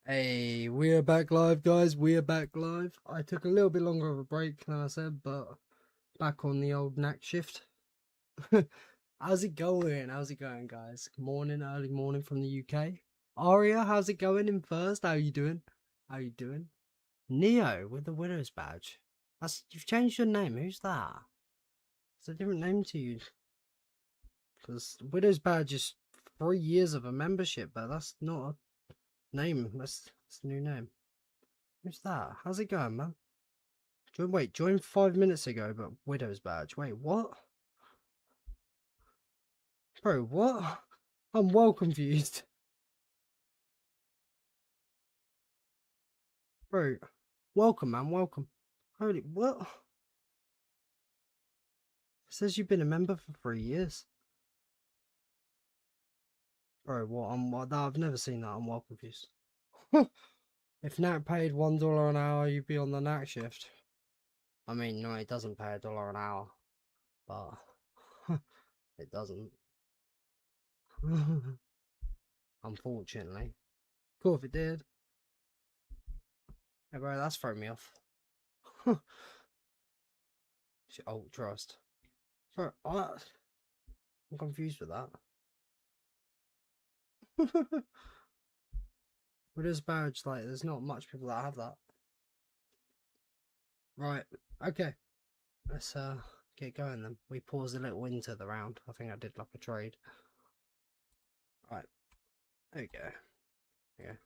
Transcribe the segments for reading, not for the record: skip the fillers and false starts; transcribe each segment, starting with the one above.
Hey, we're back live, guys. We're back live. I took a little bit longer of a break than I said, but back on the old Nacht shift. How's it going? How's it going, guys? Morning, early morning from the UK. Aria, how's it going in first? How you doing? How you doing? Neo with the Widow's badge. You've changed your name. Who's that? It's a different name to you. Because Widow's badge is 3 years of a membership, but that's not a name. That's a new name. Who's that? How's it going, man? Joined 5 minutes ago, but Widow's badge. Wait, what? Bro, what? I'm well confused. Bro, welcome, man, welcome. Holy, what? It says you've been a member for 3 years. Bro, what? I've never seen that. I'm well confused. If Nat paid $1 an hour, you'd be on the Nat shift. I mean, no, it doesn't pay $1 an hour, but it doesn't. Unfortunately. Cool if it did. Hey, bro, that's thrown me off. Oh, trust. Bro, I'm confused with that. Widow's badge, like, there's not much people that have that. Right, okay. Let's get going then. We paused a little into the round. I think I did like a trade. Right. There we go. Yeah.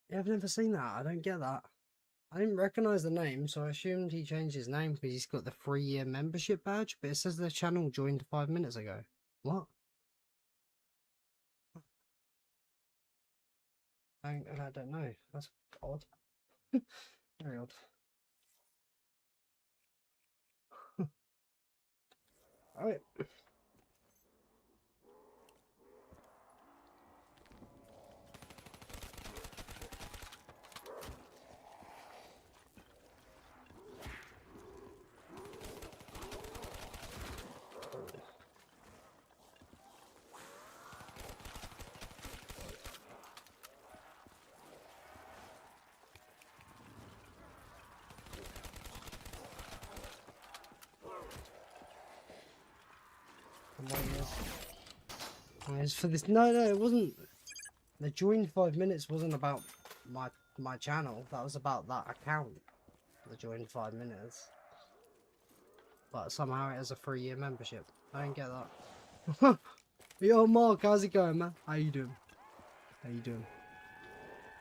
Yeah, I've never seen that. I don't get that. I didn't recognise the name, so I assumed he changed his name because he's got the 3-year membership badge, but it says the channel joined 5 minutes ago. What? I don't know. That's odd. Very odd. Alright. It's for this. No, it wasn't. The joined 5 minutes wasn't about my channel. That was about that account. The joined 5 minutes. But somehow it has a 3-year membership. I don't get that. Yo, Mark, how's it going, man? How you doing? How you doing?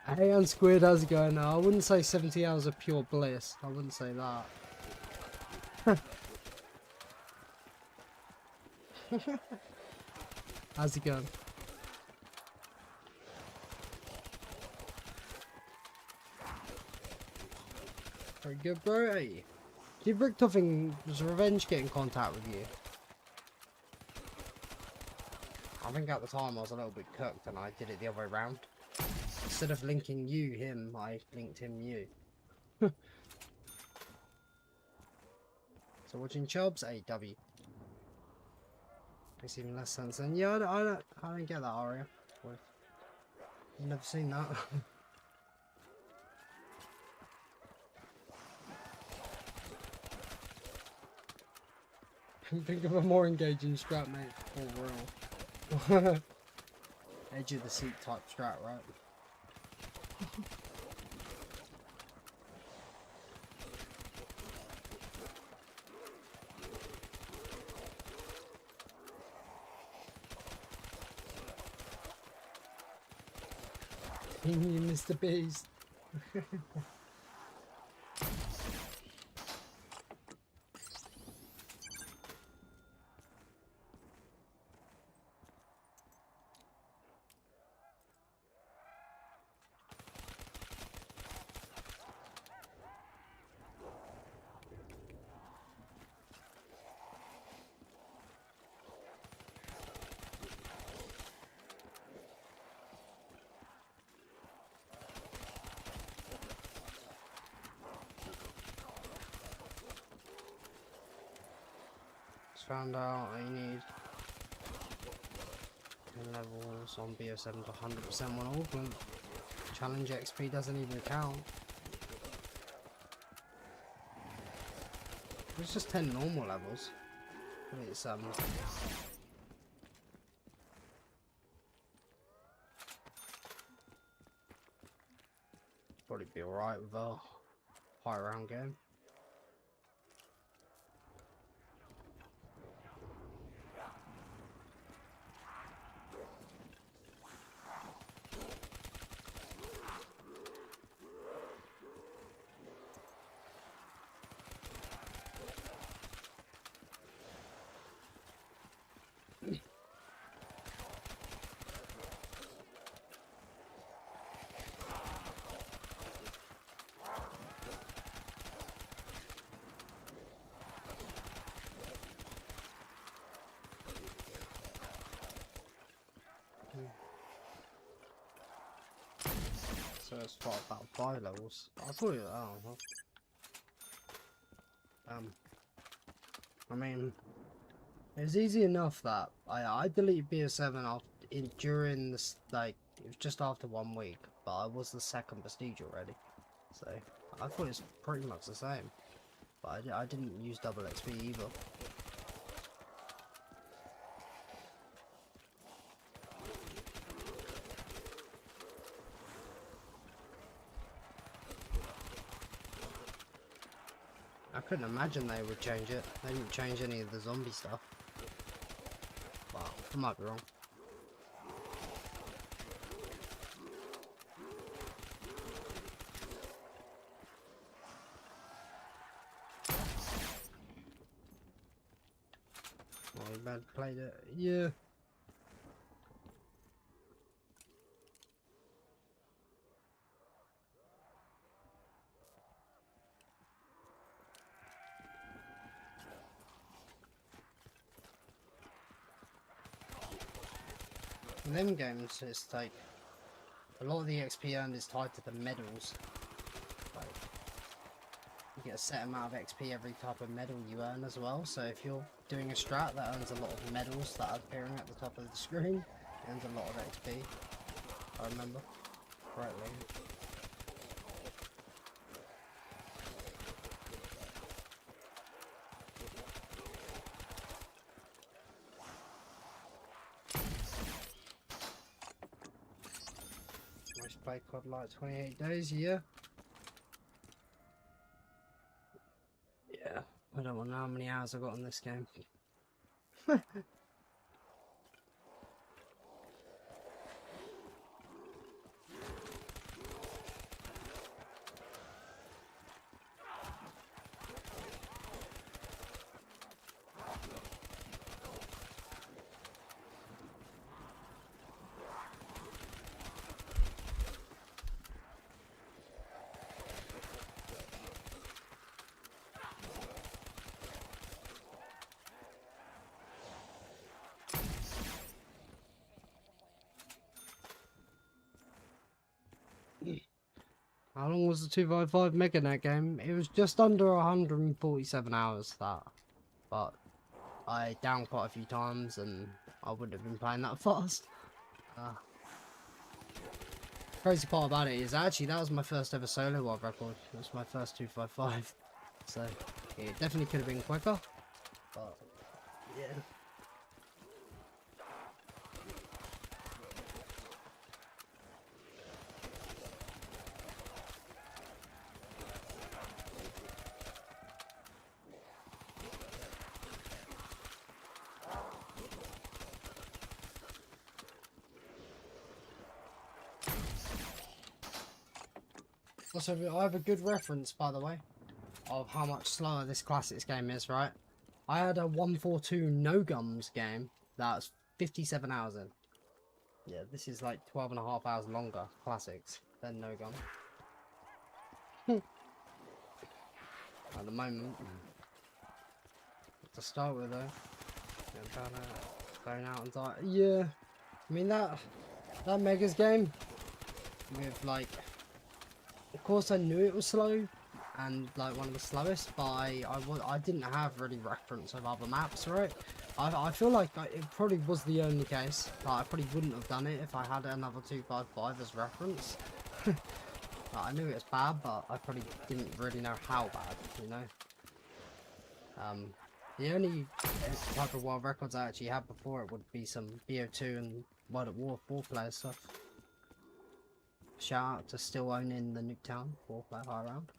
Hey, Unsquid, how's it going? I wouldn't say 70 hours of pure bliss. I wouldn't say that. How's it going? Very good, bro. Hey. Did Richtoffing's Revenge get in contact with you? I think at the time I was a little bit cooked and I did it the other way around. Instead of linking him, I linked him, you. So watching Chubbs, AW. Makes even less sense. And yeah, I don't get that, Aria. I've never seen that. Think of a more engaging strat, mate. For real. Edge of the seat type strat, right? Mr. Beast. Found out I need 10 levels on BO7 to 100% one augment. challenge XP doesn't even count. It's just 10 normal levels. But it's probably be alright with a high round game. So it's about 5 levels. I thought it, I mean, it was easy enough that I deleted BO7 during this, like, it was just after 1 week, but I was the 2nd prestige already, so I thought it's pretty much the same, but I didn't use double XP either. I couldn't imagine they would change it. They didn't change any of the zombie stuff. Well, I might be wrong. Well, we better played it. Yeah. In them games, it's like a lot of the XP earned is tied to the medals. Like, you get a set amount of XP every type of medal you earn as well. So if you're doing a strat that earns a lot of medals that are appearing at the top of the screen, it earns a lot of XP. I remember correctly. Play COD like 28 days, yeah. Yeah, I don't want to know how many hours I got on this game. How long was the 255 Mega Net game? It was just under 147 hours that, but I downed quite a few times and I wouldn't have been playing that fast. Crazy part about it is actually that was my first ever solo world record. It was my first 255, so it definitely could have been quicker, but yeah. Also, I have a good reference, by the way, of how much slower this Classics game is, right? I had a 142 No Gums game that's 57 hours in. Yeah, this is like 12.5 hours longer, Classics, than No Gum. At the moment. To start with, though. Going out and die. Yeah, I mean, that Megas game, with like... Of course, I knew it was slow and like one of the slowest, but I didn't have really reference of other maps, right? I feel like it probably was the only case. Like, I probably wouldn't have done it if I had another 255 as reference. I knew it was bad, but I probably didn't really know how bad, you know? The only type of world records I actually had before it would be some BO2 and World at War 4-player stuff. Shout out to still owning the Nuketown 4-player high round.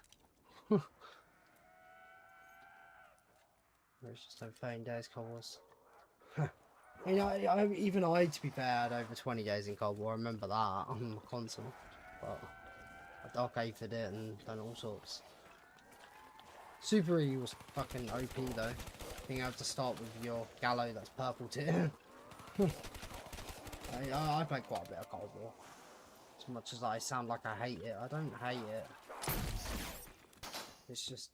It's just over 13 days Cold Wars. You know, even I, to be fair, had over 20 days in Cold War. I remember that on the console. But I dark aped it and done all sorts. Super E was fucking OP though. Being able to start with your gallo that's purple tier. I played quite a bit of Cold War. As much as I sound like I hate it, I don't hate it. It's just...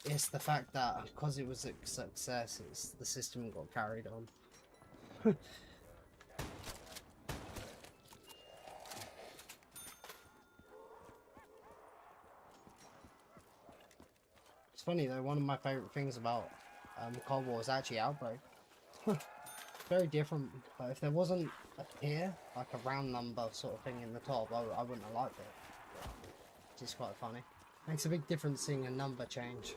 It's the fact that because it was a success, the system got carried on. It's funny though, one of my favourite things about Cold War is actually Outbreak. Very different, but if there wasn't a tier, like a round number sort of thing in the top, I wouldn't have liked it. Which is quite funny. Makes a big difference seeing a number change.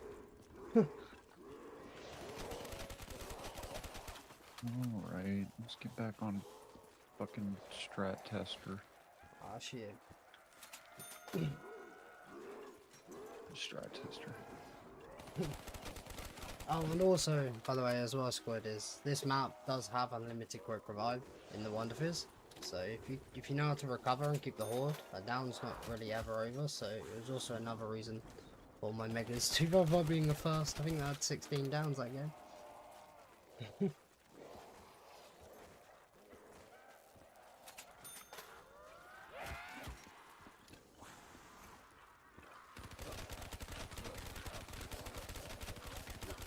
Alright, let's get back on fucking strat tester. Ah, shit. Strat tester. Oh, and also, by the way, as well, Squid, is this map does have unlimited quick revive in the Wonder Fizz. So if you know how to recover and keep the horde, a down's not really ever over. So it was also another reason for my megas to revive being the first. I think I had 16 downs that game.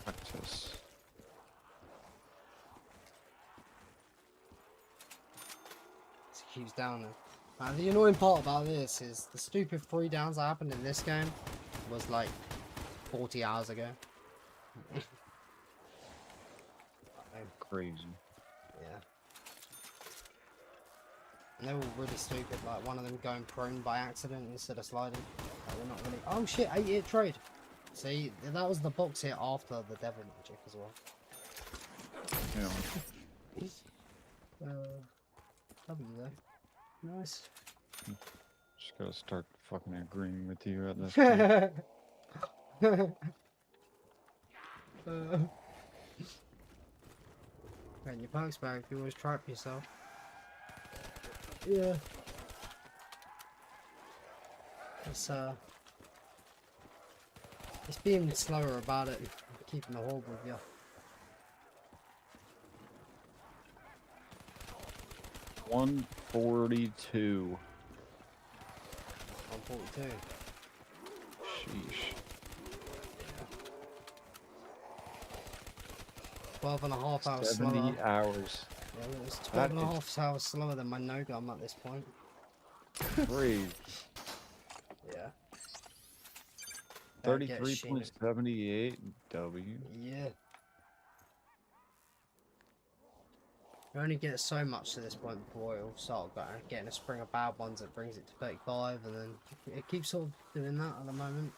Practice. Keeps down there. The annoying part about this is the stupid 3 downs that happened in this game was like 40 hours ago. Crazy. Yeah. And they were really stupid, like one of them going prone by accident instead of sliding. Like, they're not really... Oh shit, 8-hit trade! See, that was the box hit after the devil magic as well. Yeah. W though. Nice. Just gotta start fucking agreeing with you at this point. And your perks back if you always trap yourself. Yeah. It's being slower about it, keeping the horde with you. 142. 142. Sheesh. 12 and a half hours 70 slower. hours. Yeah, it's 12 and a half hours slower than my no-gum at this point. Crazy. Yeah. 33.78 W. Yeah. You only get so much to this point before it'll start getting a spring of bad ones that brings it to 35, and then it keeps sort of doing that at the moment.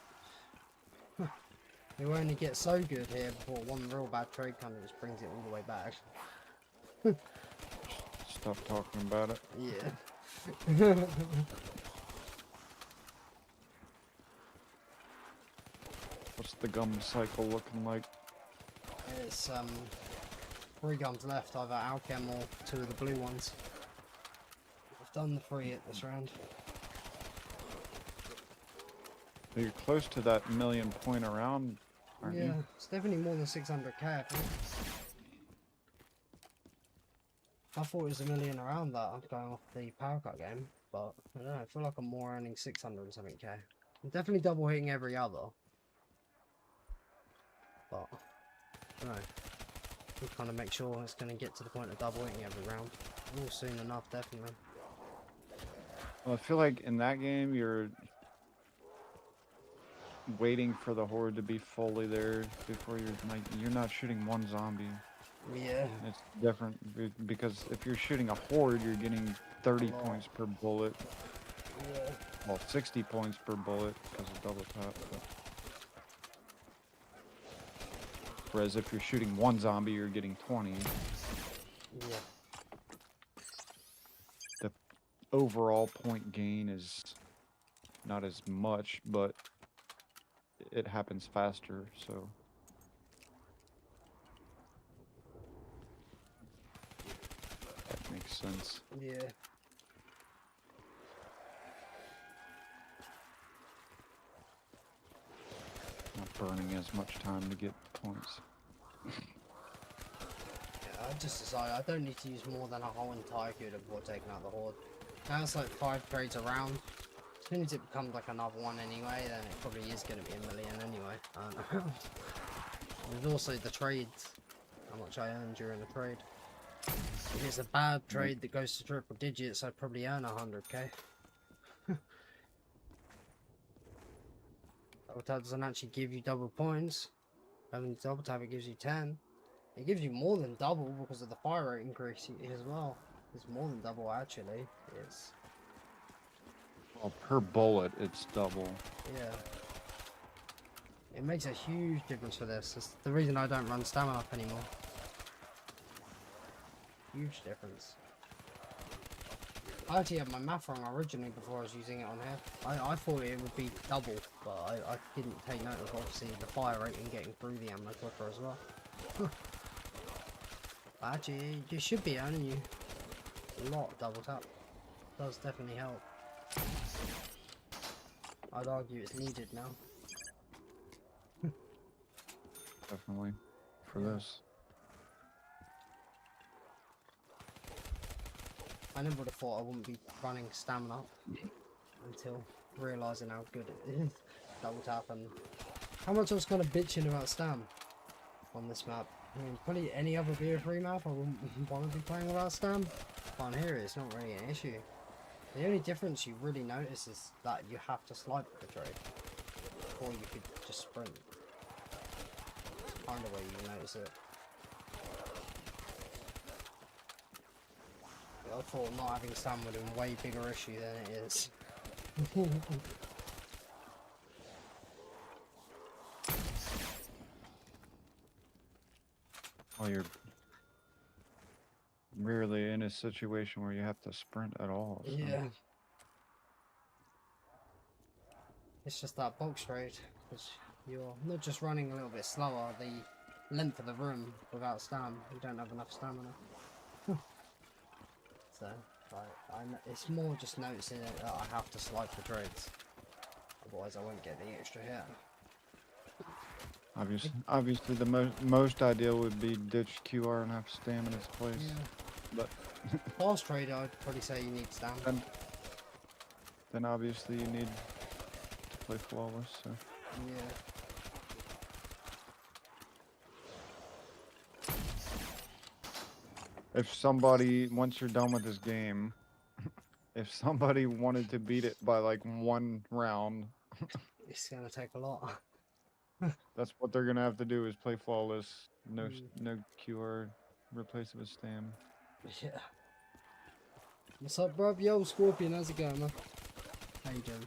You only get so good here before one real bad trade kind of just brings it all the way back. Stop talking about it. Yeah. What's the gum cycle looking like? It's 3 gums left, either Alchem or 2 of the blue ones. I've done the 3 hit this round. You're close to that million point around, aren't you? Yeah, it's definitely more than 600k, I think. I thought it was a million around that, I'm going off the power cut game, but I don't know, I feel like I'm more earning 600 and something k. I'm definitely double hitting every other. But, I don't know. We kind of make sure it's going to get to the point of double hitting every round. All soon enough, definitely. Well, I feel like in that game you're waiting for the horde to be fully there before you're not shooting one zombie. Yeah. It's different because if you're shooting a horde, you're getting 30 points per bullet. Yeah. Well, 60 points per bullet because of double tap. But... Whereas if you're shooting one zombie, you're getting 20. Yeah. The overall point gain is not as much, but it happens faster, so... That makes sense. Yeah. Not burning as much time to get points. Yeah, I just decided I don't need to use more than a whole entire Koenig before taking out the horde. Now it's like 5 trades around. As soon as it becomes like another one anyway, then it probably is going to be 1 million anyway. There's also the trades, how much I earn during the trade. If it's a bad trade that goes to triple digits, I'd probably earn 100k. Double tap doesn't actually give you double points. Having double tap, it gives you 10. It gives you more than double because of the fire rate increase as well. It's more than double actually. It's... Well, per bullet, it's double. Yeah. It makes a huge difference for this. It's the reason I don't run stamina up anymore. Huge difference. I actually had my math wrong originally before I was using it on here. I thought it would be double, but I didn't take note of obviously the fire rate and getting through the ammo quicker as well. But actually, it should be earning you a lot of double tap. It does definitely help. I'd argue it's needed now. Definitely. For this. I never would have thought I wouldn't be running stamina until realising how good it is. Double tap and how much I was kind of bitching about stam on this map. I mean, probably any other BO3 map I wouldn't want to be playing without stam. But on here it's not really an issue. The only difference you really notice is that you have to slide the trade, or you could just sprint. It's kind of where you notice it. I thought not having stam would have been a way bigger issue than it is. Well, you're rarely in a situation where you have to sprint at all. So. Yeah. It's just that box trade, because you're not just running a little bit slower, the length of the room without stam, you don't have enough stamina. So, it's more just noticing that I have to slide for trades, otherwise I won't get the extra hit. Obviously, the most ideal would be ditch QR and have stam in its place. Yeah. But fast trade, I'd probably say you need stam. Then obviously you need to play flawless. So. Yeah. If somebody, once you're done with this game, if somebody wanted to beat it by like 1 round, it's gonna take a lot. that's what they're gonna have to do is play flawless, no QR, replace it with stam. Yeah. What's up, bro? Yo, Scorpion, how's it going, man? How you doing?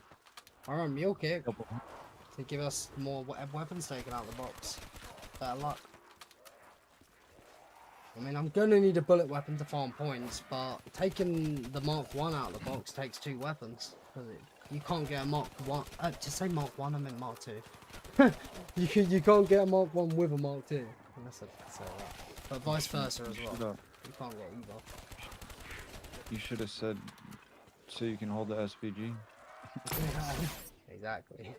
Alright, mule kick. To give us more weapons taken out of the box. Better luck. I mean, I'm gonna need a bullet weapon to farm points, but taking the Mark 1 out of the box takes 2 weapons. You can't get a Mark 1. To say Mark 1, I meant Mark 2. you can't get a Mark 1 with a Mark 2. Unless I say that. But vice versa as well. You can't get either. You should have said so you can hold the SVG. Exactly.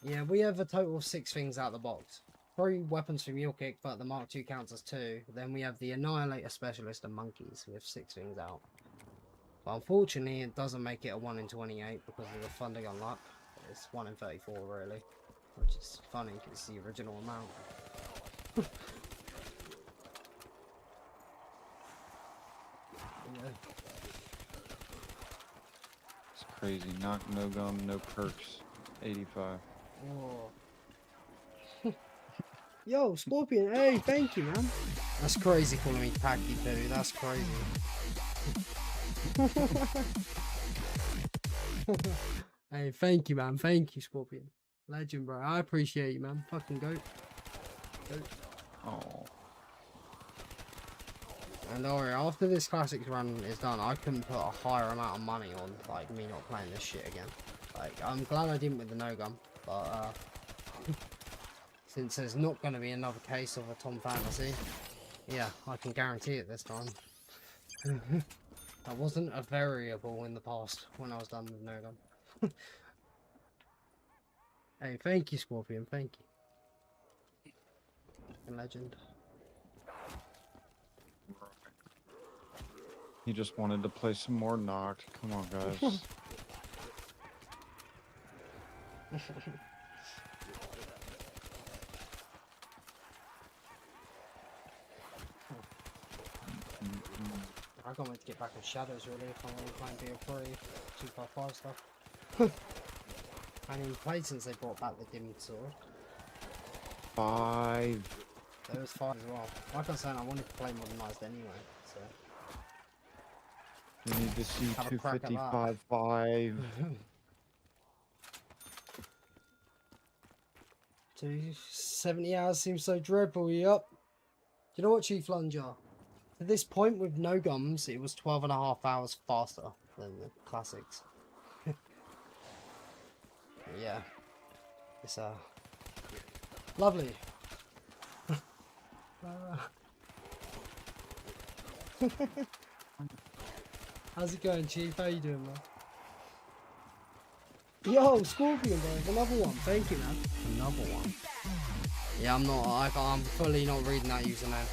Yeah, we have a total of 6 things out of the box. 3 weapons from Mule Kick, but the Mark 2 counts as 2. Then we have the Annihilator Specialist and Monkeys with 6 things out. But unfortunately, it doesn't make it a 1 in 28 because of the funding on luck. It's 1 in 34 really, which is funny because it's the original amount. Yeah. It's crazy. Knock, no gum, no perks. 85. Oh. Yo, Scorpion, hey, thank you, man. That's crazy calling me Packy Poo, that's crazy. Hey, thank you, man. Thank you, Scorpion. Legend, bro. I appreciate you, man. Fucking goat. Oh. And don't worry, after this classics run is done, I couldn't put a higher amount of money on, like, me not playing this shit again. Like, I'm glad I didn't with the no gun, but, since there's not going to be another case of a Tom Fantasy, yeah, I can guarantee it this time. That wasn't a variable in the past when I was done with no gun. Hey, thank you, Scorpion, thank you. Fucking legend. He just wanted to play some more Nacht. Come on, guys. I can't wait to get back in Shadows really if I'm really playing BO3, 255 stuff. I haven't even played since they brought back the dim sword. 5. There was 5 as well. Like I was saying, I wanted to play modernised anyway, so. We need to see Have a crack at that. 255.5. 270 hours seems so dreadful, yup. Do you know what, Chief Lunger? To this point with no gums, it was 12.5 hours faster than the classics. Yeah. It's lovely. How's it going, Chief? How you doing, man? Yo, Scorpion, bro. Another one. Thank you, man. Another one. Yeah, I'm fully not reading that username.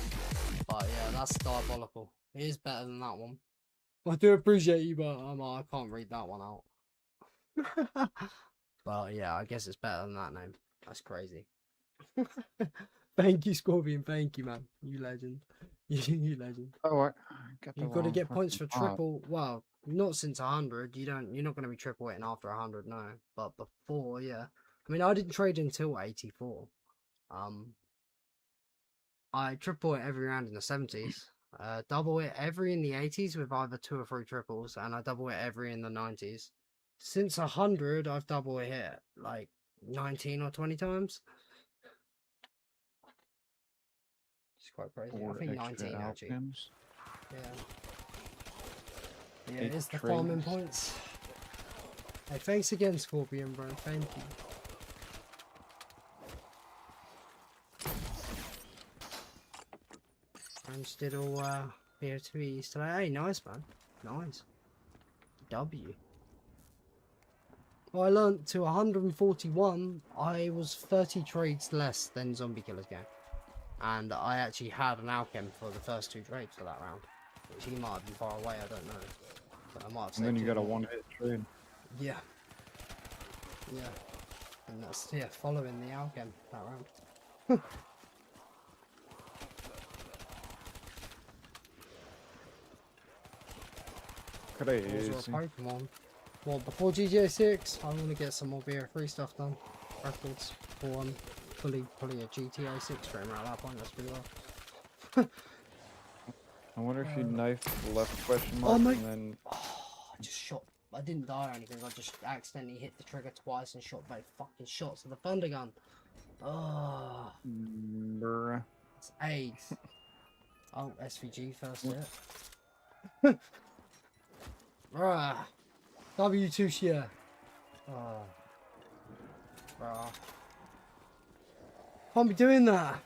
But yeah, that's diabolical. It is better than that one. I do appreciate you, but I can't read that one out. But yeah, I guess it's better than that name. That's crazy. Thank you, Scorpion. Thank you, man. You legend. You legend. Oh, I got the You've got to wrong get points for fucking mod. triple. Well, not since 100. You're not going to be triple hitting after 100, no. But before, yeah. I mean, I didn't trade until 84. I triple it every round in the 70s. Double it every in the 80s with either 2 or 3 triples, and I double it every in the 90s. Since 100, I've double it hit like 19 or 20 times. It's quite crazy. I 4 think extra 19 actually. alchems. Yeah. Yeah, 8 it's the farming trades. points. Hey, thanks again, Scorpion, bro. Thank you. And just did all BO3s today. Hey, nice, man. Nice. W. Well, I learnt to 141. I was 30 trades less than Zombie Killer's game. And I actually had an alchem for the first 2 trades for that round. Which he might have been far away, I don't know. But I might have And then you got a more. 1-hit trade. Yeah. Yeah. And that's, yeah, following the alchem that round. Crazy. Also a Pokemon. Well, before GTA 6, I want to get some more BO3 stuff done. Records for fully a GTA 6 frame at that point. That's pretty well. I wonder if you knifed the left question Oh mark my! and then. Oh, I just shot. I didn't die or anything. I just accidentally hit the trigger twice and shot both fucking shots of the thunder gun. Oh, Bruh. it's AIDS. Oh, SVG first hit. Bruh. W2 shear. Oh. Bruh. Can't be doing that.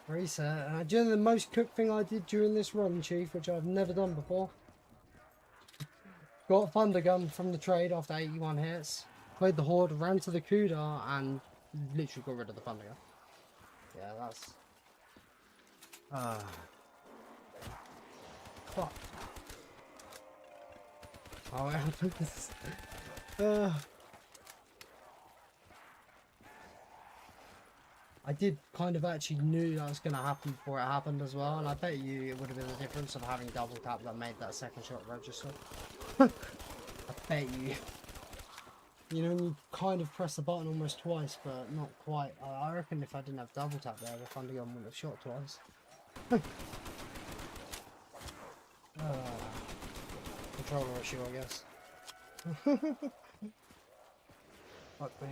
Reset. Doing the most cooked thing I did during this run, Chief, which I've never done before. Got a thunder gun from the trade after 81 hits. Played the horde, ran to the Kuda, and literally got rid of the thunder gun. Yeah, that's. Fuck. Oh, it happens. I did kind of actually knew that was going to happen before it happened as well, and I bet you it would have been the difference of having double tap that made that second shot register. I bet you. You know, you kind of press the button almost twice, but not quite. I reckon if I didn't have double tap there, the thunder gun wouldn't have shot twice. Controller issue, I guess. Fuck me.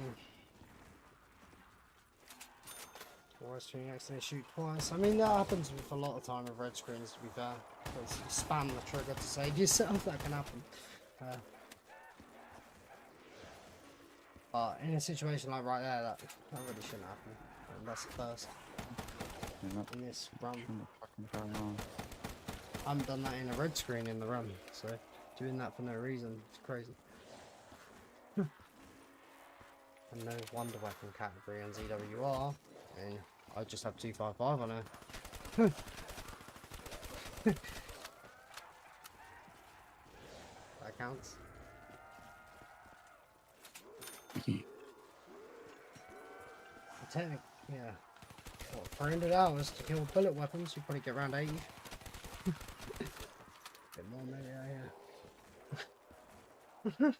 Worst thing, you accidentally shoot twice. I mean, that happens with a lot of time with red screens, to be fair. Because you spam the trigger to save yourself, that can happen. But in a situation like right there, that really shouldn't happen. And that's the first. In this run. I haven't done that in a red screen in the run, so doing that for no reason, it's crazy. And no wonder weapon category on ZWR, and I just have 255 on her. That counts. Technically, yeah. What, 300 hours to kill bullet weapons, you probably get around 80. Bit more maybe, yeah.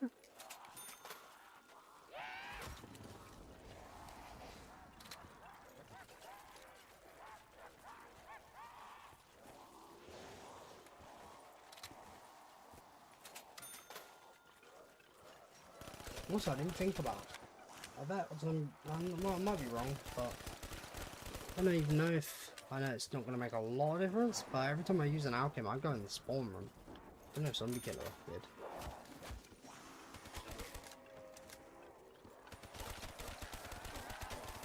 Also, I didn't think about it. I bet I might be wrong, but I don't even know if I know it's not going to make a lot of difference. But every time I use an alchem, I go in the spawn room. I don't know if Zombie Killer did.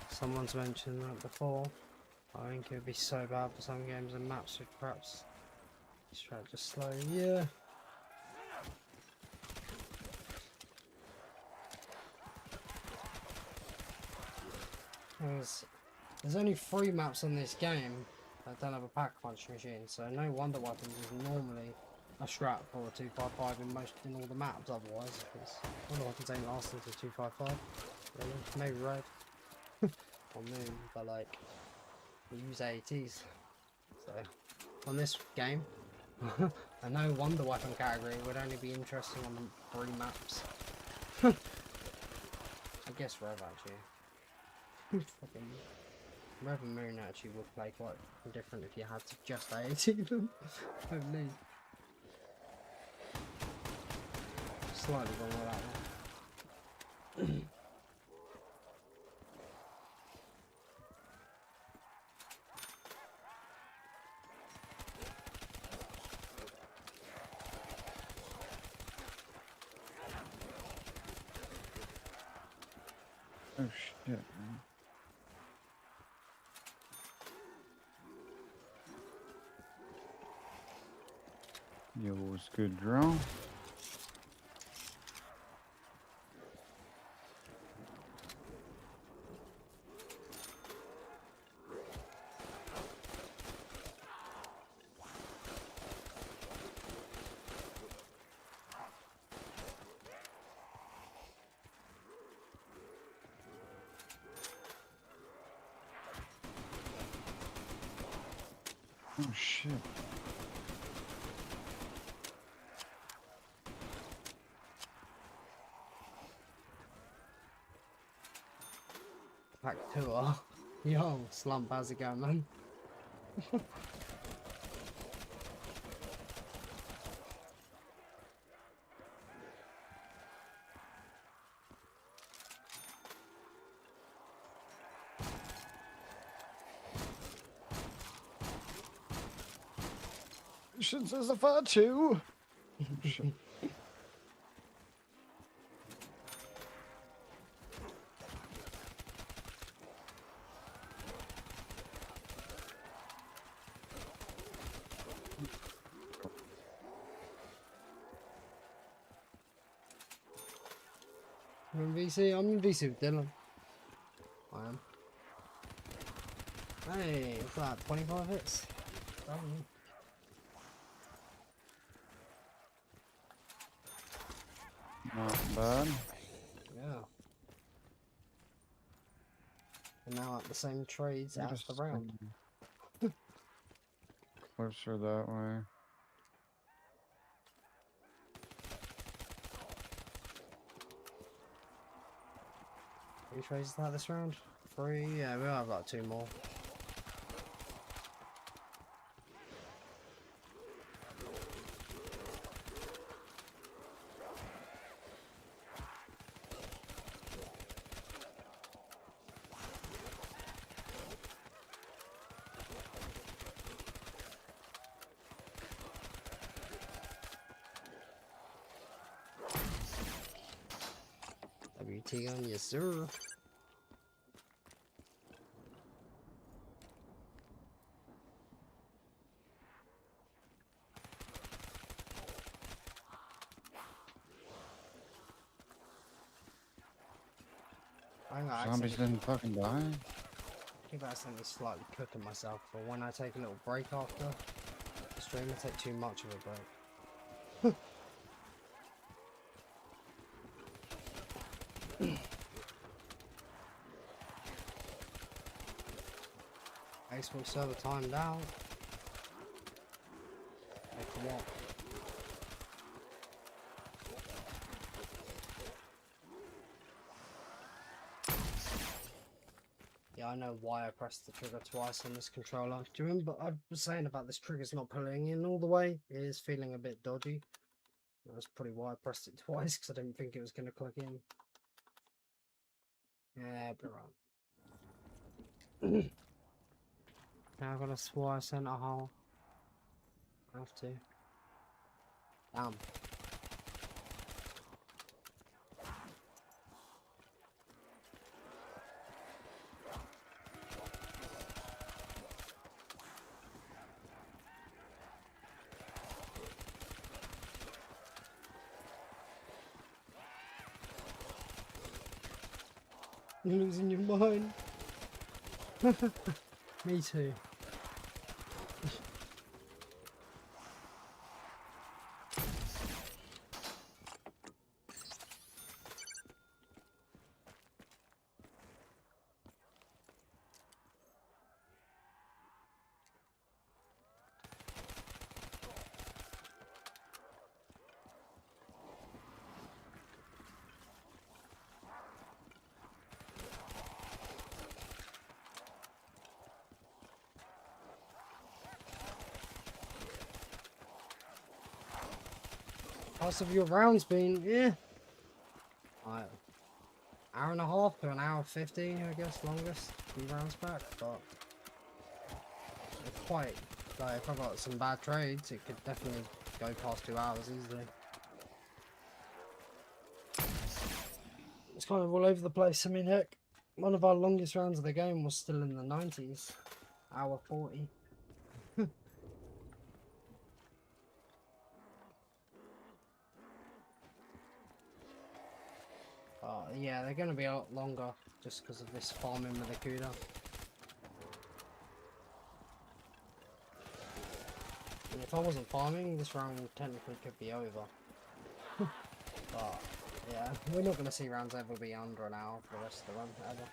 Someone's mentioned that before. I think it would be so bad for some games and maps with perhaps try to just slow. Yeah. There's only 3 maps on this game that don't have a pack punch machine, so no wonder weapons is normally a strat for a 255 in all the maps otherwise, because wonder weapons ain't lasting to 255. Really? Maybe red. Or moon, but like we use AATs. So on this game a no wonder weapon category would only be interesting on the 3 maps. I guess red actually. Fucking Red and Moon actually would play quite different if you had to just AAT them. Hopefully. Slightly wrong with that one. Oh shit, man. Yo, what's good, drone? Oh shit. Pack 2 are. Yo, Slump, how's it going, man? Shit says a fire too. Shit. You're in VC? I'm in VC with Dylan. I am. Hey, what's that? 25 hits? Not bad. Yeah. And now at the same trades as the round. Closer that way. How many trades is that this round? 3? Yeah, we'll have like 2 more. AT gun, yes sir. Zombies didn't fucking die. I think I accidentally slightly cooking myself, but when I take a little break after the stream, I take too much of a break. Xbox server timed out. Hey, for what? Yeah, I know why I pressed the trigger twice on this controller. Do you remember I was saying about this trigger's not pulling in all the way? It is feeling a bit dodgy. That's probably why I pressed it twice, because I didn't think it was going to click in. Yeah, but right. Now I've got a swire center hole. I have to. Damn. You're losing your mind. Me too. How's have your rounds been? Yeah. Right. Hour and a half to an hour 50, I guess, longest. Few rounds back, but it's quite like if I got some bad trades, it could definitely go past 2 hours easily. It's kind of all over the place. I mean, heck, one of our longest rounds of the game was still in the 90s, hour 40. Yeah, they're going to be a lot longer just because of this farming with the Cuda. And if I wasn't farming, this round technically could be over. But yeah, we're not going to see rounds ever be under an hour for the rest of the run, ever.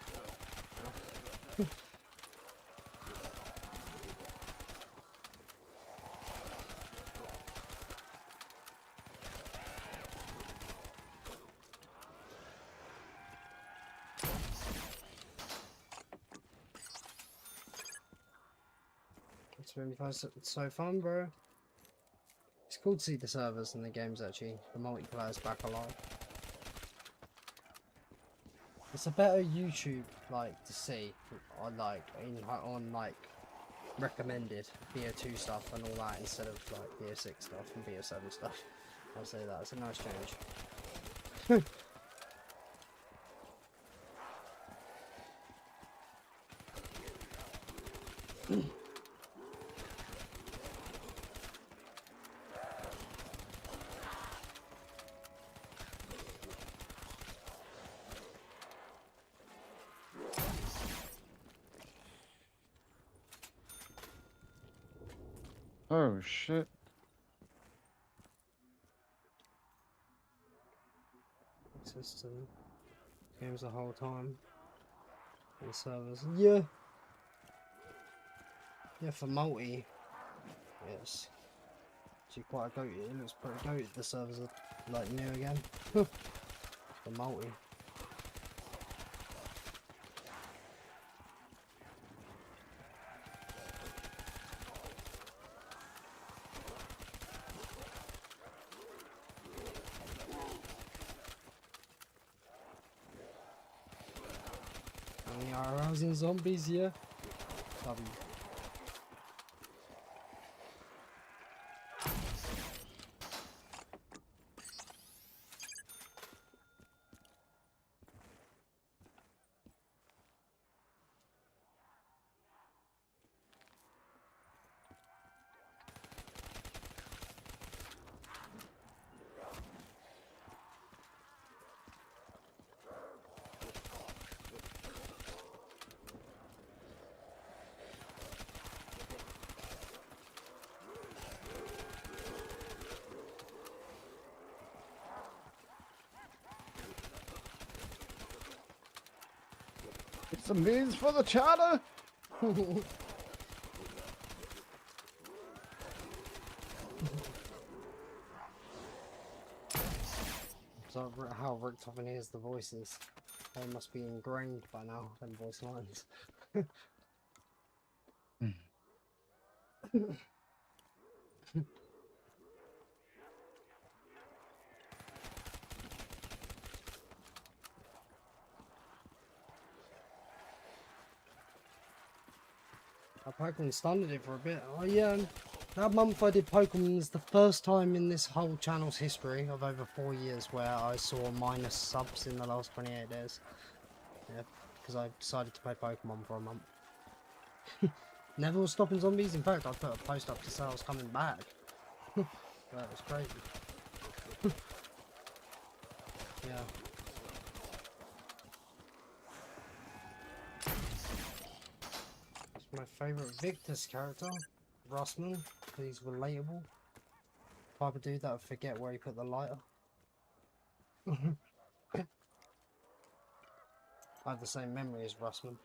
It's been so fun, bro. It's cool to see the servers and the games actually, the multiplayer's back alive. It's a better YouTube like to see on like on recommended BO2 stuff and all that instead of like BO6 stuff and BO7 stuff. I'll say that it's a nice change. Oh shit. Access to games the whole time. And servers. Yeah. Yeah, for multi. Yes. Actually quite a goated. It looks pretty goated. The servers are like new again. For multi. Arousing zombies, yeah. W. Some beans for the chowder. So how ripped off in ears the voices. They must be ingrained by now, them voice lines. Pokemon stunned it for a bit. Oh yeah, that month I did Pokemon is the first time in this whole channel's history of over 4 years where I saw minus subs in the last 28 days. Yeah, because I decided to play Pokemon for a month. Never was stopping zombies. In fact, I put a post up to say I was coming back. That was crazy. Yeah. My favourite Victor's character, Rossman, he's relatable. Type of dude that would forget where he put the lighter. I have the same memory as Rossman.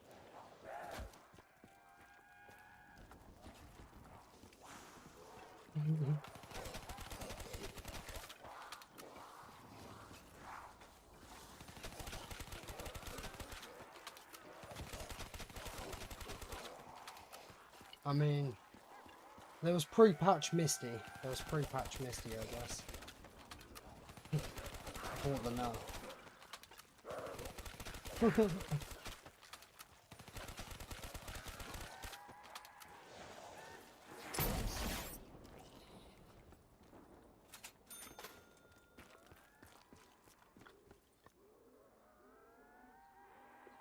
I mean, there was pre-patch Misty. I guess. I bought the now.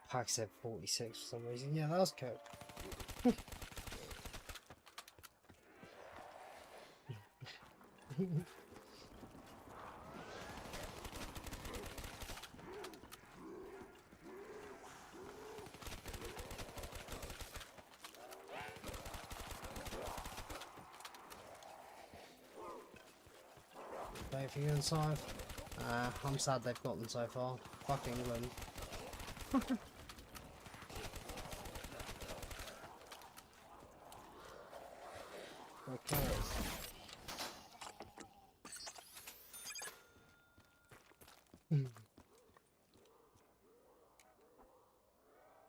Pack said 46 for some reason. Yeah, that was cool. Play for you inside. I'm sad they've gotten so far. Fuck England. Okay.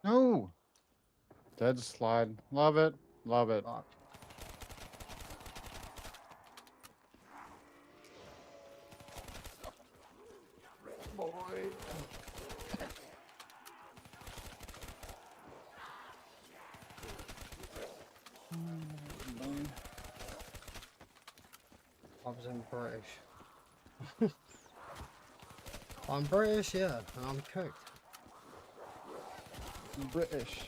No. Dead slide. Love it. Love it. Fuck. Boy. I'm British. I'm British, yeah, and I'm cooked. British.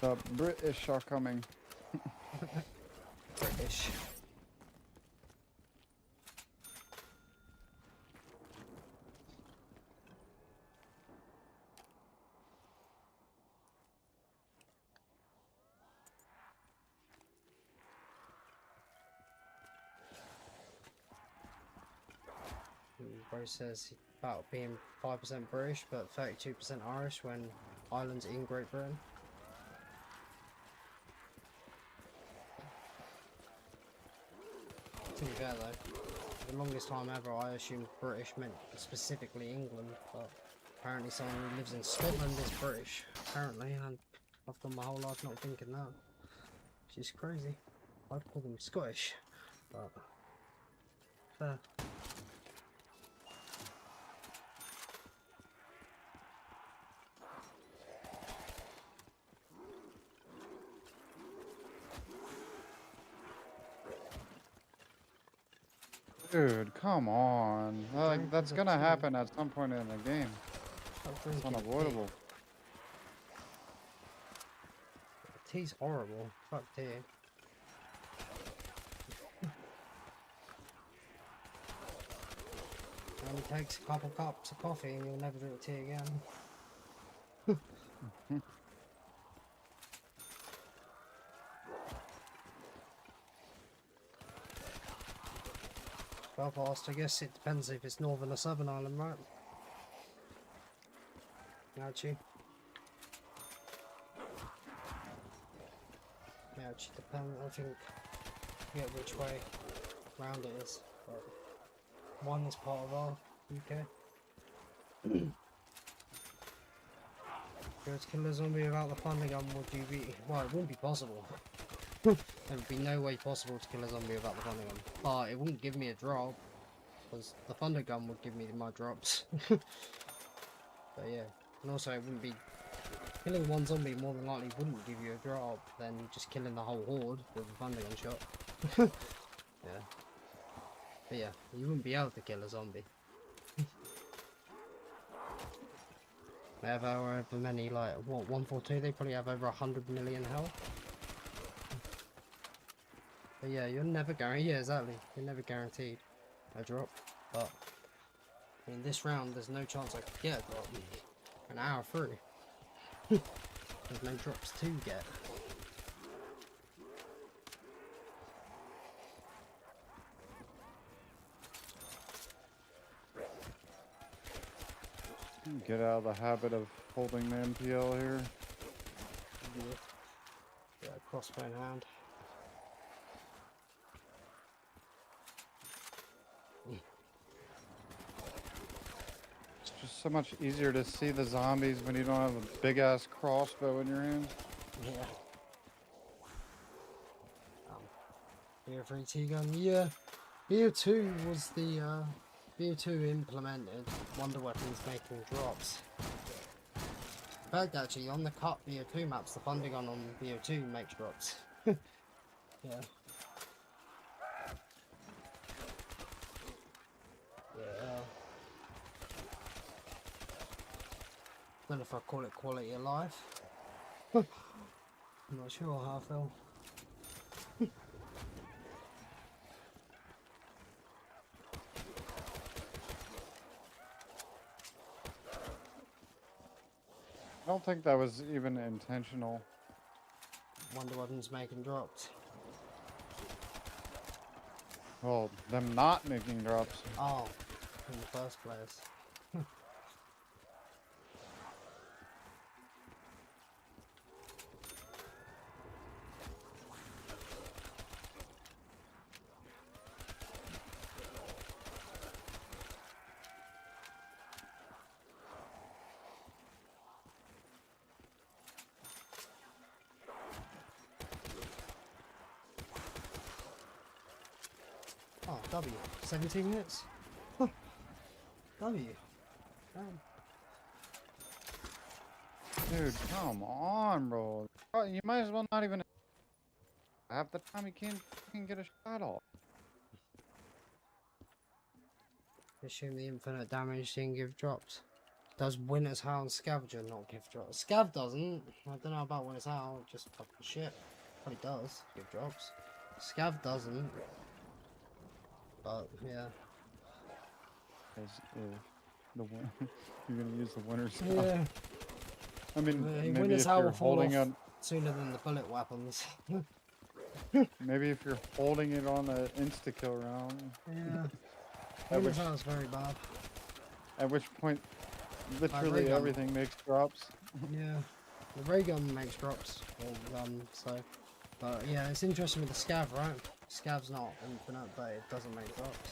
The British are coming. British. Bro says about being 5% British but 32% Irish when Ireland's in Great Britain. To be fair though, for the longest time ever I assumed British meant specifically England, but apparently someone who lives in Scotland is British. Apparently, and I've gone my whole life not thinking that. Which is crazy. I'd call them Scottish, but fair. Dude, come on. Like, that's gonna happen at some point in the game. It's unavoidable. Tea's horrible. Fuck tea. It only takes a couple cups of coffee and you'll never drink tea again. Belfast, I guess it depends if it's Northern or Southern Ireland, right? Actually. Yeah, actually depends, I think, yeah, which way round it is. But one is part of our UK. If you were to kill a zombie without the thunder gun, would you be... Well, it wouldn't be possible. There would be no way possible to kill a zombie without the thunder gun. But it wouldn't give me a drop, because the thunder gun would give me my drops. But yeah, and also it wouldn't be... Killing one zombie more than likely wouldn't give you a drop than just killing the whole horde with a thunder gun shot. Yeah. But yeah, you wouldn't be able to kill a zombie. They have over many, like, what, 142? They probably have over 100 million health. But yeah, you're never guaranteed. Yeah, exactly. You're never guaranteed a drop. But in this round, there's no chance I could get a drop. An hour through. There's no drops to get. Get out of the habit of holding the MPL here. Yeah, crossbow in hand. It's just so much easier to see the zombies when you don't have a big ass crossbow in your hand. Yeah. BO3 T-gun, yeah. BO2 was the, BO2 implemented wonder weapons making drops. In fact, actually, on the cut BO2 maps, the thunder gun on BO2 makes drops. Yeah. Yeah. Don't know if I call it quality of life. I'm not sure how I feel. I don't think that was even intentional. Wonder weapons making drops. Well, them not making drops. Oh, in the first place. Oh, W. 17 minutes? Huh. W. Damn. Dude, come on, bro. You might as well not even... Half the time you can't fucking get a shot off. Assume the infinite damage didn't give drops. Does Winter's Hound Scavenger not give drops? Scav doesn't. I don't know about Winter's Hound, just fucking shit. Probably does give drops. Scav doesn't. But yeah. As if the win you're gonna use the winner's Yeah. I mean, maybe Winter's if Hound you're will fall holding off on, sooner than the bullet weapons. maybe if you're holding it on the insta kill round. Yeah. At Winter's which, Hound's very bad. at which point, literally ray gun. everything makes drops. Yeah. The ray gun makes drops. Or so. But yeah, it's interesting with the scav, right? Scav's not infinite, but it doesn't make drops.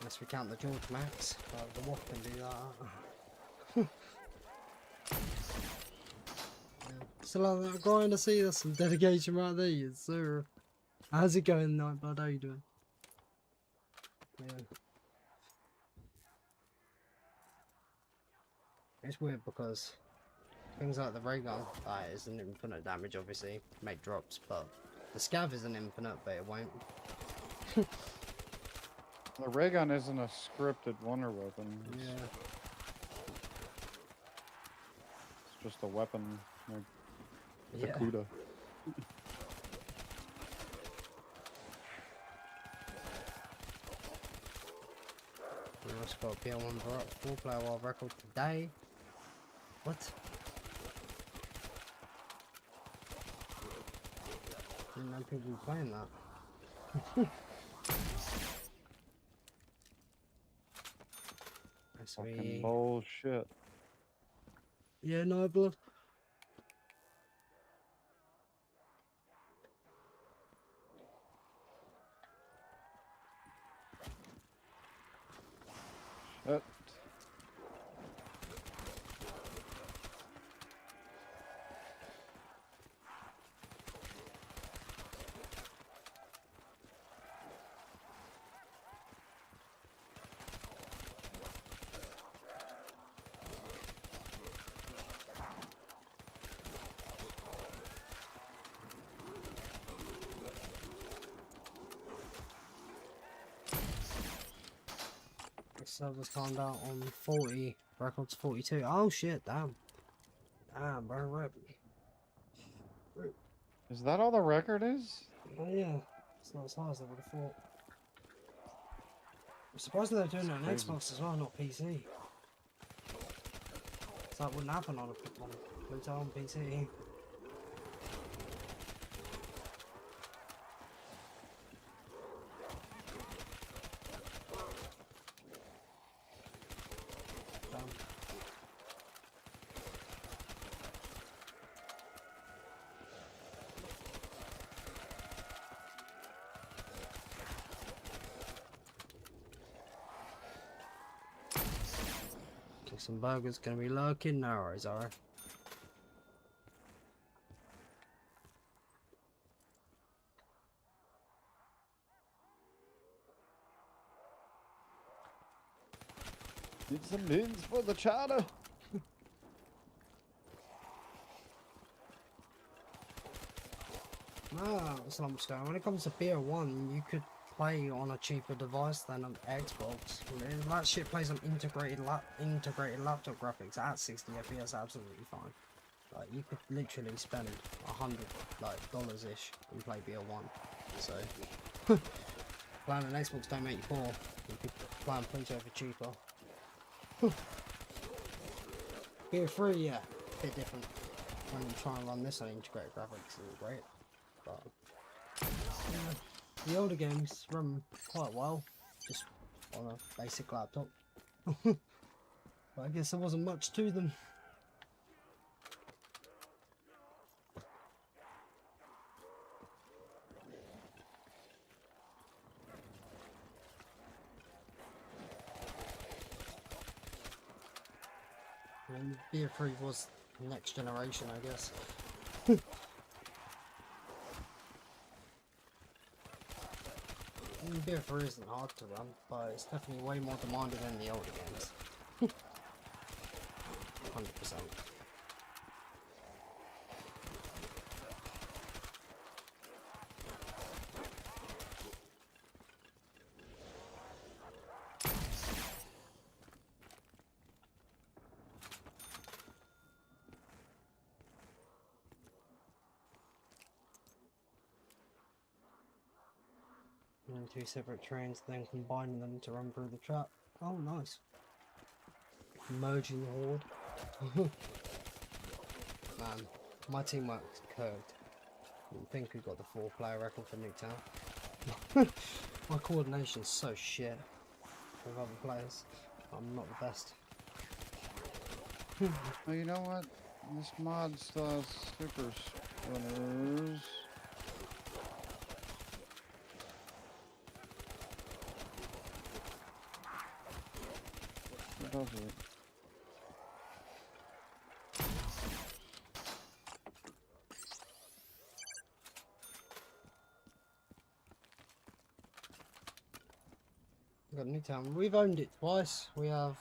Unless we count the George Max, but the Wolf can do that. Yeah. Still on that grind to see, that's some dedication right there, yes sir. How's it going, Nightblood? How you doing? Yeah. It's weird because things like the ray gun, that is an infinite damage obviously, make drops, but the scav is an infinite, but it won't. The ray gun isn't a scripted wonder weapon. It's, Yeah. it's just a weapon, like the Yeah. Kuda. We also got a PL1 4-player world record today. What? Didn't know people were playing that. Fucking bullshit. Yeah, no blood. Shit. Servers timed out on 40, records 42. Oh shit, damn. Damn, bro, rip. Is that all the record is? Oh yeah, it's not as high as I would have thought. I'm surprised they're doing it on Crazy. Xbox as well, not PC. So that wouldn't happen on a on PC. Damn. Some burgers gonna be lurking now, is alright. Need some bins for the chowder. That's not much going. When it comes to BO1, you could play on a cheaper device than an Xbox. That shit plays on integrated laptop graphics at 60 FPS, absolutely fine. Like you could literally spend $100 ish and play BO1. So playing an Xbox don't make you poor. You could play on Pluto for cheaper. BO3, yeah, a bit different. When you try and run this on integrated graphics, it's great. But yeah, the older games run quite well, just on a basic laptop. But I guess there wasn't much to them. I mean, BO3 was next generation, I guess. BO3 isn't hard to run, but it's definitely way more demanding than the older games. 100%. And two separate trains, then combining them to run through the trap. Oh, nice. Merging the horde. Man, my teamwork's curved. I think we got the 4-player record for Nuketown. My coordination's so shit with other players. I'm not the best. Well, you know what? This mod still has super spinners. What does it? Got Nuketown. We've owned it twice. We had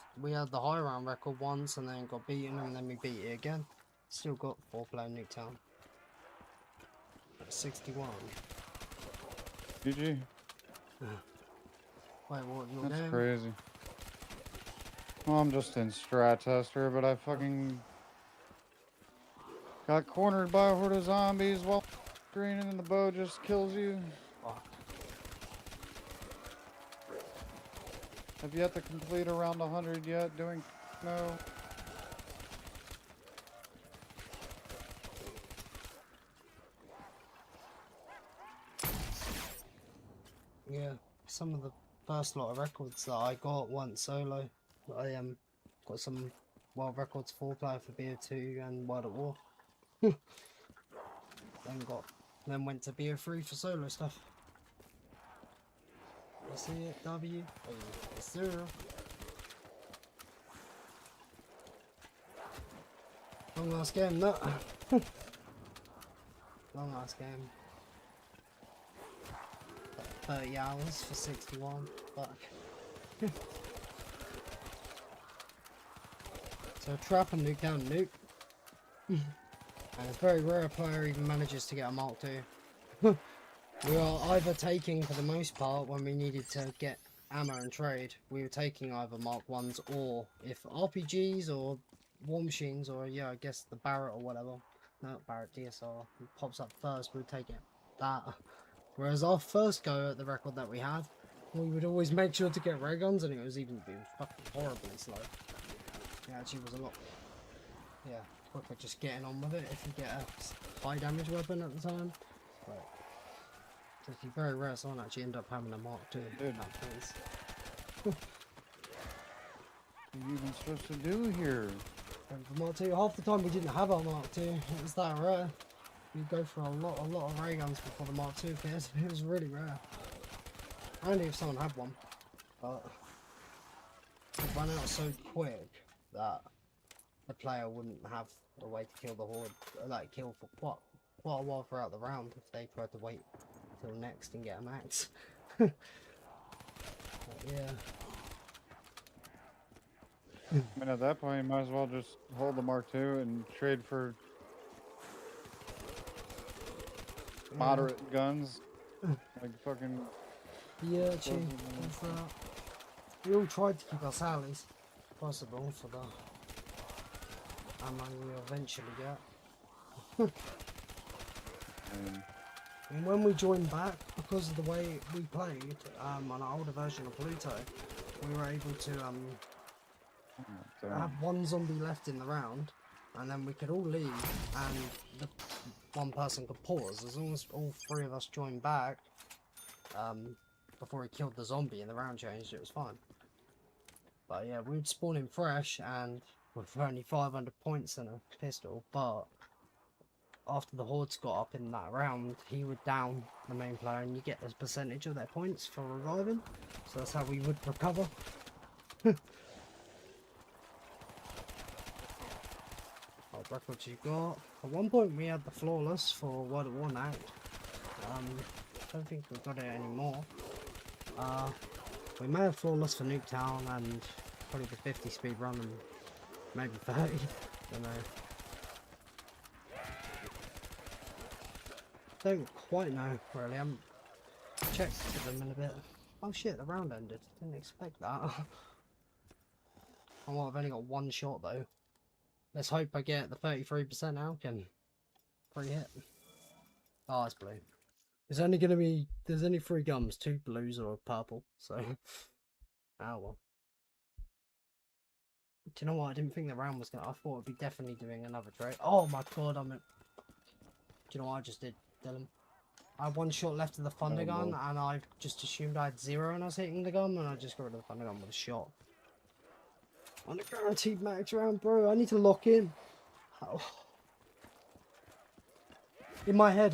the high round record once, and then got beaten, and then we beat it again. Still got 4-player Nuketown. At 61. GG. Wait, what? You're That's doing? crazy. Well, I'm just in strat tester, but I fucking got cornered by a horde of zombies while green, and then the bow just kills you. Fuck. Have yet to complete around 100 yet, doing no. Yeah, some of the first lot of records that I got weren't solo. I got some world records 4-player for BO2 and World at War. Then went to BO3 for solo stuff. You see it, W? Oh, yes, sir. Long last game, that. Long last game. 30 hours for 61. Fuck. So trap and nuke down nuke. And it's very rare a player even manages to get a Mark II. We are either taking, for the most part, when we needed to get ammo and trade, we were taking either Mark 1s or if RPGs or war machines or, yeah, I guess the Barrett or whatever. No, Barrett DSR pops up first, we'd take it. That. Whereas our first go at the record that we had, we would always make sure to get ray guns, and it was even fucking horribly slow. It actually was a lot, yeah, quicker just getting on with it if you get a high damage weapon at the time. But it's actually very rare someone actually end up having a Mark II. Dude. What are you even supposed to do here? For Mark II, half the time we didn't have our Mark II. It was that rare. We'd go for a lot of ray guns before the Mark II appeared. It was really rare. Only if someone had one, but it ran out so quick that the player wouldn't have a way to kill the horde, like kill for quite a while throughout the round if they tried to wait till next and get a max. But yeah. I mean, at that point, you might as well just hold the Mark II and trade for moderate guns. Like fucking... Yeah, gee, we all tried to keep our salaries possible for the ammo we eventually get. And when we joined back, because of the way we played on an older version of Pluto, we were able to have one zombie left in the round, and then we could all leave, and the one person could pause. As long as all three of us joined back, before he killed the zombie and the round changed, it was fine. But yeah, we'd spawn in fresh and with only 500 points and a pistol, but after the hordes got up in that round, he would down the main player and you get a percentage of their points for reviving. So that's how we would recover. What records you got? At one point we had the flawless for World at War Nacht. I don't think we've got it anymore. We may have flawless for Nuketown and probably the 50 speed run and maybe 30. Don't know. Don't quite know really. I haven't checked them in a bit. Oh shit, the round ended. Didn't expect that. Oh, well, I've only got one shot though. Let's hope I get the 33% Alchem. Free hit. Oh, it's blue. There's only gonna be, there's only 3 gums, 2 blues or purple, so oh well. Do you know what? I didn't think the round was gonna, I thought I'd be definitely doing another trade. Oh my god, do you know what I just did, Dylan? I had 1 shot left of the thunder gun and I just assumed I had 0 and I was hitting the gun and I just got rid of the thunder gun with a shot. On a guaranteed max round, bro. I need to lock in. Oh. In my head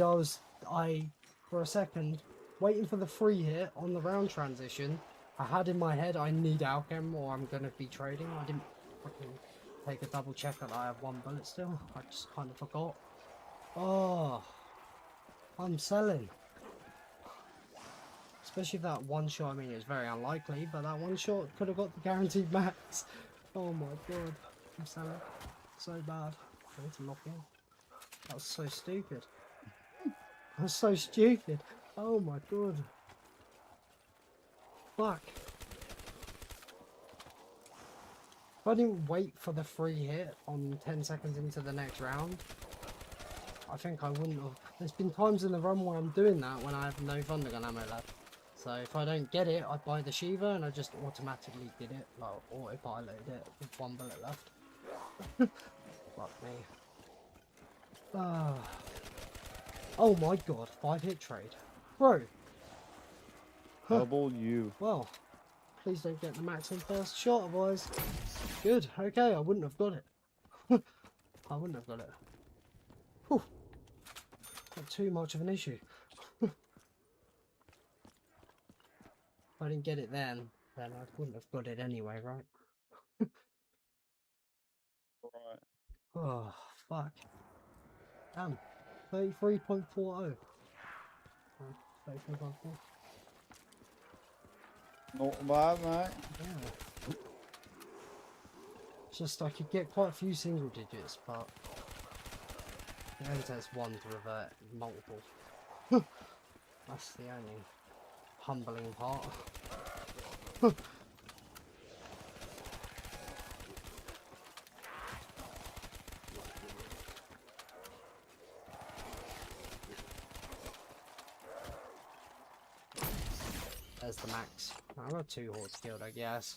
for a second, waiting for the free hit on the round transition, I had in my head I need Alchem or I'm going to be trading. I didn't fucking take a double check that I have 1 bullet still. I just kind of forgot. Oh, I'm selling. Especially if that 1 shot, I mean, it's very unlikely, but that 1 shot could have got the guaranteed max. Oh my god, I'm selling. So bad. I need to lock in. That was so stupid. That's so stupid. Oh my god. Fuck. If I didn't wait for the free hit on 10 seconds into the next round, I think I wouldn't have. There's been times in the run where I'm doing that when I have no thunder gun ammo left. So if I don't get it, I buy the Shiva and I just automatically did it, like autopiloted it with 1 bullet left. Fuck me. Oh my god, 5-hit trade. Bro. Double U. Well, please don't get the max on first shot, otherwise Good. Okay, I wouldn't have got it. I wouldn't have got it. Whew. Not too much of an issue. If I didn't get it then I wouldn't have got it anyway, right? Right. Oh, fuck. Damn. 33.40. 33.40. Not bad, mate. Yeah. It's just I could get quite a few single digits, but it only takes one to revert multiple. That's the only humbling part. There's the max. I got 2 hordes killed, I guess.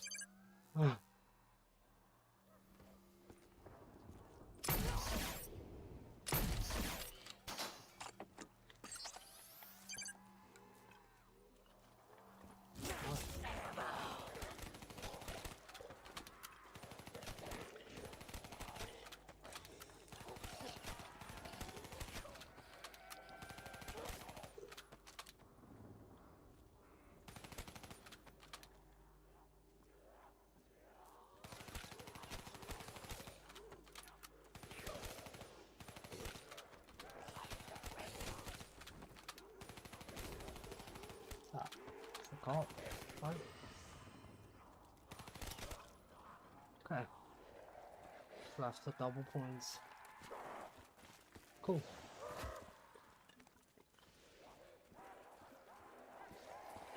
Forgot. Right. Okay. Left the double points. Cool.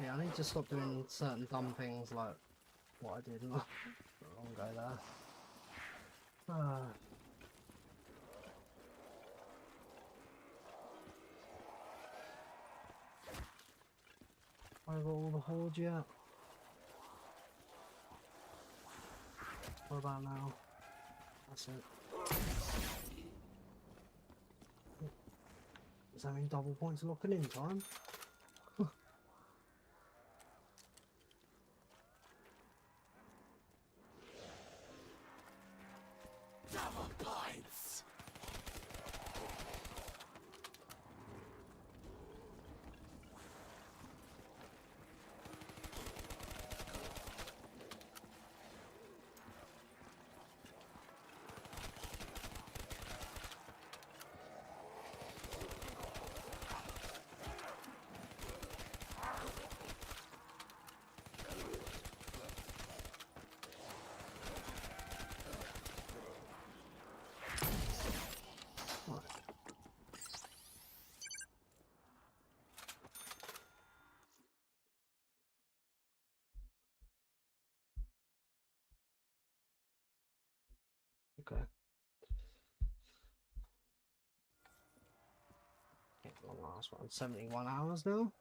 Yeah, I need to stop doing certain dumb things like what I did not long ago there. I got all the hordes yet. What about now? That's it. Does that mean double points locking in time? Double points. Okay. Long last one. 71 hours now.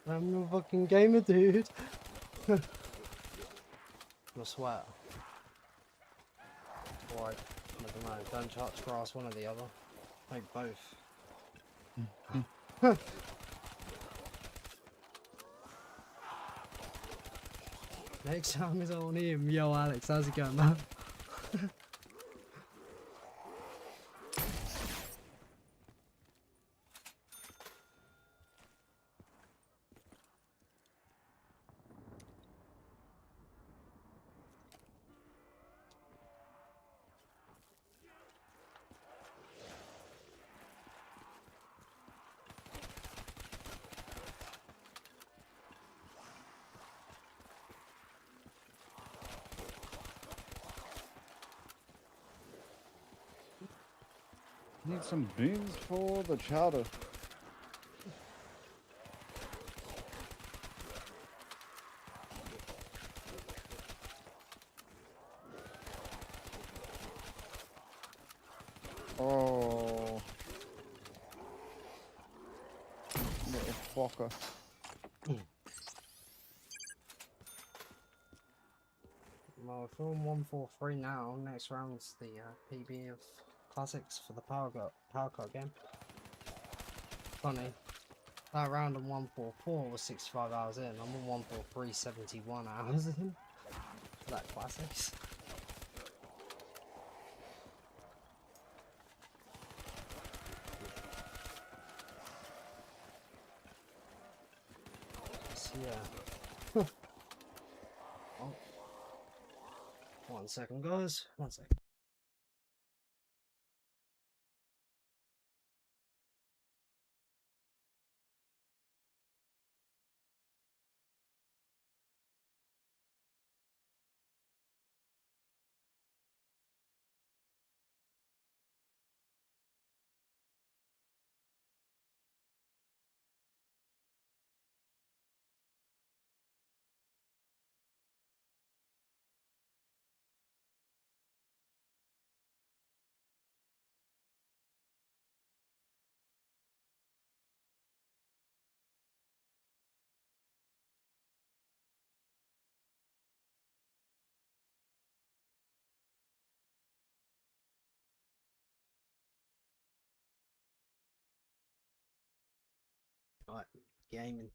I'm a fucking gamer, dude. I swear. Alright, I don't know. Don't touch grass, one or the other. Maybe both. Next time is on him. Yo, Alex, how's it going, man? Need some beans for the chowder. Oh, little fucker. Well, we're on 143 now. Next round's the PB of classics for the power card game. funny. That round on 144 was 65 hours in. I'm on 143, 71 hours in. That classics. So, yeah. Oh. 1 second, guys. 1 second. Alright, gaming.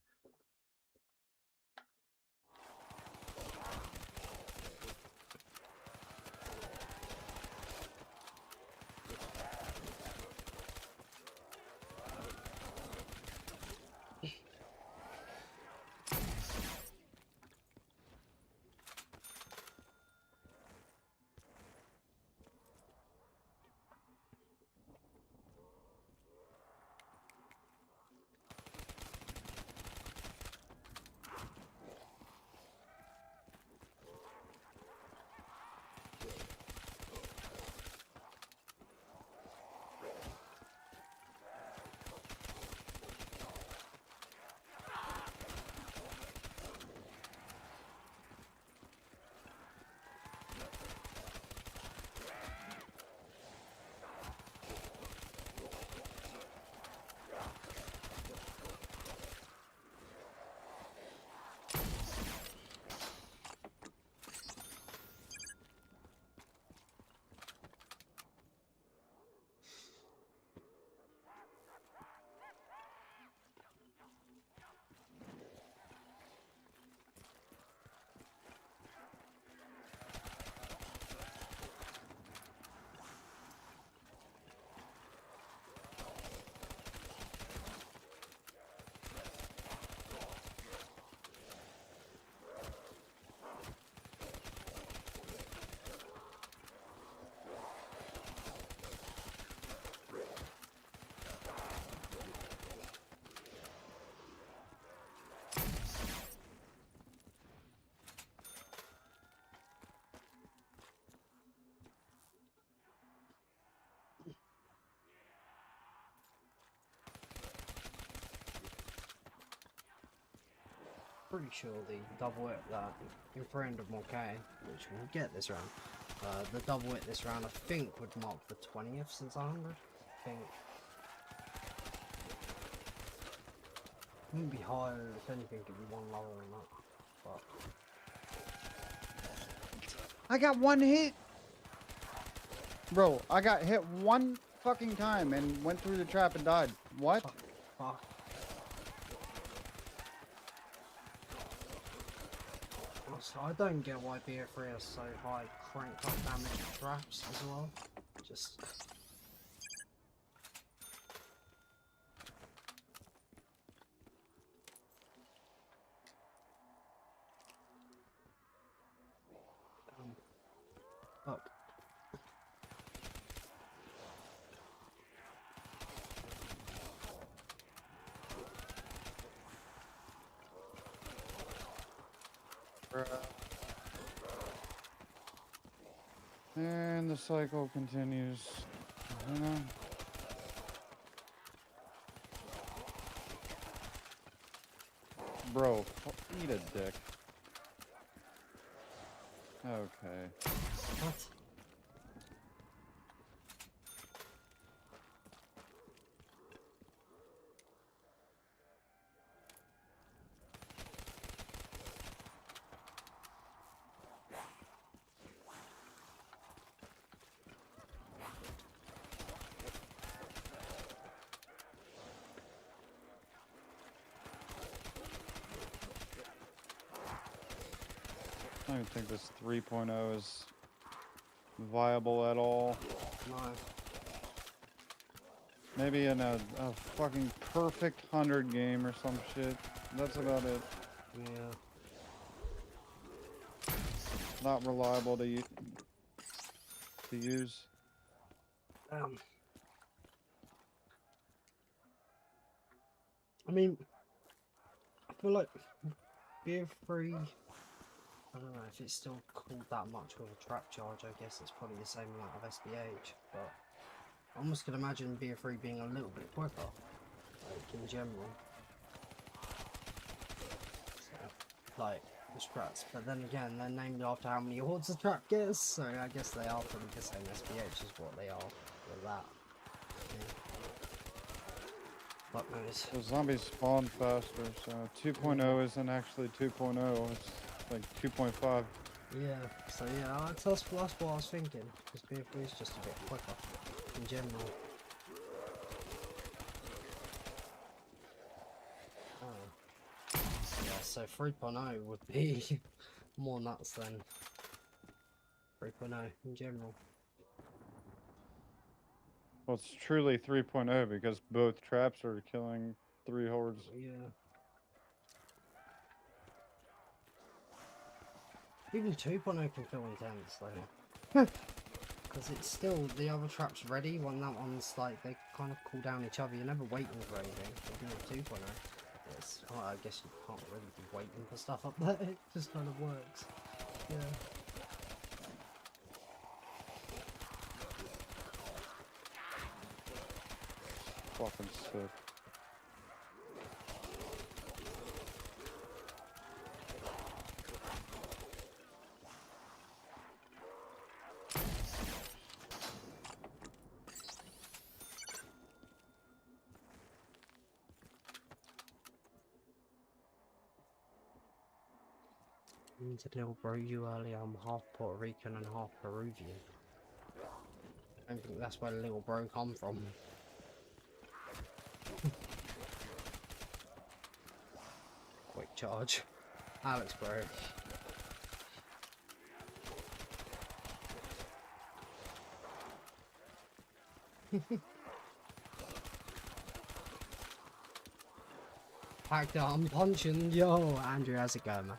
Pretty sure the double hit that in front of Morkay, which we'll get this round, the double hit this round I think would mark the 20th since 100. I think. Wouldn't be higher, if anything, it'd be one lower than that. But I got one hit! Bro, I got hit one fucking time and went through the trap and died. What? fuck. Also, I don't get why BO3 are so high cranked up damage to traps as well. Just... Fuck. And the cycle continues. You know? Bro, eat a dick. Okay. What? I don't think this 3.0 is viable at all. No. Maybe in a fucking perfect 100 game or some shit. That's about it. Yeah. Not reliable to use. I mean, I feel like BO3, I don't know if it's still called that much with a trap charge. I guess it's probably the same amount of SBH, but I almost could imagine BO3 being a little bit quicker, like in general. So, like the traps, but then again, they're named after how many hordes the trap gets, so I guess they are probably the same SBH as what they are with that. Yeah. Fuck knows. The zombies spawn faster, so 2.0 isn't actually 2.0, it's like 2.5. Yeah, so yeah, that's what I was thinking, because BO3 is just a bit quicker in general. Oh. Yeah, so 3.0 would be more nuts than 3.0 in general. Well, it's truly 3.0 because both traps are killing 3 hordes. Yeah. Even 2.0 can feel intense though. Because it's still, the other trap's ready, when that one's like, they kind of cool down each other, you're never waiting for anything. Even with 2.0, it's, well, I guess you can't really be waiting for stuff up there, it just kind of works. Yeah. Fucking sick. To little bro you earlier, I'm half Puerto Rican and half Peruvian. I don't think that's where the little bro come from. Quick charge. Alex bro. Packed up, I'm punching. Yo, Andrew, how's it going, man?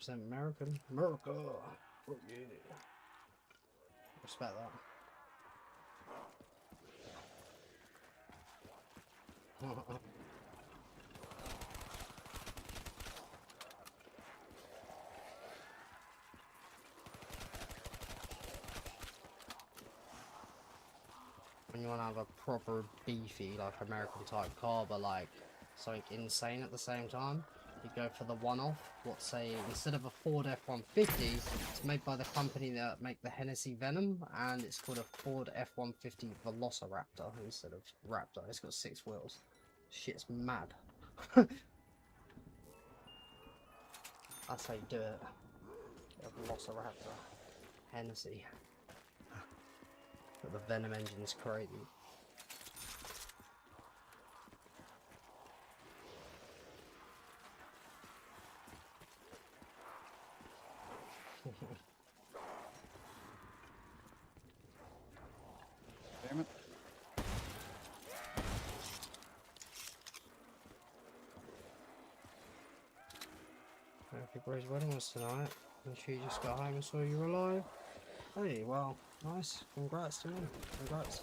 100% American. America! Oh yeah. Respect that. When you want to have a proper beefy, like American type car, but like something insane at the same time, you go for the one-off. What say instead of a Ford F-150, it's made by the company that make the Hennessy Venom, and it's called a Ford F-150 Velociraptor instead of Raptor. It's got 6 wheels. Shit's mad. That's how you do it. Get a Velociraptor Hennessy. But the Venom engine's crazy. Damn it. Happy Bro's wedding was tonight, and she just got home and saw you were alive. Hey, well, nice. Congrats to him. Congrats.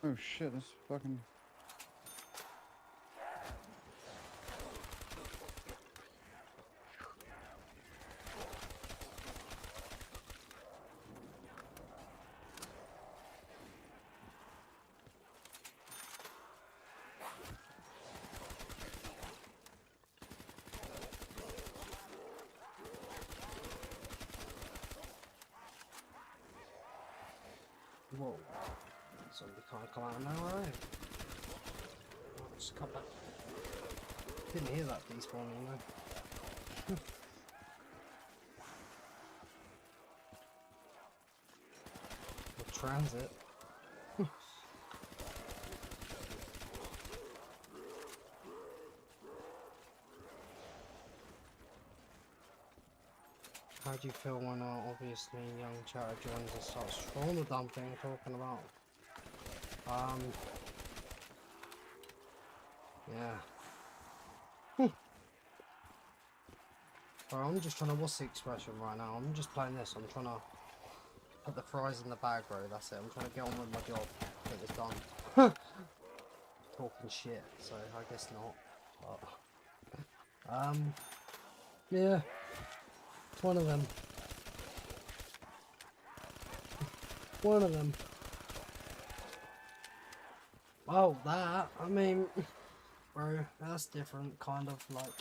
Oh shit, this fucking... Whoa. Zombie can't come out of nowhere. Oh, just come back. Didn't hear that despawning though. Transit. How do you feel when obviously young chatter joins and starts trauma dumping, talking about yeah. Bro, I'm just trying to, what's the expression right now? I'm just playing this, I'm trying to put the fries in the bag, bro, that's it. I'm trying to get on with my job, get this done. Talking shit, so I guess not. But yeah. It's one of them. One of them. Oh, that, I mean, bro, that's different, kind of like,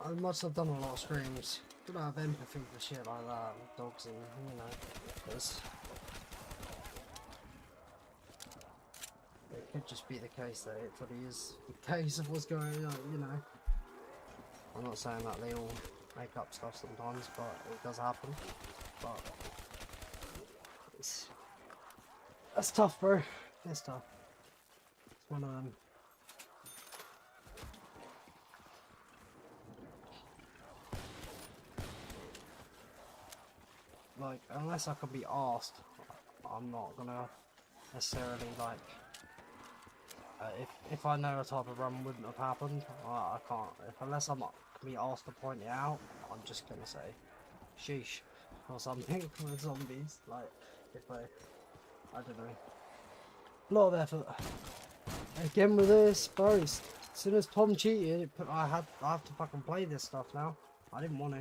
I must have done a lot of streams. Don't have empathy for shit like that, with dogs and, you know, because it could just be the case that it probably is the case of what's going on, you know. I'm not saying that they all make up stuff sometimes, but it does happen. But that's tough, bro. It's tough. It's one of them. Like, unless I can be asked, I'm not gonna necessarily like. If I know a type of run wouldn't have happened, I can't. Unless I'm can be asked to point it out, I'm just gonna say, sheesh, or something with zombies. Like, if I don't know. A lot of effort. Again with this, bro. As soon as Tom cheated, I have to fucking play this stuff now. I didn't want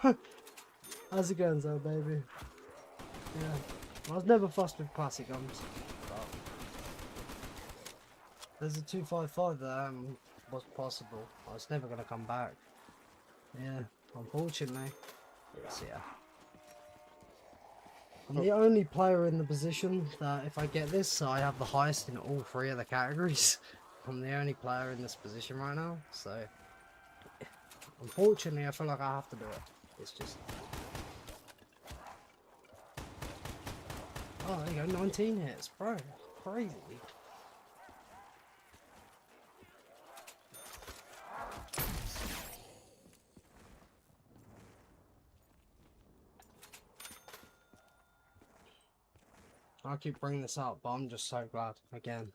to. How's it going, though, baby? Yeah, I was never fussed with classic guns. But there's a 255 that was possible. I was never gonna come back. Yeah, unfortunately. Yes, yeah. I'm the only player in the position that if I get this, I have the highest in all three of the categories. I'm the only player in this position right now, so unfortunately I feel like I have to do it. It's just... Oh, there you go, 19 hits, bro. Crazy. I keep bringing this up, but I'm just so glad, again,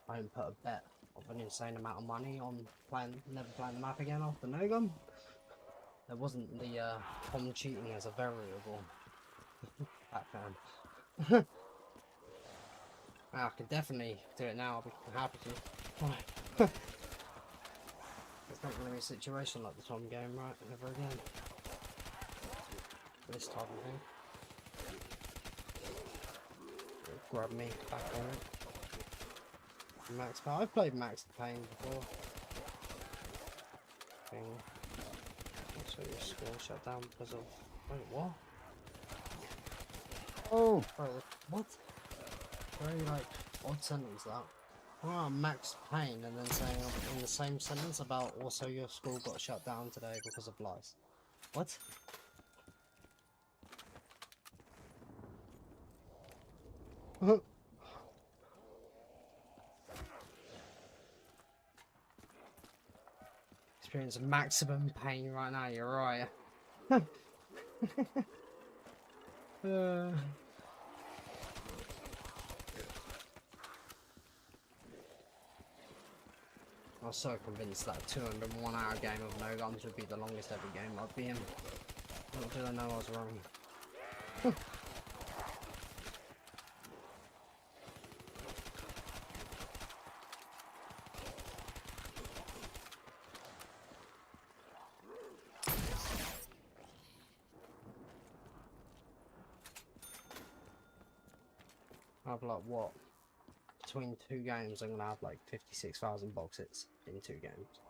I didn't put a bet of an insane amount of money on never playing the map again off the no gun. There wasn't the Tom cheating as a variable back then. I could definitely do it now, I'll be happy to. It's not going to be a situation like the Tom game, right? Never again. This type of thing. Grab me back on it. Max Pain. I've played Max Pain before. Thing. So your school shut down because of. Wait, what? Oh! Bro, what? Very, like, odd sentence that. Oh, Max Pain, and then saying in the same sentence about also your school got shut down today because of lice. What? Experience maximum pain right now, you're right. I was so convinced that a 201 hour game of no guns would be the longest ever game I'd be in. Little did I know I was wrong. I have like what? Between two games I'm gonna have like 56,000 box hits in 2 games.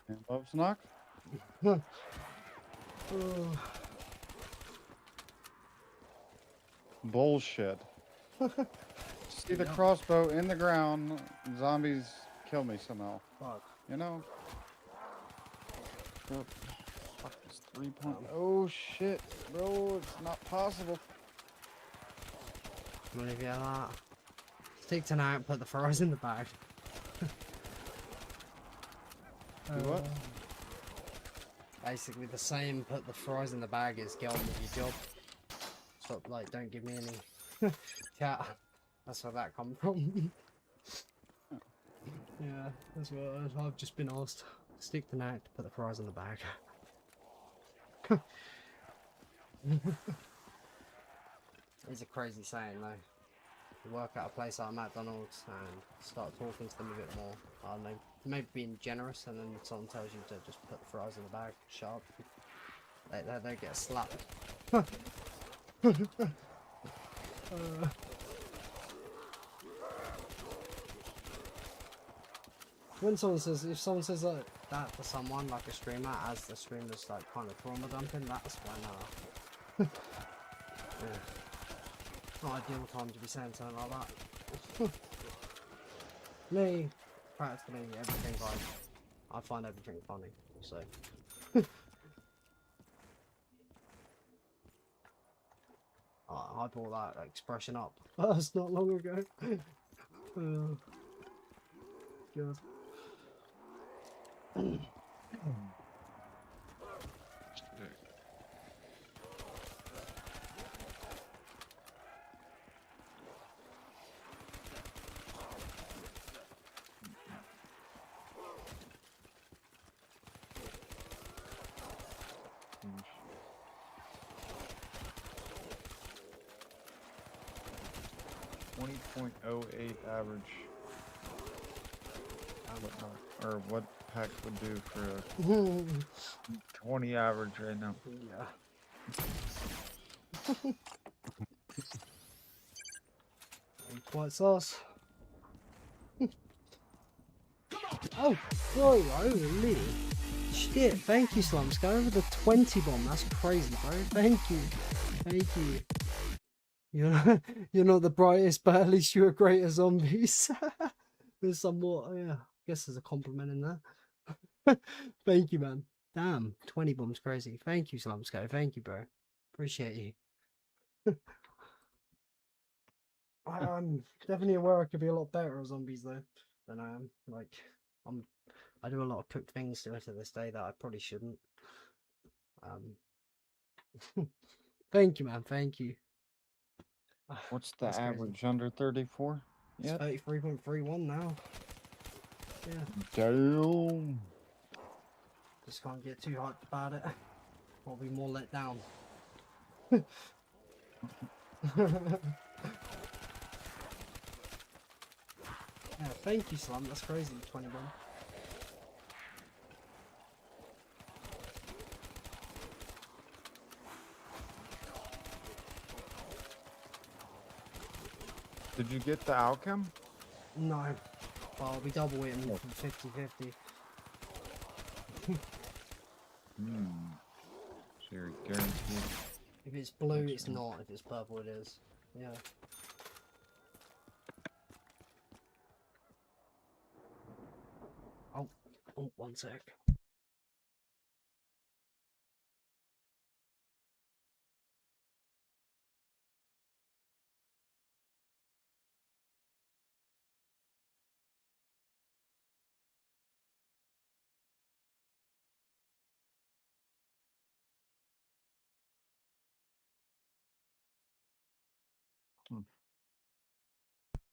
And loves knock? Oh. bullshit. See the Yeah. crossbow in the ground, zombies kill me somehow. Fuck. You know? Fuck this 3 point. Oh shit, bro, it's not possible. I'm gonna get that. Stick tonight, put the fries in the bag. Do what? Basically the same, put the fries in the bag as get on with your job. Stop, like, don't give me any chat. That's where that come from. Yeah, that's what I've just been asked. Stick the knife, put the fries in the bag. It's a crazy saying though. You work at a place like McDonald's and start talking to them a bit more. I don't know, maybe being generous, and then someone tells you to just put the fries in the bag. Shut up. They get slapped. When someone says, if someone says like that to someone, like a streamer, as the streamer's like kind of trauma dumping, that's when yeah. Not ideal time to be saying something like that. Me, practically everything I find everything funny, so. I brought that expression up first not long ago. God. 20.08 average. Or what pack would do for a 20 average right now? Yeah. Quite sauce. Oh, bro, holy shit. Thank you, Slumps. Go over the 20 bomb. That's crazy, bro. Thank you. Thank you. You're not the brightest, but at least you're a greater zombies. There's somewhat, yeah, I guess there's a compliment in there. Thank you, man. Damn, 20 bombs crazy. Thank you, Slumsco. Thank you, bro. Appreciate you. I'm definitely aware I could be a lot better at zombies though than I am. Like, I do a lot of cooked things to this day that I probably shouldn't. Thank you, man. Thank you. What's the That's crazy. average under 34? It's 33.31 now. Yeah. Damn. Just can't get too hyped about it. I'll be more let down. Yeah, thank you, Slum. That's crazy. 21. Did you get the outcome? No. Well, I'll be double hitting from 50-50. So you're guaranteed. If it's blue, it's not. If it's purple, it is. Yeah. Oh, one sec.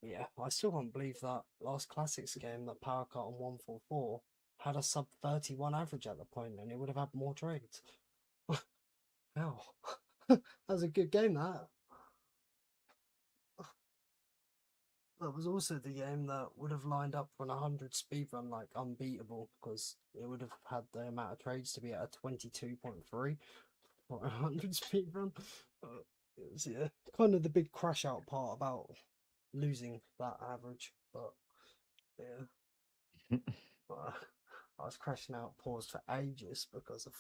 Yeah, I still can't believe that last Classics game that Power Cut on 144 had a sub 31 average at the point, and it would have had more trades. Wow. That was a good game, that. That was also the game that would have lined up on a 100 speedrun like unbeatable, because it would have had the amount of trades to be at a 22.3 for a 100 speedrun. It was, yeah, kind of the big crash out part about losing that average, but yeah. But, I was crashing out paused for ages because of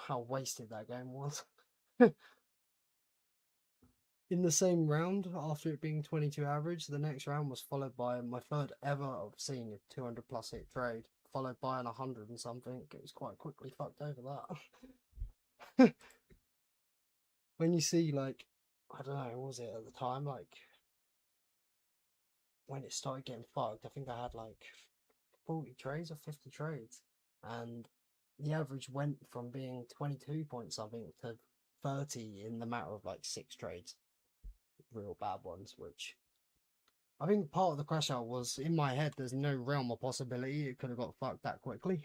how wasted that game was. in the same round, after it being 22 average, the next round was followed by my third ever of seeing a 200 plus hit trade, followed by an 100 and something. It was quite quickly fucked over that. When you see, like, I don't know, what was it at the time, like, when it started getting fucked, I think I had like 40 trades or 50 trades, and the average went from being 22 point something to 30 in the matter of like 6 trades. Real bad ones, which I think part of the crash out was in my head. There's no realm of possibility it could have got fucked that quickly,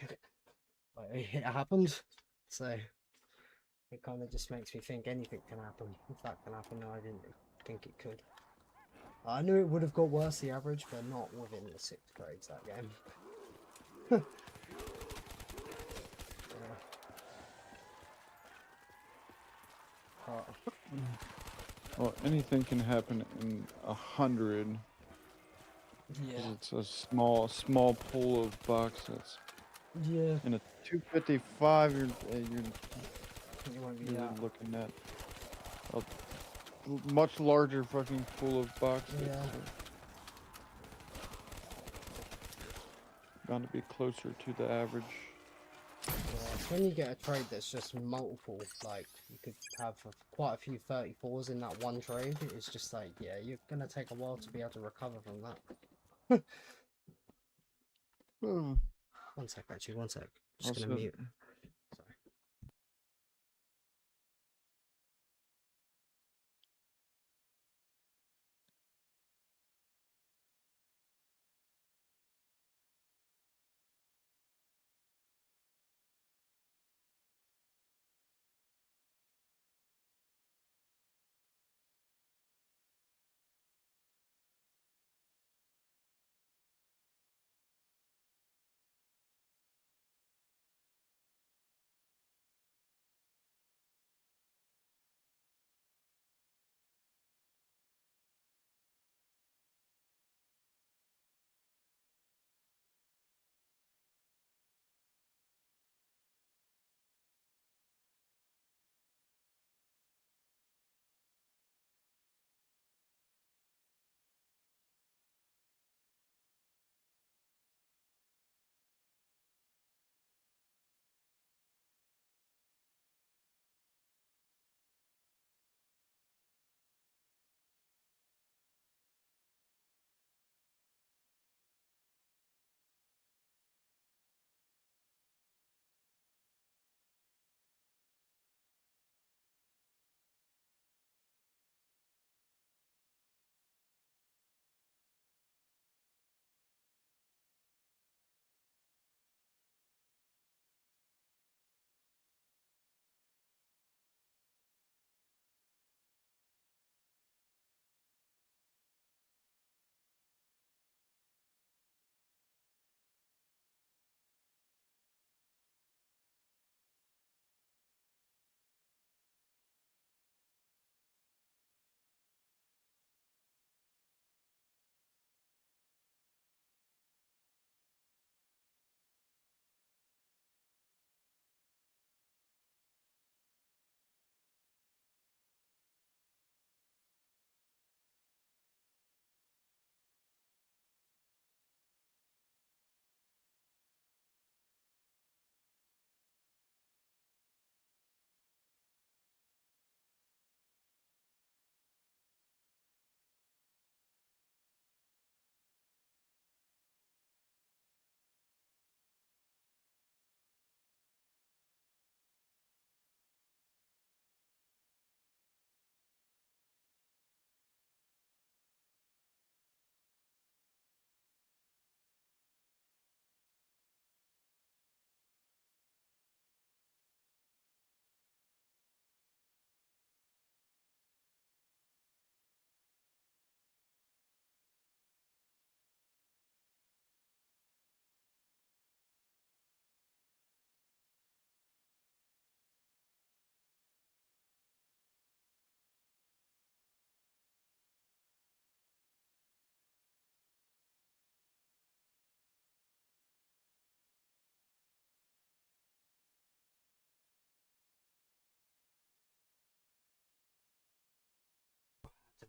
but it happened. So it kind of just makes me think anything can happen. If that can happen, no, I didn't think it could. I knew it would have got worse, the average, but not within the 6 grades that game. Well, anything can happen in 100. Yeah. It's a small pool of boxes. Yeah. In a 255, you're You won't be really that. looking at a much larger fucking pool of boxes. Yeah. So bound to be closer to the average. Yeah, it's when you get a trade that's just multiple, like you could have quite a few 34s in that one trade. It's just like, yeah, you're gonna take a while to be able to recover from that. One sec, actually, one sec. Just gonna Also- mute.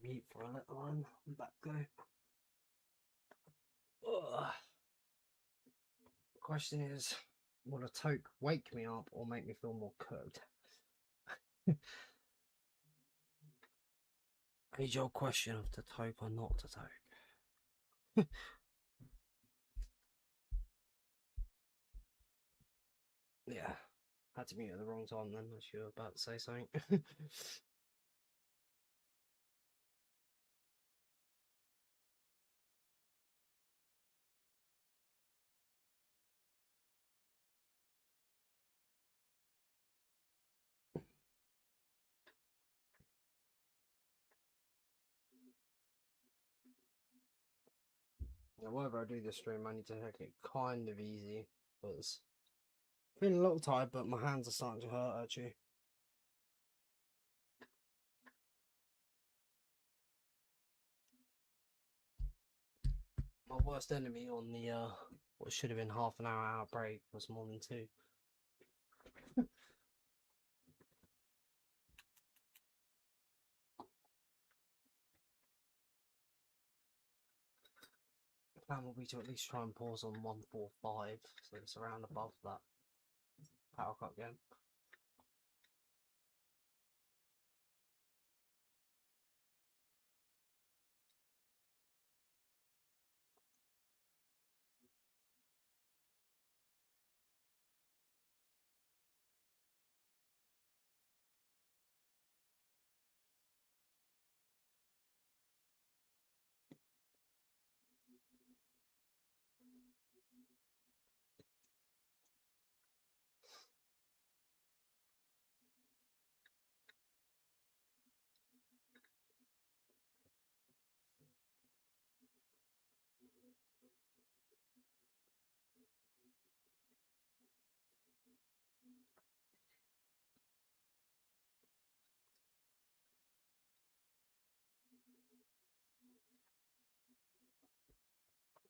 mute for a little while. I'm back though. Ugh. Question is, will a toke wake me up or make me feel more cooked? Is your question of to toke or not to toke? Yeah, had to mute at the wrong time then, as you were about to say something. Yeah, whatever I do this stream, I need to take it kind of easy, because feeling a little tired, but my hands are starting to hurt actually. My worst enemy on the what should have been half an hour outbreak was more than 2. The plan will be to at least try and pause on 145, so it's around above that power cut game.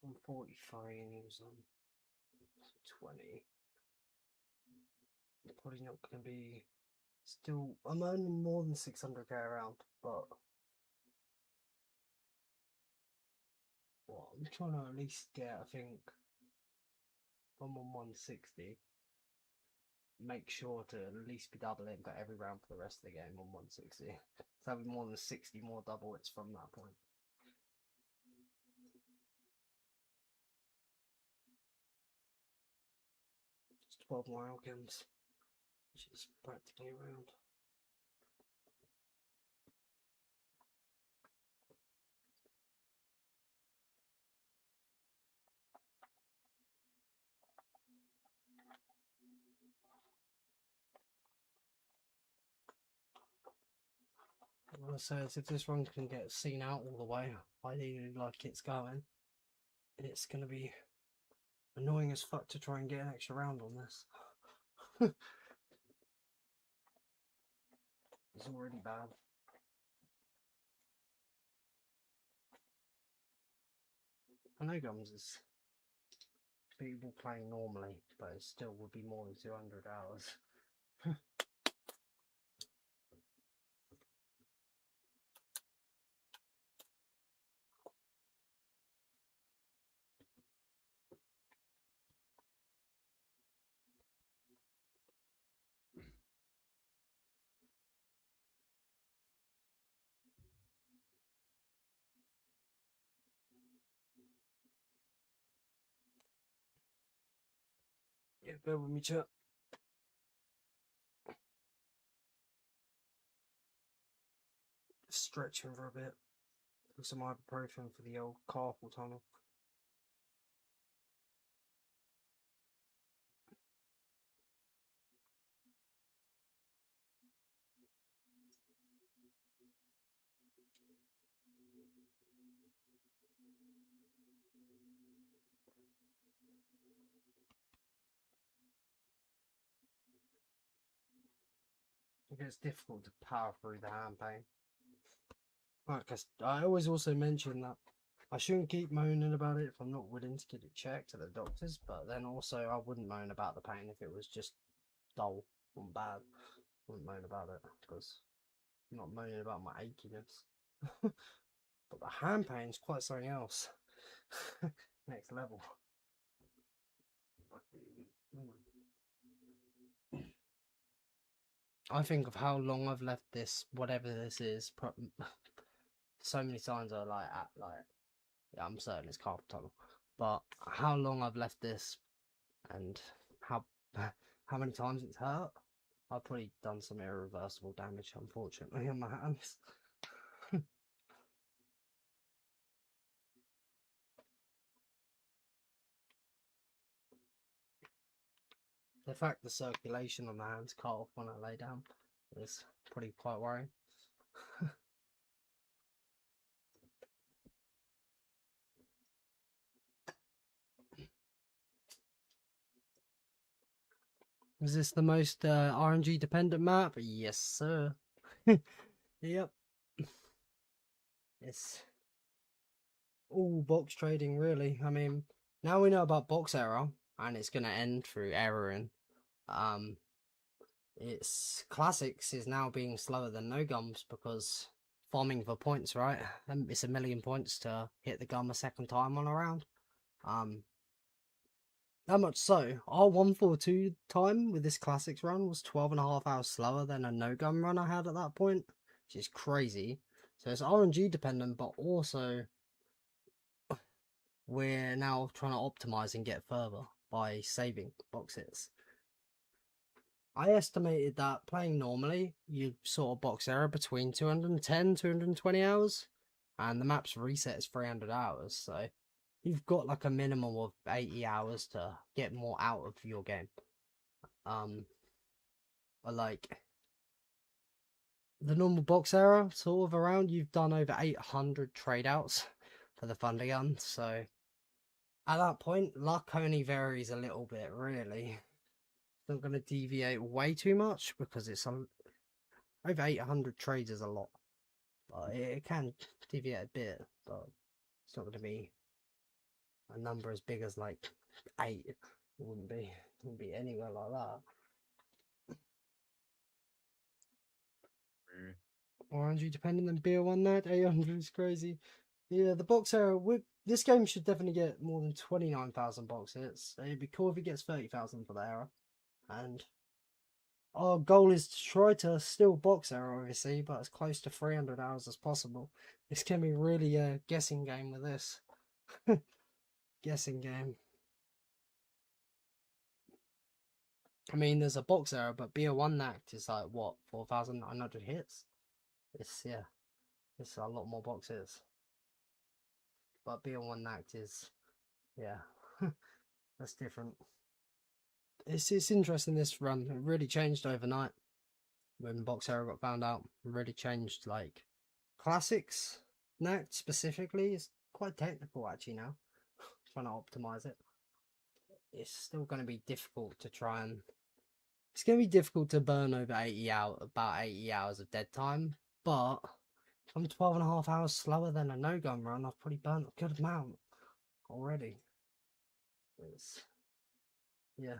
I'm 43 and he was on 20. Probably not going to be. Still, I'm earning more than 600k around, but well, I'm trying to at least get, I think, if I'm on 160, make sure to at least be doubling for every round for the rest of the game on 160. So having more than 60 more double hits from that point. Just 12 more outcomes, which is practically around. I want to say is if this run can get seen out all the way, ideally like it's going, it's going to be annoying as fuck to try and get an extra round on this. It's already bad. I know Gums is people playing normally, but it still would be more than 200 hours. Yeah, bear with me, chat. Stretching for a bit. With some ibuprofen for the old carpal tunnel. It gets difficult to power through the hand pain. Like I always also mention that I shouldn't keep moaning about it if I'm not willing to get it checked at the doctors, but then also I wouldn't moan about the pain if it was just dull and bad. I wouldn't moan about it because I'm not moaning about my achiness. But the hand pain's quite something else. Next level. I think of how long I've left this, whatever this is, so many times I yeah, I'm certain it's carpal tunnel, but how long I've left this and how many times it's hurt, I've probably done some irreversible damage, unfortunately, on my hands. The fact the circulation on the hands cut off when I lay down is probably quite worrying. Is this the most RNG dependent map? Yes, sir. Yep. It's all box trading, really. I mean, now we know about box error, and it's going to end through erroring. It's classics is now being slower than no gums because farming for points, right? It's 1,000,000 points to hit the gum a second time on a round. That much so, our 142 time with this classics run was 12.5 hours slower than a no gum run I had at that point, which is crazy. So it's RNG dependent, but also we're now trying to optimize and get further by saving box hits. I estimated that playing normally, you sort of box error between 210, 220 hours, and the map's reset is 300 hours, so you've got like a minimum of 80 hours to get more out of your game. But like the normal box error sort of around, you've done over 800 trade outs for the Thunder Gun, so at that point luck only varies a little bit, really. It's not going to deviate way too much because it's over 800 trades is a lot, but it can deviate a bit, but it's not going to be a number as big as like 8. It wouldn't be anywhere like that. RNG dependent on BO1 that 800 is crazy. Yeah, the box error. This game should definitely get more than 29,000 box hits. It'd be cool if it gets 30,000 for the error. And our goal is to try to still box error, obviously, but as close to 300 hours as possible. This can be really a guessing game with this. Guessing game. I mean, there's a box error, but BO1 Nacht is like, what, 4,900 hits? It's a lot more boxes. But BO1 Nacht is, yeah, that's different. It's interesting, this run. It really changed overnight when box error got found out. It really changed, like, classics. Nacht specifically is quite technical actually now. Trying to optimize it. It's still going to be difficult to try and. It's going to be difficult to burn over about 80 hours of dead time, but if I'm 12.5 hours slower than a no gun run, I've probably burnt a good amount already. Yeah.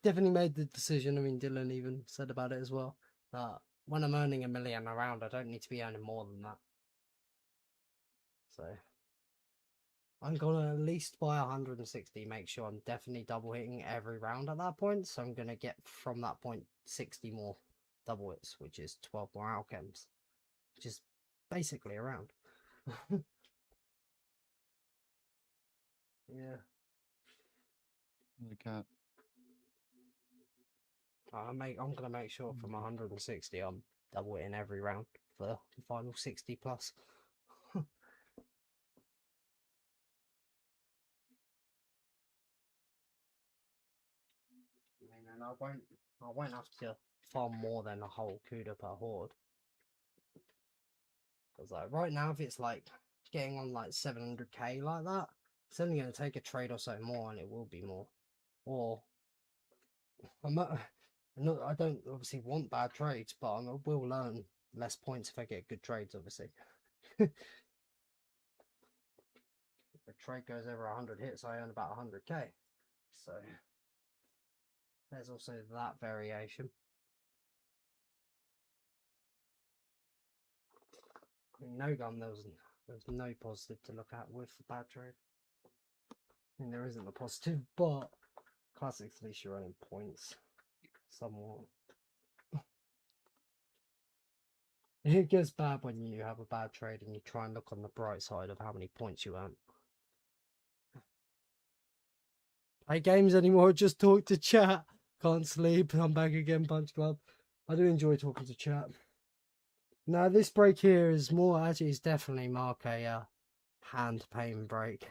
Definitely made the decision. I mean, Dylan even said about it as well, that when I'm earning 1,000,000 a round, I don't need to be earning more than that. So I'm gonna at least buy 160, make sure I'm definitely double hitting every round at that point. So I'm gonna get from that point 60 more double hits, which is 12 more outcomes, which is basically a round. Yeah. The cat. I'm gonna make sure from 160 I'm double hitting every round for the final 60 plus. I mean, and I won't have to farm more than a whole CUDA per horde. Because like right now, if it's like getting on like 700k like that, it's only going to take a trade or so more, and it will be more. Or I don't obviously want bad trades, but I will learn less points if I get good trades. Obviously, if the trade goes over 100 hits, I earn about 100k. So there's also that variation. mean, no gun, there was no positive to look at with the bad trade. I mean, there isn't a positive, but classics, at least you're running points somewhat. It gets bad when you have a bad trade and you try and look on the bright side of how many points you earn. Play games anymore, just talk to chat. Can't sleep, I'm back again, Punch Club. I do enjoy talking to chat. Now, this break here is more, actually, it's definitely mark a hand pain break.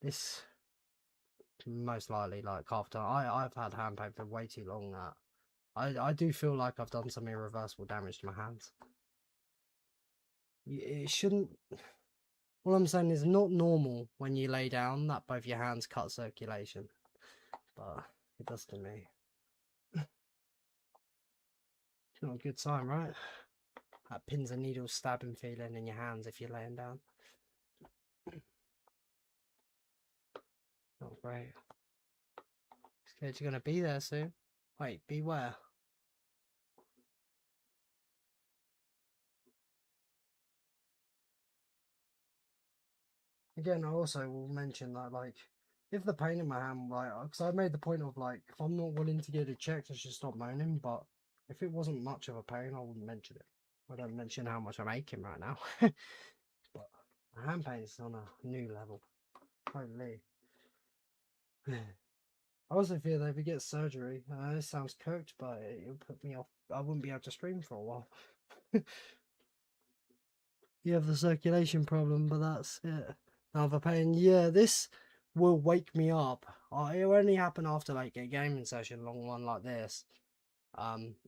This most likely like after I've had hand pain for way too long that I do feel like I've done some irreversible damage to my hands. It shouldn't. What I'm saying is not normal when you lay down that both your hands cut circulation, but it does to me. It's not a good sign, right? That pins and needles stabbing feeling in your hands if you're laying down. Not great. Scared you're gonna be there soon. Wait, beware. Again, I also will mention that, like, if the pain in my hand, like, because I made the point of, like, if I'm not willing to get it checked, I should stop moaning, but if it wasn't much of a pain, I wouldn't mention it. I don't mention how much I'm aching right now. But my hand pain is on a new level. Holy. I also feel that if you get surgery, this sounds cooked, but it'll put me off. I wouldn't be able to stream for a while. You have the circulation problem, but that's it. Now the pain, yeah, this will wake me up. It'll only happen after like a gaming session, long one like this.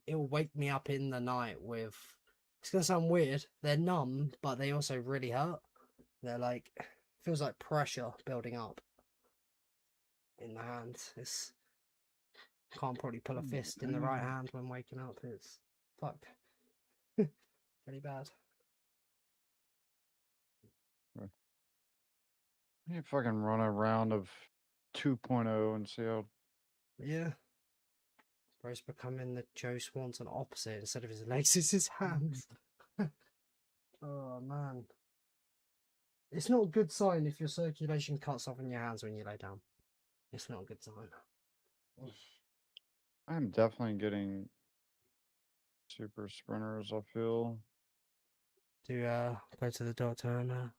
It'll wake me up in the night with. It's gonna sound weird. They're numb, but they also really hurt. They're like, feels like pressure building up in the hands. It's can't probably pull a fist in the right hand when waking up. It's fucked. Pretty bad. You fucking run a round of 2.0 and see how. Yeah. Bro's becoming the Joe Swanson opposite. Instead of his legs, it's his hands. Oh man. It's not a good sign if your circulation cuts off in your hands when you lay down. It's not a good sign. I'm definitely getting super sprinters, I feel. To go to the doctor and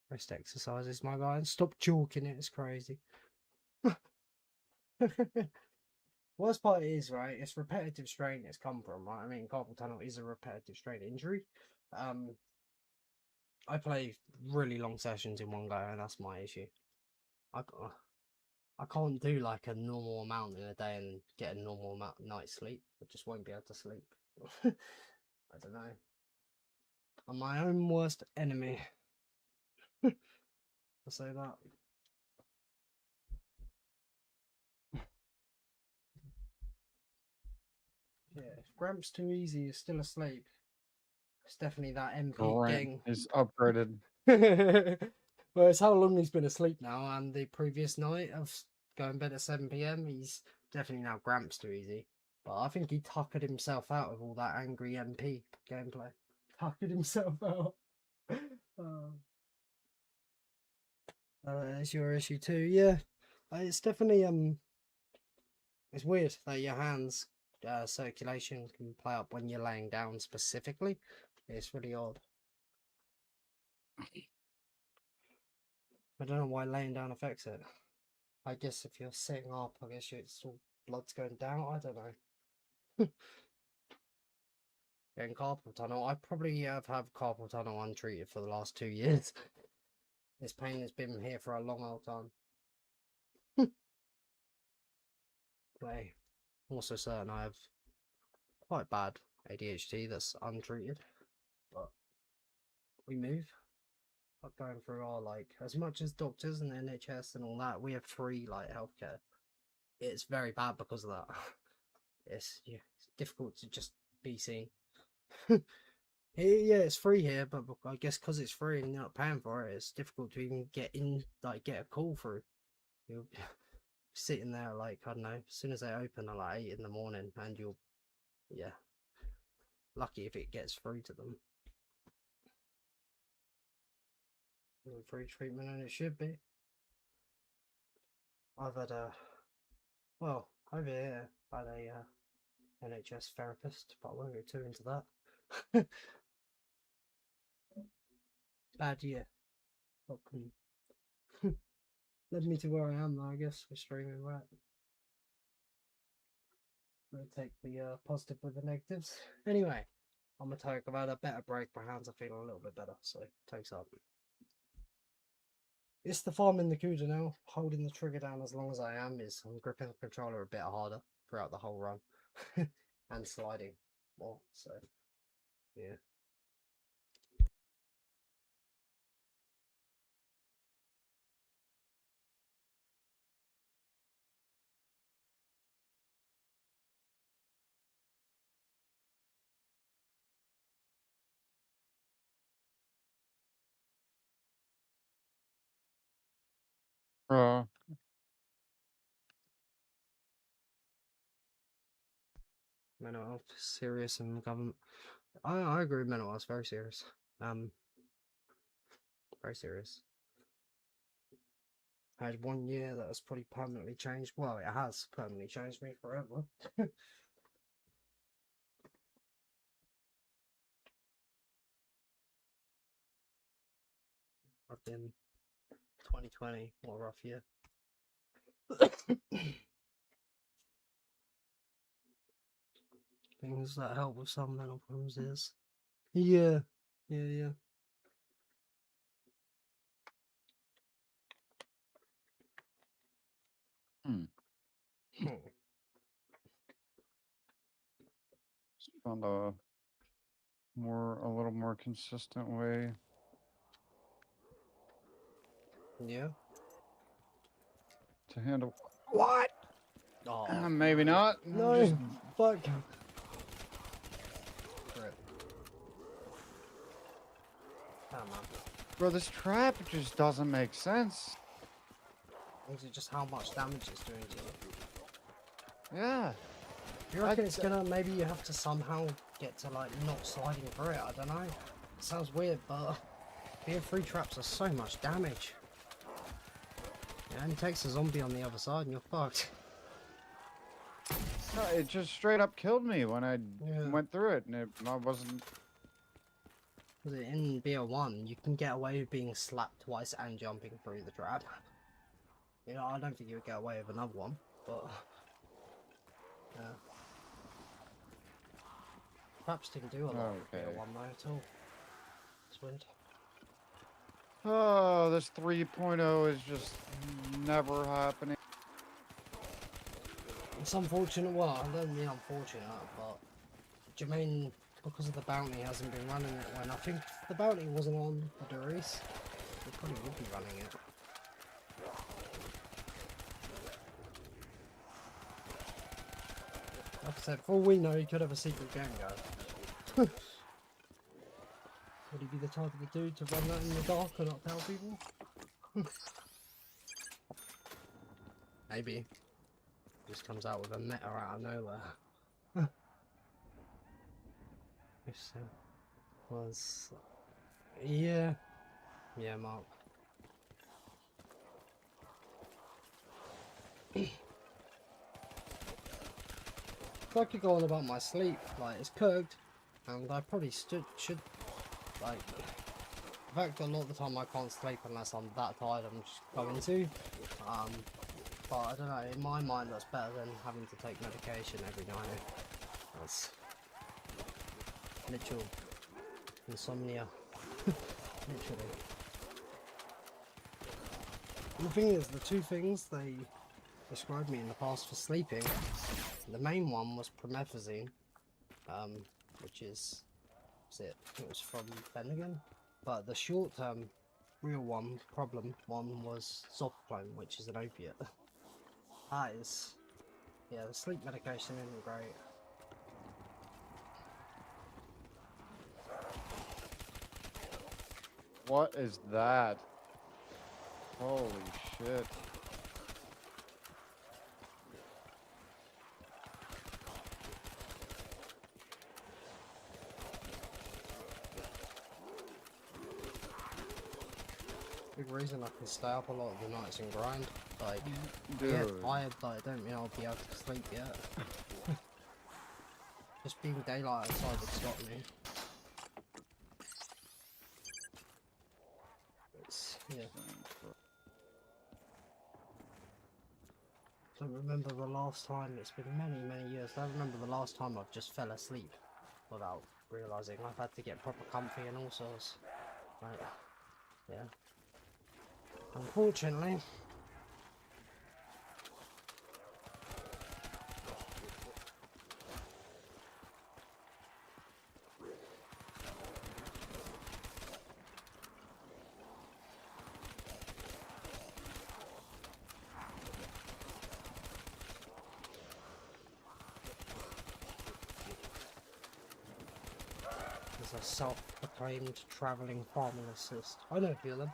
rest exercises, my guy, and stop chalking it. It's crazy. Worst part is, right, it's repetitive strain it's come from, right? I mean, carpal tunnel is a repetitive strain injury. I play really long sessions in one go, and that's my issue. I can't do like a normal amount in a day and get a normal amount of night's sleep. I just won't be able to sleep. I don't know. I'm my own worst enemy. I'll say that. Yeah, if Gramps too easy is still asleep. It's definitely that MP gang. Is upgraded. Well, it's how long he's been asleep now, and the previous night of going to bed at 7 PM, he's definitely now Gramps too easy. But I think he tuckered himself out of all that angry MP gameplay. Tuckered himself out. It's your issue too, yeah. It's definitely it's weird that your hands circulation can play up when you're laying down specifically. It's really odd. I don't know why laying down affects it. I guess if you're sitting up, I guess it's all blood's going down. I don't know. Getting carpal tunnel. I probably have had carpal tunnel untreated for the last 2 years. This pain has been here for a long old time. But I'm also certain I have quite bad ADHD that's untreated. But we move. Going through our, like, as much as doctors and NHS and all that, we have free like healthcare. It's very bad because of that. It's difficult to just be seen. Yeah, it's free here, but I guess because it's free and you're not paying for it, it's difficult to even get in, like, get a call through. You're sitting there, like, I don't know, as soon as they open at like 8 in the morning, and you'll, yeah, lucky if it gets through to them. Free treatment, and it should be. I've had well, over here, I had a NHS therapist, but I won't go too into that. Bad year. But led me to where I am now, I guess, with streaming, right? I'm gonna take the positive with the negatives. Anyway, I'm a toke. I've had a better break. My hands are feeling a little bit better, so toke's up. It's the farming the CUDA now. Holding the trigger down as long as I am is I'm gripping the controller a bit harder throughout the whole run. And sliding more, so yeah. Mental health serious and government. I agree with mental health, very serious. Very serious. I had 1 year that has probably permanently changed. Well, it has permanently changed me forever. I've been 2020, what a rough year. Things that help with some mental problems is. Yeah. Just found a little more consistent way. Yeah. To handle what? Oh, Maybe not. no. Just... Fuck. Rip. Oh, man. Bro, this trap just doesn't make sense. Is it just how much damage it's doing to you? Yeah. You reckon it's gonna, maybe you have to somehow get to like not sliding through it? I don't know. It sounds weird, but BO3 traps are so much damage. It only takes a zombie on the other side and you're fucked. No, it just straight up killed me when I went through it, and I wasn't. In BO1, you can get away with being slapped twice and jumping through the trap. You know, I don't think you would get away with another one, but yeah. Traps didn't do a lot with BO1 though at all. It's weird. Oh, this 3.0 is just never happening. It's unfortunate. Well, I don't mean unfortunate, but Jermaine, because of the bounty, hasn't been running it when I think if the bounty wasn't on the Doris, he probably would be running it. Like I said, for all we know, he could have a secret game going. Would he be the type of the dude to run that in the dark and not tell people? Maybe. Just comes out with a meta out of nowhere. This was... Yeah. Yeah, Mark. I could go on about my sleep, like it's cooked, and I probably should, like, in fact a lot of the time I can't sleep unless I'm that tired I'm just going to, but I don't know, in my mind that's better than having to take medication every night. That's literal insomnia, literally. And the thing is, the two things they described me in the past for sleeping, the main one was promethazine, which is it was from Bennigan, but the short-term real one, problem one, was Zofclone, which is an opiate. That is, yeah, the sleep medication isn't great. What is that? Holy shit. big reason I can stay up a lot of the nights and grind. Like, I Dude. get tired, but I don't mean I'll be able to sleep yet. Just being daylight outside would stop me. It's, yeah. I don't remember the last time, it's been many years, I don't remember the last time I've just fell asleep without realising I've had to get proper comfy and all sorts. Like, yeah. Unfortunately. As a self-proclaimed travelling farming assist. I know a few of them.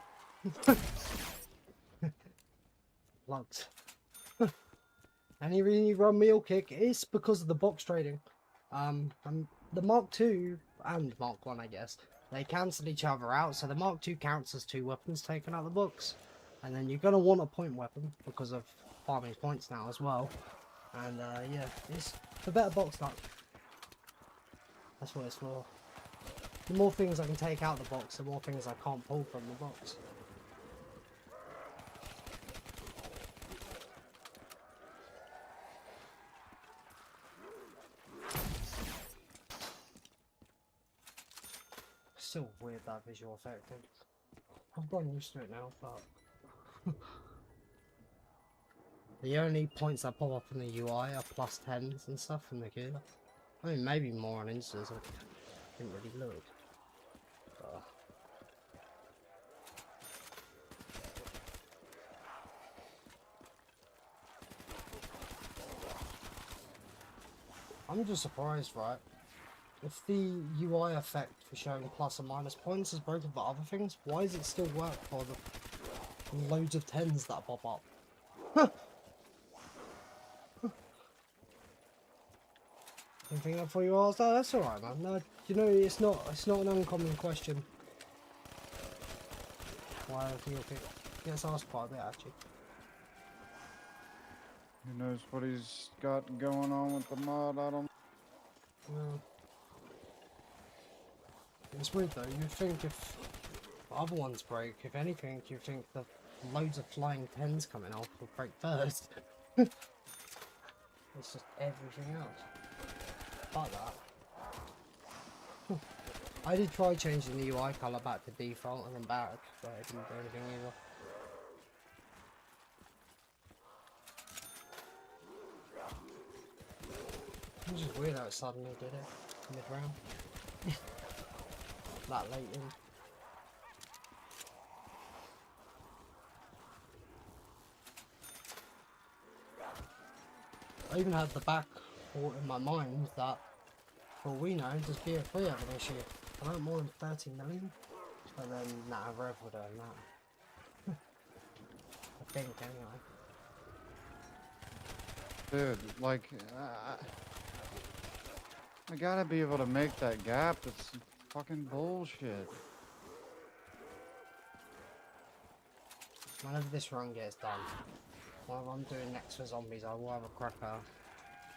Plugs. Any reason you run meal kick is because of the box trading. And the Mark II and Mark 1, I guess, they cancel each other out, so the Mark II counts as 2 weapons taken out of the box. And then you're going to want a point weapon because of farming points now as well. And yeah, it's for better box luck. That's what it's for. The more things I can take out of the box, the more things I can't pull from the box. Still weird, that visual effect. I've gotten used to it now, but the only points that pop up in the UI are plus 10s and stuff from the gear. I mean, maybe more on Instas. I didn't really look. But I'm just surprised, right? If the UI effect for showing plus and minus points is broken for other things, why does it still work for the loads of 10s that pop up? You think that for you asked? Oh, that's alright, man. No, you know, it's not an uncommon question. Why do you think it gets asked quite a bit, actually. Who knows what he's got going on with the mod? I don't. Well, it's weird though. You'd think if other ones break, if anything, you'd think the loads of flying 10s coming off would break first. It's just everything else. Like that. I did try changing the UI colour back to default and then back, but it didn't do anything either. It was just weird how it suddenly did it mid-round. That late in. I even had the back thought in my mind that, for all we know, does BO3 have an issue? I don't more than 30 million, but then nah, Rev would earn that. I think anyway. Dude, like, I gotta be able to make that gap. That's fucking bullshit. Whenever this run gets done, while I'm doing next for zombies, I will have a crack at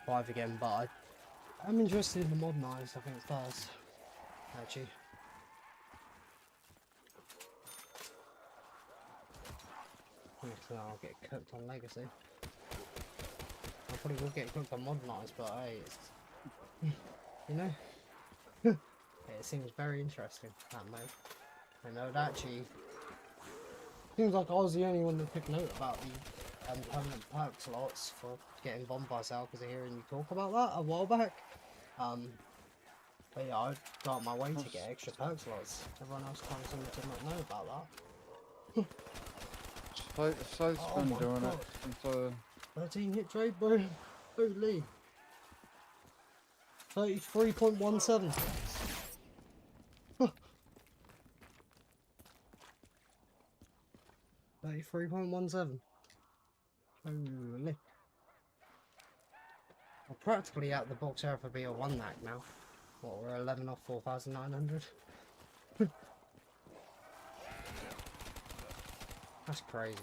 5 again, but I'm interested in the modernised, I think it does, actually. So I'll get cooked on Legacy. I probably will get cooked on modernised, but hey, it's, you know, it seems very interesting, that mode. And it actually seems like I was the only one that took note about the permanent perk slots for getting bonfires out, because I hearing you talk about that a while back. But yeah, I'd go out my way to get extra perk slots. Everyone else kind of seemed to not know about that. Site's Oh been my doing God. it since 13 hit trade, bro. Holy. 33.17. 33.17. Holy. We're practically at the box area for BO1 Nacht now. What, we're 11 off 4,900. That's crazy.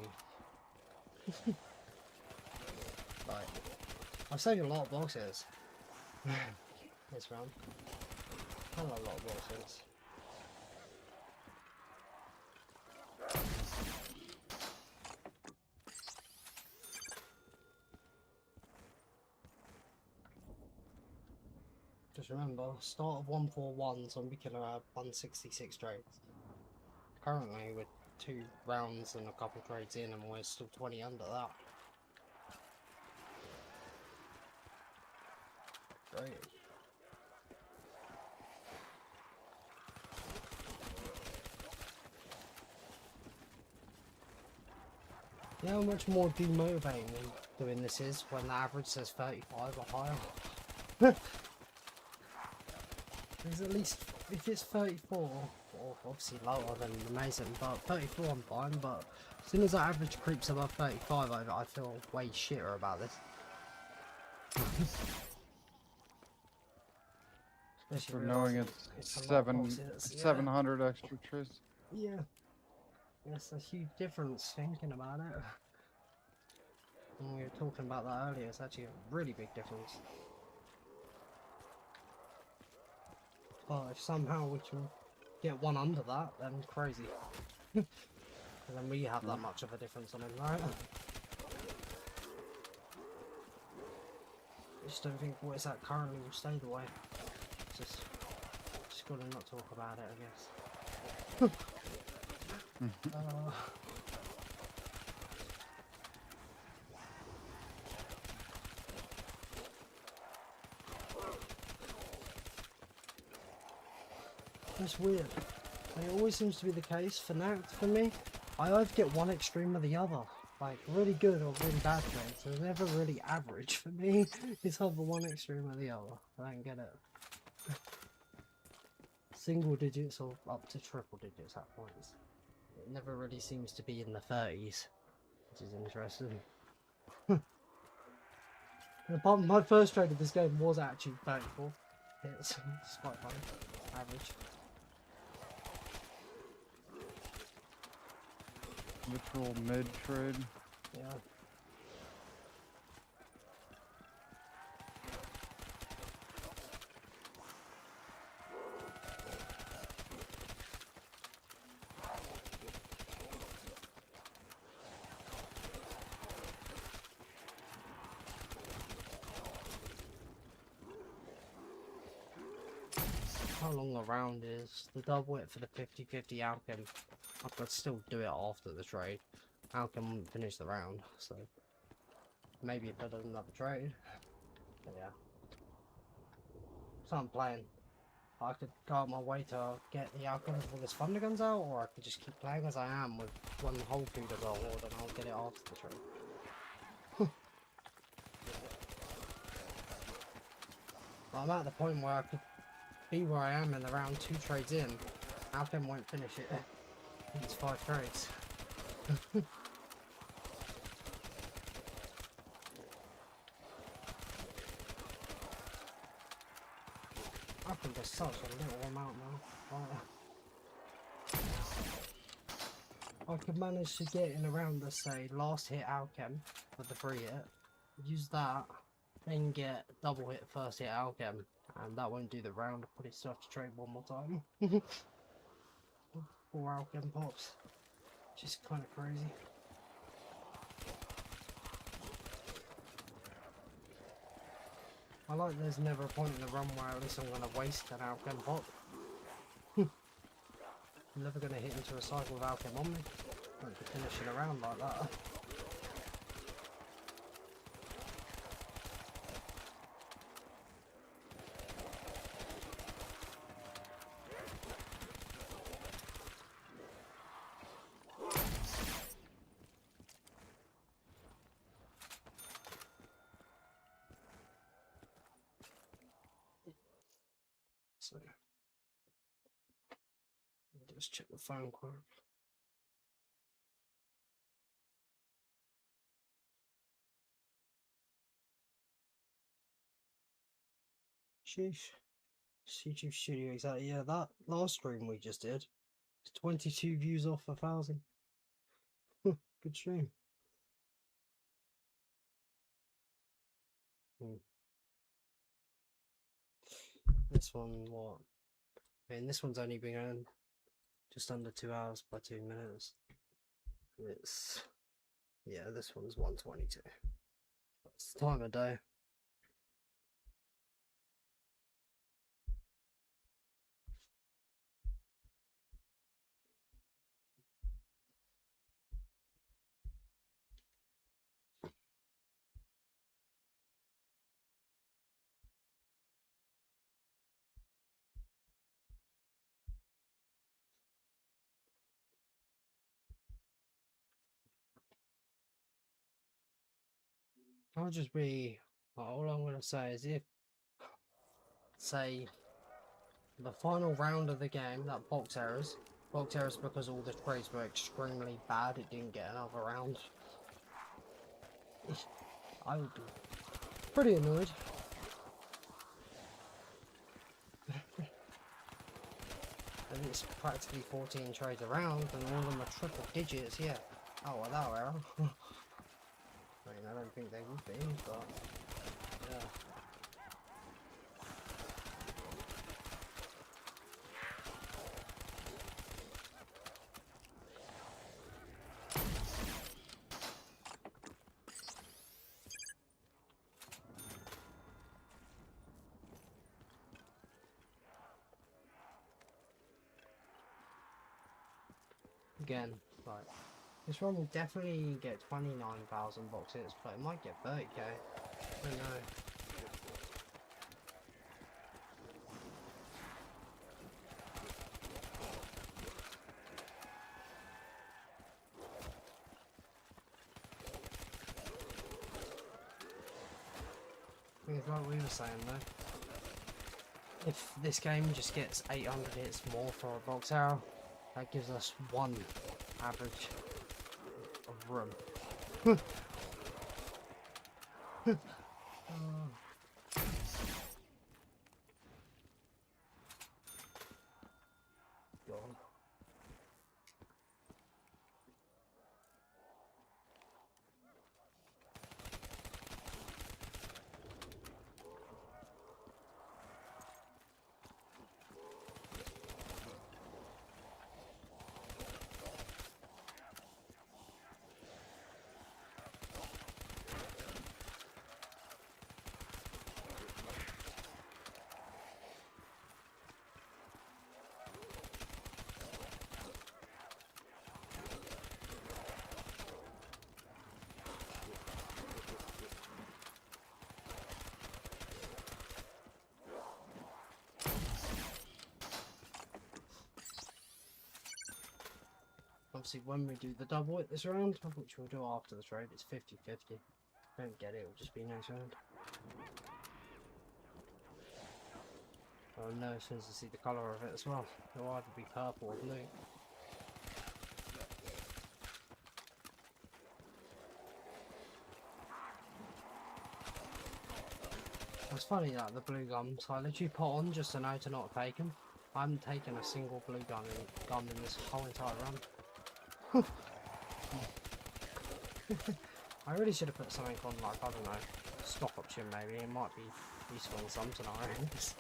Like, I've saved a lot of boxes this round. Hell, a lot of boxes. Just remember, start of 141, zombie killer had 166 trades. Currently, we're 2 rounds and a couple trades in, and we're still 20 under that. Great. You know how much more demotivating doing this is when the average says 35 or higher? Because at least if it's 34, or obviously lower than amazing, but 34 I'm fine, but as soon as that average creeps above 35, I feel way shitter about this. For knowing it's a lot of boxes, 700 extra trees. Yeah. That's a huge difference thinking about it. And we were talking about that earlier, it's actually a really big difference. But if somehow we can get one under that, then crazy. And then we have that much of a difference on him, right? I just don't think what it's at currently will stay the way. Just gotta not talk about it, I guess. That's weird. It always seems to be the case for Nacht for me. I either get one extreme or the other. Like really good or really bad trades. They're never really average for me. It's either one extreme or the other. I don't get it. Single digits or up to triple digits at points. It never really seems to be in the 30s, which is interesting. My first trade of this game was actually 34 hits. It's quite funny. Average. Literal mid trade. Yeah. How long the round is? The double it for the 50-50 Alchem. I could still do it after the trade. Alchem wouldn't finish the round, so maybe if I did another trade. But yeah. So I'm playing. I could go out my way to get the Alchem before this Thunder Guns out, or I could just keep playing as I am with one whole food as well, or then I'll get it after the trade. But I'm at the point where I could be where I am in the round 2 trades in. Alchem won't finish it. It's 5 trades. I think there's such a little amount now. I could manage to get in around the say last hit Alchem for the free hit. Use that, then get double hit first hit Alchem, and that won't do the round. I'll probably still have to trade one more time. 4 Alchem pops. Just kind of crazy. I like there's never a point in the run where at least I'm going to waste an Alchem pop. I'm never going to hit into a cycle of Alchem on me. Won't be finishing around like that. So, just check the phone quick. Sheesh. YouTube Studio, exactly. Yeah, that last stream we just did, 22 views off 1,000. Good stream. This one, what? I mean, this one's only been on just under 2 hours by 2 minutes. It's, yeah, this one's 1:22. It's the time of day. I'll just be, all I'm going to say is if, say, the final round of the game, that box errors because all the trades were extremely bad, it didn't get another round. I would be pretty annoyed. And it's practically 14 trades around, and all of them are triple digits, yeah. Oh, well, that error. I mean, I don't think they would be, but yeah. Again, like, this one will definitely get 29,000 boxes, but it might get 30k. I don't know. I think it's like we were saying though. If this game just gets 800 hits more for a box arrow, that gives us 1 average of room. God. Obviously, when we do the double it this round, which we'll do after the trade, it's 50-50. Don't get it, it'll just be next round. I'll know as soon as I see the colour of it as well. It'll either be purple or blue. It's funny that the blue gums, I literally put on just to know to not take them. I haven't taken a single blue gum in this whole entire run. I really should have put something on, like, I don't know, stock option maybe. It might be useful in some scenarios.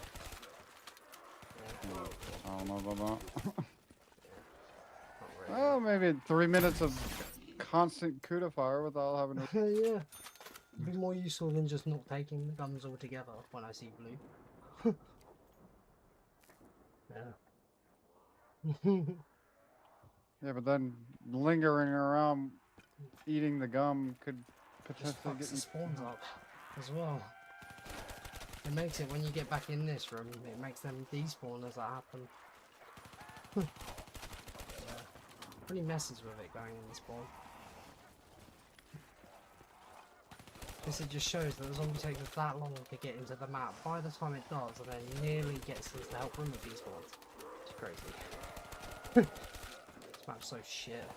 I don't know about that. Really. Well, maybe 3 minutes of constant CUDA fire without having to... Yeah. It'd be more useful than just not taking the guns altogether when I see blue. Yeah. Yeah, but then lingering around eating the gum could Just potentially fucks get the you... spawns up as well. It makes it, when you get back in this room, it makes them despawn as that happen. Yeah. Pretty messes with it going in the spawn. This it just shows that the zombie takes us that long to get into the map. By the time it does, and then nearly gets us to help room with these spawns. It's crazy. This map's so shit.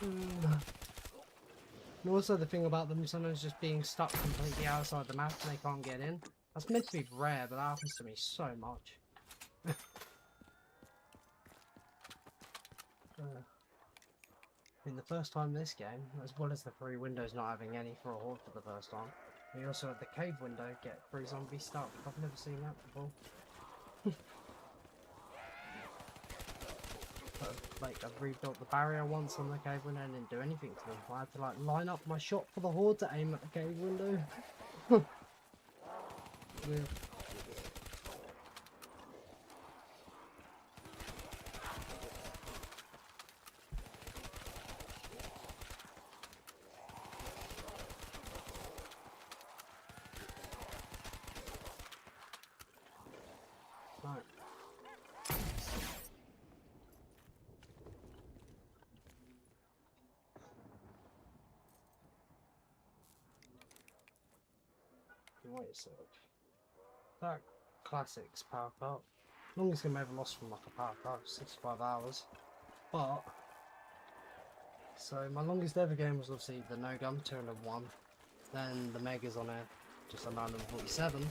And also the thing about them sometimes just being stuck completely outside the map and they can't get in. That's meant to be rare, but that happens to me so much. I mean, the first time this game, as well as the 3 windows not having any for a horde for the first time, we also had the cave window get 3 zombies stuck. I've never seen that before. Like, I've rebuilt the barrier once on the cave window and didn't do anything to them. I had to like line up my shot for the horde to aim at the cave window. Weird. Right. Wait a sec. That classics power cut. Longest game I ever lost from like a power cut, 65 hours. But so my longest ever game was obviously the no gun 201. Then the megas on it, just under 147.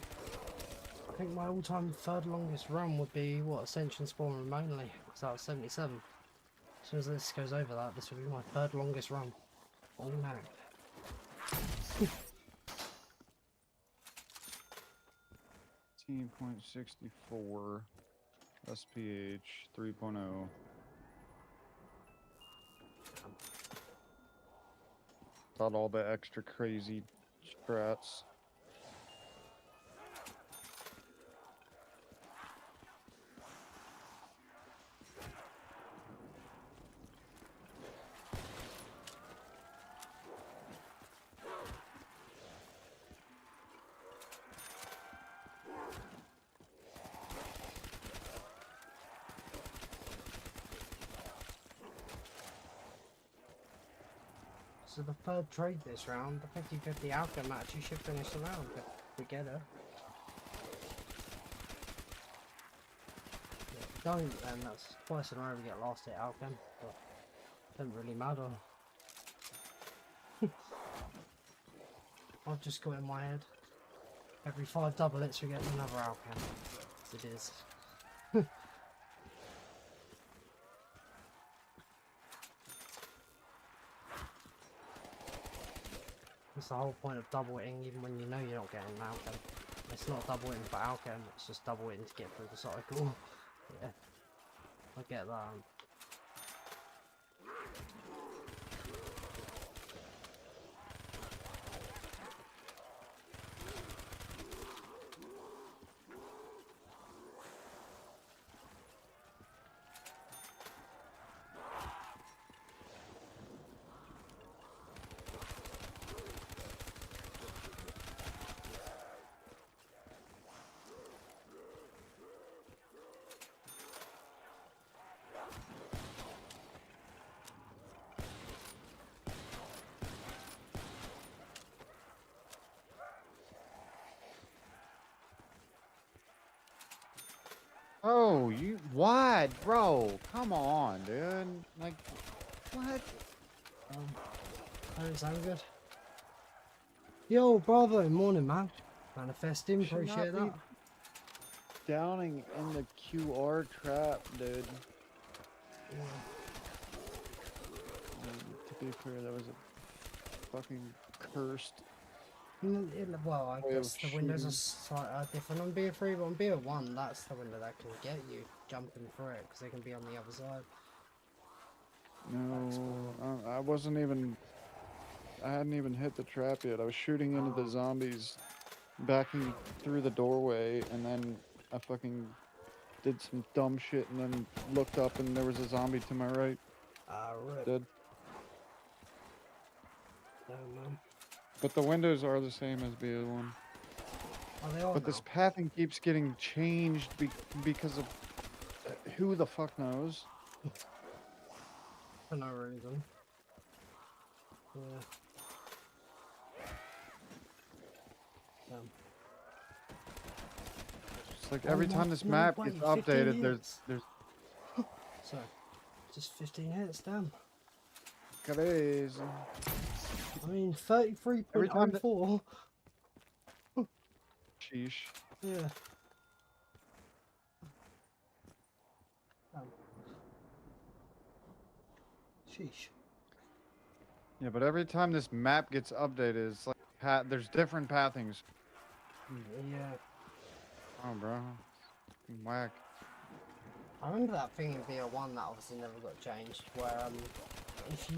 I think my all-time third longest run would be what, Ascension Spawn Room only, because that was 77. As soon as this goes over that, this will be my third longest run. All Nacht. 18.64 SPH 3.0. Got all the extra crazy strats. So the third trade this round, the 50-50 outcome match, you should finish the round if we get it. If we don't, then that's twice in a row we get lost at outcome, but it doesn't really matter. I've just got in my head, every 5 double hits we get another outcome. It is. That's the whole point of double hitting, even when you know you're not getting an outcome. It's not double hitting for outcome, it's just double hitting to get through the cycle. Yeah, I get that. Oh, you wide, bro? Come on, dude. Like, what? That didn't sound good. Yo, bravo, morning, man. Manifesting, Should not appreciate be that. Downing in the QR trap, dude. Yeah. To be fair, that was a fucking cursed. Well, I way of guess the windows shooting. are different on BO3, but on BO1, that's the window that can get you jumping through it, because they can be on the other side. No, I wasn't even. I hadn't even hit the trap yet. I was shooting into the zombies, backing through the doorway, and then I fucking did some dumb shit, and then looked up, and there was a zombie to my right. Rip. Dead. Oh, man. But the windows are the same as BO1. Oh, they are But now. this pathing keeps getting changed because of who the fuck knows. For no reason. Yeah. It's like every time this no, map wait, gets 15 updated, hits. there's So, just 15 hits, damn. crazy. I mean, Every time that- 33.04. Sheesh. Yeah. Damn. Sheesh. Yeah, but every time this map gets updated, it's like there's different pathings. Yeah. Oh, bro. Fucking whack. I remember that thing in BO1 that obviously never got changed, where if you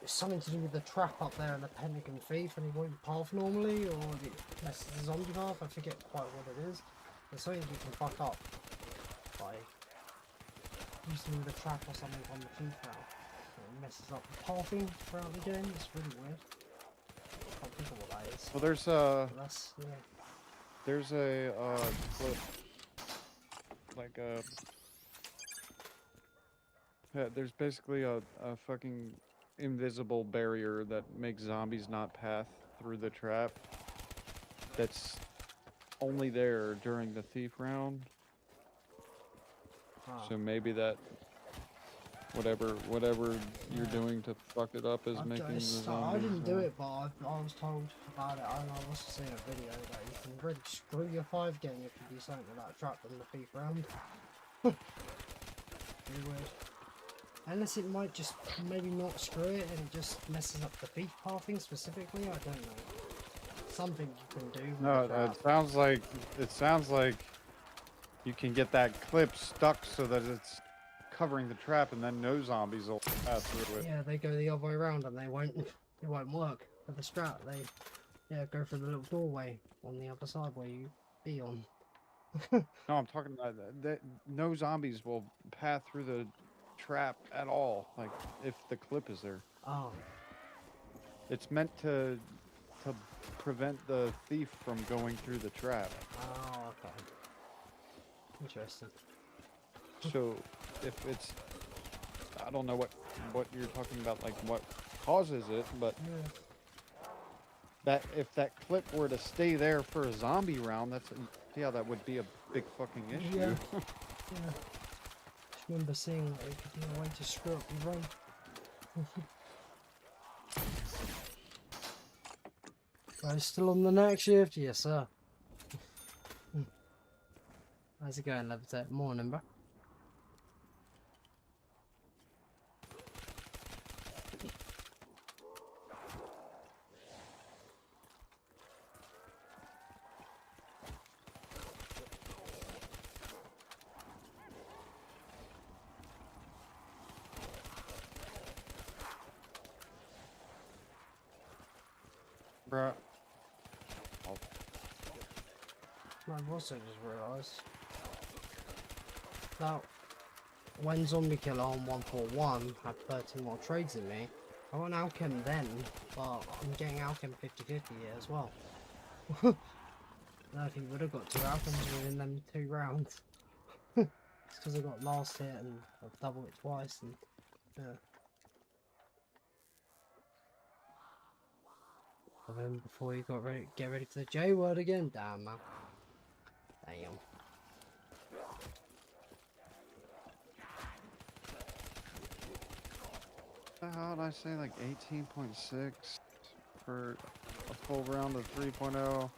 it's something to do with the trap up there and the Pentagon Thief and he won't path normally, or it messes the zombie path, I forget quite what it is. There's something you can fuck up by using the trap or something on the thief now. It messes up the pathing throughout the game, it's really weird. I can't think of what that is. Well, there's But that's, yeah. there's a clip, like yeah, there's basically a fucking invisible barrier that makes zombies not path through the trap. That's only there during the thief round. Ah. So maybe that whatever you're doing to fuck it up is making the zombies. I didn't do it, but I was told about it. I don't know, I must have seen a video that you can really screw your 5 game if you do something with that trap in the thief round. Very weird. Unless it might just maybe not screw it and it just messes up the thief pathing specifically, I don't know. Something you can do with No, the trap. it sounds like you can get that clip stuck so that it's covering the trap, and then no zombies will pass through it. Yeah, they go the other way around and it won't work for the strap. They go through the little doorway on the other side where you be on. No, I'm talking about that. No zombies will pass through the trap at all. Like if the clip is there, Oh, it's meant to prevent the thief from going through the trap. oh, okay. Interesting. So if it's, I don't know what you're talking about, like what causes it, but Yeah. that if that clip were to stay there for a zombie round, that would be a big fucking issue. Yeah. Yeah. Just remember seeing that it could be a way to screw up your run. Guys, still on the night shift? Yes, sir. How's it going, Levitate? Morning, bro. Bruh. I've also just realised that when Zombie Killer on 141 had 13 more trades than me, I got an Alchem then, but I'm getting Alchem 50-50 here as well. Now if he would have got 2 Alchems within them 2 rounds. It's because I got last hit and I've doubled it twice and yeah. And then before you get ready for the J word again, damn man. Damn. How did I say, like 18.6 for a full round of 3.0?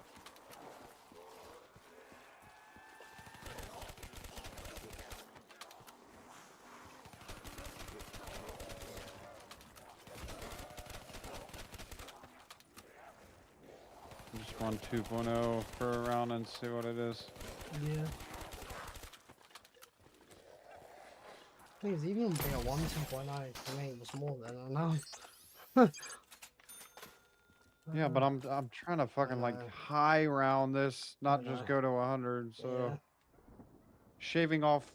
Just run 2.0 for a round and see what it is. Yeah. Thing is, even on BO1 2.0 for me it was more than I know. Yeah, but I'm trying to fucking like high round this, not just go to 100. So Yeah. shaving off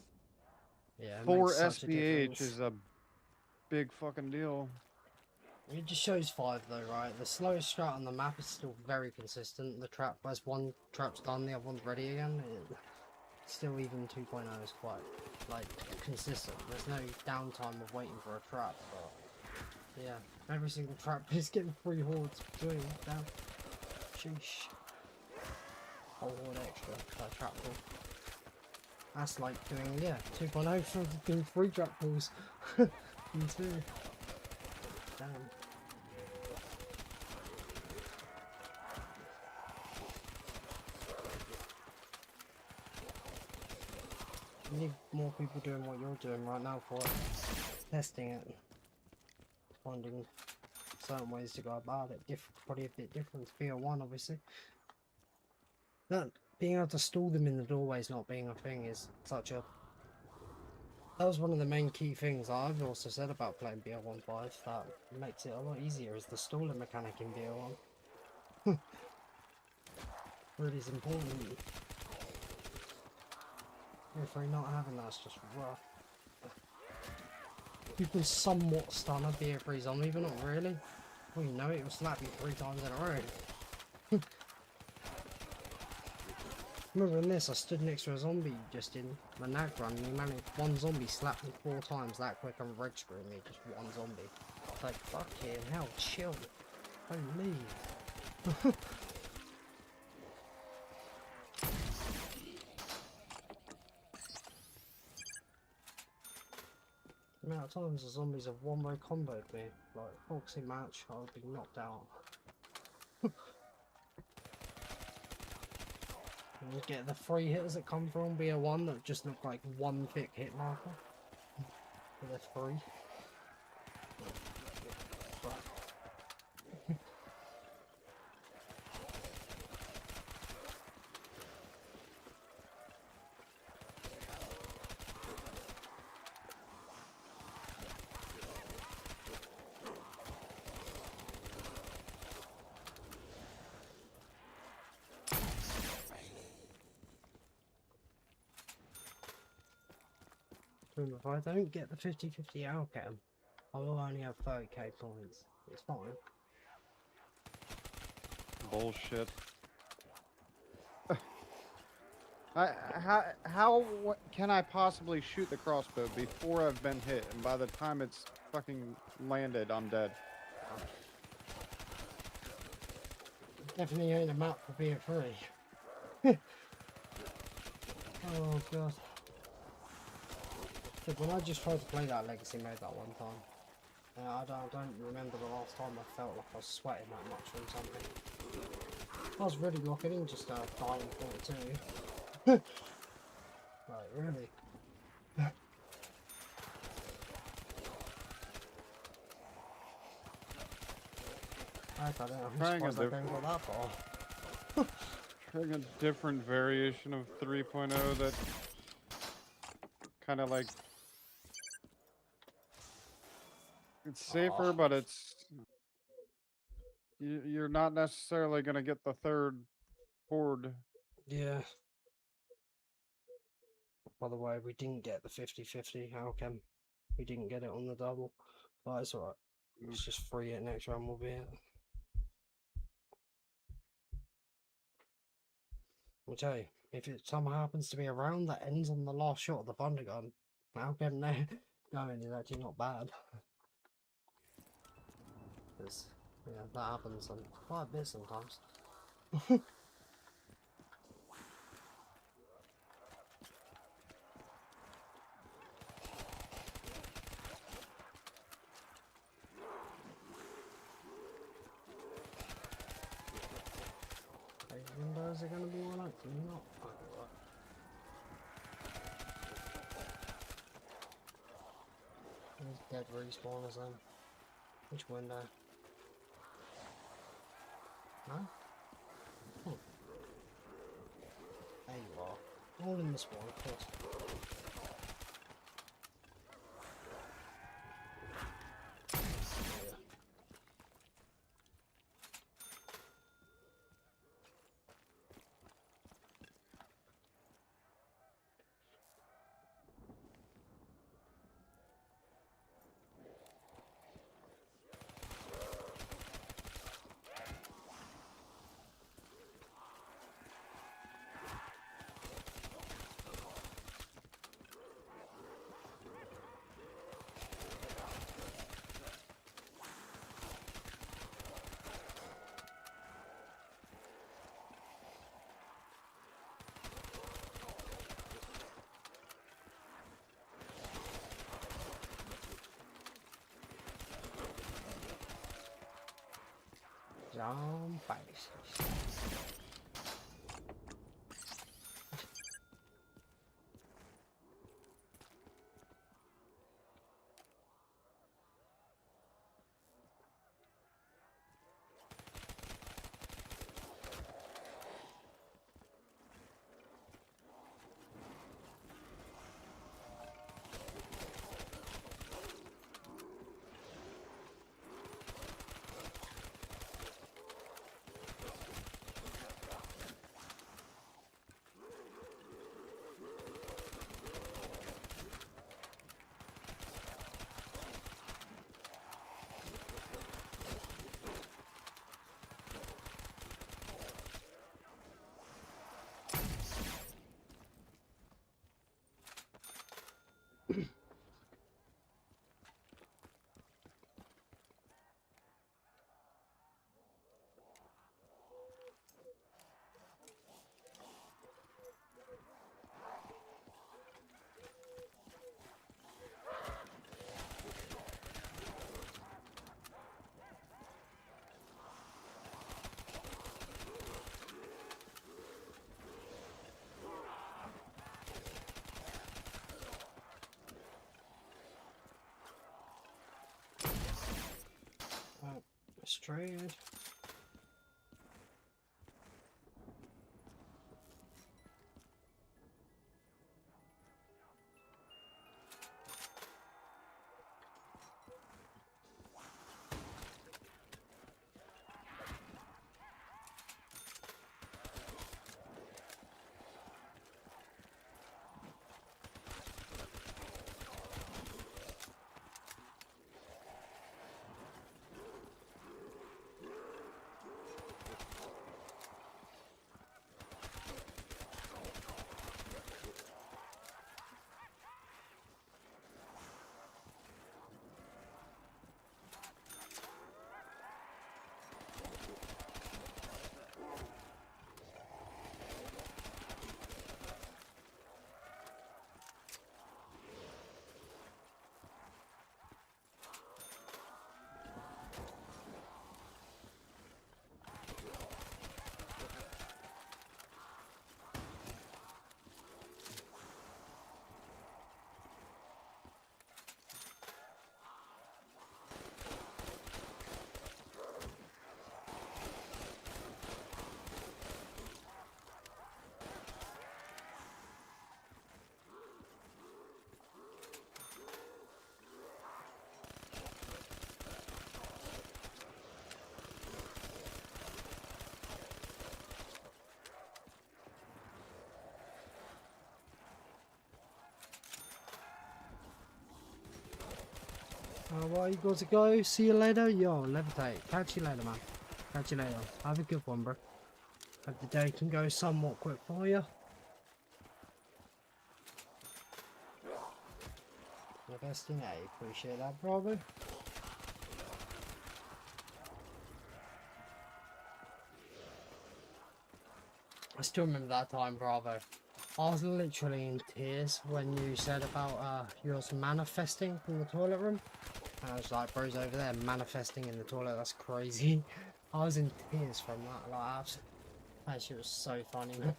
Yeah, it 4 makes such a SPH difference. is a big fucking deal. It just shows 5 though, right? The slowest strat on the map is still very consistent. The trap, as one trap's done, the other one's ready again. Still, even 2.0 is quite, like, consistent. There's no downtime of waiting for a trap, but yeah, every single trap is getting 3 hordes between. Damn. Sheesh. Whole horde extra per trap pool. That's like doing, yeah, 2.0 for doing 3 trap pools. And 2. Damn. You need more people doing what you're doing right now for it. Testing it. finding certain ways to go about it. Probably a bit different to BO1, obviously. That being able to stall them in the doorways not being a thing is such a... That was one of the main key things I've also said about playing BO1.5 that makes it a lot easier, is the stalling mechanic in BO1. Really is important. BO3 not having that's just rough. You can somewhat stun a BO3 zombie, but not really. Well, you know it will slap you 3 times in a row. Remember in this, I stood next to a zombie just in my Nacht run, and he managed one zombie slapped me 4 times that quick and registering me, just one zombie. It's like, fucking hell, chill. Don't leave. The amount of times the zombies have one-way comboed me, like boxing match, I would be knocked out. And you get the 3 hitters that come from BO1 that just look like one thick hit marker. But they're 3. Remember, if I don't get the 50-50 outcome, I will only have 30k points. It's fine. Bullshit. What can I possibly shoot the crossbow before I've been hit, and by the time it's fucking landed, I'm dead? Definitely ain't a map for BO3. Oh god. When I just tried to play that legacy mode that one time, I don't remember the last time I felt like I was sweating that much from something. I was really locking in, just dying 42. Like, really? I don't know, I'm surprised I didn't go that far. Trying a different variation of 3.0 that kind of like... It's safer, but it's... You're not necessarily going to get the 3rd horde. Yeah. By the way, we didn't get the 50-50 outcome. We didn't get it on the double. But it's alright. It's just free it next round will be it. I'll tell you, if it somehow happens to be a round that ends on the last shot of the thunder gun, outcome there going is actually not bad. Because, yeah, that happens quite a bit sometimes. Windows are going to be one up, not. There's dead respawners then. Which window? No? There you are. All in the spawn, of course. Zombies. traded. Well, you got to go. See you later. Yo, levitate. Catch you later, man. Catch you later. Have a good one, bro. Hope the day can go somewhat quick for you. Investing A. Appreciate that, probably. I still remember that time, Bravo. I was literally in tears when you said about yours manifesting from the toilet room. And I was like, bro's over there manifesting in the toilet, that's crazy. I was in tears from that, like, that shit was so funny, man.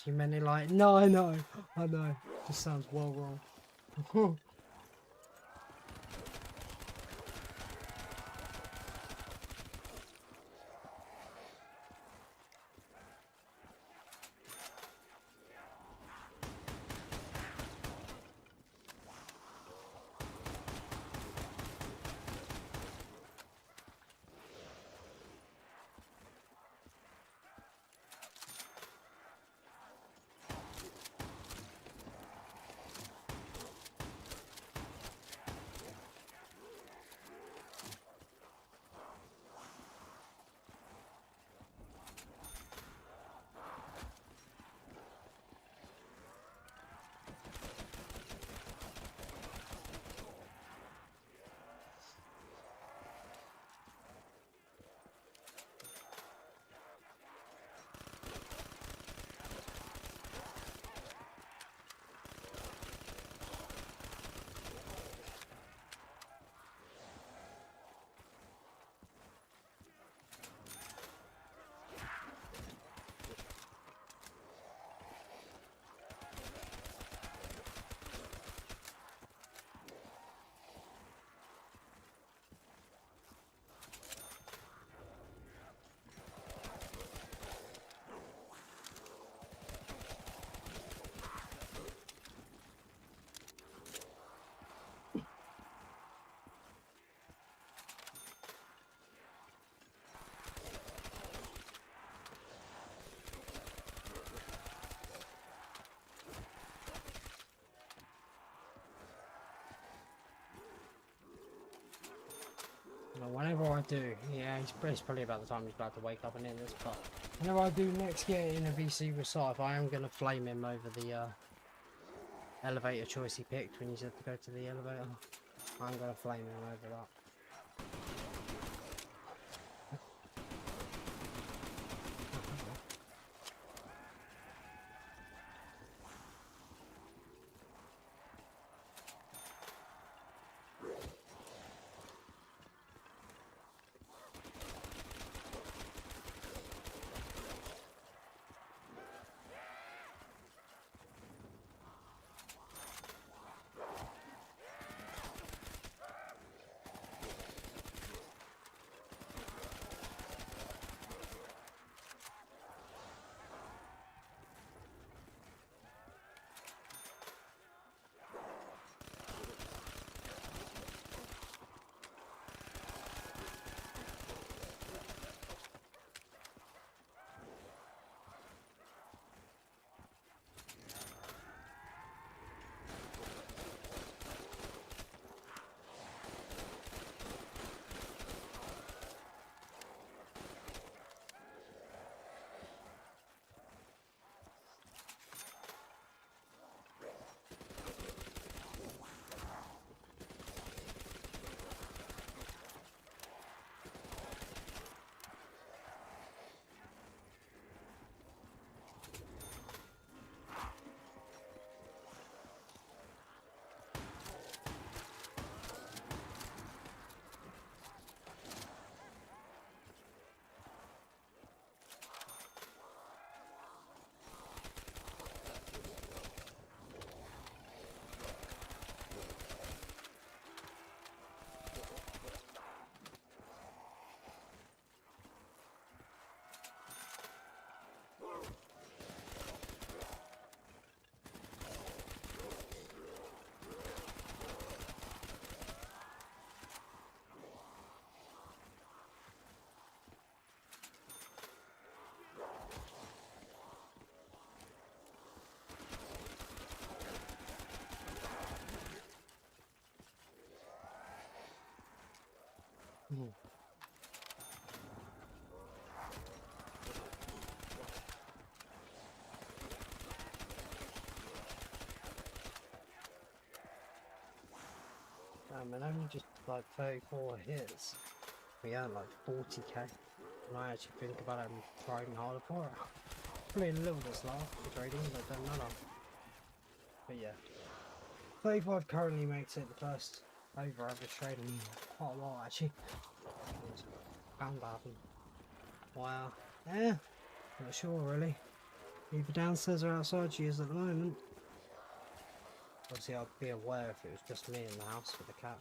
You meant it like, no, I know. Just sounds well wrong. But whenever I do, yeah, it's probably about the time he's about to wake up and end this, but whenever I do next get in a VC with Scythe, I am going to flame him over the elevator choice he picked when he said to go to the elevator. I'm going to flame him over that. And only just like 34 hits. We had like 40k. And I actually think about it and trying harder for it. Probably a little bit slow for trading, but don't matter. But yeah. 35 currently makes it the first over average trade in quite a while actually. It's bound to happen. Wow. Yeah. Not sure really. Either downstairs or outside she is at the moment. Obviously I'd be aware if it was just me in the house with the cat.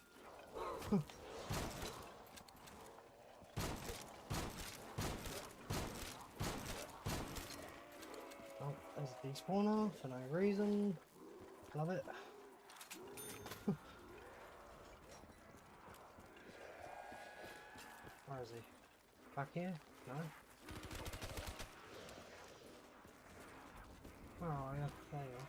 Oh, there's a despawner for no reason. Love it. Where is he? Back here? No? Oh yeah, there you are.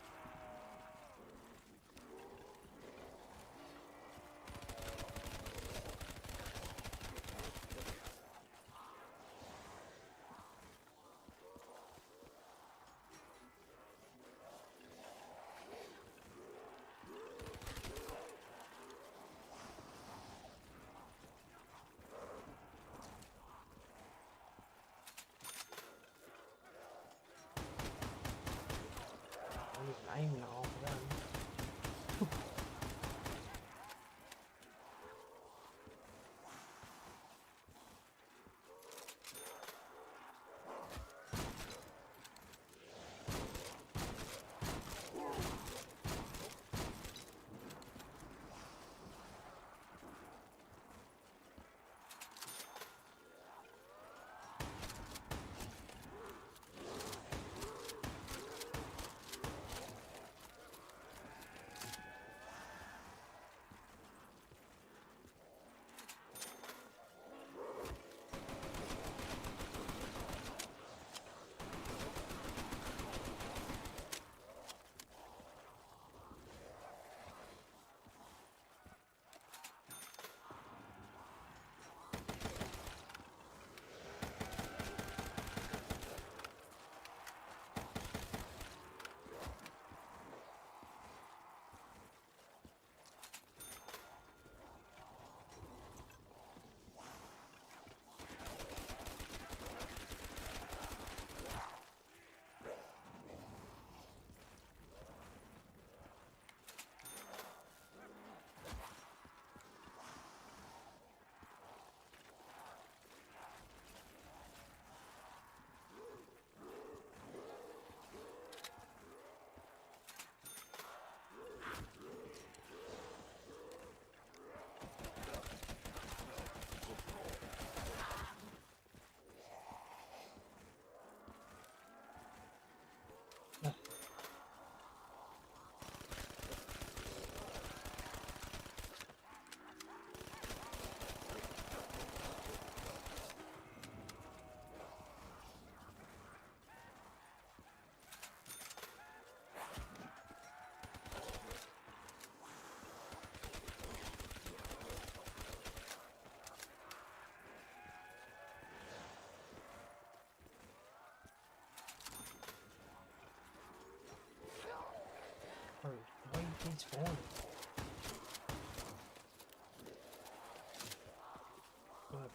It's fine.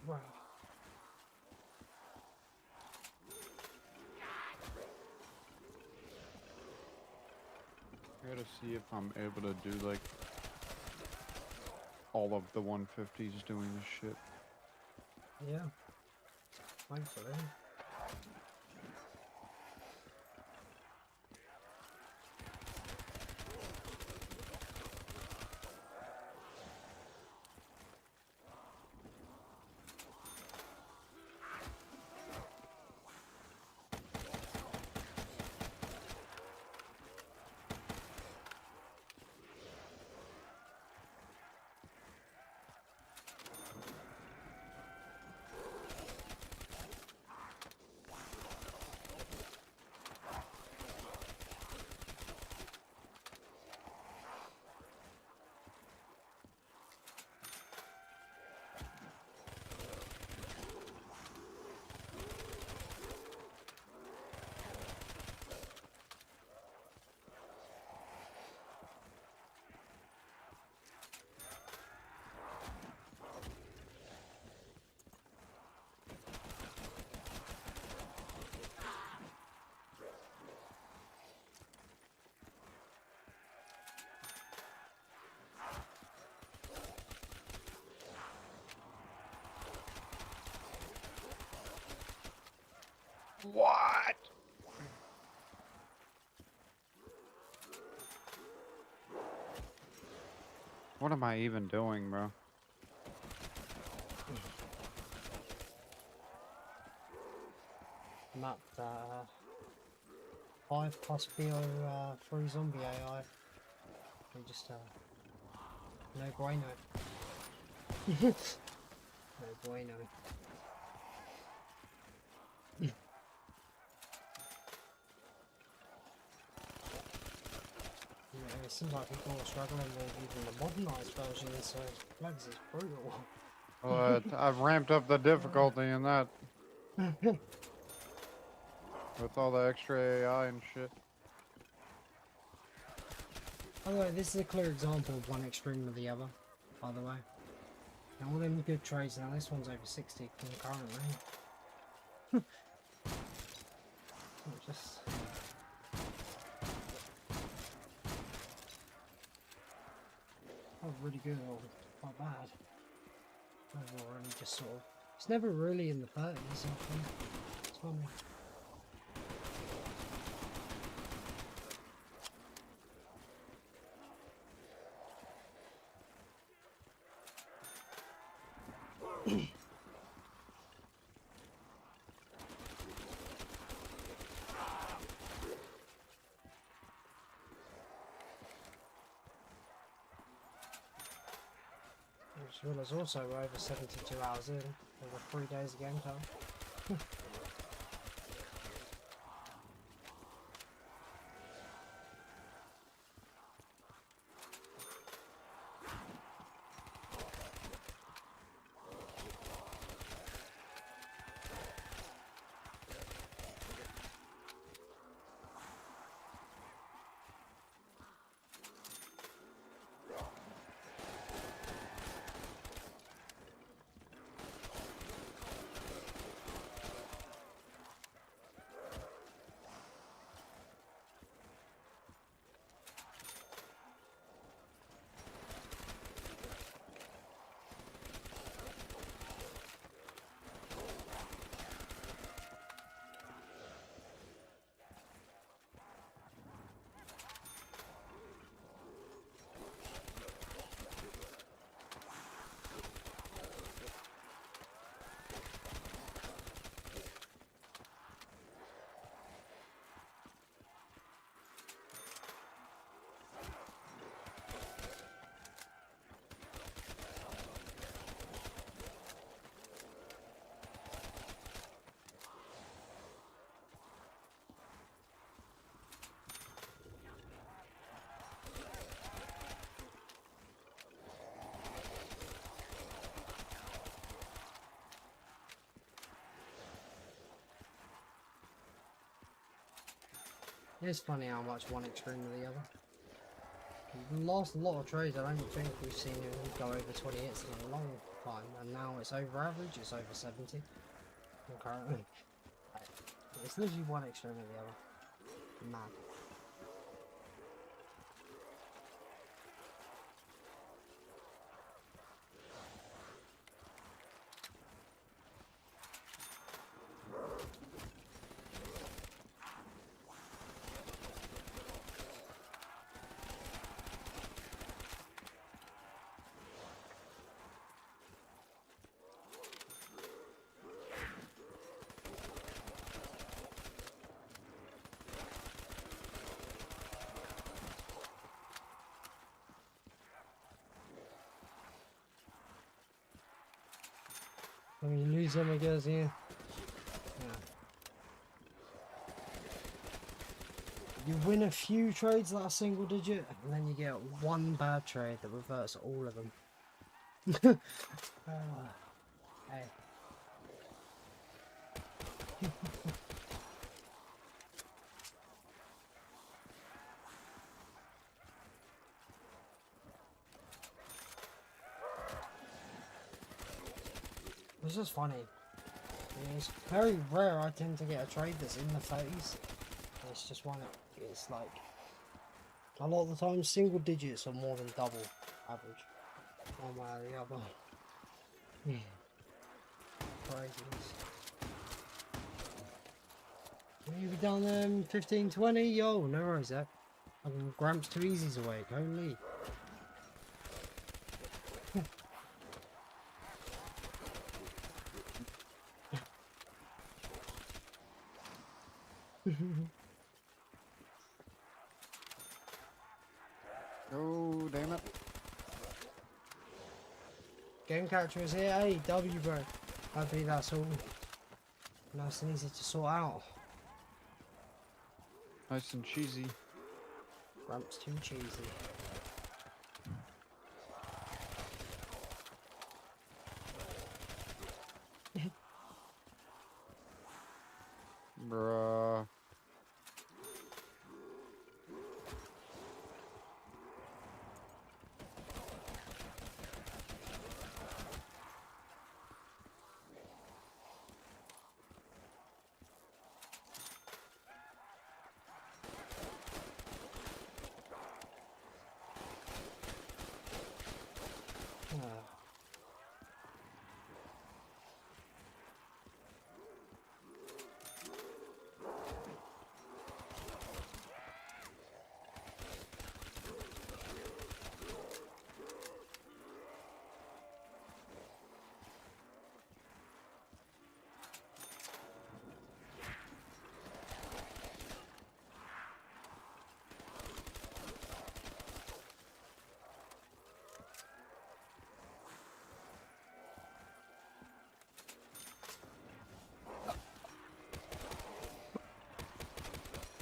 Right. I gotta see if I'm able to do like all of the 150s doing this shit. Yeah. Thankfully. What? What am I even doing, bro? Map 5 plus BO3 zombie AI. They just no bueno. No bueno. Yeah, it seems like people are struggling with even the modernised version, so Flags is brutal. Well, I've ramped up the difficulty in that with all the extra AI and shit. By the way, this is a clear example of one extreme or the other, by the way. Now all them good trades, now this one's over 60 concurrently. Just... not really good or not bad. Overall, really just sort of... It's never really in the 30s, I think. It's funny. As well as also we're over 72 hours in, over 3 days of game time. It's funny how much one extreme or the other can last lot of trades, I don't think we've seen it go over 20 hits in a long time, and now it's over average, it's over 70 currently. It's literally one extreme of the other. Mad. When you lose them, I guess, yeah. You win a few trades that are single digit, and then you get one bad trade that reverts all of them. Hey. It's just funny. It's very rare I tend to get a trade that's in the 30s. It's just one, it's like, a lot of the time single digits are more than double average. One way or the other. Craziness. Will you be down there in 15, 20? Yo, no worries, Zach. Gramps too easy's awake, holy. Oh, damn it. Game catcher is here. Hey, W, bro. Hopefully that's all nice and easy to sort out. Nice and cheesy. Gramps too cheesy. Bruh.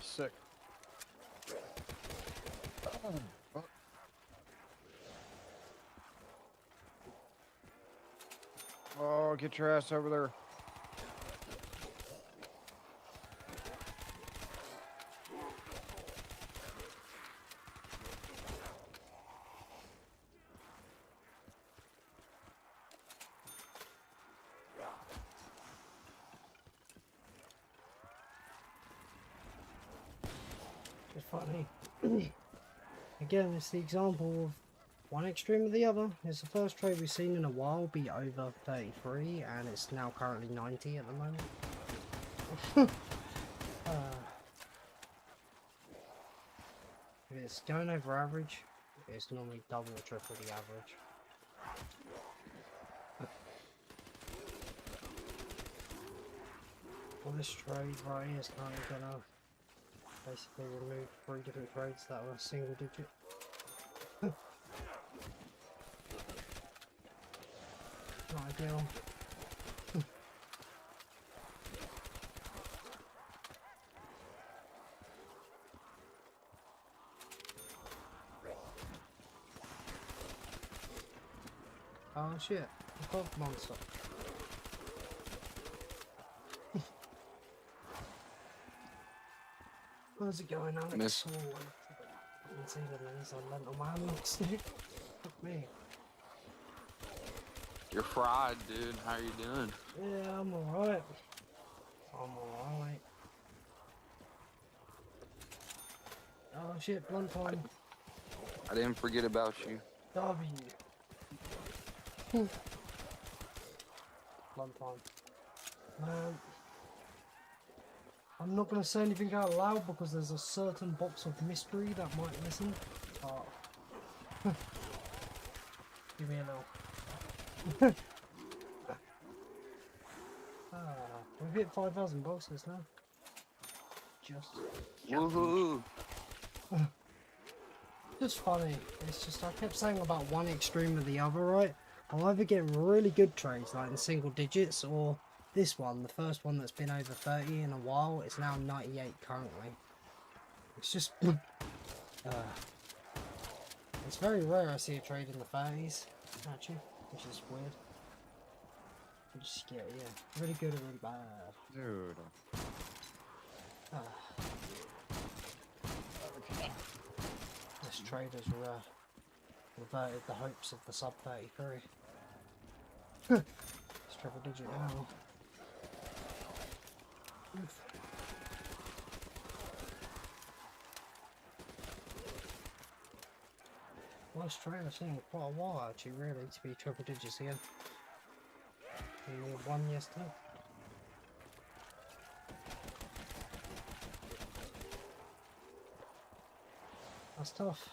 Sick. Oh. Oh, get your ass over there. It's funny. Again, it's the example of one extreme or the other. It's the first trade we've seen in a while be over 33, and it's now currently 90 at the moment. If it's going over average, it's normally double or triple the average. Well, this trade right here is currently gonna basically remove 3 different trades that were single digit. Not ideal. Oh shit, the Cod monster. How's it going, Alex? Miss. see them in these mental man looks, dude. Fuck me. You're fried, dude. How are you doing? Yeah, I'm alright. I'm alright. Oh shit, blunt time. I didn't forget about you. W. Blunt time. I'm not going to say anything out loud because there's a certain box of mystery that might listen. But give me a little. We've hit 5,000 boxes now. Just. Woohoo! Just funny. It's just I kept saying about one extreme or the other, right? I'm either getting really good trades like in single digits, or this one, the first one that's been over 30 in a while, it's now 98 currently. It's just it's very rare I see a trade in the 30s actually, which is weird. I just get really good or really bad. Dude. This trade has reverted the hopes of the sub 33. It's triple digit now. Oof. Worst trade I've seen in quite a while actually, really, to be triple digits again. Only one yesterday. That's tough.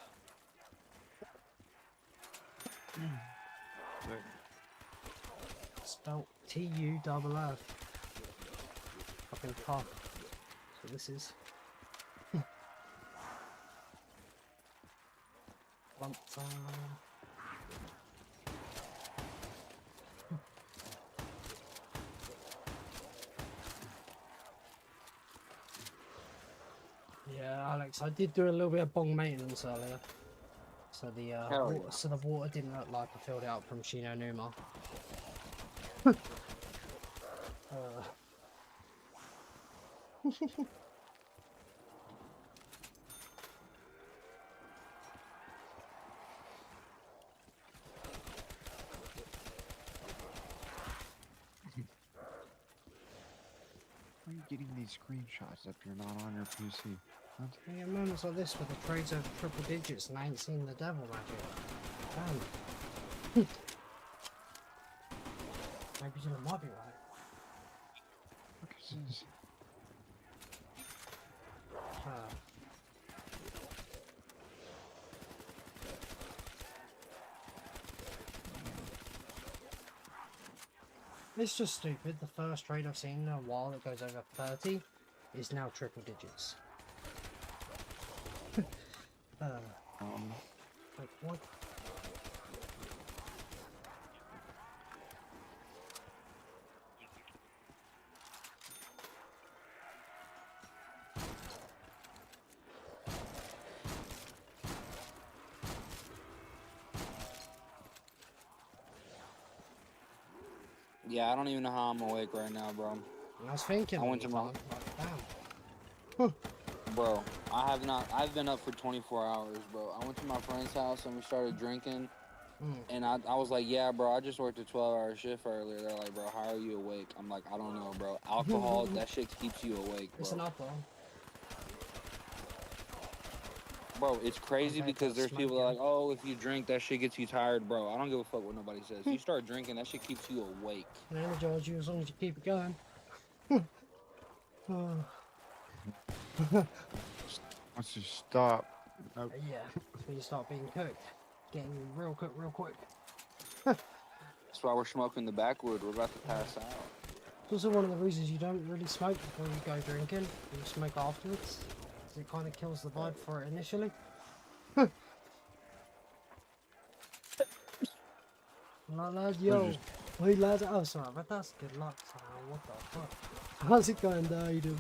Spelt T-U-F-F. Fucking tough. So this is. Blunt time. Yeah, Alex, I did do a little bit of bong maintenance earlier. So the water didn't look like I filled it out from Shino Numa. Why are you getting these screenshots if you're not on your PC? What? I get moments like this where the trades over triple digits and I ain't seen the devil magic. Damn. Maybe you might be right. What is this? It's just stupid. The first trade I've seen in a while that goes over 30 is now triple digits. Like what? Yeah, I don't even know how I'm awake right now, bro. I was thinking. I went to my... like, damn. Bro, I've been up for 24 hours, bro. I went to my friend's house and we started drinking. And I was like, yeah, bro, I just worked a 12-hour shift earlier. They're like, bro, how are you awake? I'm like, I don't know, bro. Alcohol, that shit keeps you awake, bro. It's an alcohol. Bro, it's crazy because there's people that are like, oh, if you drink, that shit gets you tired, bro. I don't give a fuck what nobody says. You start drinking, that shit keeps you awake. It energizes you as long as you keep it going. Once you stop. Nope. Yeah, that's when you start being cooked. Getting real cooked real quick. That's why we're smoking the backwood. We're about to pass out. It's also one of the reasons you don't really smoke before you go drinking. You smoke afterwards. It kind of kills the vibe for it initially. Lad, yo. Hey lads, oh sorry, but that's good luck. So, what the fuck? How's it going, Dave?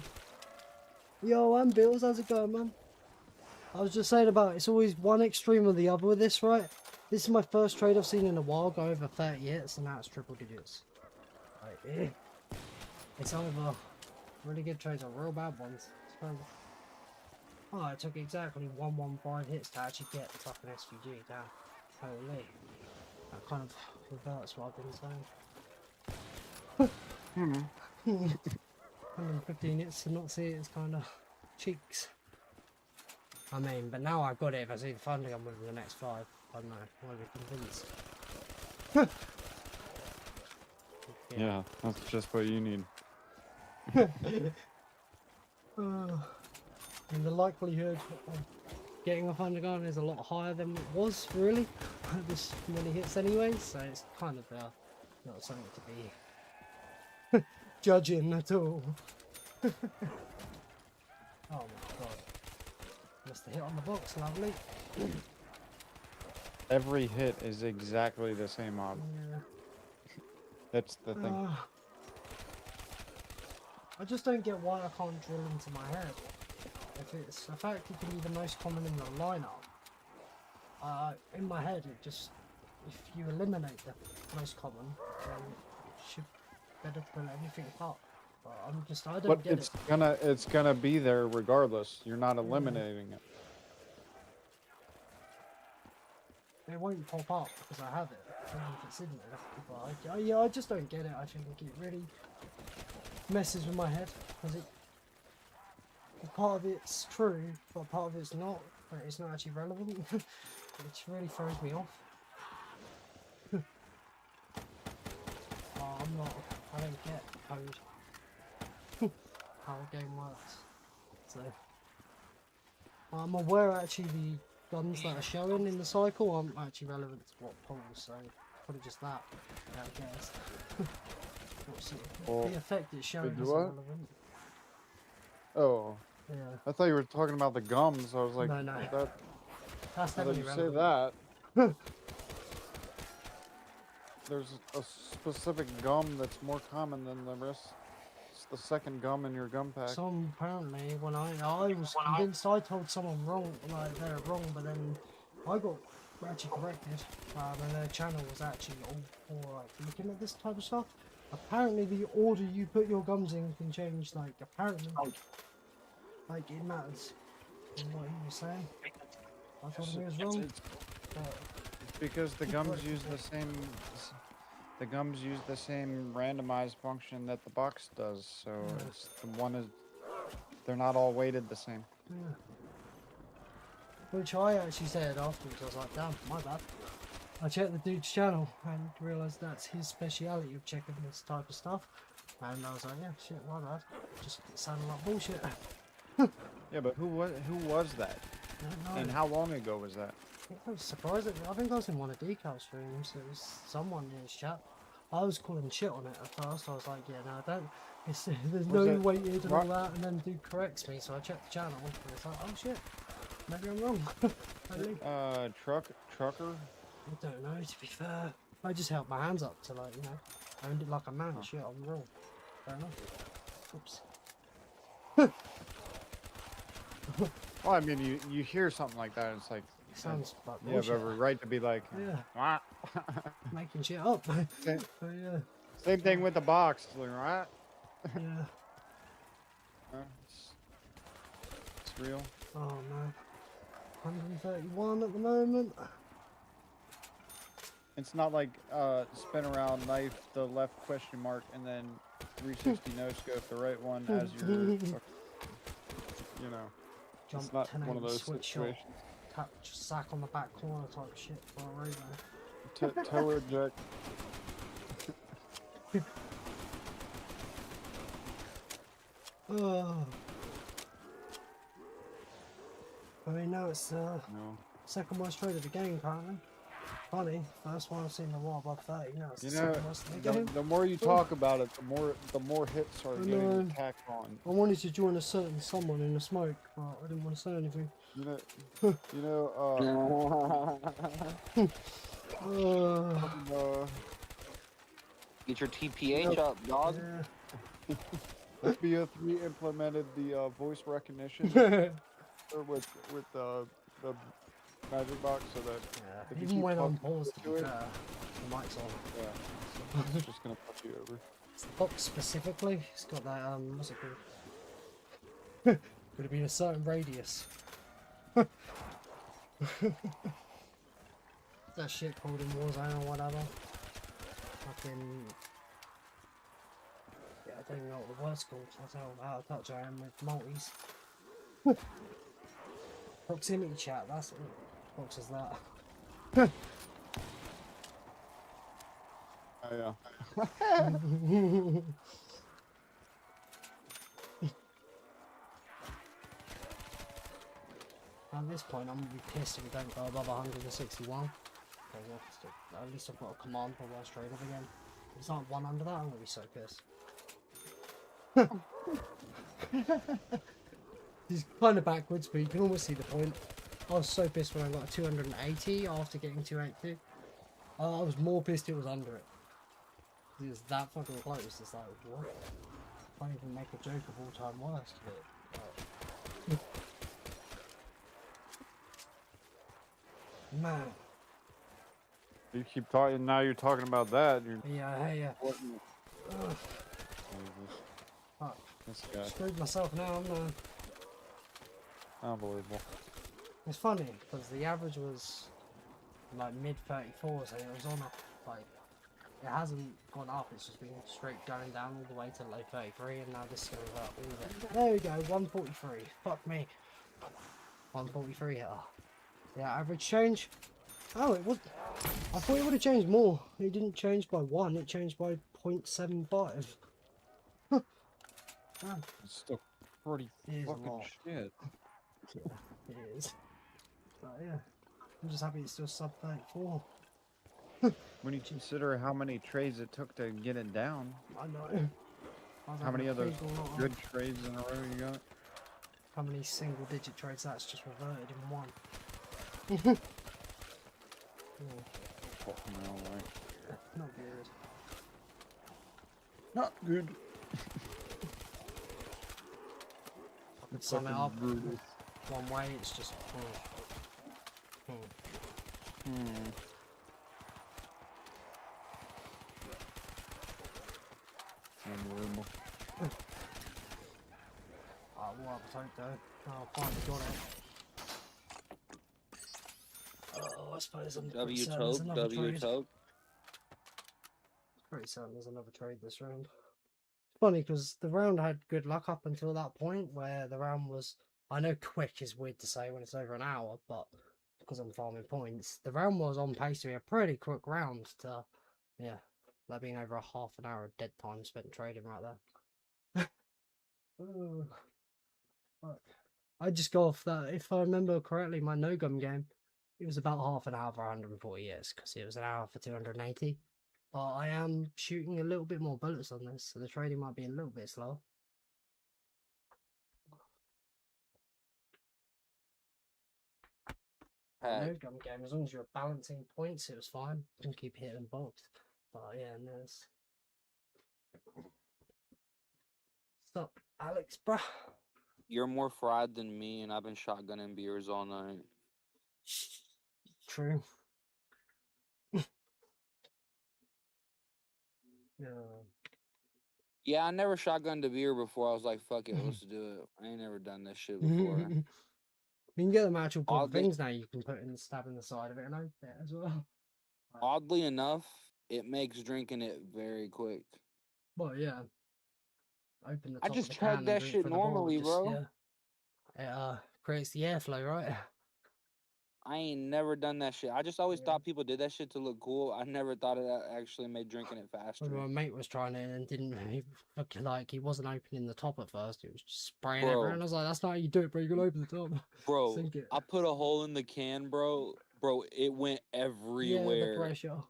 Yo, I'm Bills, how's it going, man? I was just saying about it's always one extreme or the other with this, right? This is my first trade I've seen in a while go over 30 hits, and now it's triple digits. Like, it's either really good trades or real bad ones. Oh, it took exactly 115 hits to actually get the fucking SVG down. Holy. That kind of reverts what I've been saying. 115 hits to not see it is kind of cheeks. I mean, but now I've got it. If I see the thunder gun within the next 5, I don't know. I want to be convinced. Yeah, that's just what you need. And the likelihood of getting a thunder gun is a lot higher than it was, really. This many hits anyway, so it's kind of not something to be judging at all. Oh my god. Must have hit on the box, lovely. Every hit is exactly the same mob. Yeah. That's the thing. I just don't get why I can't drill into my head. If it's a fact it can be the most common in the lineup, in my head it just, if you eliminate the most common, then it should better pull everything apart. But I don't But get it's gonna be there regardless. You're not eliminating it. It won't pop up because I have it, even if it's in there. But yeah, I just don't get it. I think it really messes with my head because part of it's true, but part of it's not. But it's not actually relevant, which really throws me off. I don't get code, how a game works. So I'm aware actually the guns that are showing in the cycle aren't actually relevant to what pulls, so probably just that, I guess. The effect it's showing is irrelevant. Oh. Yeah. I thought you were talking about the gums. I was like, No. That's how definitely did you relevant. say that? There's a specific gum that's more common than the rest. It's the second gum in your gum pack. Some apparently, when I was convinced I told someone wrong, like they're wrong, but then I got actually corrected, and their channel was actually all for like looking at this type of stuff. Apparently, the order you put your gums in can change. Like apparently, like it matters. In what he was saying, I thought he was wrong. It's because the gums use the same. The gums use the same randomized function that the box does, so it's they're not all weighted the same. Yeah. Which I actually said afterwards. I was like, damn, my bad. I checked the dude's channel and realised that's his speciality of checking this type of stuff. And I was like, yeah, shit, my bad. Just sounded like bullshit. Yeah, but who was that? And how long ago was that? I was surprised. I think I was in one of Decal's streams. It was someone in his chat. I was calling shit on it at first. I was like, yeah, no, don't. There's no weighted and all that. And then dude corrects me, so I checked the channel. And it's like, oh shit, maybe I'm wrong. Trucker? I don't know, to be fair. I just held my hands up to, like, you know, I owned it like a man. Shit, I'm wrong. Fair enough. Oops. Well, I mean, you hear something like that, and it's like, It sounds like you have bullshit. every right to be like, Yeah. Making shit up. Same, But yeah. same thing with the box, right? Yeah. It's real. Oh man. 131 at the moment. It's not like spin around, knife, the left question mark, and then 360 no scope the right one as your, you know. Jump It's not 1080 one of those switch situations. shot. Tap sack on the back corner type shit for a radar. Toe eject. Oh. I mean, now it's No. second worst trade of the game currently. Funny, first one I've seen in a while above 30. Now it's the You know, second worst of the game. the more you talk about it, the more hits are I getting know. tacked on. I wanted to join a certain someone in the smoke, but I didn't want to say anything. You know, Get your TPH up, dog. Yeah. BO3 implemented the voice recognition with the magic box, so that if you Even keep when I'm talking paused, to to be it, fair, the mic's on. yeah, it's just gonna fuck you over. It's the box specifically. It's got that what's it called? Would have been a certain radius That shit called in Warzone or whatever. Fucking. Yeah, I don't even know what the word's called. That's how out of touch I am with multis. Proximity chat, that's it. What is that? Oh, yeah. At this point, I'm gonna be pissed if we don't go above 161. At least I've got a command for worst trade up again. If it's not one under that, I'm gonna be so pissed. He's kind of backwards, but you can almost see the point. I was so pissed when I got a 280 after getting 282. I was more pissed it was under it. It was that fucking close. It's like, what? I can't even make a joke of all time worst of it. Like, man. You keep talking. Now you're talking about that. You're Yeah, hey, yeah. Fuck. this guy. Screwed myself now, I'm Unbelievable. It's funny, because the average was like mid 34s and it was on a, like, it hasn't gone up, it's just been straight going down all the way to low 33 and now this goes up. There we go, 143. Fuck me. 143 hitter. Yeah, average change. Oh, it was. I thought it would have changed more. It didn't change by 1, it changed by 0.75. Huh. Damn. It's still pretty It is a fucking lot. shit. Yeah, it is. But yeah, I'm just happy it's still sub 34. When you consider how many trades it took to get it down, I know. how many other good trades in a row you got? How many single digit trades that's just reverted in one. Oh, Fucking hell, right. not good. Not good. I could sum it up Brutal. one way, it's just. Unbelievable. We'll have a take though. Oh, I finally got it. Oh, I suppose I'm pretty certain there's another trade. Pretty certain there's another trade this round. Funny because the round had good luck up until that point where the round was. I know quick is weird to say when it's over an hour, but because I'm farming points, the round was on pace to be a pretty quick round to, yeah, that being over a half an hour of dead time spent trading right there. Oh, fuck. I just go off that. If I remember correctly, my no gum game, it was about half an hour for 140 years because it was an hour for 280. But I am shooting a little bit more bullets on this, so the trading might be a little bit slow. No gun game, as long as you're balancing points, it was fine. You can keep hitting both. But yeah, and there's. Stop, Alex, bruh. You're more fried than me, and I've been shotgunning beers all night. True. Yeah. Yeah, I never shotgunned a beer before. I was like, fuck it, let's do it. I ain't never done this shit before. You can get them actual proper Oddly- things now you can put in the stab in the side of it and open it as well. Oddly enough, it makes drinking it very quick. Well, yeah. Open the I top just of the can chug and that drink shit from the bottle, normally, just, bro. Yeah. It creates the airflow, right? I ain't never done that shit. I just always Yeah. thought people did that shit to look cool. I never thought it actually made drinking it faster. My mate was trying it and didn't. He wasn't opening the top at first. He was just spraying Bro. everywhere. And I was like, "That's not how you do it, bro. You gotta open the top." Bro, Sink it. I put a hole in the can, bro. Bro, it went Yeah, everywhere. the pressure.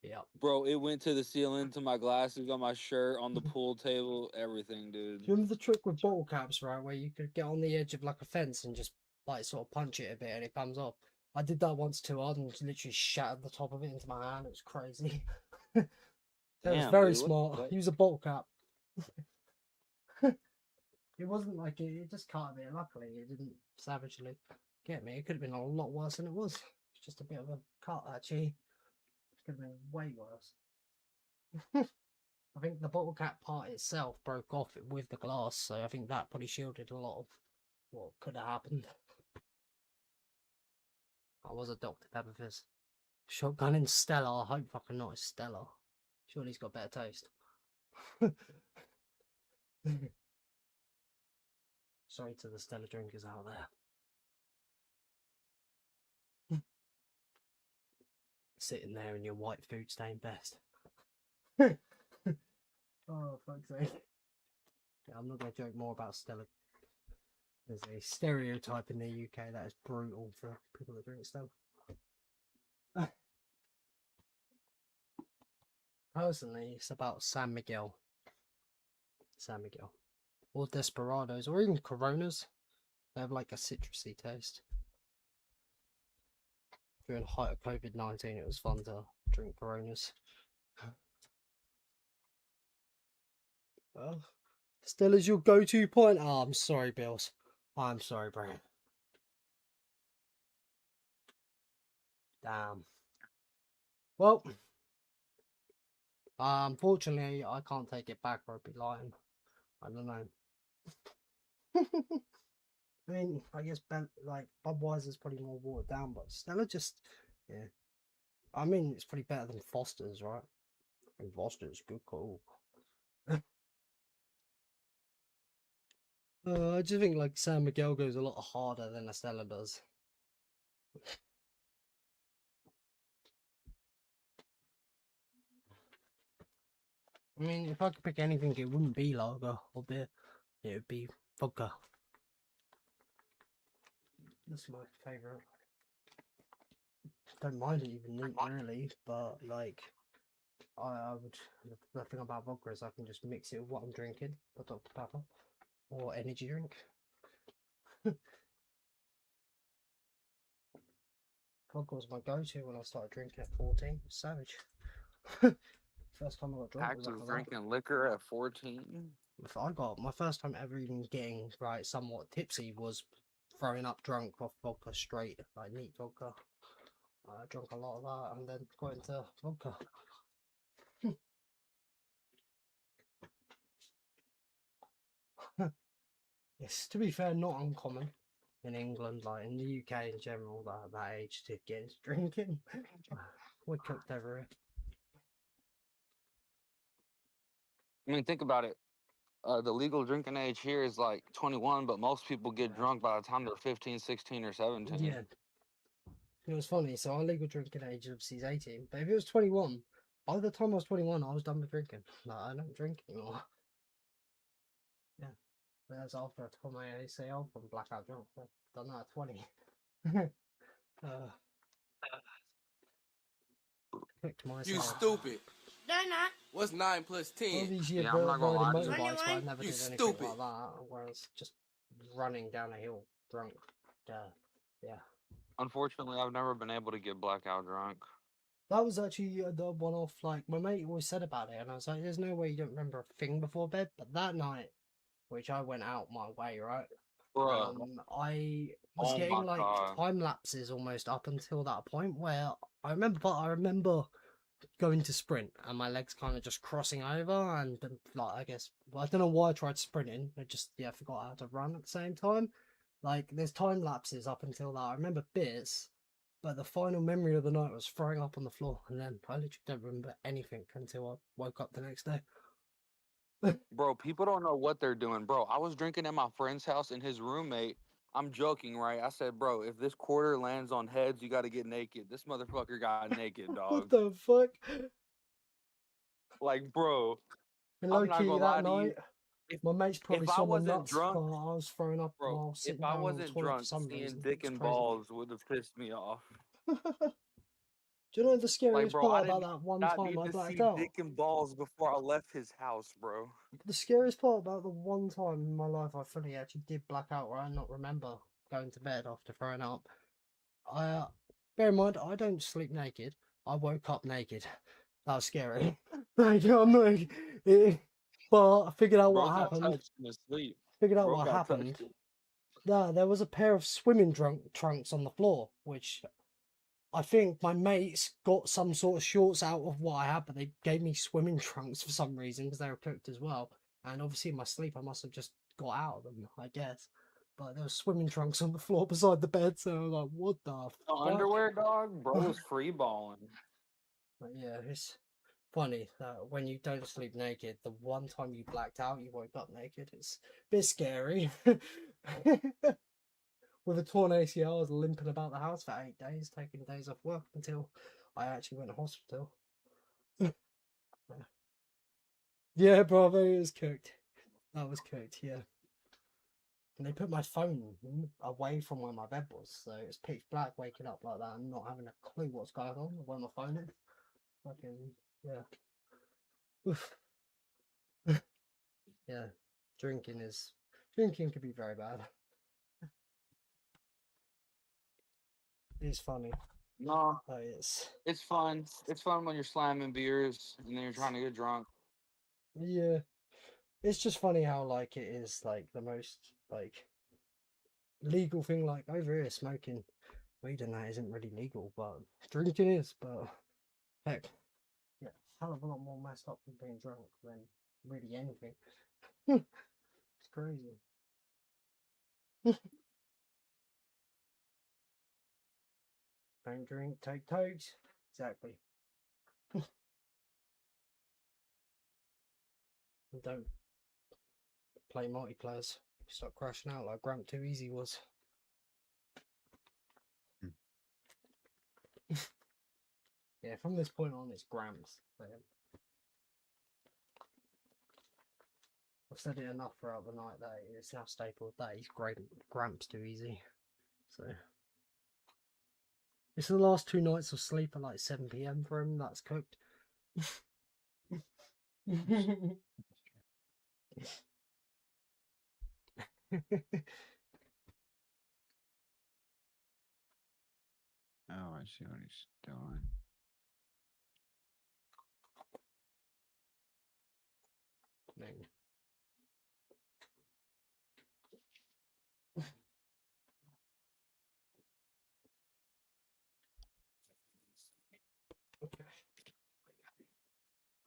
Yeah. Bro, it went to the ceiling, to my glasses, on my shirt, on the pool table, everything, dude. Do you remember the trick with bottle caps, right? Where you could get on the edge of like a fence and just like sort of punch it a bit and it comes off. I did that once too hard and literally shattered the top of it into my hand. It was crazy. That was Damn, very dude, what smart. the fuck? Use a bottle cap. It wasn't like it just cut a bit. Luckily, it didn't savagely get me. It could have been a lot worse than it was. It's just a bit of a cut, actually. It could have been way worse. I think the bottle cap part itself broke off with the glass, so I think that probably shielded a lot of what could have happened. I was a Dr. Pepper Fizz. Shotgun in Stella. I hope fucking not. It's Stella. Surely he's got better taste. Sorry to the Stella drinkers out there. Sitting there in your white food stained vest. Oh, fuck's sake. Yeah, I'm not going to joke more about Stella. There's a stereotype in the UK that is brutal for people that drink Stella. Personally, it's about San Miguel. San Miguel. Or Desperados, or even Coronas. They have like a citrusy taste. During the height of COVID-19, it was fun to drink Coronas. Well, Stella's your go-to point. Oh, I'm sorry, Bills. I'm sorry, Brian. Damn. Well, unfortunately, I can't take it back or I'd be lying. I don't know. I mean, I guess like Budweiser's probably more watered down, but Stella just, yeah. I mean, it's pretty better than Foster's, right? And Foster's good call. I just think like San Miguel goes a lot harder than a Stella does. I mean, if I could pick anything, it wouldn't be lager or beer. It would be vodka. That's my favourite. Don't mind it even neat, really, but like, I would. The thing about vodka is I can just mix it with what I'm drinking, or Dr. Pepper, or energy drink. Vodka was my go-to when I started drinking at 14. Savage. First time I got drunk was Actually like drinking liquor at 14. I got my first time ever even getting right somewhat tipsy was throwing up drunk off vodka straight, like neat vodka. I drank a lot of that and then got into vodka. It's, to be fair, not uncommon in England, like in the UK in general, that age to get into drinking. We're cooked over here. I mean, think about it. The legal drinking age here is like 21, but most people get drunk by the time they're 15, 16, or 17. Yeah. It was funny, so our legal drinking age obviously is 18, but if it was 21, by the time I was 21, I was done with drinking. Like, I don't drink anymore. Yeah. But that's after I took my ACL from blackout drunk. I've done that at 20. Picked myself. You stupid. They're not. What's 9 plus All 10? these years Yeah, I'm not gonna riding lie to you. motorbikes, but I never You did anything stupid. like that. Whereas just running down a hill drunk. Yeah. Unfortunately, I've never been able to get blackout drunk. That was actually the one off, like, my mate always said about it, and I was like, there's no way you don't remember a thing before bed. But that night, which I went out my way, right? Bruh. I was Oh getting my like God. time lapses almost up until that point where I remember going to sprint and my legs kind of just crossing over and like I guess I don't know why I tried sprinting. I just forgot how to run at the same time. Like there's time lapses up until that. I remember bits, but the final memory of the night was throwing up on the floor, and then I literally don't remember anything until I woke up the next day. Bro, people don't know what they're doing. Bro, I was drinking at my friend's house and his roommate. I'm joking, right? I said, bro, if this quarter lands on heads, you got to get naked. This motherfucker got naked, What dog. the fuck? Like, bro, And I'm low not key gonna that lie to you. night, my mates probably If I saw my wasn't nuts, drunk, but I was throwing up bro, while sitting if I down on the wasn't toilet for drunk, some seeing reason. dick It's and crazy. balls would have pissed me off. Do you know the Like, scariest bro, I part about did that one not time need I to blacked see out? dick and balls before I left his house, bro. The scariest part about the one time in my life I fully actually did black out where I not remember going to bed after throwing up. Bear in mind, I don't sleep naked. I woke up naked. That was scary. Like, I'm like, but I figured out Bro what got happened. touched in his sleep. Figured out Bro what got happened. touched. There was a pair of swimming trunks on the floor, which I think my mates got some sort of shorts out of what I had, but they gave me swimming trunks for some reason because they were cooked as well. And obviously in my sleep, I must have just got out of them, I guess. But there was swimming trunks on the floor beside the bed, so I was like, what the The fuck? underwear, dog, bro, was free balling. But yeah, it's funny that when you don't sleep naked, the one time you blacked out, you woke up naked. It's a bit scary. With a torn ACL, I was limping about the house for 8 days, taking days off work until I actually went to hospital. Yeah, bravo, it was cooked. That was cooked, yeah. And they put my phone away from where my bed was, so it's pitch black waking up like that and not having a clue what's going on or where my phone is. Fucking, yeah. Oof. Yeah, drinking can be very bad. It's funny. No, But it's fun. It's fun when you're slamming beers and then you're trying to get drunk. yeah. It's just funny how like it is like the most like legal thing, like over here smoking weed and that isn't really legal, but drinking is. But heck, yeah, hell of a lot more messed up than being drunk than really anything. It's crazy. Don't drink, take totes. Exactly. And don't play multiplayers. Stop crashing out like Gramp Too Easy was. Yeah, from this point on, it's Gramps. I've said it enough throughout the night that it's now stapled that he's great. Gramps Too Easy. So it's the last 2 nights of sleep at like 7 PM for him. That's cooked. Oh, I see what he's doing. Okay.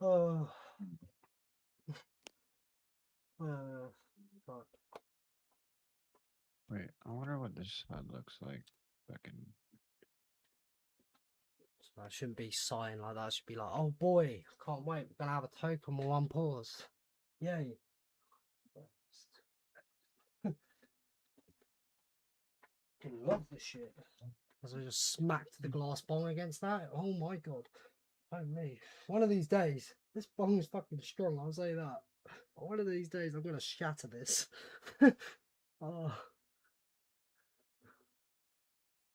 Oh. Fuck. Wait, I wonder what this HUD looks like. Fucking. So I shouldn't be sighing like that. I should be like, oh boy, can't wait. We're gonna have a token with 1 pause. Yay. I love this shit. As I just smacked the glass bong against that. Oh my god. Oh me. One of these days, this bong is fucking strong, I'll say that. But one of these days I'm gonna shatter this. Oh.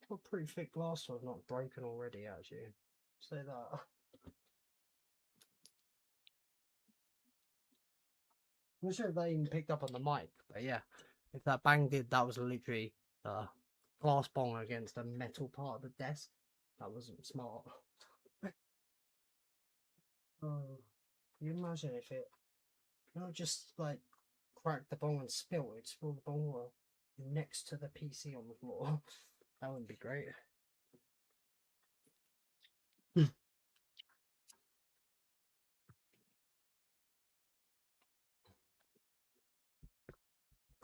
Got pretty thick glass, so I've not broken already actually. Say that. I'm not sure if they even picked up on the mic, but yeah. If that bang did, that was literally glass bong against a metal part of the desk. That wasn't smart. Oh, can you imagine if it not just like cracked the bong and spill it, spill the bong water next to the PC on the floor? That wouldn't be great.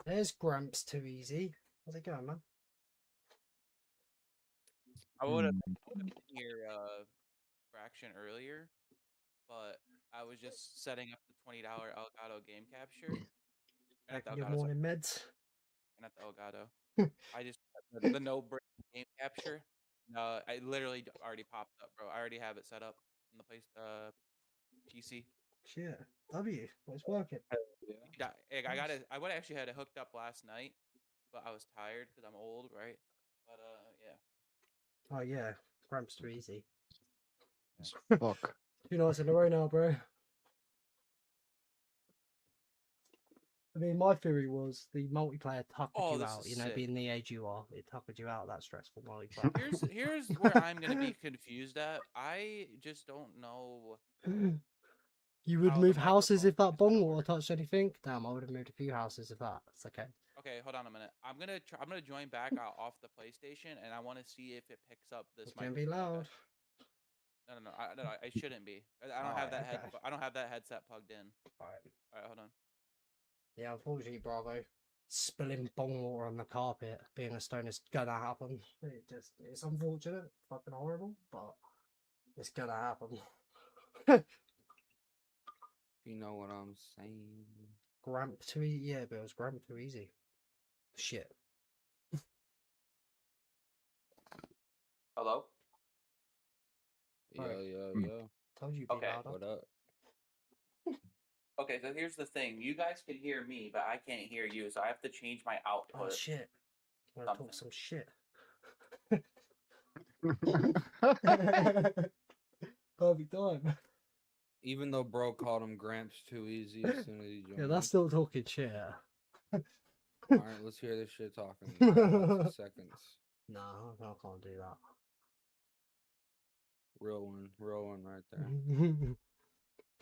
There's Gramps Too Easy. How's it going, man? I would have been here fraction earlier, but I was just setting up the $20 Elgato game capture. And at the Taking your Elgato, sorry, morning meds. and at the Elgato, I just the no break game capture. No, I literally already popped up, bro. I already have it set up on the place PC. Shit. W. It's working. I got it. I would actually had it hooked up last night, but I was tired because I'm old, right? But yeah. Oh yeah. Gramps Too Easy. Fuck. 2 nights in a row now, bro. I mean, my theory was the multiplayer tuckered you out. You know, sick. being the age you are, it tuckered you out that stressful multiplayer. Here's where I'm gonna be confused at. I just don't know. You would how move the houses if microphone that is gonna bong water work. touched anything. Damn, I would have moved a few houses if that. It's okay. Okay, hold on a minute. I'm gonna join back off the PlayStation, and I want to see if it picks up this It's gonna microphone. be loud. No, I shouldn't be. I don't have that Alright, okay. I don't have that headset plugged in. Alright. All right, hold on. Yeah, unfortunately, Bravo. spilling bong water on the carpet. Being a stone is gonna happen. It's unfortunate, fucking horrible, but it's gonna happen. You know what I'm saying? Gramp too easy. Yeah, but it was gramp too easy. Shit. Hello? Yo, Alright. yo, yo. Told you be Okay. louder. What up? Okay, so here's the thing. You guys can hear me, but I can't hear you, so I have to change my Oh output. shit. I'm gonna talk Something. some shit. Perfect time. Even though bro called him Gramps too easy as soon as he joined. Yeah, that's still talking shit. Alright, let's hear this shit talking. In about 2 seconds. No, I can't do that. Real one right there.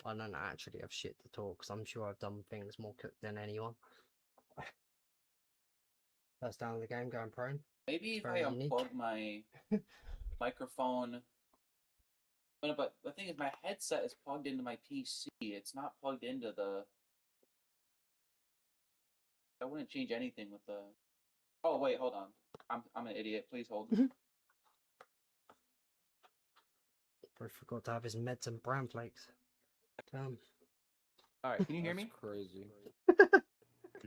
I don't actually have shit to talk because I'm sure I've done things more cooked than anyone. First down of the game, going prone. Maybe if Very I unique. unplug my microphone. But the thing is, my headset is plugged into my PC. It's not plugged into the. I wouldn't change anything with the. Oh wait, hold on. I'm an idiot. Please hold. Bro forgot to have his meds and bran flakes. Damn. All right, can you hear That's me? crazy.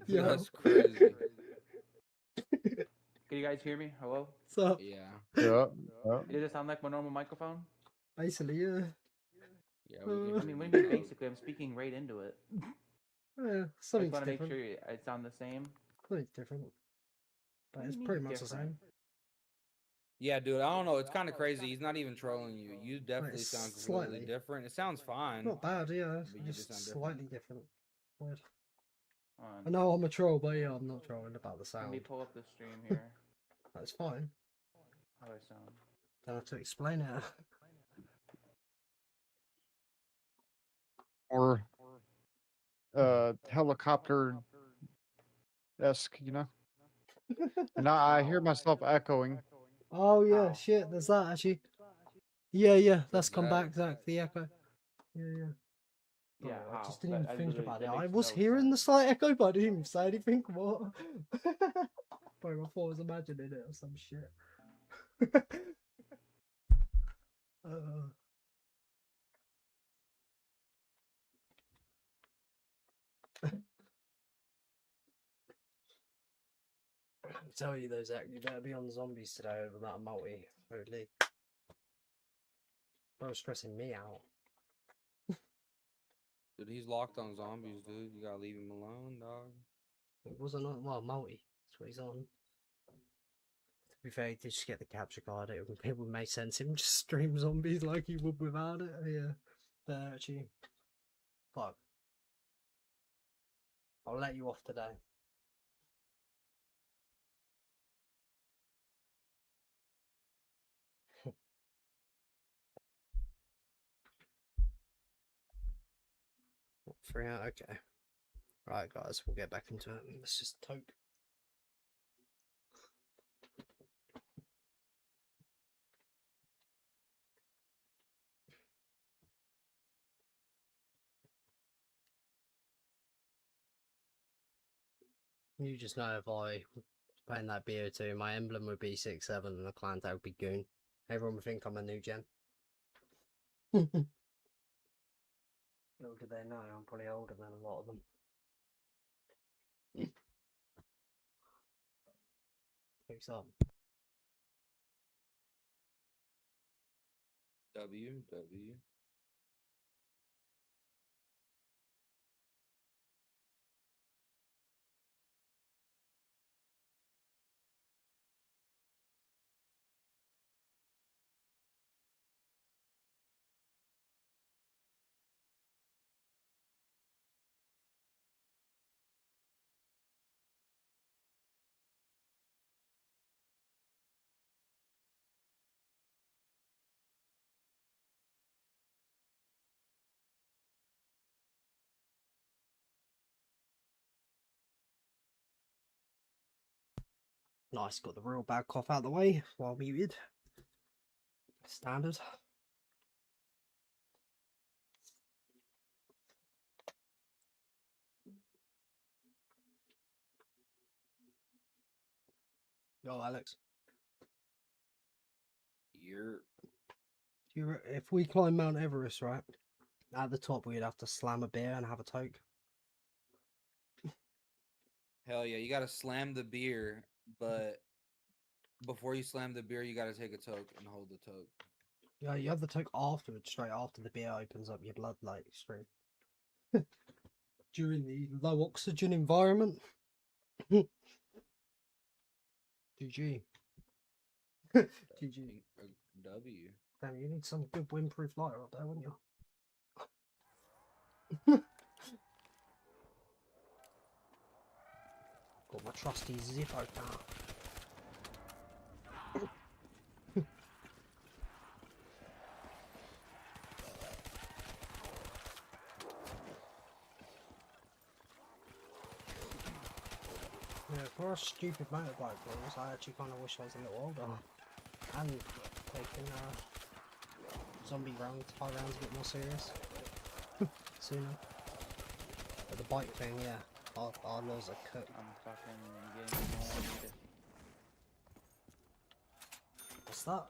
Yeah. That's crazy. Can you guys hear me? Hello? So Yeah. Yeah. Does it sound like my normal microphone? basically, yeah. Yeah, we can I mean, what do you mean basically? I'm speaking right into it. Yeah, I just something's want to make different. sure I sound the same. Something's different. But What do it's you mean pretty much the different? same. Yeah, dude, I don't know. It's kind of crazy. He's not even trolling you. You definitely it's sound completely slightly. different. It sounds fine. Not bad, yeah. But you just Just sound different. slightly different. Weird. Hold I on. know I'm a troll, but yeah, I'm not trolling about the Let me sound. pull up the stream here. That's fine. How do I sound? Don't have to explain it. Or helicopter esque, you know? And I hear myself echoing. Oh yeah, How? shit, there's that actually. Yeah, that's come that? back, Zach, the echo. Yeah. Bro, Yeah, I how? just didn't even I think literally- about that it. I makes was no hearing the sense. slight echo, but I didn't even say anything. What? Bro, I thought I was imagining it or some shit. I tell you though, Zach, you better be on zombies today over that multi. Holy. Bro, stressing me out. Dude, he's locked on zombies, dude. You gotta leave him alone, dog. It wasn't on, well, multi. That's what he's on. To be fair, he did just get the capture card. It would make sense him just stream zombies like he would without it. Yeah. But actually, fuck. I'll let you off today. What, 3 out? Okay. Right, guys, we'll get back into it. Let's just toke. You just know if I was playing that BO2, my emblem would be 6-7 and the clan tag would be Goon. Everyone would think I'm a new gen. Little do they know, I'm probably older than a lot of them. Who's up? W. Nice, got the real bad cough out of the way while muted. Standard. Yo, Alex. You're If we climb Mount Everest, right, at the top we'd have to slam a beer and have a toke. hell yeah. You gotta slam the beer, but before you slam the beer, you gotta take a toke and hold the toke. Yeah, you have the toke afterwards, straight after the beer opens up your blood like straight. During the low oxygen environment. GG. GG. W. Damn, you need some good windproof lighter up there, wouldn't you? Got my trusty Zippo now. Yeah, for a stupid motorbike rules, I actually kind of wish I was a little older. And taking zombie rounds, high rounds a bit more serious. Sooner. But the bike thing, yeah, our laws are cooked. I'm fucking getting annoyed. What's that?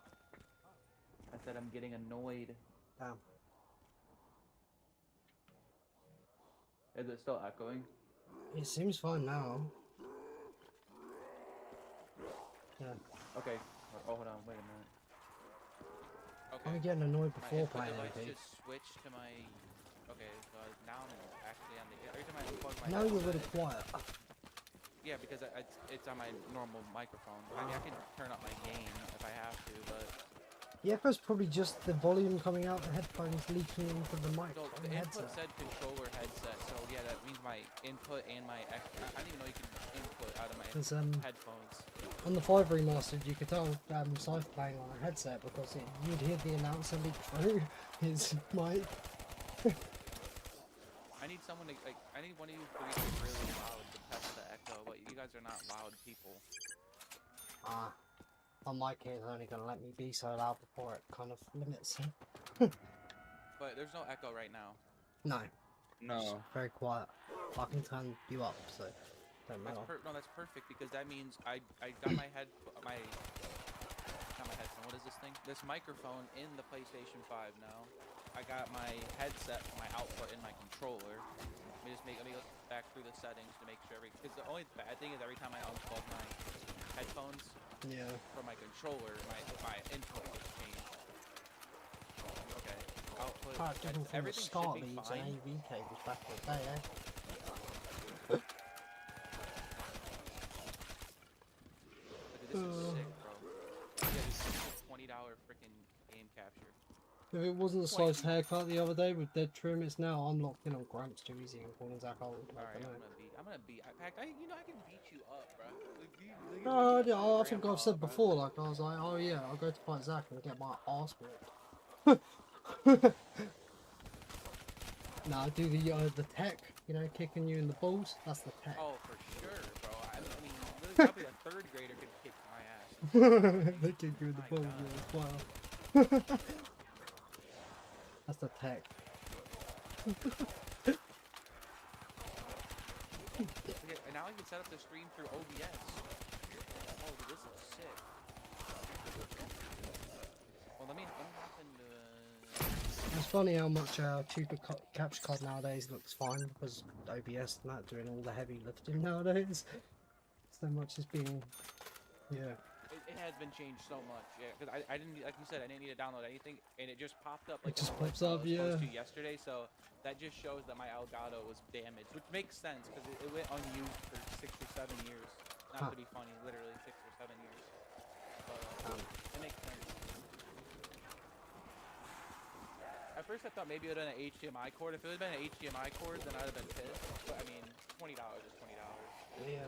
I said I'm getting annoyed. Damn. Is it still echoing? It seems fine now. Yeah. Okay. Oh, hold on. Wait a minute. Okay. I'm getting annoyed My before input playing device MP. just switched to my. Okay, so now I'm actually on the. Every time I unplug my. Now you're really headset- quiet. Yeah, because it's on my normal microphone. I mean, I can turn up my gain if I have to, but The echo's probably just the volume coming out the headphones leaking into the mic so on the the input headset. said controller headset. So yeah, that means my input and my. I didn't even know you could input out of my Because headphones. on the 5 remastered, you could tell Scythe playing on a headset because you'd hear the announcer leak through his mic. I need someone to like. I need one of you three to be really loud to test the echo, but you guys are not loud people. On my kid only gonna let me be so loud before it kind of limits. But there's no echo right now. No, No. very quiet. I can turn you up, so don't That's matter. no, that's perfect because that means I got my not my headphone. What is this thing? This microphone in the PlayStation 5 now. I got my headset for my output in my controller. Let me look back through the settings to make sure because the only bad thing is every time I unplug my headphones Yeah. from my controller, my input gets changed. Okay, output. Quite different from the Everything SCART should be leads and fine. AV cables back in the day, eh? This is sick, bro. Yeah, this is a $20 freaking game capture. If it wasn't a sliced haircut the other day with dead trim, it's now I'm locked in on Gramps too easy and calling Zach old. Alright, I I'm don't know. gonna beat. I can beat you up, bro. Like, No, beat yeah, up my I think I've grandpa, said bro. before, like, I was like, oh yeah, I'll go to fight Zach and get my ass whipped. Nah, do the tech, you know, kicking you in the balls, that's the tech. Oh, for sure, bro. I mean, probably a third grader could kick my ass. They kick you in the My balls, God. yeah, wow. That's the tech. Okay, and now I can set up the stream through OBS. Oh, dude, this is sick. Well, let me hop into. It's funny how much cheaper capture card nowadays looks fine because OBS not doing all the heavy lifting nowadays. So much is being, yeah. It has been changed so much, yeah. Because I didn't, like you said, I didn't need to download anything, and it just popped up. Like It just in the pops list I up, was supposed yeah. to yesterday, so that just shows that my Elgato was damaged, which makes sense because it went unused for 6 or 7 years. Not to be funny, literally 6 or 7 years. But it makes sense. At first I thought maybe it would have been an HDMI cord. If it would have been an HDMI cord, then I'd have been pissed. But I mean, $20 is $20. Yeah.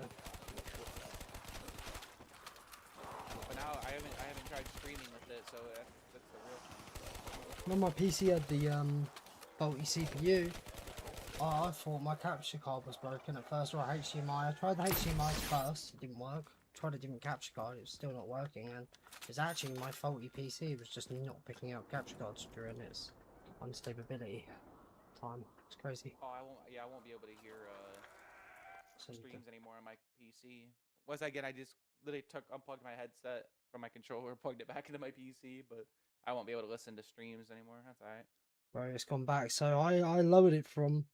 But now I haven't tried streaming with it, so that's the real thing. When my PC had the faulty CPU, I thought my capture card was broken at first, or HDMI. I tried the HDMI first, it didn't work. Tried a different capture card, it was still not working, and it's actually my faulty PC. It was just not picking up capture cards during its unstability time. It's crazy. Oh, I won't be able to hear So streams anymore on my PC. Once again, I just literally unplugged my headset from my controller, plugged it back into my PC, but I won't be able to listen to streams anymore. That's all right. Right, it's gone back. So I lowered it from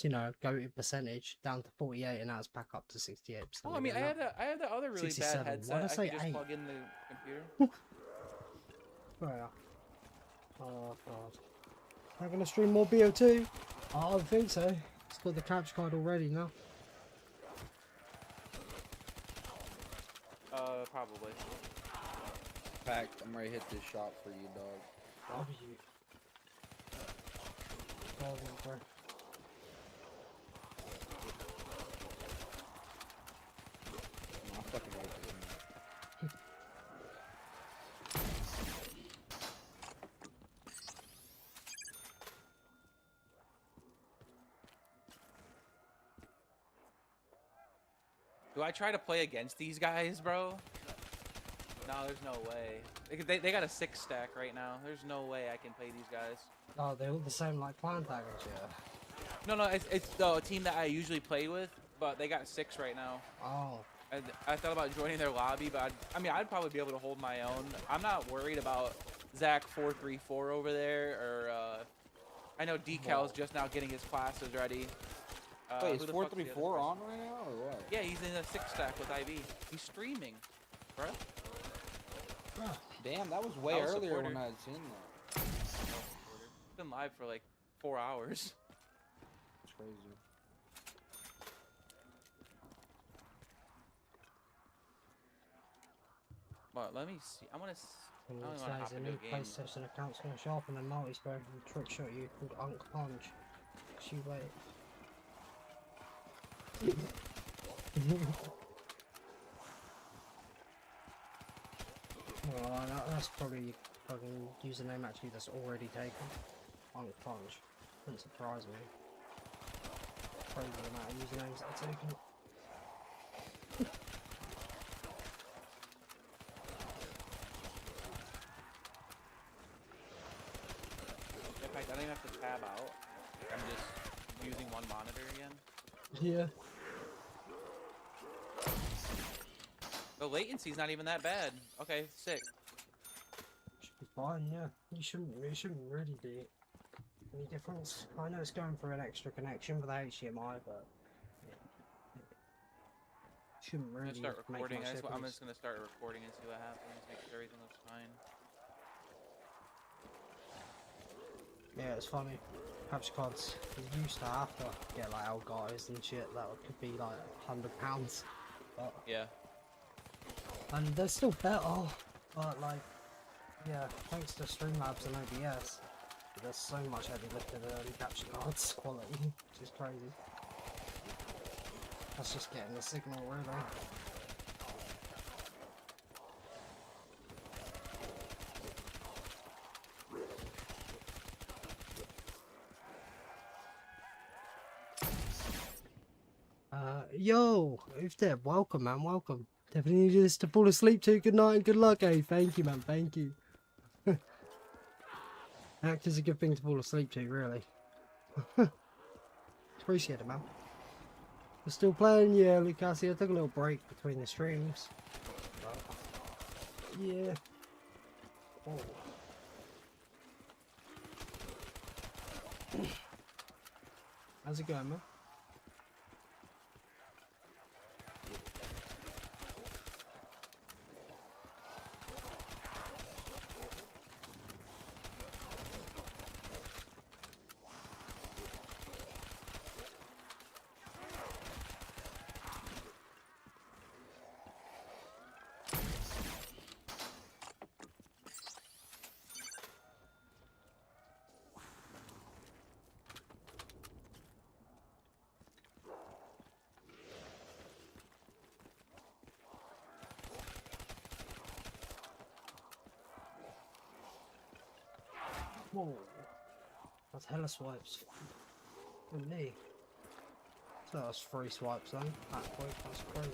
you know, go percentage down to 48, and now it's back up to 68%. Well, I mean, I had the other really 67. bad Why'd I headset. I say could just 8? plug in the computer. Right. Oh god. Am I gonna stream more BO2? I don't think so. It's got the capture card already now. Probably. Fact, I'm ready to hit this shop for you, dog. W. Oh, bro. I fucking like this. Do I try to play against these guys, bro? No, there's no way. They got a 6 stack right now. There's no way I can play these guys. Oh, they're all the same like clan taggers, yeah. No, it's a team that I usually play with, but they got 6 right now. Oh. And I thought about joining their lobby, but I mean, I'd probably be able to hold my own. I'm not worried about Zach 434 over there, or I know Decal's just now getting his classes ready. Wait, is who the fuck's the other 434 on person? right now, or what? Yeah, he's in a 6 stack with IV. He's streaming, bro. Damn, that was way I was earlier supporter. when I had seen that. It's been live for like 4 hours. It's crazy. But let me see. I want to. I And don't it want to hop says a into a new game. PlayStation account's gonna show up and then multi-spread and trick shot you called Unk Punch. She wait. Well, that's probably fucking username actually that's already taken. Unk Punch. Wouldn't surprise me. Crazy the amount of usernames that are taken. In fact, I don't even have to tab out. I'm just using one monitor again. Yeah. The latency's not even that bad. Okay, sick. Should be fine, yeah. It shouldn't really be any difference. I know it's going for an extra connection for the HDMI, but it shouldn't I'm really gonna start make recording. much I'm difference. just gonna start recording and see what happens. Make sure everything looks fine. Yeah, it's funny. Capture cards, you used to have to get like old guys and shit that could be like £100, but Yeah. and they're still better. But like, yeah, thanks to Streamlabs and OBS, there's so much heavy lifting in capture cards quality, which is crazy. That's just getting the signal really. Yo, who's there? Welcome, man, welcome. Definitely needed this to fall asleep to. Good night and good luck, eh? Thank you, man, thank you. Act is a good thing to fall asleep to, really. Appreciate it, man. We're still playing, yeah, Lucasi. I took a little break between the streams. But, yeah. Oh. How's it going, man? Whoa. That's hella swipes. Good me. So that's 3 swipes then. That quick, that's crazy.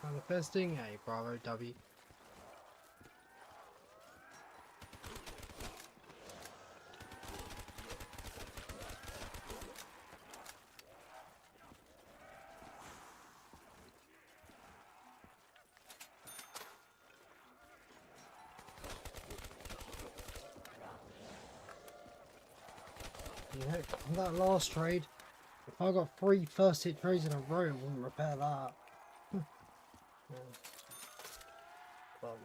Manifesting a Bravo W. Yeah, that last trade, if I got 3 first hit trades in a row, it wouldn't repair that. Yeah. Well,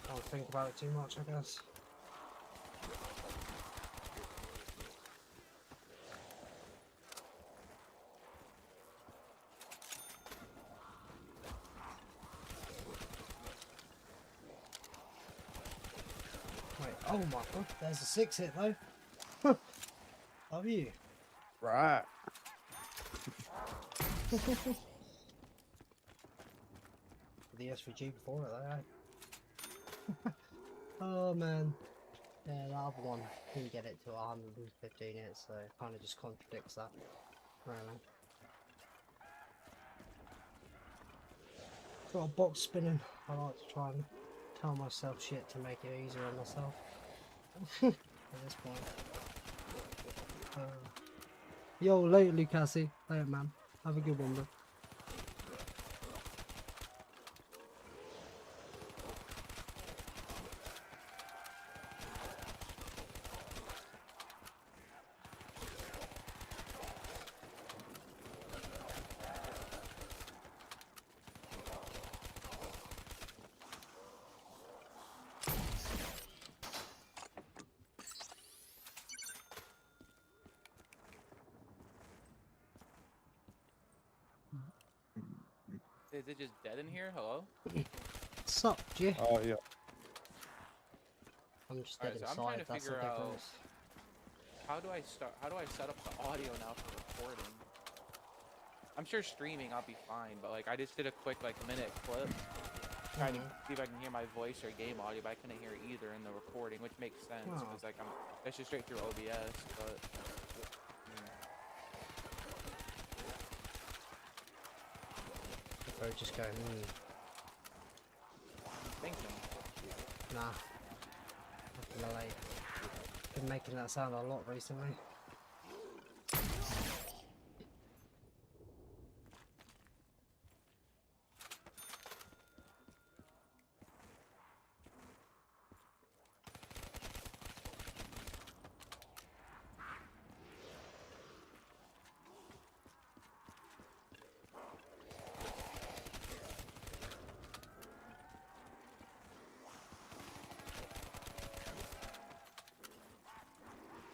I don't think about it too much, I guess. Wait, oh my god, there's a 6 hit though. Love you. Right. The SVG before it though, eh? Oh man. Yeah, the other one didn't get it to 115 hits, so it kind of just contradicts that. Really. Got a box spinning. I like to try and tell myself shit to make it easier on myself. At this point. Yo, later Lucassi. Later man. Have a good one, bro. Is it just dead in here? Hello? Sup, G? Oh yeah. I'm just dead Alright, so I'm trying inside, to that's the figure out difference. how do I set up the audio now for recording? I'm sure streaming I'll be fine, but like I just did a quick like minute clip trying to see if I can hear my voice or game audio, but I couldn't hear either in the recording, which makes sense because like that's just straight through OBS, but Or just go, thinking. nah. I feel like been making that sound a lot recently.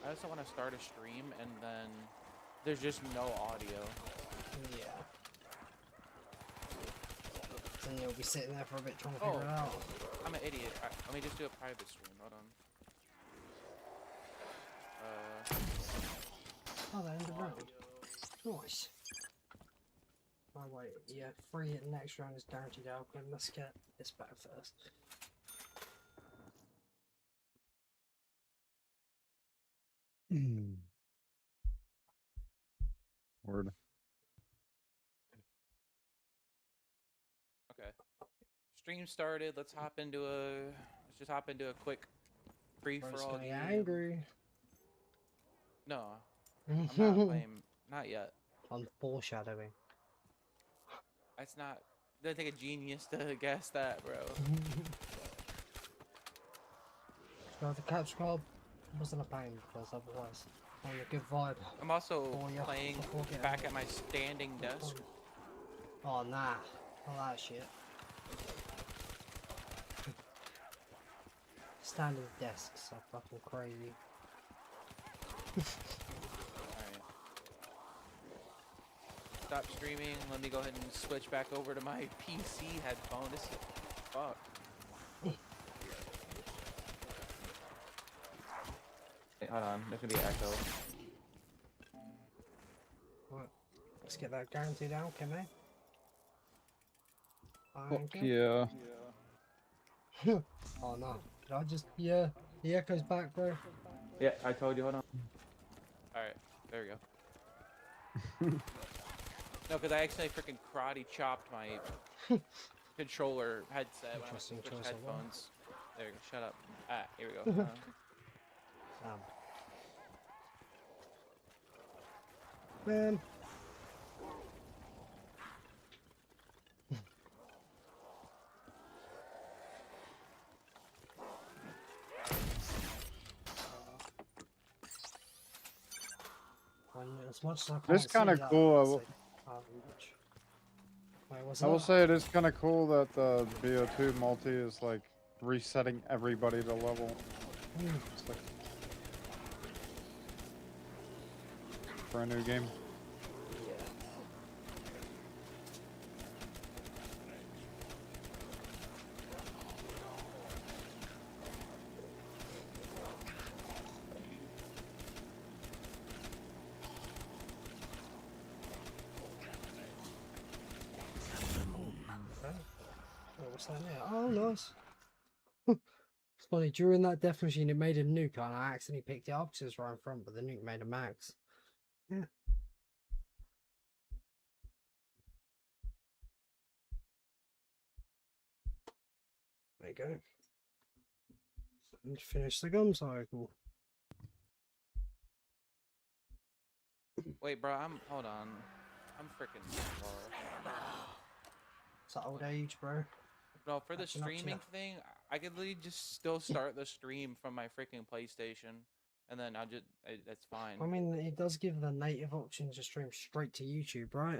I also want to start a stream and then there's just no audio. Yeah. Then you'll be sitting there for a bit trying to figure it out. I'm an idiot. Let me just do a private stream. Hold on. Oh, that ended round. Nice. Oh wait, yeah, 3 hit next round is guaranteed outcome. Let's get this back first. Word. Okay. Stream started. Let's just hop into a quick free for all game. Angry. No, I'm not playing. Not yet. I'm foreshadowing. That's not. It doesn't take a genius to guess that, bro. So the capture card wasn't a pain because otherwise On a good vibe. I'm also Oh, yeah. playing Before getting back on. at my standing desk. Oh nah. All that shit. Standing desks are fucking crazy. Alright. Stop streaming. Let me go ahead and switch back over to my PC headphone. This is fuck. Hey, hold on, there's gonna be an echo. Right. Let's get that guarantee down, can we? Fuck Thank you. yeah. Oh no. Did I just the echo's back, bro? Yeah, I told you, hold on. Alright, there we go. No, because I actually freaking karate chopped my controller headset when I was Interesting switch choice of word. headphones. There you go, shut up. Ah, here we go. Man. As much as I can't It's kind of see that, cool. it's like, wait, what's I will that? say it is kind of cool that the BO2 multi is like resetting everybody to level. It's like for a new game. What's that now? Oh, nice. It's funny, during that death machine, it made a nuke, and I accidentally picked it up because it was right in front, but the nuke made a max. Yeah. There you go. And finish the gum cycle. Wait, bro, hold on. I'm freaking It's that old age, bro. No, for the Catching up to streaming ya. thing, I could literally just still start the stream from my freaking PlayStation, and then that's fine. I mean, it does give the native option to stream straight to YouTube, right?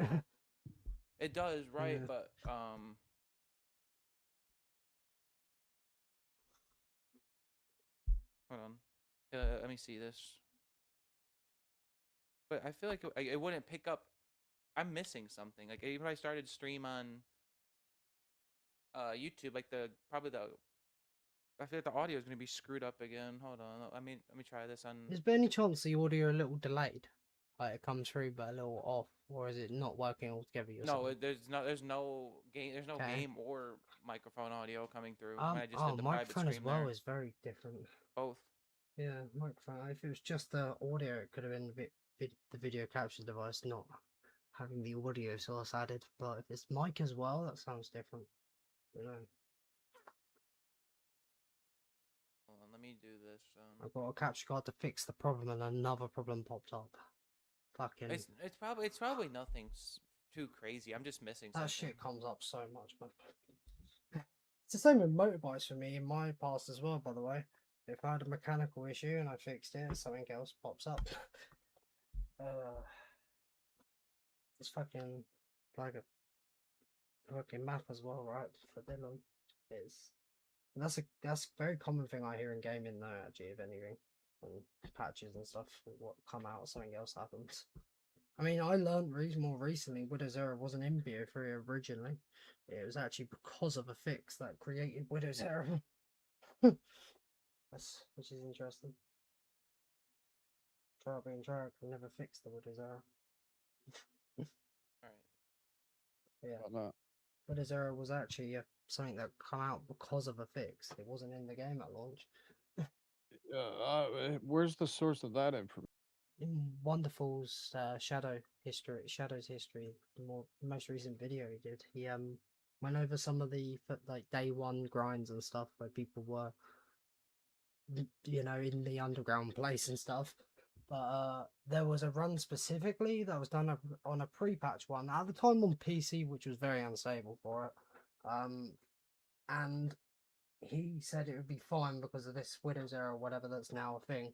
It does, right? Yeah. But hold on. Let me see this. But I feel like it wouldn't pick up. I'm missing something. Like even if I started stream on YouTube, like I feel like the audio is gonna be screwed up again. Hold on. Let me try this on. Is there any chance the audio a little delayed? Like it comes through but a little off, or is it not working altogether? No, there's no Okay. game or microphone audio coming through when I just Oh, did the private microphone as stream well there. is very different. Both. Yeah, microphone. If it was just the audio, it could have been the video capture device not having the audio source added. But if it's mic as well, that sounds different. You know, Hold on, let me do this. I've got a capture card to fix the problem, and another problem popped up. Fucking It's probably nothing too crazy. I'm just missing that something. shit comes up so much, man. It's the same with motorbikes for me in my past as well, by the way. If I had a mechanical issue and I fixed it, something else pops up. It's fucking like a fucking map as well, right? For Dylan. That's a very common thing I hear in gaming though, actually, if anything. And patches and stuff what come out, something else happens. I mean, I learned more recently Widow's Error wasn't in BO3 originally. It was actually because of a fix that created Widow's Error. Which is interesting. Try being track and never fix the Widow's Error. All right. Yeah. About that. Widow's Error was actually something that come out because of a fix. It wasn't in the game at launch. Where's the source of that information? In Wonderful's Shadow's history, the most recent video he did, he went over some of the like day one grinds and stuff where people were, you know, in the underground place and stuff. But there was a run specifically that was done on a pre-patch one at the time on PC, which was very unstable for it. And he said it would be fine because of this Widow's Error or whatever that's now a thing.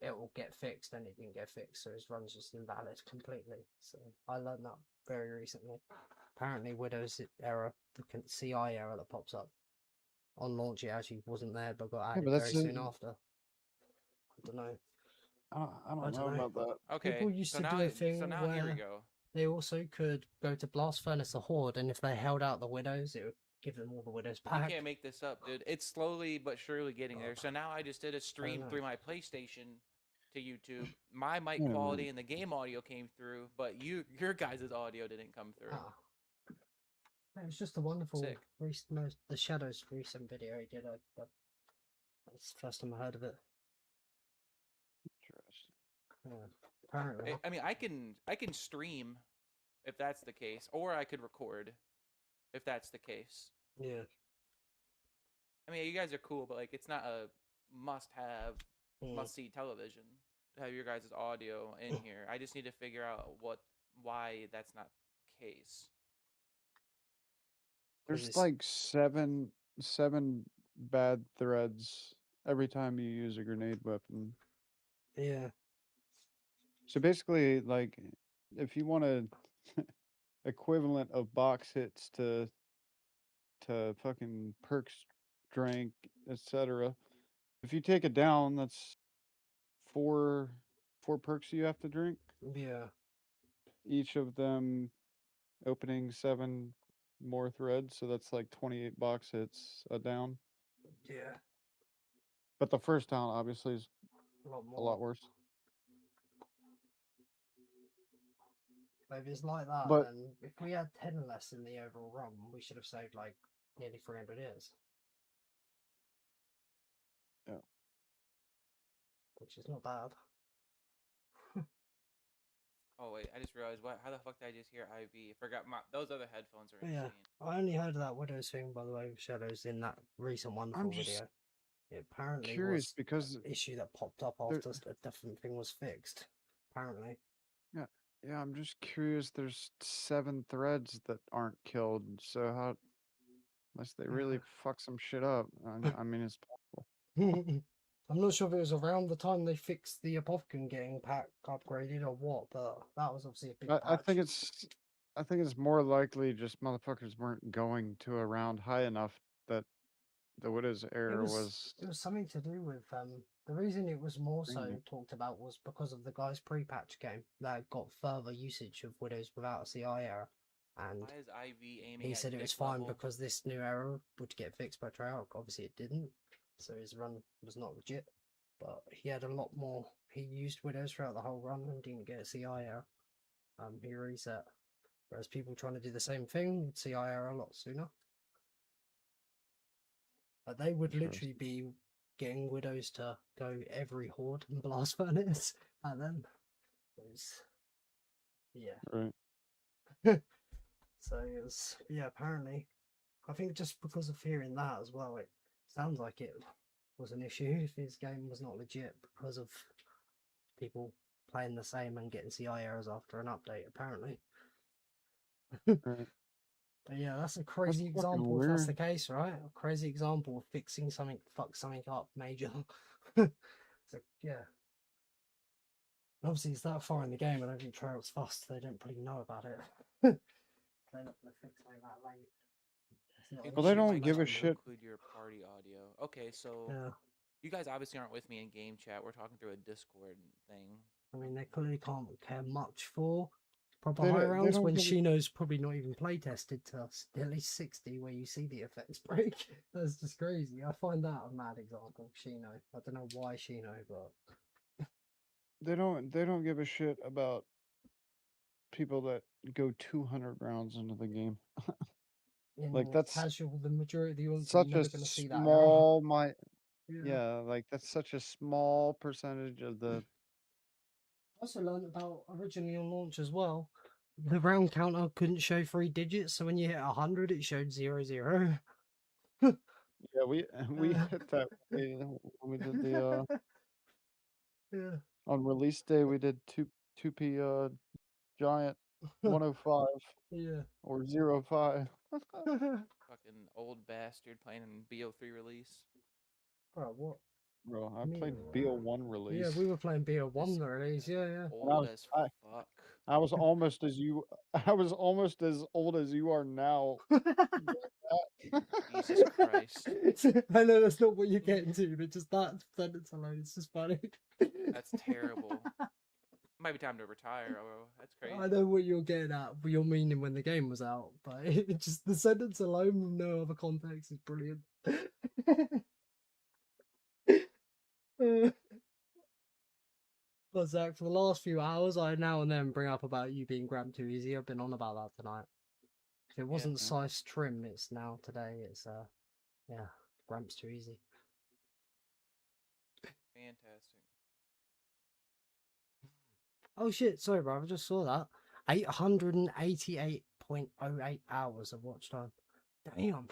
it will get fixed, and it didn't get fixed, so his run's just invalid completely. So I learned that very recently. Apparently, Widow's error, the CI error that pops up on launch, it actually wasn't there, but got added but very that's soon after. I don't know. I don't know about that. Okay. People used so to now, do a thing so now here we where go. they also could go to Blast Furnace the Horde, and if they held out the Widows, it would give them all the Widows You back. can't make this up, dude. It's slowly but surely getting there. So now I just did a stream know. through my PlayStation to YouTube. My mic Wait a quality minute. and the game audio came through, but your guys' audio didn't come through. Ah. It was just a wonderful Sick. the Shadows recent video he did. That's the first time I heard of it. Interesting. Yeah, apparently. I mean, I can stream if that's the case, or I could record if that's the case. Yeah. I mean, you guys are cool, but like, it's not a must-have, Mm. must-see television to have your guys' audio in here. I just need to figure out why that's not the case. There's like seven bad threads every time you use a grenade weapon. Yeah. So basically, like, if you want a equivalent of box hits to fucking perks, drink, etc. If you take it down, that's four perks you have to drink. Yeah. Each of them opening 7 more threads, so that's like 28 box hits a down. Yeah. But the first down obviously is A lot more. a lot worse. But if it's like that, But then if we had 10 less in the overall run, we should have saved like nearly 300 years. Yeah. Which is not bad. Oh wait, I just realized how the fuck did I just hear IV? I forgot those other headphones are Yeah. insane. I only heard of that Widows thing, by the way, with Shadows in that recent wonderful I'm just video. It apparently curious was because an issue that popped up after a different thing was fixed. Apparently. yeah, I'm just curious. There's 7 threads that aren't killed, so how? Unless they really fuck some shit up. I mean, it's possible. I'm not sure if it was around the time they fixed the Apothecon getting pack upgraded or what, but that was obviously a big patch. I think it's more likely just motherfuckers weren't going to a round high enough that the Widow's error was. It was something to do with the reason it was more so Green. talked about was because of the guy's pre-patch game that got further usage of Widows without a CI error, and Why is IV aiming he at said it was dick fine level? because this new error would get fixed by Treyarch. Obviously, it didn't, so his run was not legit. But he had a lot more. He used Widows throughout the whole run and didn't get a CI error. He reset. Whereas people trying to do the same thing would CI error a lot sooner. But they would literally be getting Widows to go every horde and Blast Furnace and then it was, yeah. Right. So it was, yeah, apparently. I think just because of hearing that as well, it sounds like it was an issue if his game was not legit because of people playing the same and getting CI errors after an update, apparently. Right. But yeah, that's a crazy fucking example if that's the weird. case, right? A crazy example of fixing something, fuck something up major. So yeah. Obviously, it's that far in the game. I don't think Treyarch's fussed. They don't really know about it. They're not going to fix something that late. It's not an Well, they issue don't to give a them. shit. Include your party audio. Okay, so Yeah. you guys obviously aren't with me in game chat. We're talking through a Discord thing. I mean, they clearly can't care much for proper They high don't- they rounds don't when give a- Shino's probably not even play tested to at least 60 where you see the effects break. That's just crazy. I find that a mad example of Shino. I don't know why Shino, but They don't give a shit about people that go 200 rounds into the game. in Like that's casual, the majority of the audience are such a never going to see that error. small Yeah. yeah, like that's such a small percentage of the I also learned about originally on launch as well. The round counter couldn't show 3 digits, so when you hit 100, it showed 00. yeah, we hit that when we did the Yeah. on release day we did 2p giant 105 Yeah. or 05. Fucking old bastard playing in BO3 release. Bro, what? Bro, I Me- played BO1 release. Yeah, we were playing BO1 This release. guy's Yeah, yeah. Old as fuck. I was almost as you. I was almost as old as you are now. Jesus Christ. I know that's not what you're getting to, but just that sentence alone, it's just funny. That's terrible. Might be time to retire. Oh, that's crazy. I know what you're getting at, what you're meaning when the game was out, but it just the sentence alone with no other context is brilliant. But Zach, for the last few hours, I now and then bring up about you being grabbed too easy. I've been on about that tonight. If it wasn't size trim, it's now today. It's yeah, Gramps too easy. Fantastic. Oh shit! Sorry, bro. I just saw that. 888.08 hours of watch time. Damn.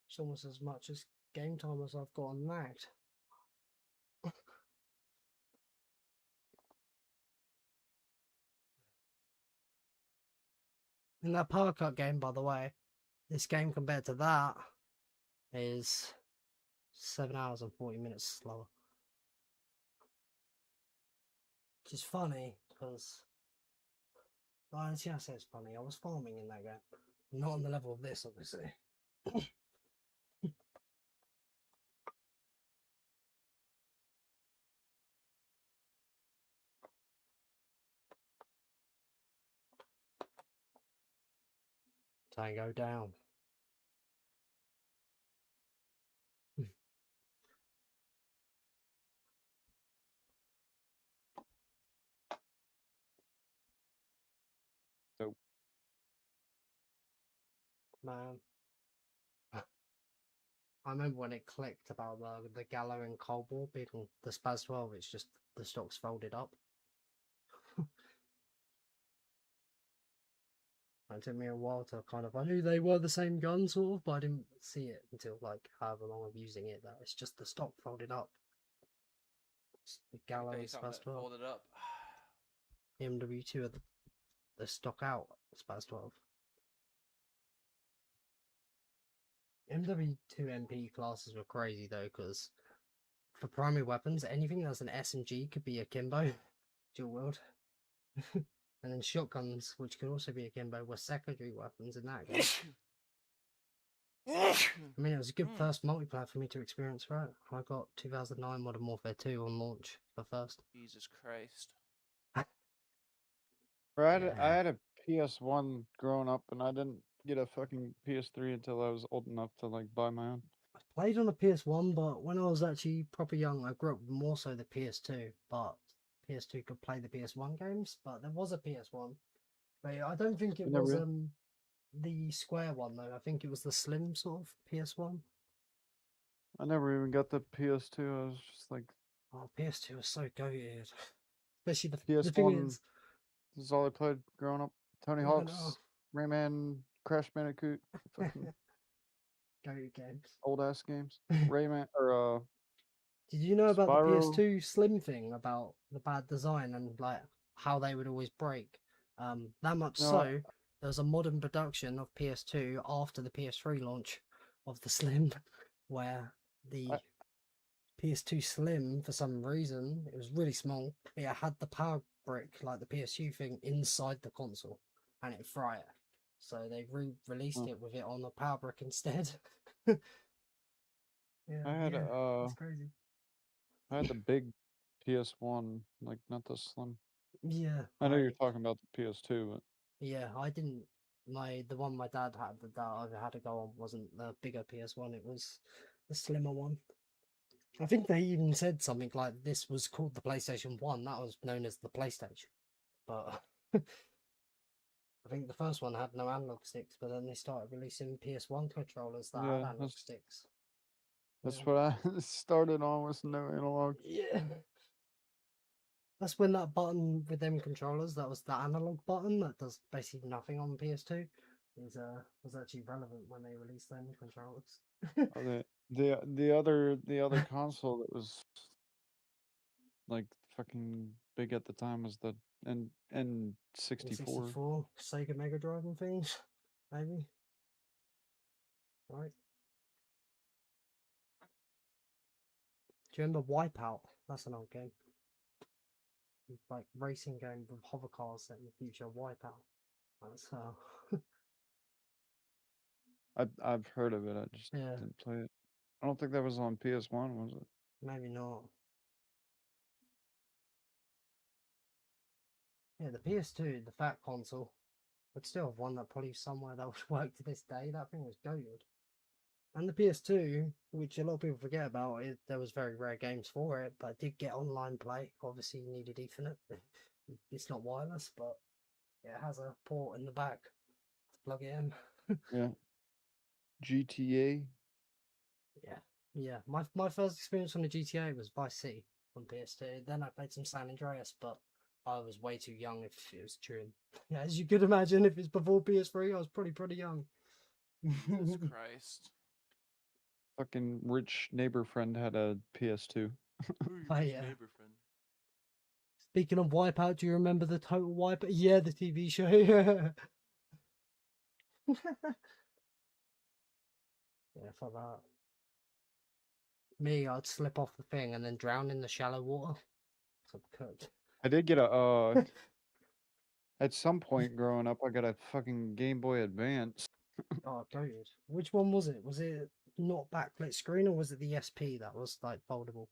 It's almost as much as game time as I've got on Nacht. In that power cut game, by the way, this game compared to that is 7 hours and 40 minutes slower. Which is funny, because... Well, I say it's funny. I was farming in that game. Not on the level of this, obviously. Tango down. So Man. I remember when it clicked about the Gallo and Coldball being the Spaz 12, it's just the stock's folded up. It took me a while to kind of... I knew they were the same gun, sort of, but I didn't see it until, like, however long I'm using it, that it's just the stock folded up. It's the Gallo and Spaz 12. Folded up. MW2 are the stock out Spaz 12. MW2 MP classes were crazy, though, because for primary weapons, anything that's an SMG could be akimbo, dual wield. And then shotguns, which could also be akimbo, were secondary weapons in that game. I mean, it was a good first multiplayer for me to experience, right? I got 2009 Modern Warfare 2 on launch for first. Jesus Christ. I had a PS1 growing up, and I didn't get a fucking PS3 until I was old enough to like buy my own. I played on a PS1, but when I was actually proper young, I grew up more so the PS2. But PS2 could play the PS1 games, but there was a PS1. But I don't think it was the square one though. I think it was the slim sort of PS1. I never even got the PS2. I was just like, oh, PS2 was so goated. Especially the PS1. thing is, this is all I played growing up. Tony Hawk's, Rayman, Crash Bandicoot, fucking goated games. old ass games. Rayman or Did you know about Spyro? the PS2 Slim thing about the bad design and like how they would always break? That much No, so, there was a modern production of PS2 after the PS3 launch of the Slim, where the PS2 Slim, for some reason, it was really small, but it had the power brick, like the PSU thing, inside the console, and it fried it. So they re-released it with it on a power brick instead. I had that's crazy. I had the big PS1, like not the slim. Yeah, I know you're talking about the PS2, but yeah, I didn't. The one my dad had that I had to go on wasn't the bigger PS1. It was the slimmer one. I think they even said something like this was called the PlayStation 1. That was known as the PlayStation. But I think the first one had no analog sticks, but then they started releasing PS1 controllers that had analog sticks. That's what I started on, with no analog. Yeah. That's when that button with them controllers, that was the analog button that does basically nothing on PS2, was actually relevant when they released them controllers. The other console that was like fucking big at the time was the N64. N64, Sega Mega Drive and things, maybe. right? Do you remember Wipeout? That's an old game. Like racing game with hover cars set in the future. Wipeout. That's I've heard of it. I just yeah, didn't play it. I don't think that was on PS1, was it? maybe not. Yeah, the PS2, the fat console, would still have one that probably somewhere that would work to this day. That thing was goated. And the PS2, which a lot of people forget about, there was very rare games for it, but it did get online play. Obviously, you needed Ethernet. It's not wireless, but it has a port in the back to plug it in. Yeah. GTA. Yeah, yeah. My first experience on the GTA was Vice City on PS2. Then I played some San Andreas, but I was way too young if it was during. Yeah, as you could imagine, if it's before PS3, I was probably pretty young. Jesus Christ. Fucking rich neighbor friend had a PS2. Who are your Oh, rich yeah. neighbor friend? Speaking of Wipeout, do you remember the Total Wipeout? Yeah, the TV show. Yeah, yeah, for that. Me, I'd slip off the thing and then drown in the shallow water. So I'm cooked. I did get a at some point growing up I got a fucking Game Boy Advance. Oh, goated. Which one was it? Was it not backlit screen or was it the SP that was like foldable?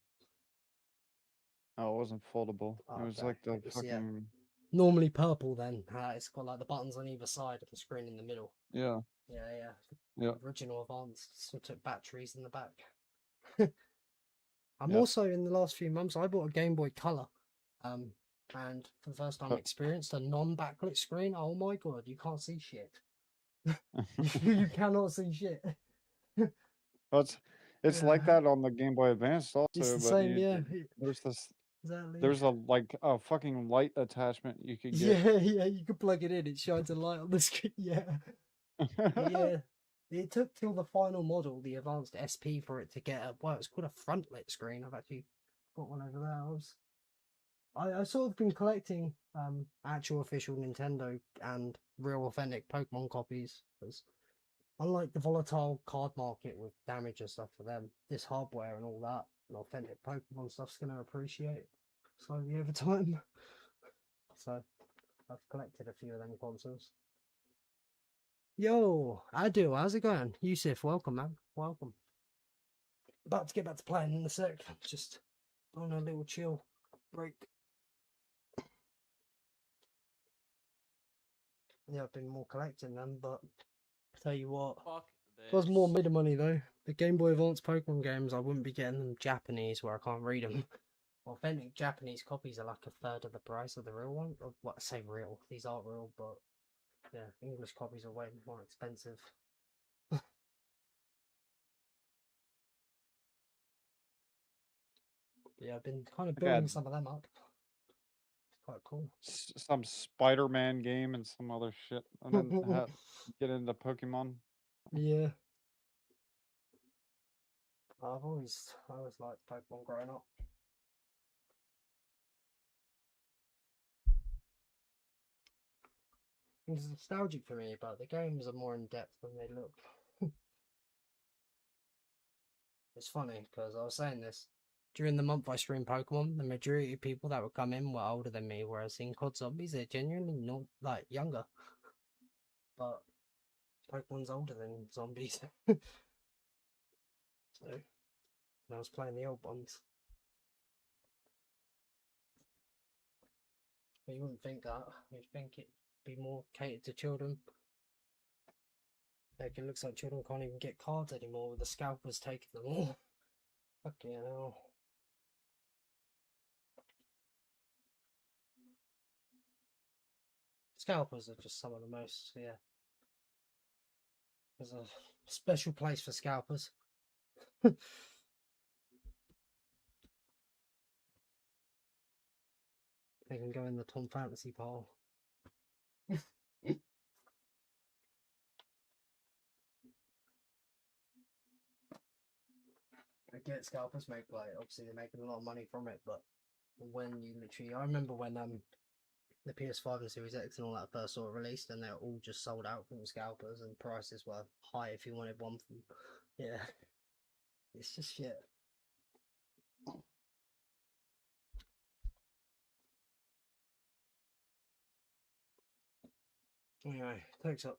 Oh, it wasn't foldable. Oh, It was okay. like the It was, yeah. fucking Normally purple then. It's got like the buttons on either side of the screen in the middle. yeah. Yeah, yeah. Yeah. Original advanced. So took batteries in the back. I'm Yep. also in the last few months I bought a Game Boy Color. And for the first time Oh. experienced a non-backlit screen. Oh my god, you can't see shit. You cannot see shit. Well, it's Yeah. like that on the Game Boy Advance also, It's the but same, yeah. Exactly. there's a fucking light attachment you could get. Yeah, yeah, you can plug it in, it shines a light on the screen, yeah. Yeah. It took till the final model, the advanced SP, for it to get a, well, it's called a front lit screen. I've actually got one over there. I sort of been collecting actual official Nintendo and real authentic Pokemon copies, because unlike the volatile card market with damage and stuff for them, this hardware and all that, and authentic Pokemon stuff's going to appreciate slowly over time. So I've collected a few of them consoles. Yo, Adu, how's it going? Yusuf, welcome, man. Welcome. About to get back to playing in a sec. Just on a little chill break. Yeah, I've been more collecting them, but tell you what, Fuck if it was more this. mid money though. The Game Boy Advance Pokemon games, I wouldn't be getting them Japanese where I can't read them. Authentic Japanese copies are like a third of the price of the real one. Or what I say real, these aren't real, but yeah, English copies are way more expensive. Yeah, I've been kind of I got building some of them up. It's quite cool. some Spider-Man game and some other shit, and then get into Pokemon. Yeah. I always liked Pokemon growing up. It's nostalgic for me, but the games are more in depth than they look. It's funny because I was saying this during the month I streamed Pokemon. The majority of people that would come in were older than me, whereas in Cod Zombies they're genuinely not like younger. But Pokemon's older than zombies. So I was playing the old ones. But you wouldn't think that. You'd think it'd be more catered to children. Like, it looks like children can't even get cards anymore with the scalpers taking them all. Fucking hell. Scalpers are just some of the most, yeah. There's a special place for scalpers. They can go in the Tom Fantasy pile. I get scalpers make, like, obviously they're making a lot of money from it, but when you literally, I remember when the PS5 and Series X and all that first sort of released, and they're all just sold out from scalpers, and prices were high if you wanted one from. Yeah, it's just shit. Anyway, takes up.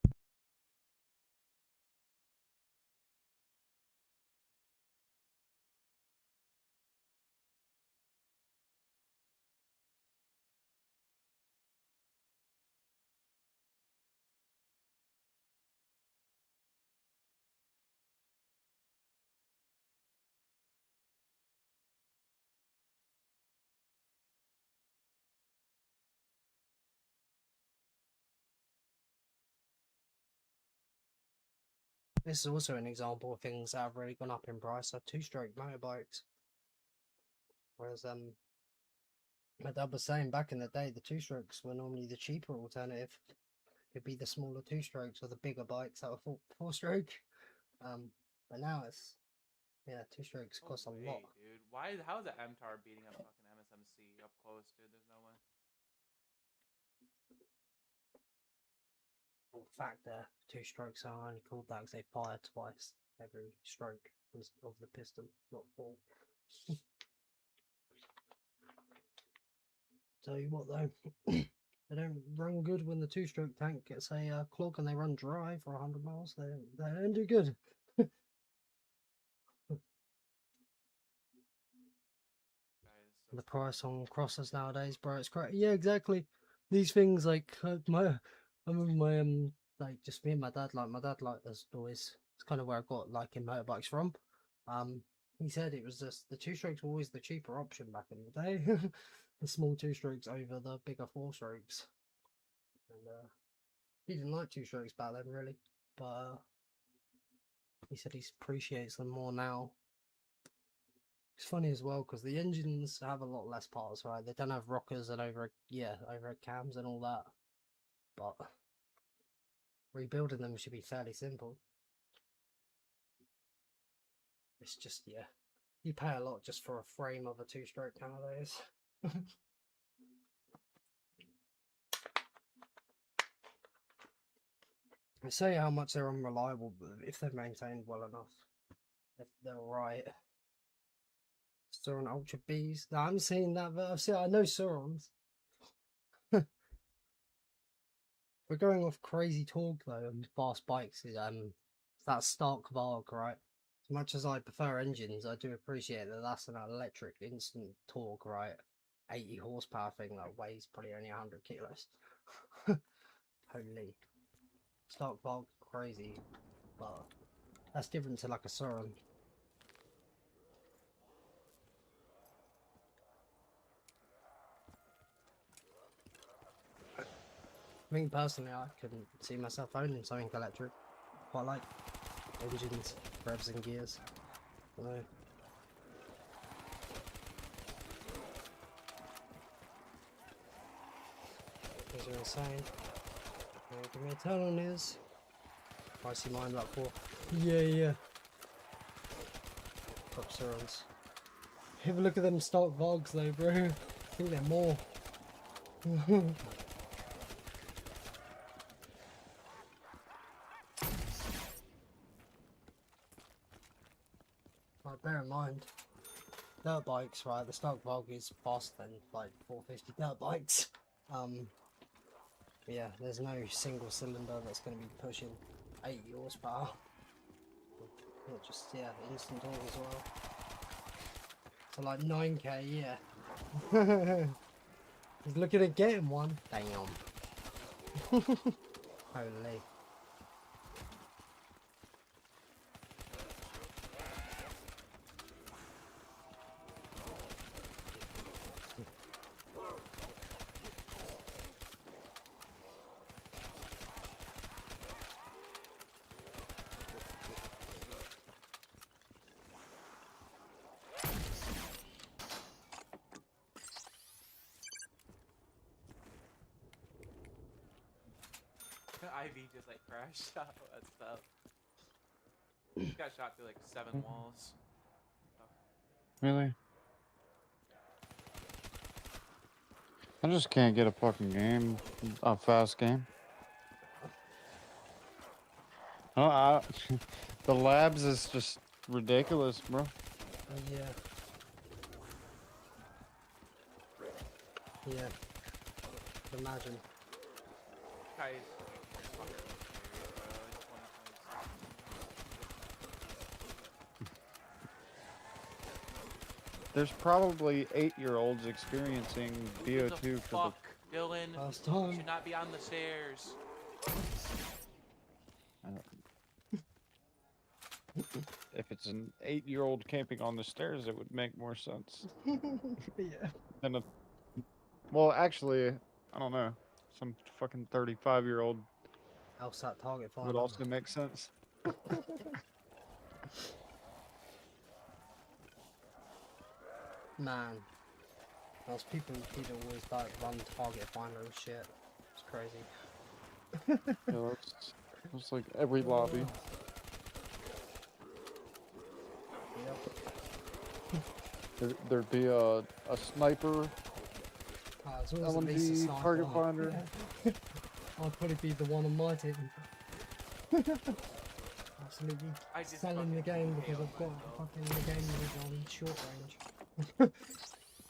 This is also an example of things that have really gone up in price. So two-stroke motorbikes. Whereas my dad was saying back in the day, the two-strokes were normally the cheaper alternative. It'd be the smaller two-strokes or the bigger bikes that were four-stroke. But now it's two-strokes No cost a way, lot. dude. Why? How is that MTAR beating up fucking MSMC up close, dude? There's no way. In fact, two-strokes are only called that because they fire twice every stroke of the piston, not four. Tell you what though, they don't run good when the two-stroke tank gets a clog and they run dry for 100 miles. They don't do good. The price on crosses nowadays, bro, it's great. Yeah, exactly. These things like I remember my like just me and my dad. Like my dad like as always. It's kind of where I got like in motorbikes from. He said it was just the two-strokes were always the cheaper option back in the day. The small two-strokes over the bigger four-strokes. And he didn't like two-strokes back then really, but he said he appreciates them more now. It's funny as well because the engines have a lot less parts, right? They don't have rockers and overhead cams and all that. But rebuilding them should be fairly simple. It's just you pay a lot just for a frame of a two-stroke nowadays. I say how much they're unreliable, but if they're maintained well enough, if they're alright. Suron Ultra Bs. No, I haven't seen that, but I know Surons. We're going off crazy torque though, and fast bikes is that stark Varg, right? As much as I prefer engines, I do appreciate that that's an electric instant torque, right? 80 horsepower thing that weighs probably only 100 kilos. Holy. Stark Varg, crazy, but that's different to like a Suron. I mean, personally, I couldn't see myself owning something electric. Quite like engines, revs, and gears. I don't know. These are insane. Give me a turn on his. I see mine about 4. Yeah. Top Surons. Have a look at them stock Vogs though, bro. I think they're more. Right, bear in mind, dirt bikes, right? The stock Vog is faster than like 450 dirt bikes. Yeah, there's no single cylinder that's going to be pushing 80 horsepower. Not just instant torque as well. So like 9k, yeah. He's looking at getting one. Damn. Holy. IV just like crashed out. That's tough. Got shot through like 7 walls. Really? I just can't get a fucking game, a fast game. Oh, the labs is just ridiculous, bro. Yeah. Yeah. Imagine. Guys, fucking hilarious, bro. In 2026. There's probably 8-year-olds experiencing What the BO2 for fuck, Dylan? Last You time. should not be on the stairs. If it's an 8-year-old camping on the stairs, it would make more sense Yeah. than a. Well, actually, I don't know. Some fucking 35-year-old Else that target fire. would also make sense. Man. Those people who did always like run target finder and shit. It's crazy. Yeah, that's like every lobby. Yep. There'd be a sniper, As well as at least a LMG, sniper. target finder. Yeah. I'd probably be the one on my team. Absolutely I just selling the fucking game hate because I've got online, though. fucking the game with on short range.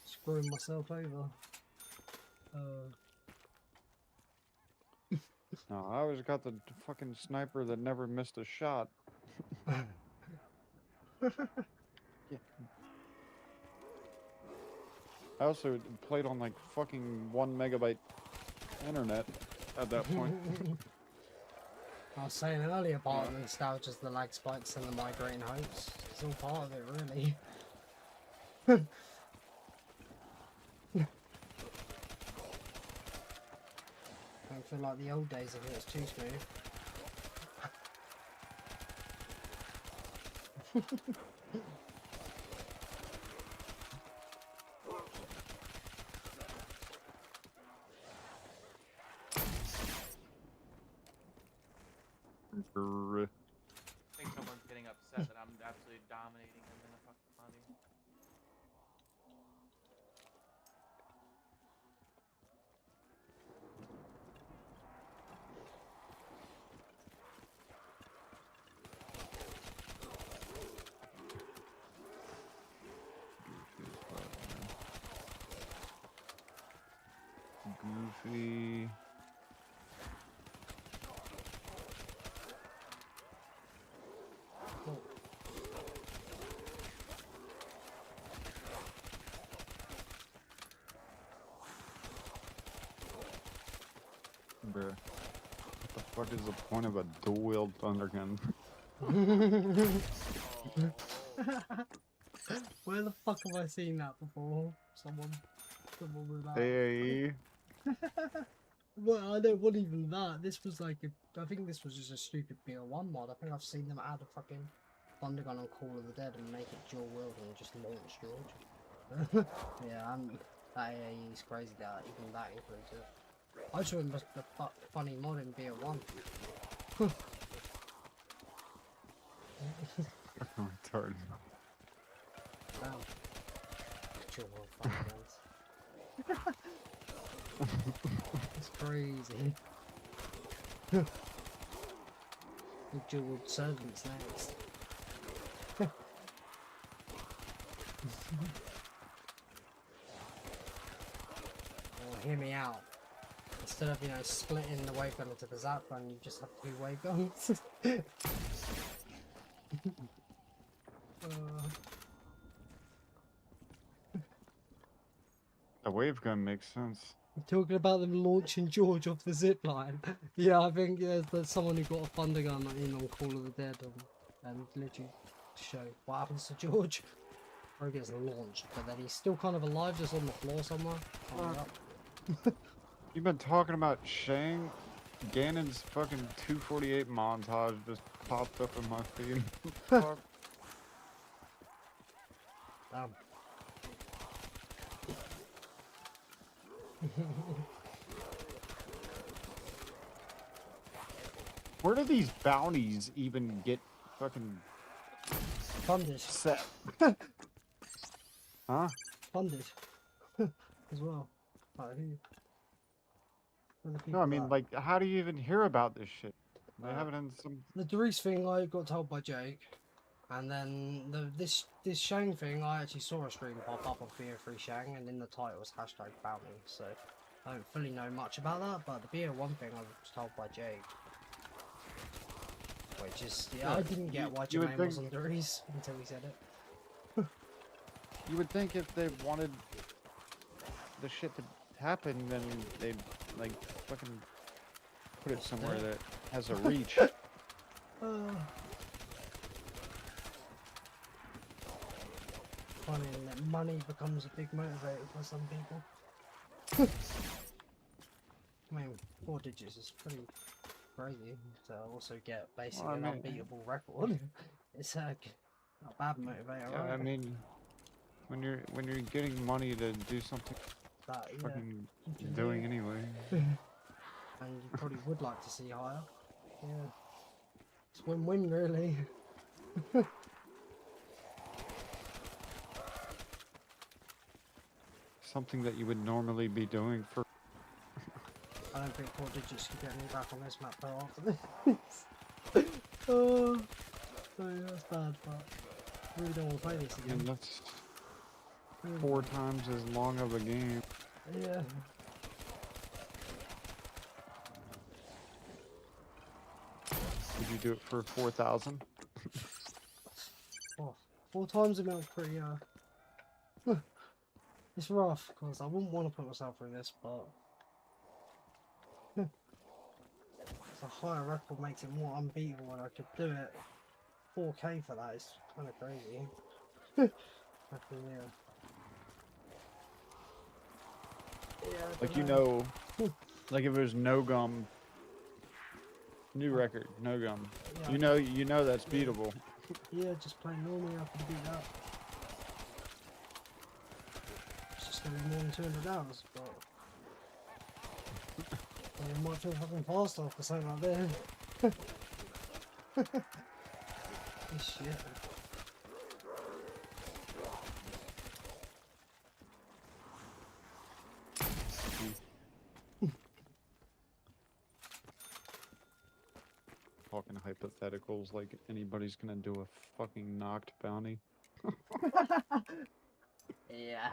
Screwing myself over. No, I always got the fucking sniper that never missed a shot. Yeah. I also played on like fucking 1 megabyte internet at that point. I was saying earlier, part of the nostalgia is the lag spikes and the migrating hosts. It's all part of it, really. Don't feel like the old days if it was too smooth. I think someone's getting upset that I'm absolutely dominating them in the fucking lobby. Goofy. Cool. Bruh. What the fuck is the point of a dual-wield Thundergun? Where the fuck have I seen that before? Someone with that. AAE? Well, I don't want even that. This was like I think this was just a stupid BO1 mod. I think I've seen them add a fucking Thundergun on Call of the Dead and make it dual wield and just launch George. Yeah, that AAE is crazy that even that includes it. I just remember the funny mod in BO1. Retarded. Damn. Dual wield Thunderguns. It's crazy. The dual servants next. Oh, hear me out. Instead of, splitting the wavegun into the zap gun, you just have 2 waveguns. The wave gun makes sense. Talking about them launching George off the zip line. Yeah, I think there's someone who got a thunder gun in on Call of the Dead and literally show what happens to George. Or he gets launched, but then he's still kind of alive, just on the floor somewhere. You've been talking about Shang? Ganon's fucking 248 montage just popped up in my feed. Fuck. Damn. Where do these bounties even get fucking Funded. set? Huh? Funded. As well. Like, who? Who are the No, people I mean, that- like, how do you even hear about this shit? They Uh, have it in some. the Doris thing I got told by Jake, and then this Shang thing I actually saw a stream pop up on BO3 Shang, and in the title was #bounty. So I don't fully know much about that, but the BO1 thing I was told by Jake, which is I didn't get why you would Jermaine was think- on Doris until he said it. You would think if they wanted the shit to happen, then they'd like fucking put it somewhere that has a reach. Funny that money becomes a big motivator for some people. I mean, 4 digits is pretty crazy to also get basically Well, I an mean- unbeatable record. It's a bad motivator, Yeah, right? I mean, when you're getting money to do something That, yeah, fucking you can doing do. anyway. And you probably would like to see higher. Yeah. It's win-win, really. Something that you would normally be doing for. I don't think 4 digits can get me back on this map though after this. Oh, sorry, that's bad, but I really don't want to play this And again. that's Really 4 don't. times as long of a game. Yeah. Would you do it for 4,000? Oh, 4 times the amount pretty, it's rough, because I wouldn't want to put myself through this, but the higher record makes it more unbeatable, and I could do it 4K for that. It's kind of crazy. Fucking, yeah. Yeah, I Like, don't you know, like if there's no gum, new record, no gum. Yeah, You know that's beatable. yeah, just playing normally, I can beat that. It's just gonna be more than 200 hours, but I might feel fucking fast after something like this. This shit. Talking hypotheticals like anybody's gonna do a fucking Nacht bounty. Yeah.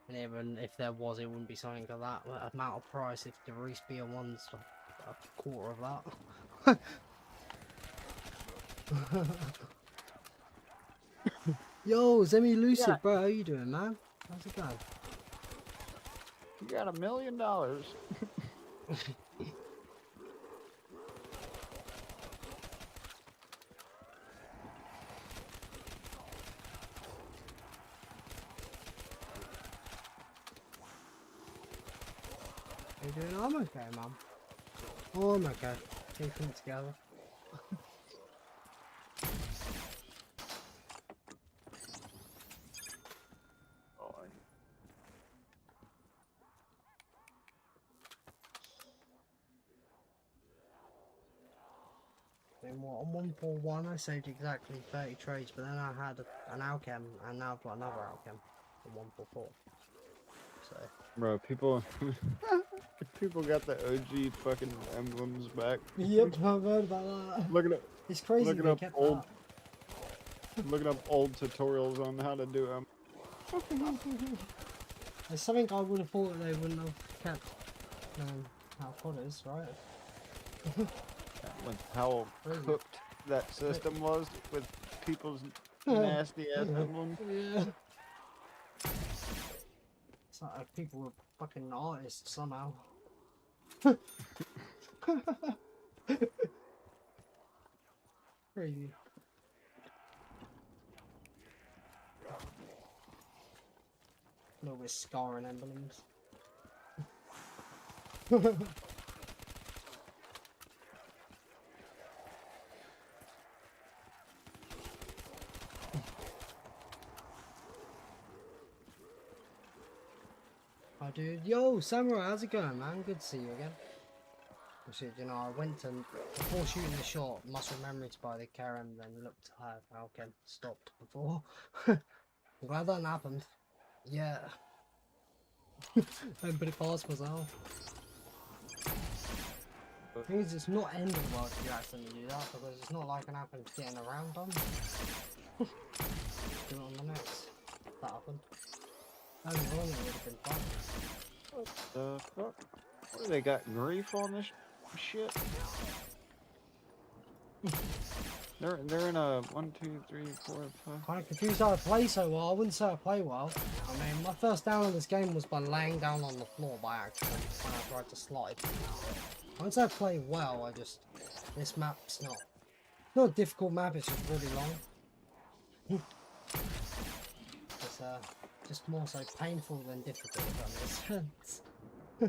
And even if there was, it wouldn't be something of that amount of price if the Reese Beer one's a quarter of that. Yo, Zemi Lucid, Yeah. bro, how you doing, man? How's it going? You got $1 million. How you doing? I'm okay, man. Oh, I'm okay. Keeping it together. In what, on 141 I saved exactly 30 trades, but then I had an Alchem, and now I've got another Alchem on 144. So, Bro, people got the OG fucking emblems back. yep, I've heard about that. Looking up It's crazy looking they up kept old- looking up old tutorials on how to do them. that. There's something I would have thought they wouldn't have kept how Cod is, right? With how Crazy. cooked that system was with people's nasty ass emblems. Yeah. It's like people were fucking artists somehow. Crazy. A little bit scarring emblems. Hi dude, yo Samurai, how's it going, man? Good to see you again. Shit, you know, I went to, before shooting the shot, muscle memory to buy the Karen, then looked at Alchem, stopped before. I'm glad that happened. Yeah. Don't put it past myself. The thing is, it's not end of the world if you accidentally do that, because it's not like an happened getting around done. Do it on the next. That happened. Only one it would have been fun. What the fuck? What do they got grief on this shit? They're in a 1, 2, 3, 4, 5. Kind of confused how I play so well. I wouldn't say I play well. I mean, my first down in this game was by laying down on the floor by accident when I tried to slide. I wouldn't say I play well. This map's not a difficult map. It's just really long. It's just more so painful than difficult. If that makes sense. Why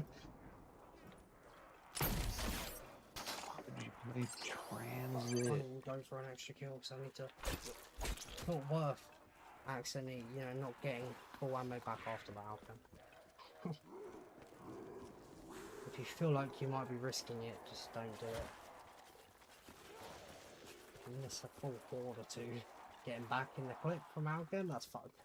would you play transit? Can't even go for an extra kill because I need to. It's not worth accidentally, not getting full ammo back after that outcome. If you feel like you might be risking it, just don't do it. You miss a full horde or two getting back in the clip from outcome, that's fucked.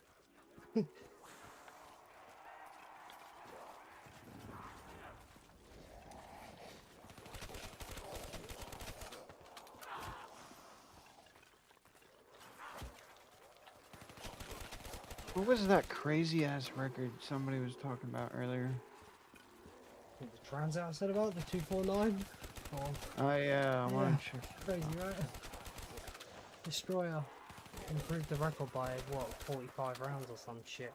What was that crazy ass record somebody was talking about earlier? The transit I said about the 249. Oh yeah, I want to check. Crazy, right? Destroyer improved the record by what, 45 rounds or some shit.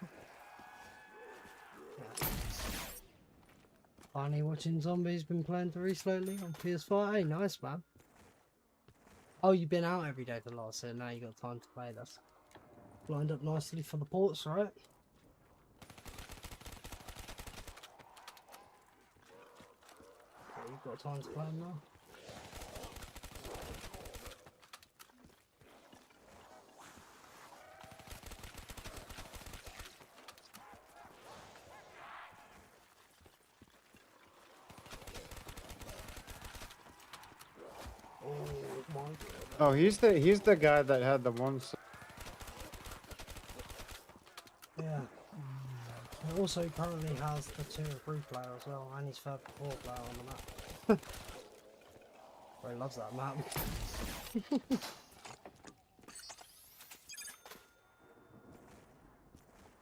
Yeah. Finally watching Zombies, been playing Tigress lately on PS4. Hey, nice man. Oh, you've been out every day for the last, so now you got time to play this. Lined up nicely for the ports, right? Okay, you've got time to play them now. Oh my god. Oh, he's the guy that had the one. Yeah. He also currently has the 2 and 3 player as well, and his 3rd and 4th player on the map. Well, he loves that map.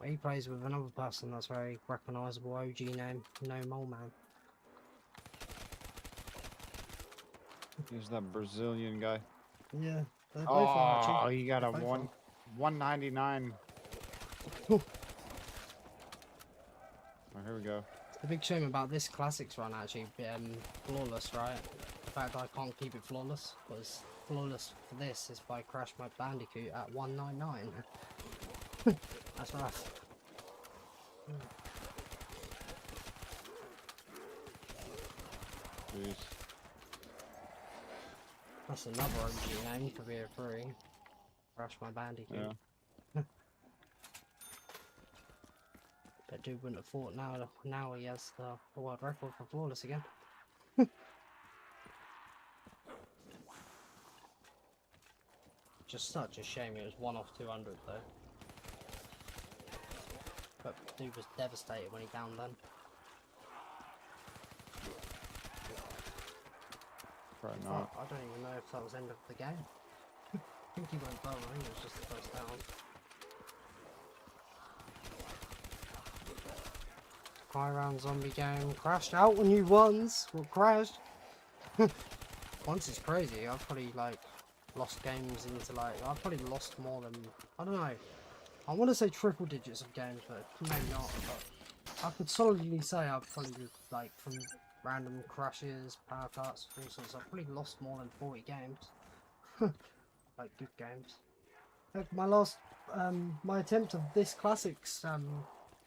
He plays with another person that's very recognisable OG name, No Mole Man. He's that Brazilian guy. Yeah, they both are Oh, actually. he got a They're both 199. are. Oh, here we go. The big shame about this classics run actually, flawless, right? The fact I can't keep it flawless, because flawless for this is if I crash my Bandicoot at 199. That's rough. Jeez. That's another OG name for BO3. Crash my Bandicoot. Yeah. But dude wouldn't have thought now he has the world record for flawless again. Just such a shame it was 1 off 200 though. But dude was devastated when he downed them. Probably not. I don't even know if that was end of the game. I think he went bow, I think it was just the first down. High round zombie game crashed out when you once. Well, crashed. Once is crazy. I've probably like lost games into like I've probably lost more than I don't know. I want to say triple digits of games, but maybe not. But I could solidly say I've probably like from random crashes, power cuts, all sorts. I've probably lost more than 40 games. Like good games. Like my last, my attempt of this classics,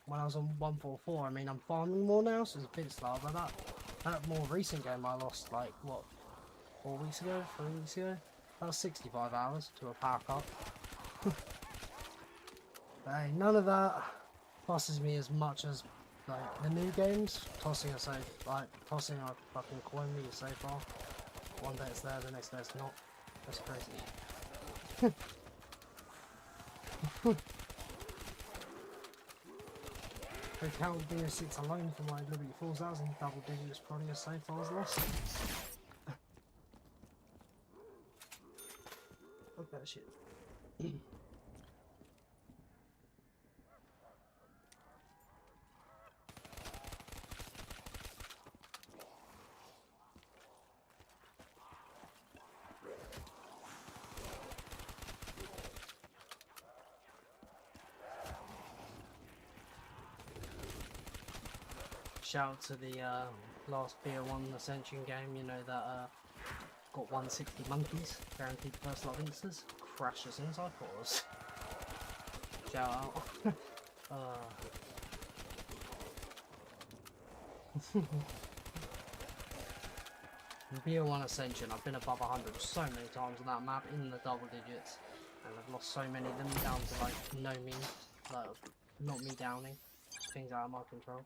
when I was on 144. I mean, I'm farming more now, so it's a bit slower. But that more recent game I lost like what 4 weeks ago, 3 weeks ago. That was 65 hours to a power cut. But hey, none of that passes me as much as like the new games. Tossing a fucking coin me so far. One day it's there, the next day it's not. That's crazy. If I count BO6 alone for my Liberty 4000, double digits probably a safe I was lost. Fuck that shit. Shout out to the last BO1 Ascension game, you know, that got 160 monkeys, guaranteed first love instance, crashes inside pause. Shout out. BO1 Ascension, I've been above 100 so many times on that map in the double digits, and I've lost so many of them down to like no me, like not me downing, things out of my control.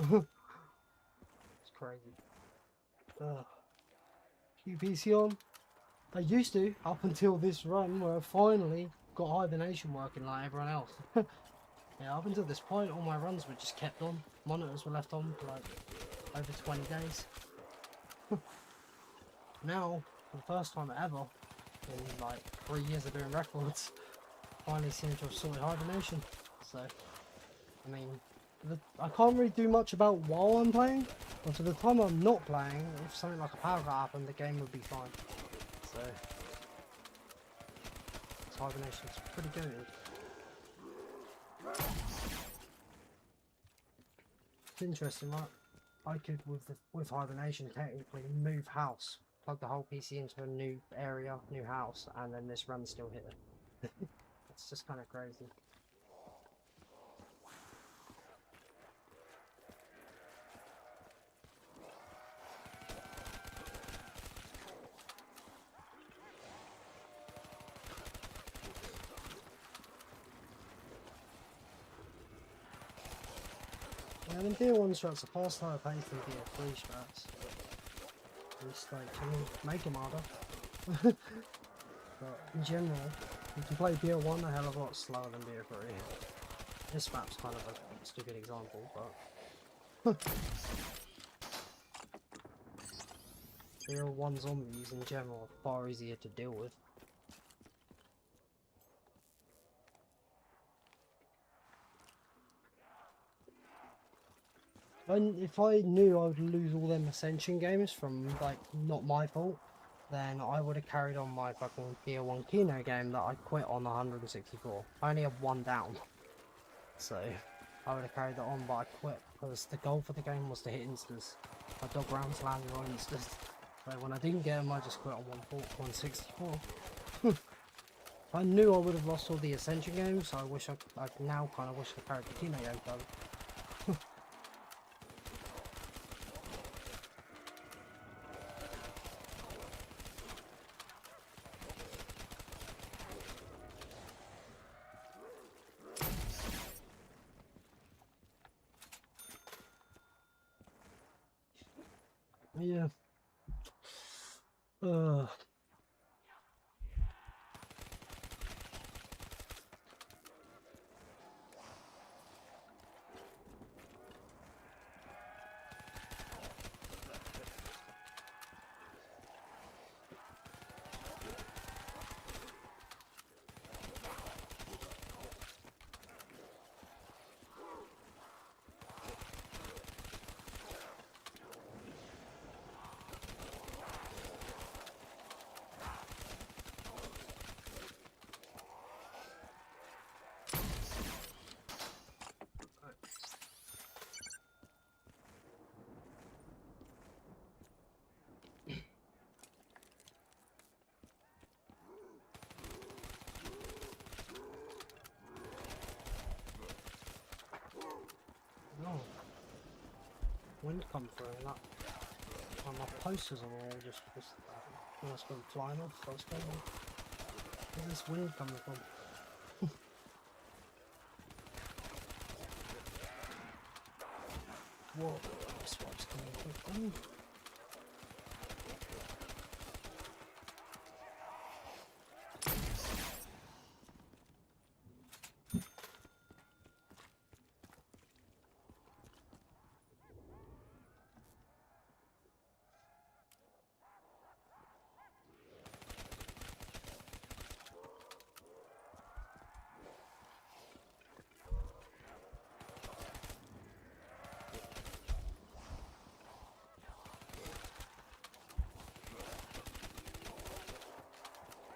It's crazy. QPC on. I used to, up until this run where I finally got hibernation working like everyone else. Yeah, up until this point all my runs were just kept on. Monitors were left on for like over 20 days. Now, for the first time ever, in like 3 years of doing records, finally seem to have sorted hibernation. So, I mean, I can't really do much about while I'm playing, but for the time I'm not playing, if something like a power cut happened, the game would be fine. So, this hibernation's pretty good. It's interesting, right? I could, with hibernation, technically move house, plug the whole PC into a new area, new house, and then this run's still here. It's just kind of crazy. Yeah, the BO1 strats are far slower paced than BO3 strats. Just like, I mean, make them harder. But in general, you can play BO1 a hell of a lot slower than BO3. This map's kind of a stupid example, but BO1 zombies in general are far easier to deal with. If I knew I would lose all them Ascension games from, like, not my fault, then I would have carried on my fucking BO1 Kino game that I quit on 164. I only have one down. So, I would have carried that on, but I quit, because the goal for the game was to hit instas. My dog rounds landed on instas. So when I didn't get them, I just quit on 164. I knew I would have lost all the Ascension games, so I now kind of wish I carried the Kino game over. Yeah. No. Wind come through and that. And my posters are all just almost gone flying off. So I was going, where's this wind coming from? Whoa, this one's coming quick.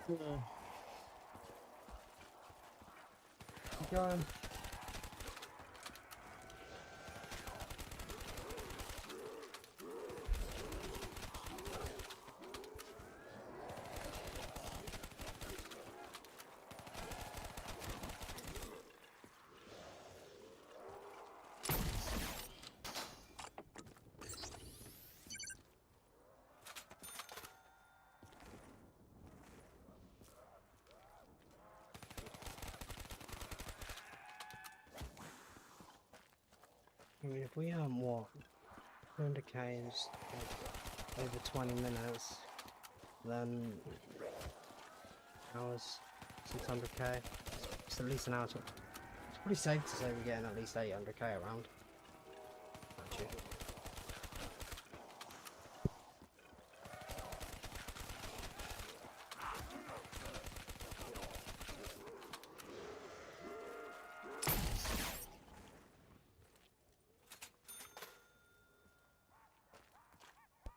Keep going. I mean, if we what, 200k in just like, over 20 minutes, then hours, 600k, it's at least an hour. It's pretty safe to say we're getting at least 800k around. Actually.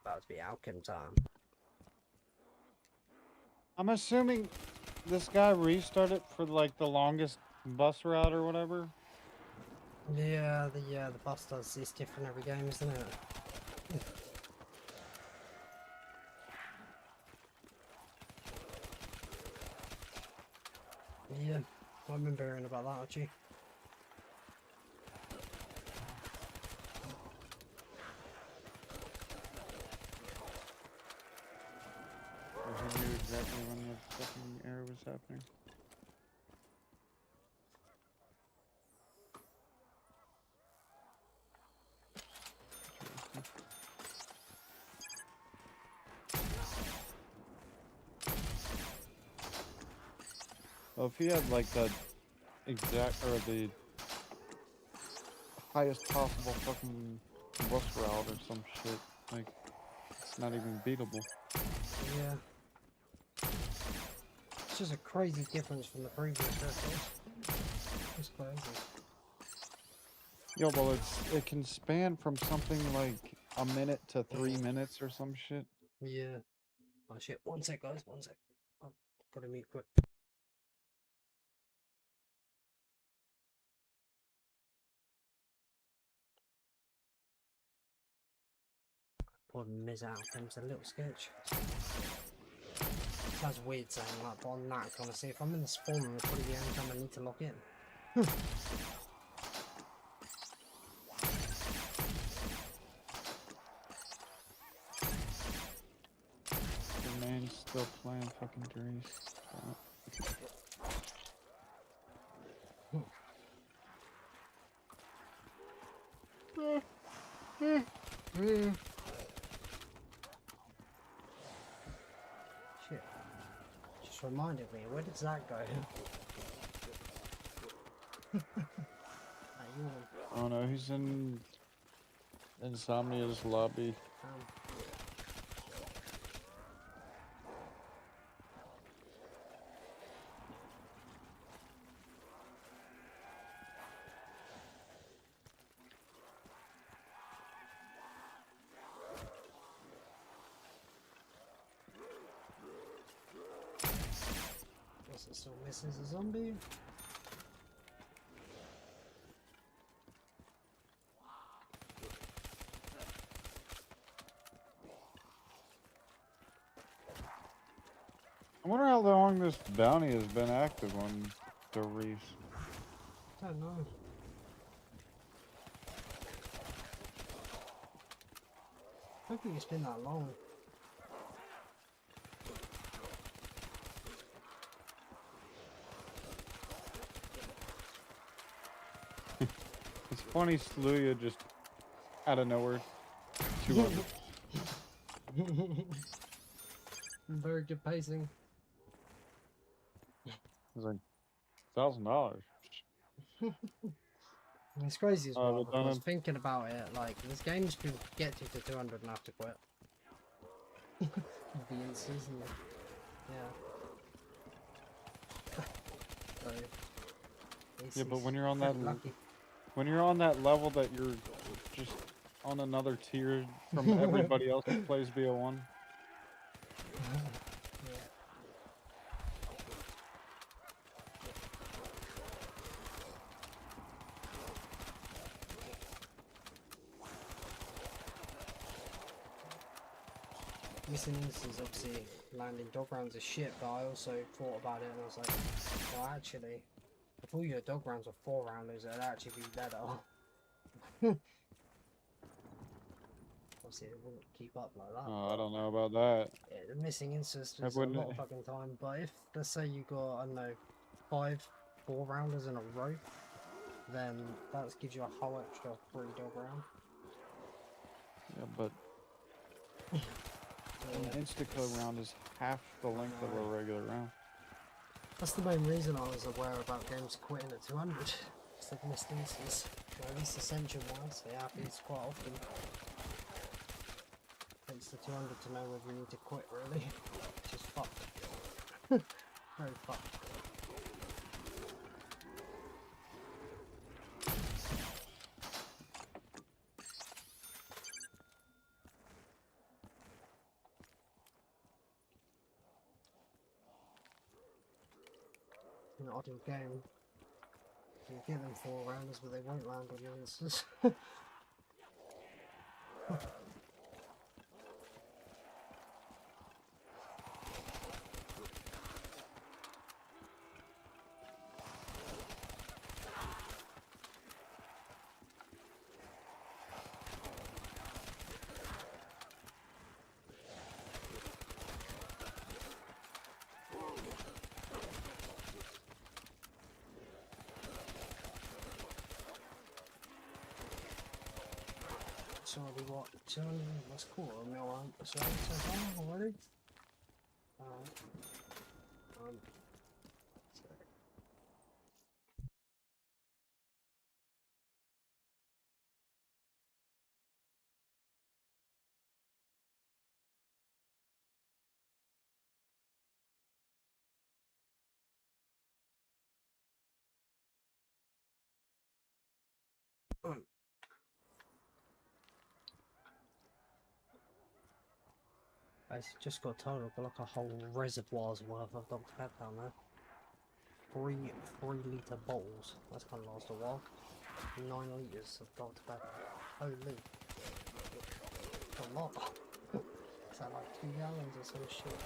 About to be outcome time. I'm assuming this guy restarted for like the longest bus route or whatever. Yeah, the boss does this different every game, isn't it? Yeah, I remember hearing about that actually. He knew exactly when the fucking error was happening. Well, if he had like the exact or the highest possible fucking bus route or some shit, like it's not even beatable. Yeah. It's just a crazy difference from the previous records. It's crazy. Yo, well, it can span from something like a minute to 3 minutes or some shit. Yeah. Oh shit, one sec guys, one sec. I've got to mute quick. Pardon Miz out, it's a little sketch. Sounds weird saying that, but on that, honestly, if I'm in the spawn room, it's probably the only time I need to log in. The man's still playing fucking Grease. Shit. Just reminded me, where does that go? Oh no, he's in Insomnia's lobby. Guess it still misses a zombie. I wonder how long this bounty has been active on the reefs. I don't know. I don't think it's been that long. It's funny, Sluya just out of nowhere. 200. Very good pacing. It's like $1,000. It's crazy as Oh, well, but because don't- thinking about it, like, there's games people get to 200 and have to quit. The instances and yeah. So, Yeah, but it's when you're on that pretty lucky. when you're on that level that you're just on another tier from everybody else that plays BO1. Yeah. missing instances, obviously landing dog rounds is shit, but I also thought about it and I was like, well, actually, if all your dog rounds were 4-rounders, it'd actually be better. Obviously, it wouldn't keep up like that. Oh, I don't know about that. Yeah, the missing instances I is a wouldn't- lot of fucking time, but if, let's say you got, I don't know, 5 4-rounders in a row, then that gives you a whole extra 3 dog round. Yeah, but an insta-kill round is half the length of a regular round. That's the main reason I was aware about games quitting at 200. Because they've missed instances. Or at least Ascension ones. It happens quite often. Takes the 200 to know whether you need to quit, really. Which is fucked. Very fucked. An ideal game. You get them 4-rounders, but they won't land on your instance. So what? 200? That's cool. I mean, so far already. I just got told I've got like a whole reservoir's worth of Dr. Pepper down there. 3-litre bottles. That's gonna last a while. 9 litres of Dr. Pepper. Holy. A lot. Is that like 2 gallons or some shit?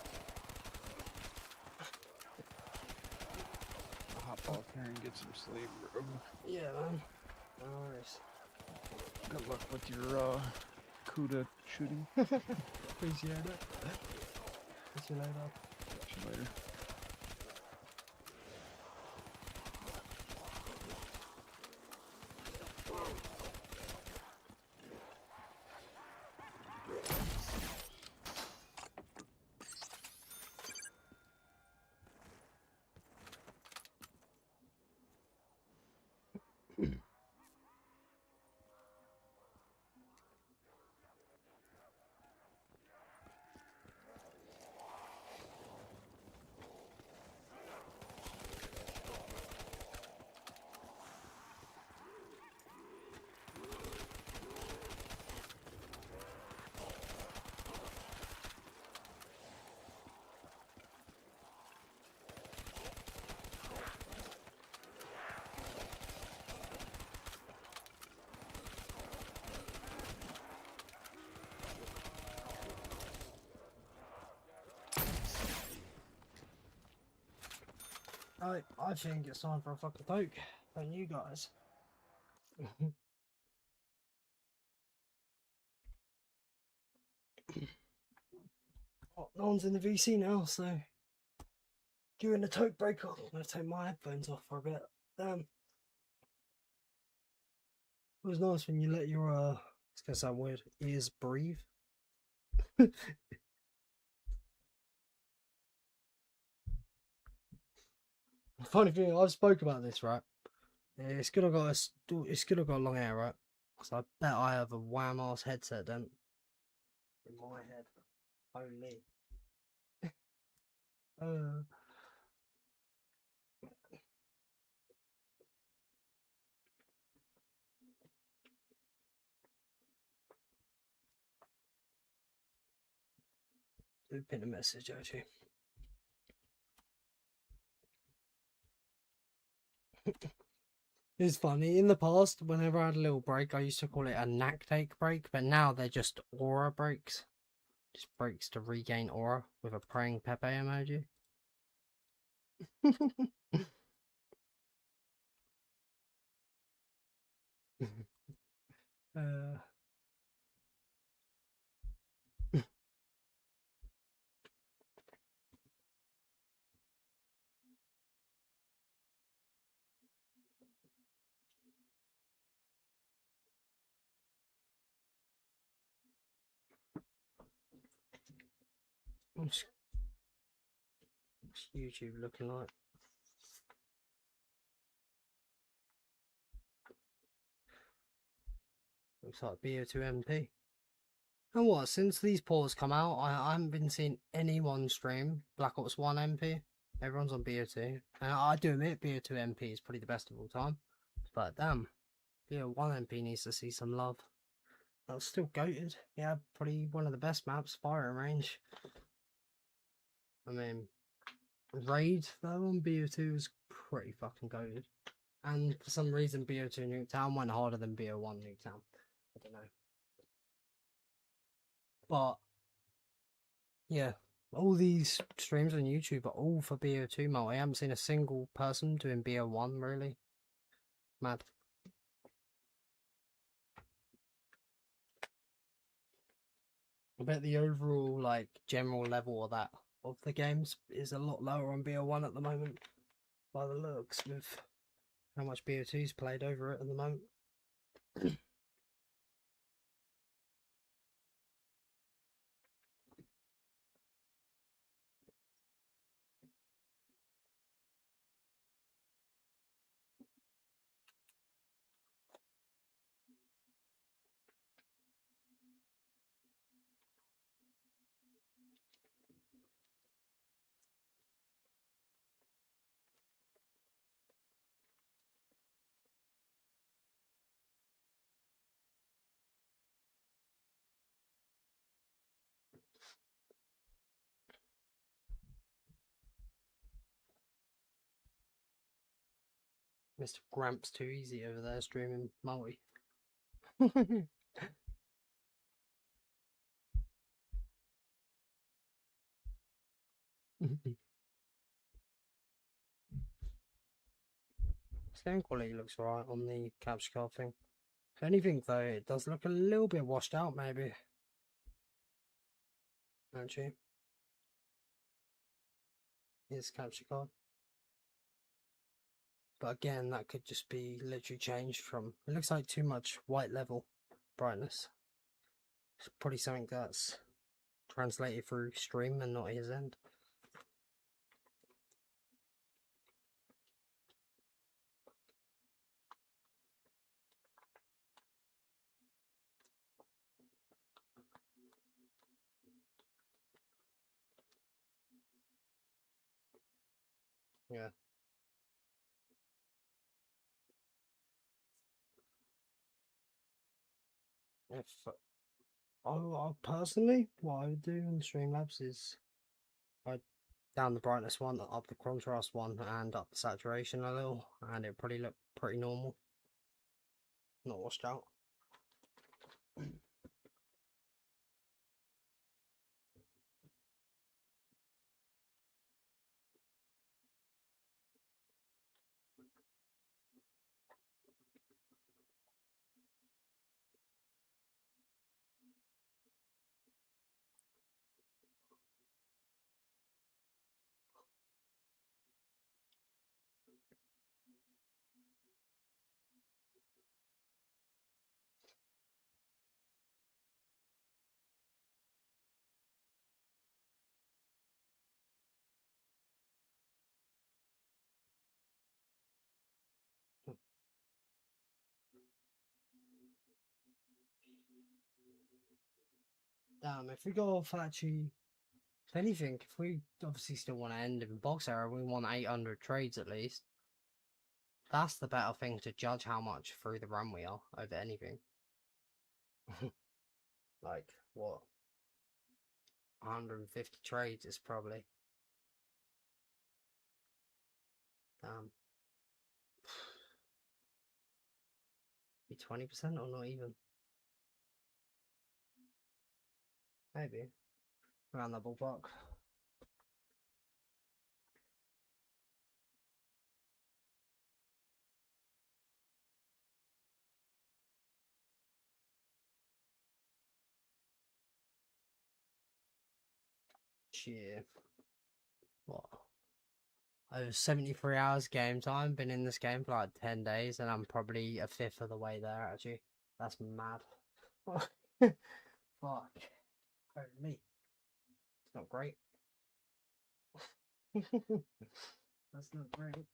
I'll hop off here and get some sleep, bro. Yeah, man. No worries. Good luck with your CUDA shooting. Appreciate it. See you later. See you later. I think it's time for a fucking poke. Don't you guys? Oh, no one's in the VC now, so during the toke break, I'm gonna take my headphones off for a bit. Damn. It was nice when you let your it's gonna sound weird, ears breathe. Funny thing, I've spoke about this, right? It's gonna got long hair, right? So I bet I have a wham ass headset then. In my head. Holy. Pin a message actually. It's funny, in the past, whenever I had a little break, I used to call it a knack take break, but now they're just aura breaks. Just breaks to regain aura with a praying Pepe emoji. uh, what's YouTube looking like? Looks like BO2 MP. And what, since these polls come out, I haven't been seeing anyone stream Black Ops 1 MP. Everyone's on BO2. And I do admit BO2 MP is probably the best of all time. But damn, BO1 MP needs to see some love. That was still goated. Yeah, probably one of the best maps, firing range. I mean, Raid though on BO2 was pretty fucking goated. And for some reason BO2 Nuketown went harder than BO1 Nuketown. I don't know. But yeah, all these streams on YouTube are all for BO2 multi. I haven't seen a single person doing BO1 really. Mad. I bet the overall like general level of the games is a lot lower on BO1 at the moment. By the looks with how much BO2's played over it at the moment. Mr. Gramps too easy over there streaming multi. Sound quality looks alright on the capture card thing. If anything though, it does look a little bit washed out maybe. Actually. Here's capture card. But again, that could just be literally changed from, it looks like too much white level brightness. It's probably something that's translated through stream and not his end. Yeah. If I personally, what I would do in Streamlabs is I'd down the brightness one, up the contrast one, and up the saturation a little, and it probably look pretty normal, not washed out. Damn, if we go off actually, if anything, if we obviously still want to end in box error, we want 800 trades at least. That's the better thing to judge how much through the run we are over anything. Like, what? 150 trades is probably. Damn. Be 20% or not even? Maybe. around that ballpark. Shit. What? Over 73 hours game time. Been in this game for like 10 days, and I'm probably a fifth of the way there, actually. That's mad. Fuck. Holy me. It's not great. That's not great.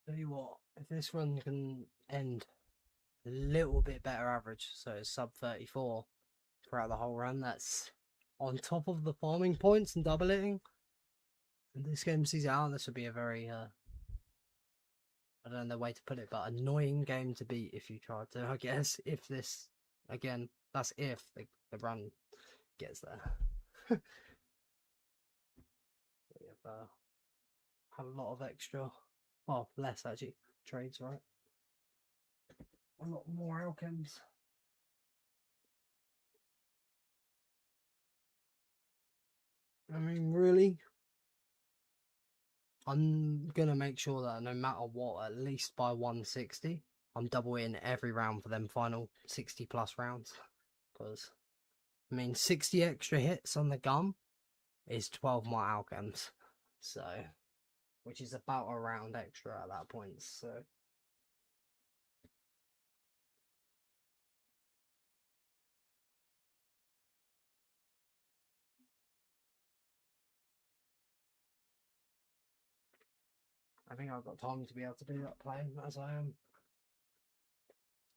Tell you what, if this run can end a little bit better average, so it's sub 34 throughout the whole run, that's on top of the farming points and double hitting. And this game sees it out, this would be a very, I don't know the way to put it, but annoying game to beat if you try to, I guess, if this, again, that's if the run gets there. We have a lot of extra, well, less actually, trades, right? A lot more alchems. I mean, really, I'm gonna make sure that no matter what, at least by 160, I'm double in every round for them final 60 plus rounds. Because, I mean, 60 extra hits on the gun is 12 more alchems. So, which is about a round extra at that point. So, I think I've got time to be able to do that playing as I am.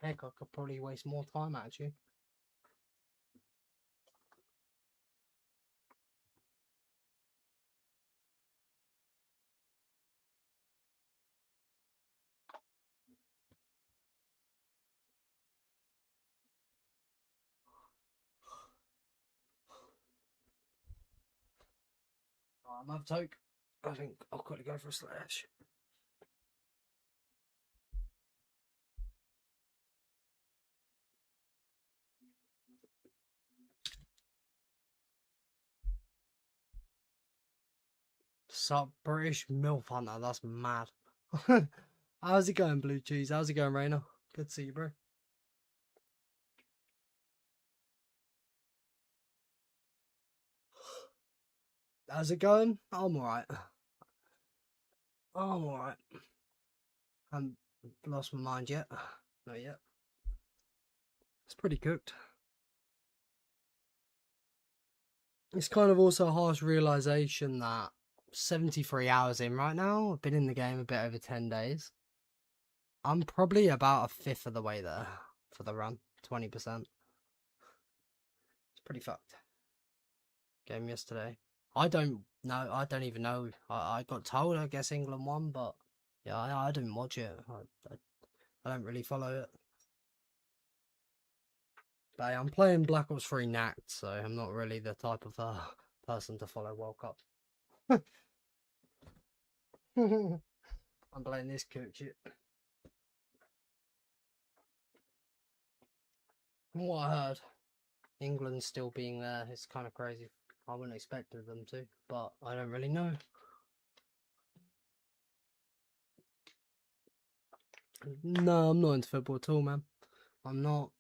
Heck, I could probably waste more time actually. I'm up toke. I think I'll quickly go for a slash. Sup, British MILF Hunter, that's mad. How's it going, Blue Cheese? How's it going, Rainer? Good to see you, bro. How's it going? I'm alright. I'm alright. Haven't lost my mind yet. Not yet. It's pretty cooked. It's kind of also a harsh realization that 73 hours in right now, I've been in the game a bit over 10 days. I'm probably about a fifth of the way there for the run, 20%. It's pretty fucked. Game yesterday. I don't know, I don't even know. I got told, I guess England won, but yeah, I didn't watch it. I don't really follow it. But I'm playing Black Ops 3 Nacht, so I'm not really the type of person to follow World Cup. I'm playing this cook shit. From what I heard, England still being there is kind of crazy. I wouldn't expect them to, but I don't really know. No, I'm not into football at all, man. I'm not.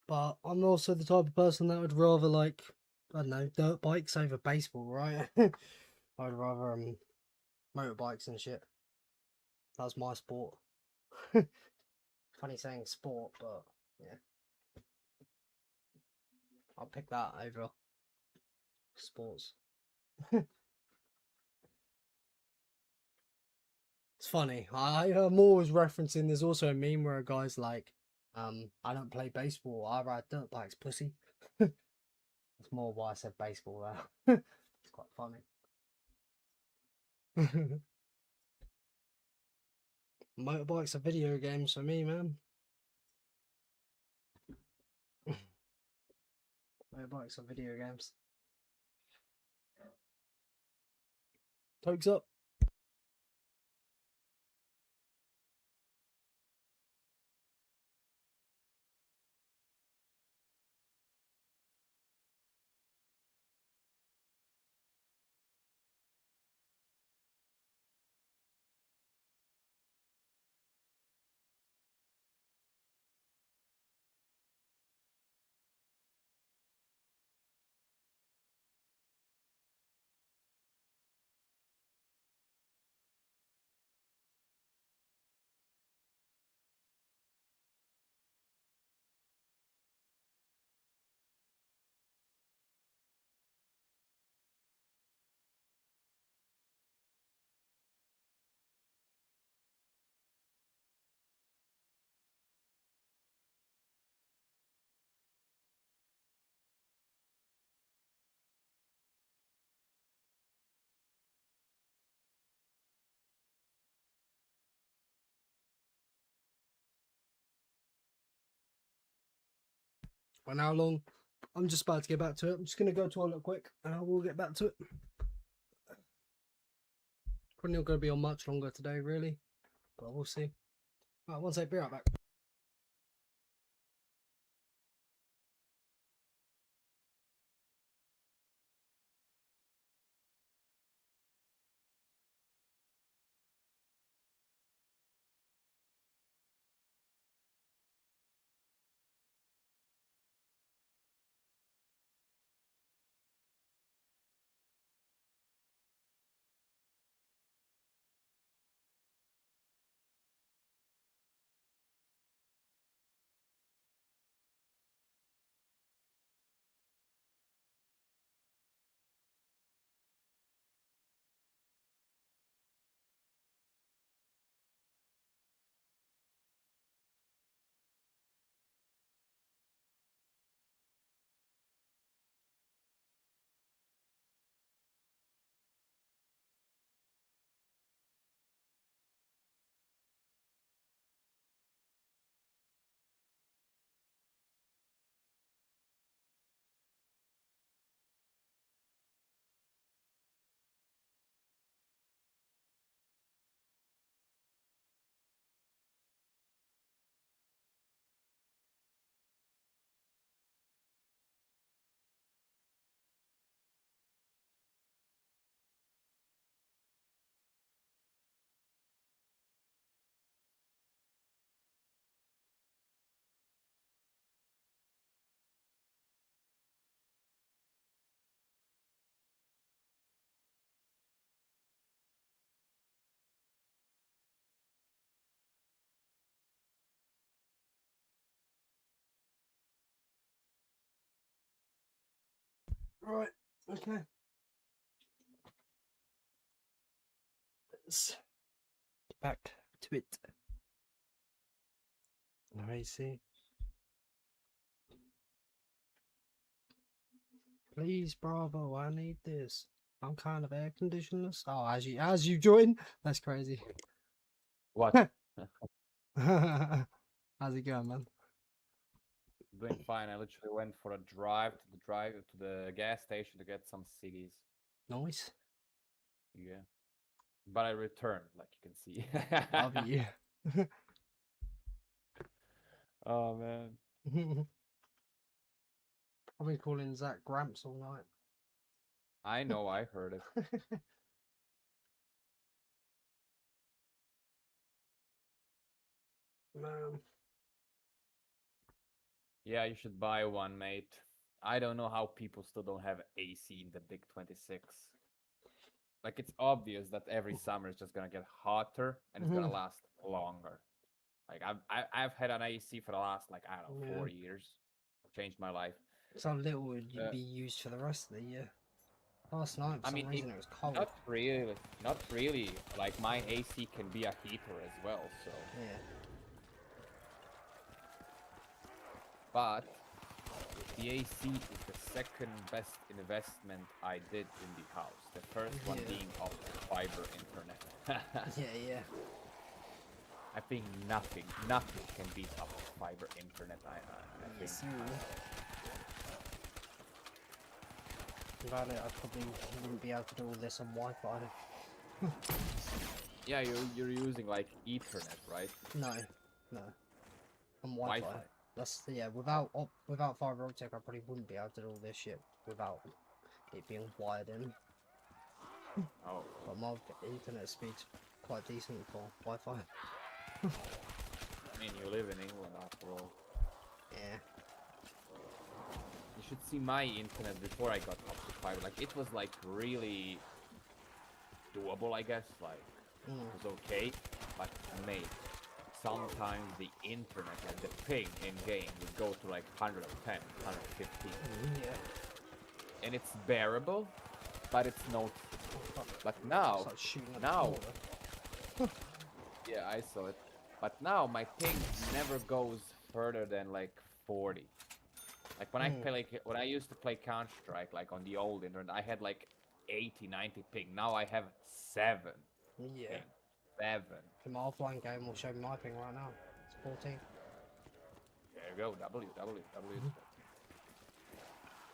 But I'm also the type of person that would rather, like, I don't know, dirt bikes over baseball, right? I'd rather motorbikes and shit. That's my sport. Funny saying sport, but yeah. I'll pick that over sports. It's funny. I'm always referencing, there's also a meme where a guy's like, I don't play baseball, I ride dirt bikes, pussy. That's more why I said baseball there. It's quite funny. Motorbikes are video games for me, man. Motorbikes are video games. Tokes up. And how long? I'm just about to get back to it. I'm just going to go to toilet quick and I will get back to it. Probably not going to be on much longer today, really. But we'll see. Right, one sec, be right back. Right, okay. Let's get back to it. No AC. Please, Bravo, I need this. I'm kind of air conditionless. Oh, as you join, that's crazy. What? How's it going, man? Doing fine. I literally went for a drive to the gas station to get some ciggies. Nice. Yeah. But I returned, like you can see. Love you. Oh man. I've been calling Zach Gramps all night. I know, I heard it. Man. Yeah, you should buy one, mate. I don't know how people still don't have AC in the big 26. Like, it's obvious that every summer is just gonna get hotter and it's gonna last longer. Like, I've had an AC for the last, like, I don't know, 4 years. Changed my life. So little would be used for the rest of the year. Last night, for some reason, it was cold. Not really. Like, my AC can be a heater as well, so. Yeah. But The AC is the second best investment I did in the house. The first one Yeah. being optic fiber internet. Yeah. I think nothing can beat optic fiber internet. I think. Yes, sir. Without it, I probably wouldn't be able to do all this on Wi-Fi. Yeah, you're using like Ethernet, right? No. On Wi-Fi. Wi-Fi. That's without fiber optic, I probably wouldn't be able to do all this shit without it being wired in. Oh, But my internet speed's quite decent for Wi-Fi. I mean, you live in England after all. Yeah. You should see my internet before I got optic fiber. Like, it was like really doable, I guess. Like, it was okay, but mate, sometimes the internet, like the ping in game, would go to like 110, 115, Yeah. and it's bearable, but it's not. But now, It's like shooting at the now, floor. yeah, I saw it. But now my ping never goes further than like 40. Like when I play, like when I used to play Counter Strike, like on the old internet, I had like 80, 90 ping. Now I have 7. Yeah. Ping. 7. In my offline game will show me my ping right now. It's 14. There you go. W.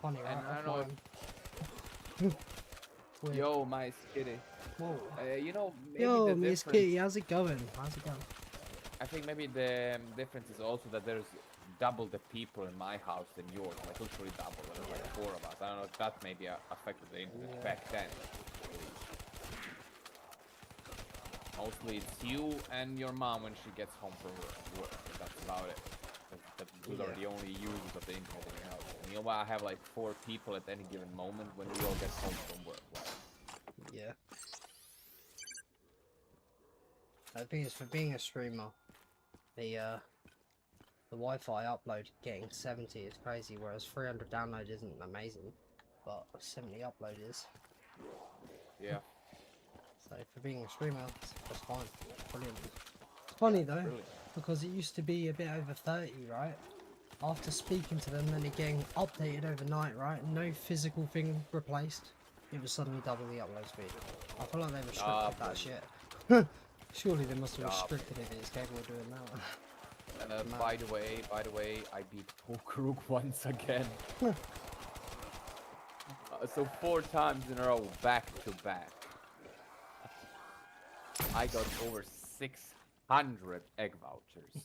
Funny, right? And I don't know. Weird. Yo, my kitty. Whoa. You know, maybe Yo, the Miss difference. Kitty, how's it going? How's it going? I think maybe the difference is also that there's double the people in my house than yours. Like literally double. There's like 4 of us. I don't know if that maybe affected the internet Yeah. back then. Mostly it's you and your mom when she gets home from work. That's about it. Those are the only users of the internet in your house. And you know, I have like 4 people at any given moment when we all get home from work. Like, Yeah. The thing is, for being a streamer, the Wi-Fi upload getting 70 is crazy, whereas 300 download isn't amazing, but 70 upload is. yeah. So for being a streamer, that's fine. Brilliant. It's funny though, Brilliant. because it used to be a bit over 30, right? After speaking to them, then it getting updated overnight, right? No physical thing replaced. It was suddenly double the upload speed. I feel like they restricted that shit. Surely they must have restricted it if it's capable of doing that. And by the way, I beat Koenig once again. So 4 times in a row, back to back. I got over 600 egg vouchers.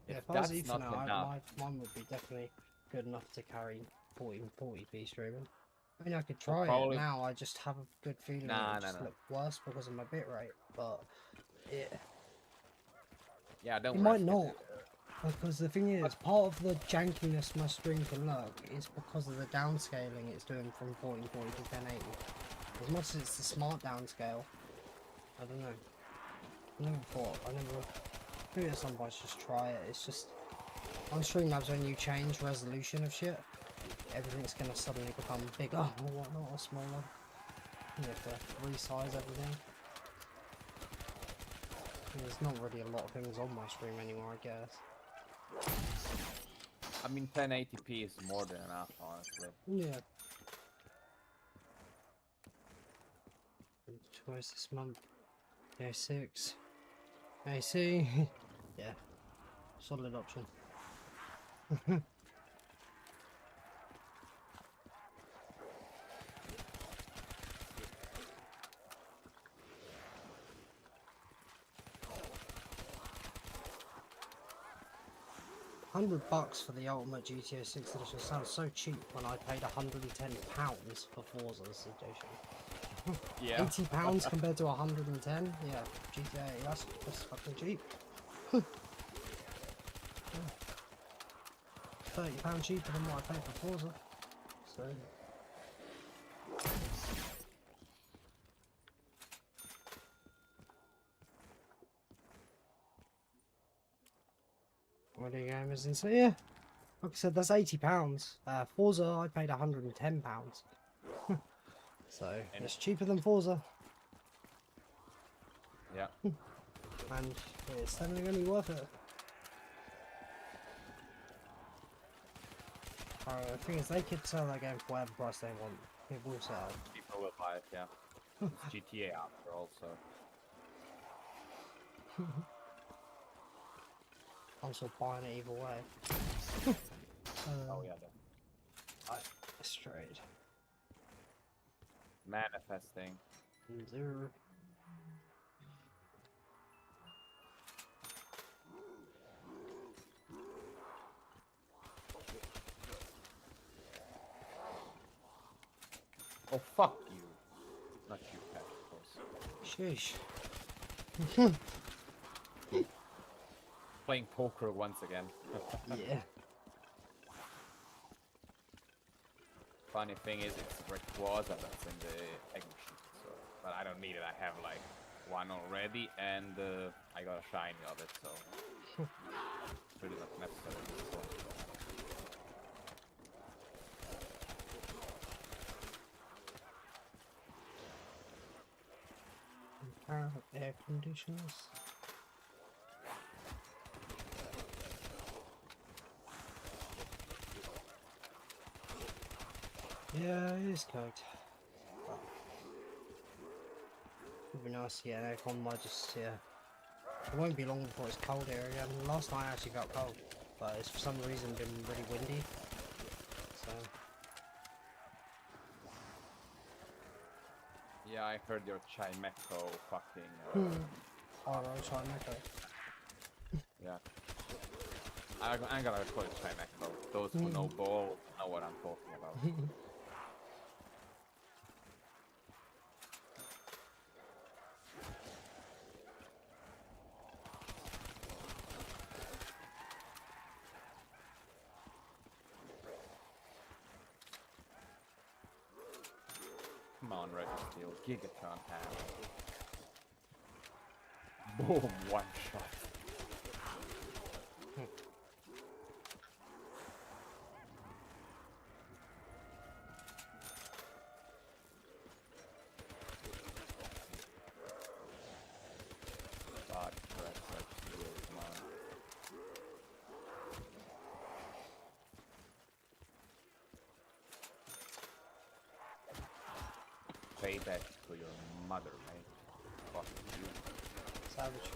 Yeah, If if I was that's not Ethernet, enough, mine would be definitely good enough to carry 40p streaming. I mean, I could try probably- it now. I just have a good feeling Nah, it'll just look worse because of my bitrate. But yeah, don't it might rush not, because the thing is, part of the jankiness my stream can look is because of the downscaling it's doing from 1440 to 1080. As much as it's the smart downscale, I don't know. Maybe at some point just try it. It's just on Streamlabs when you change resolution of shit, everything's gonna suddenly become bigger or whatnot, or smaller. You have to resize everything. There's not really a lot of things on my stream anymore, I guess. I mean 1080p is more than enough, honestly. Yeah. Twice this month. Day 6. AC. Yeah. Solid option. $100 for the Ultimate GTA 6 edition sounds so cheap when I paid £110 for Forza's edition. Yeah. £80 compared to 110? Yeah, GTA, that's fucking cheap. £30 cheaper than what I paid for Forza. So. Video game is insane. Yeah, like I said, that's £80. Forza, I paid £110. So it's cheaper than Forza, Yeah. and it's definitely going to be worth it. The thing is, they could sell that game for whatever price they want. It will sell. People will buy it, yeah. It's GTA after all, so. I'm still buying it either way. Oh yeah, Straight. manifesting. Zero. Oh fuck you! Not you, Pat, of course. Sheesh. Playing poker once again. Yeah. Funny thing is, it's Rayquaza that's in the egg machine, so, but I don't need it. I have like one already, and I got a shiny of it, so it's really not necessary. Air conditioners. Yeah, it is cold. It'd be nice to get an aircon. Might just, yeah. It won't be long before it's cold here again. Last night I actually felt cold, but it's for some reason been really windy. So. Yeah, I heard your Chimeco fucking. Alright, try and make it. Yeah. I'm gonna call it Chimeco. Those who know ball know what I'm talking about. Come on, Registeel, Gigatron hammer. Boom, one shot. God, correct, Registeel, come on. Pay that to your mother, mate. Fuck you. Savage.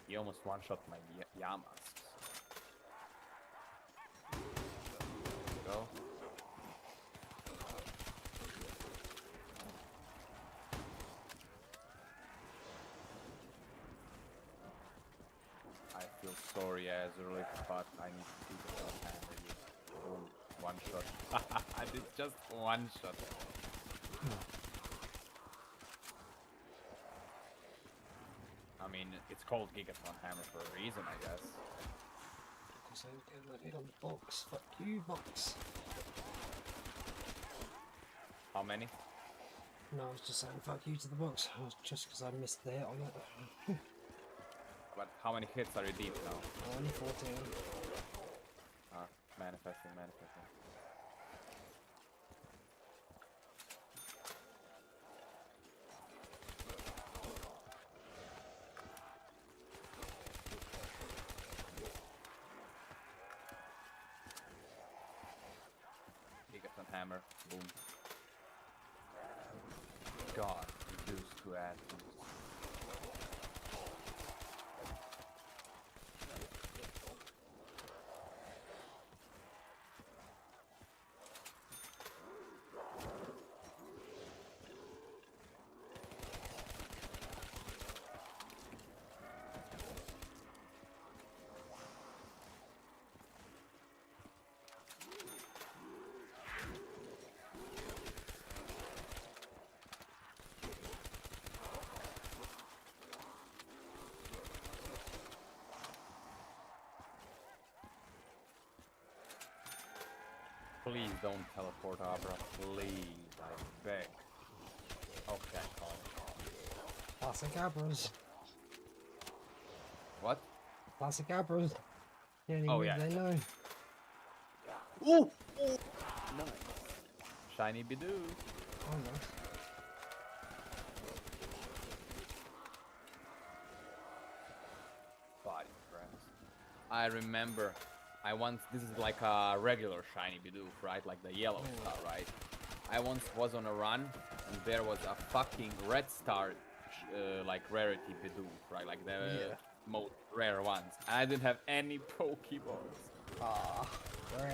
He almost one-shot my Yamas. Go. I feel sorry as Rick, but I need to keep it on hammer you. Boom. One shot. I did just one shot. I mean, it's called Gigatron Hammer for a reason, I guess. Because I get on the box. Fuck you, box. How many? No, I was just saying fuck you to the box. Just because I missed the hit on it. But how many hits are you deep now? Only 14. Manifesting. Gigatron Hammer, boom. God, reduce to atoms. Please don't teleport, Abra. Please, I beg. Okay, calm. Classic Abras. What? Classic Abras. The only Oh, move yeah. they know. Ooh! Nice. Shiny Bidoo. Oh, nice. Body press. I remember. This is like a regular shiny Bidoof, right? Like the yellow star, right? I once was on a run, and there was a fucking red star, like rarity Bidoof, right? Like the most rare ones. I didn't have any Pokeballs. Ah,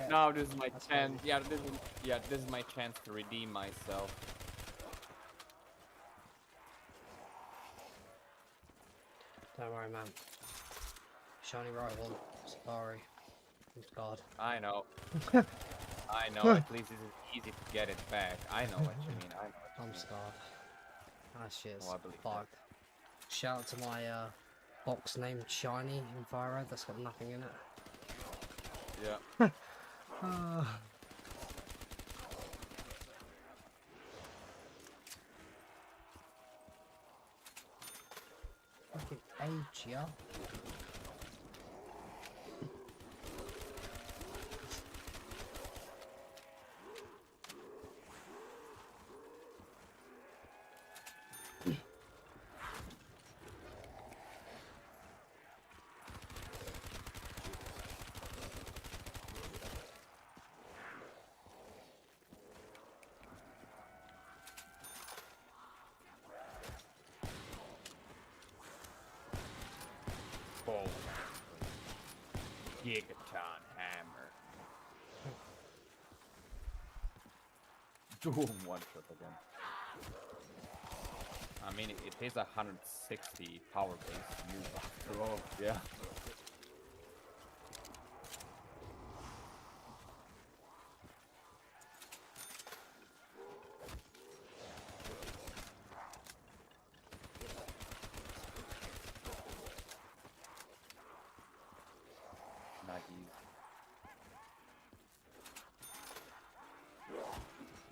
Now this is my That's chance. funny. This is my chance to redeem myself. Don't worry, man. Shiny rival, Safari. Thank God. I know. I know. At least this is easy to get it back. I know what you mean. I know what you I'm mean. scarred. That shit's Oh, I believe fucked. Shout out to my box named Shiny in Fire Red. That's got nothing in it. Yeah. Fucking age, yeah. Oh. Gigaton hammer. Doom one shot again. I mean, it is 160 power base move after all. Yeah.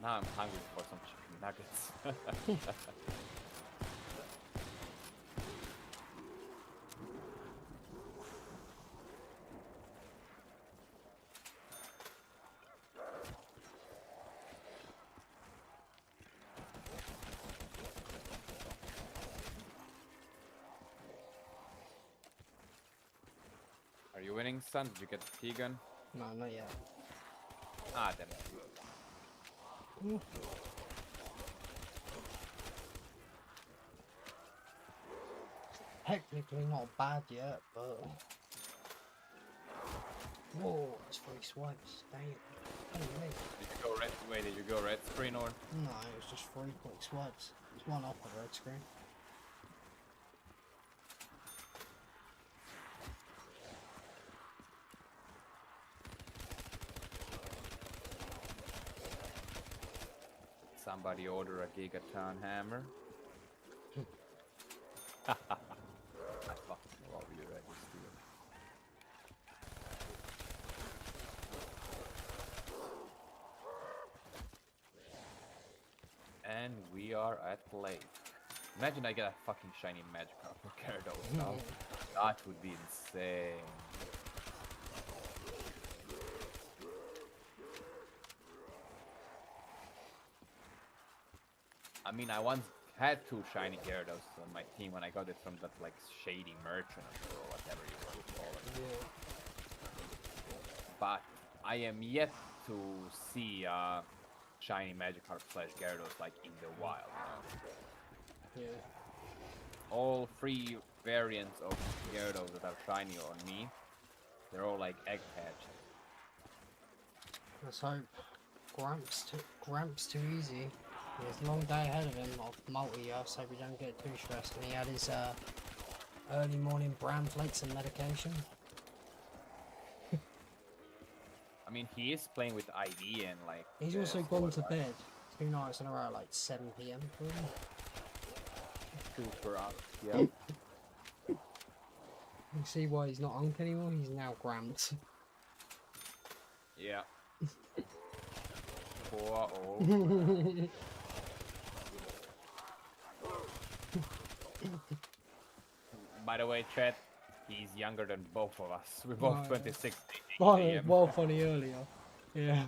Now I'm hungry for some chicken nuggets. Are you winning, son? Did you get the T-gun? No, not yet. Ah, damn it. Technically not bad yet, but... Whoa, that's 3 swipes. Dang it. Holy Did you go red? Wait, did you go red screen or? no, it was just 3 quick swipes. It's one off the red screen. Somebody order a Gigaton hammer. I fucking love you, Red Steel. And we are at lake. Imagine I get a fucking shiny Magikarp for Gyarados now. That would be insane. I mean, I once had 2 shiny Gyarados on my team when I got it from that like shady merchant or whatever you want to call it. Yeah. But I am yet to see shiny Magikarp / Gyarados like in the wild. Yeah. All 3 variants of Gyarados that are shiny on me, they're all like egg hatched. Let's hope Gramps too easy. He has a long day ahead of him of multi, so we don't get too stressed. And he had his early morning bran flakes and medication. I mean, he is playing with IV and like. He's also gone to bed 2 nights in a row, like 7 PM for him. Super up. Yeah. You can see why he's not Unk anymore. He's now Gramps. Yeah. Poor old. By the way, Chet, he's younger than both of us. We're both 26. Well, funny earlier. Yeah.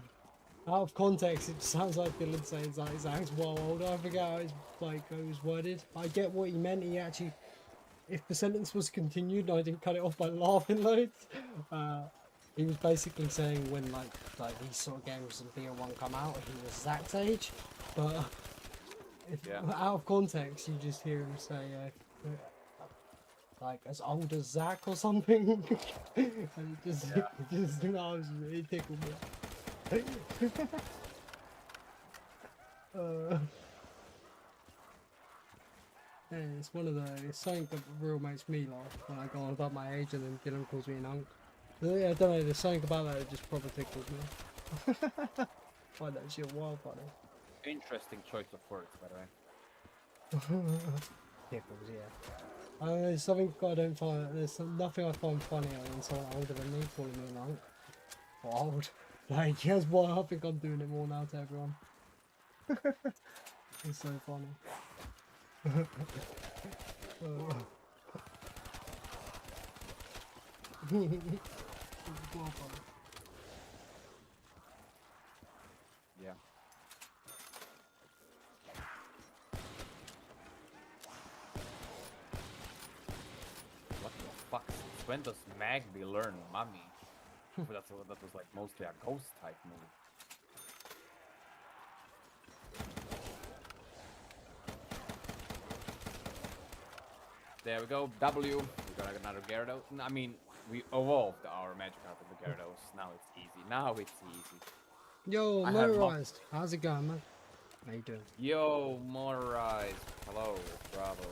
Out of context, it sounds like Dylan saying that Zach's well older. I forget how it was worded. I get what he meant. He actually if the sentence was continued and I didn't cut it off by laughing loads, he was basically saying when like these sort of games in BO1 come out, he was Zach's age, but if, out of context, you just hear him say like as old as Zach or something, and it tickled me. Yeah, it's one of it's something that real makes me laugh when I go on about my age and then Dylan calls me an unk. Yeah, I don't know, there's something about that just proper tickles me. Find that shit wild funny. Interesting choice of words, by the way. Tickles, yeah. There's something I don't find, nothing I find funnier than someone older than me calling me an unk. Or old. Like, that's why I think I'm doing it more now to everyone. It's so funny. Yeah. What the fuck? When does Magby learn Mummy? That was like mostly a ghost type move. There we go, W. We got another Gyarados. I mean, we evolved our Magikarp into Gyarados. Now it's easy. Now it's easy. Yo, Motorized. How's it going, man? How you doing? Yo, Motorized. Hello, bravo.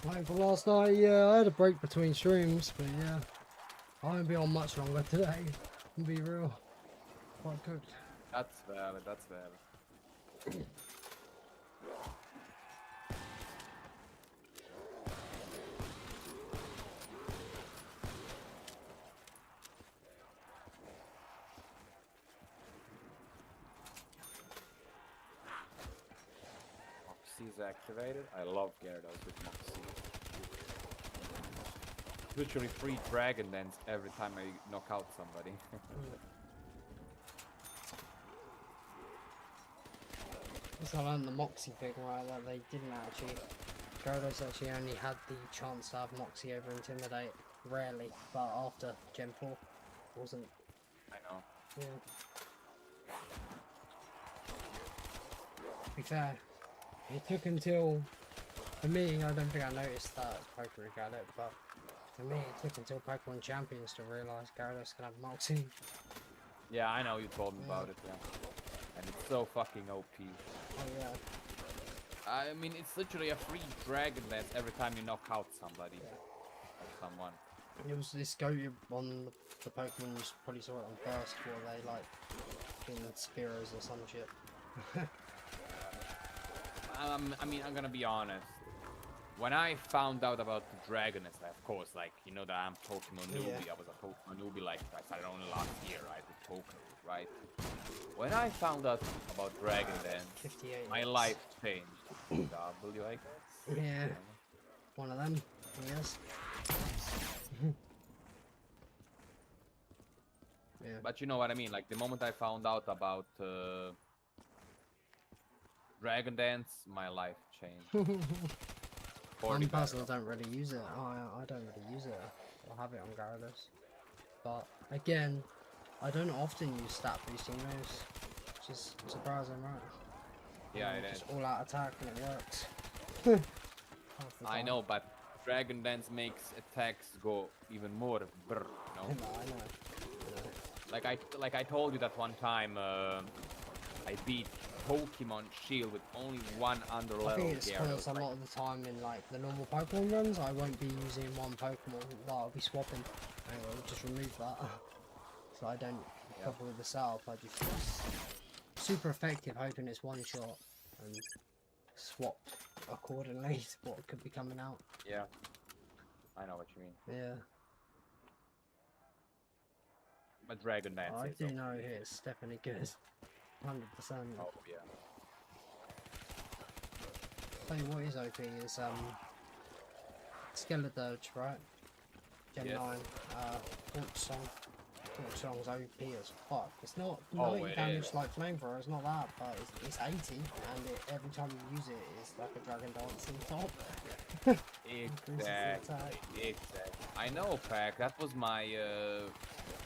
Like for last night, yeah, I had a break between streams, but yeah, I won't be on much longer today. To be real, quite cooked. That's valid, that's valid. Moxie's activated. I love Gyarados with Moxie. Literally 3 Dragon Dance every time I knock out somebody. So I learned the Moxie thing, right, that they didn't actually, Gyarados actually only had the chance to have Moxie over Intimidate, rarely, but after Gen 4, wasn't. I know. Yeah. To be fair, it took until, for me, I don't think I noticed that Pokemon got it, but for me it took until Pokemon Champions to realise Gyarados can have Moxie. Yeah, I know, you told me about it, yeah. And it's so fucking OP. Oh yeah. I mean, it's literally a free Dragon Dance every time you knock out somebody. Or someone. It was this goat on the Pokemon, you probably saw it on first, where they like in Spearows or some shit. I mean, I'm gonna be honest. When I found out about the Dragoness, of course, like, you know that I'm Pokemon newbie. I was a Pokemon newbie, like, I started only last year, right, with Pokemon, right? When I found out about Dragon Dance, 58 my life changed. W, I guess? Yeah. One of them, I guess. Yeah. But you know what I mean, like, the moment I found out about Dragon Dance, my life changed. I'm personally don't really use it. I don't really use it. I'll have it on Gyarados. But again, I don't often use stat boosting moves, which is surprising, right? Yeah, it is. Just all out attack and it works. I know, but Dragon Dance makes attacks go even more brr, you know? No, I know. Like I told you that one time, I beat Pokemon Shield with only one under level I think it's because Gyarados. a lot of the time in like the normal Pokemon runs, I won't be using one Pokemon. Like, I'll be swapping. And I'll just remove that. So I don't bother with the setup. I just use super effective, hoping it's one shot, and swap accordingly to what could be coming out. Yeah, I know what you mean. Yeah. But Dragon Dance I is do OP. know it's definitely good. 100%. Oh yeah. Tell you what is OP is Skeledirge, right? Gen Yes. 9, Torch Song. Which song's OP as fuck. It's not Oh, 90 it damage is. like flamethrower, it's not that, but it's 80, and every time you use it, it's like a dragon dance on top. Exactly. I know, Pack. That was my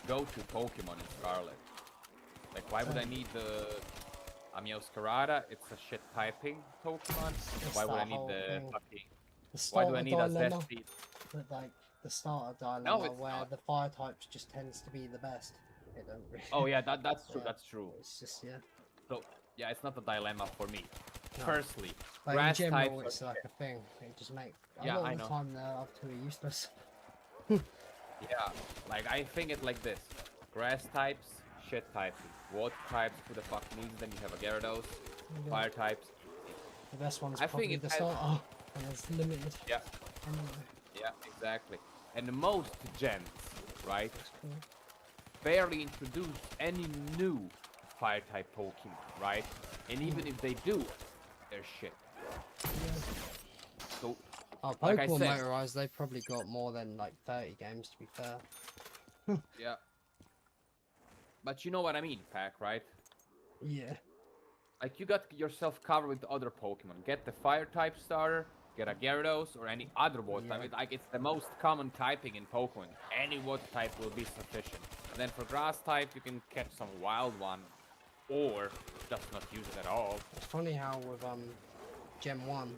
go-to Pokemon in Scarlet. Like, why would I need the Amioscarada? It's a shit typing Pokemon. It's Why would that I need whole the thing. fucking? The Why do starter I need a dilemma, Zesty? but like the starter dilemma No, it's where not. the fire types just tends to be the best. It don't really. Oh yeah, that's true. Yeah. That's true. It's just yeah. So yeah, it's not a dilemma for me. No. Firstly, Like grass in general, types. it's like a thing. It just make a Yeah, lot I of the know. time they're up to a useless. Yeah, like I think it like this: grass types, shit typing. Water types, who the fuck needs them? You have a Gyarados. Yeah. Fire types. The best one's I think probably it the has- starter, and it's limited. Yeah, Anyway, yeah, exactly. And most gens, right, it's cool. barely introduce any new fire type Pokemon, right? And even if they do, they're shit. Yeah. So Oh, Like I Pokemon said- Motorized, they've probably got more than like 30 games to be fair. yeah. But you know what I mean, Pack, right? Yeah. Like you got yourself covered with other Pokemon. Get the fire type starter, get a Gyarados or any other water type. Yeah. Like it's the most common typing in Pokemon. Any water type will be sufficient. And then for grass type, you can catch some wild one, or just not use it at all. It's funny how with Gen 1,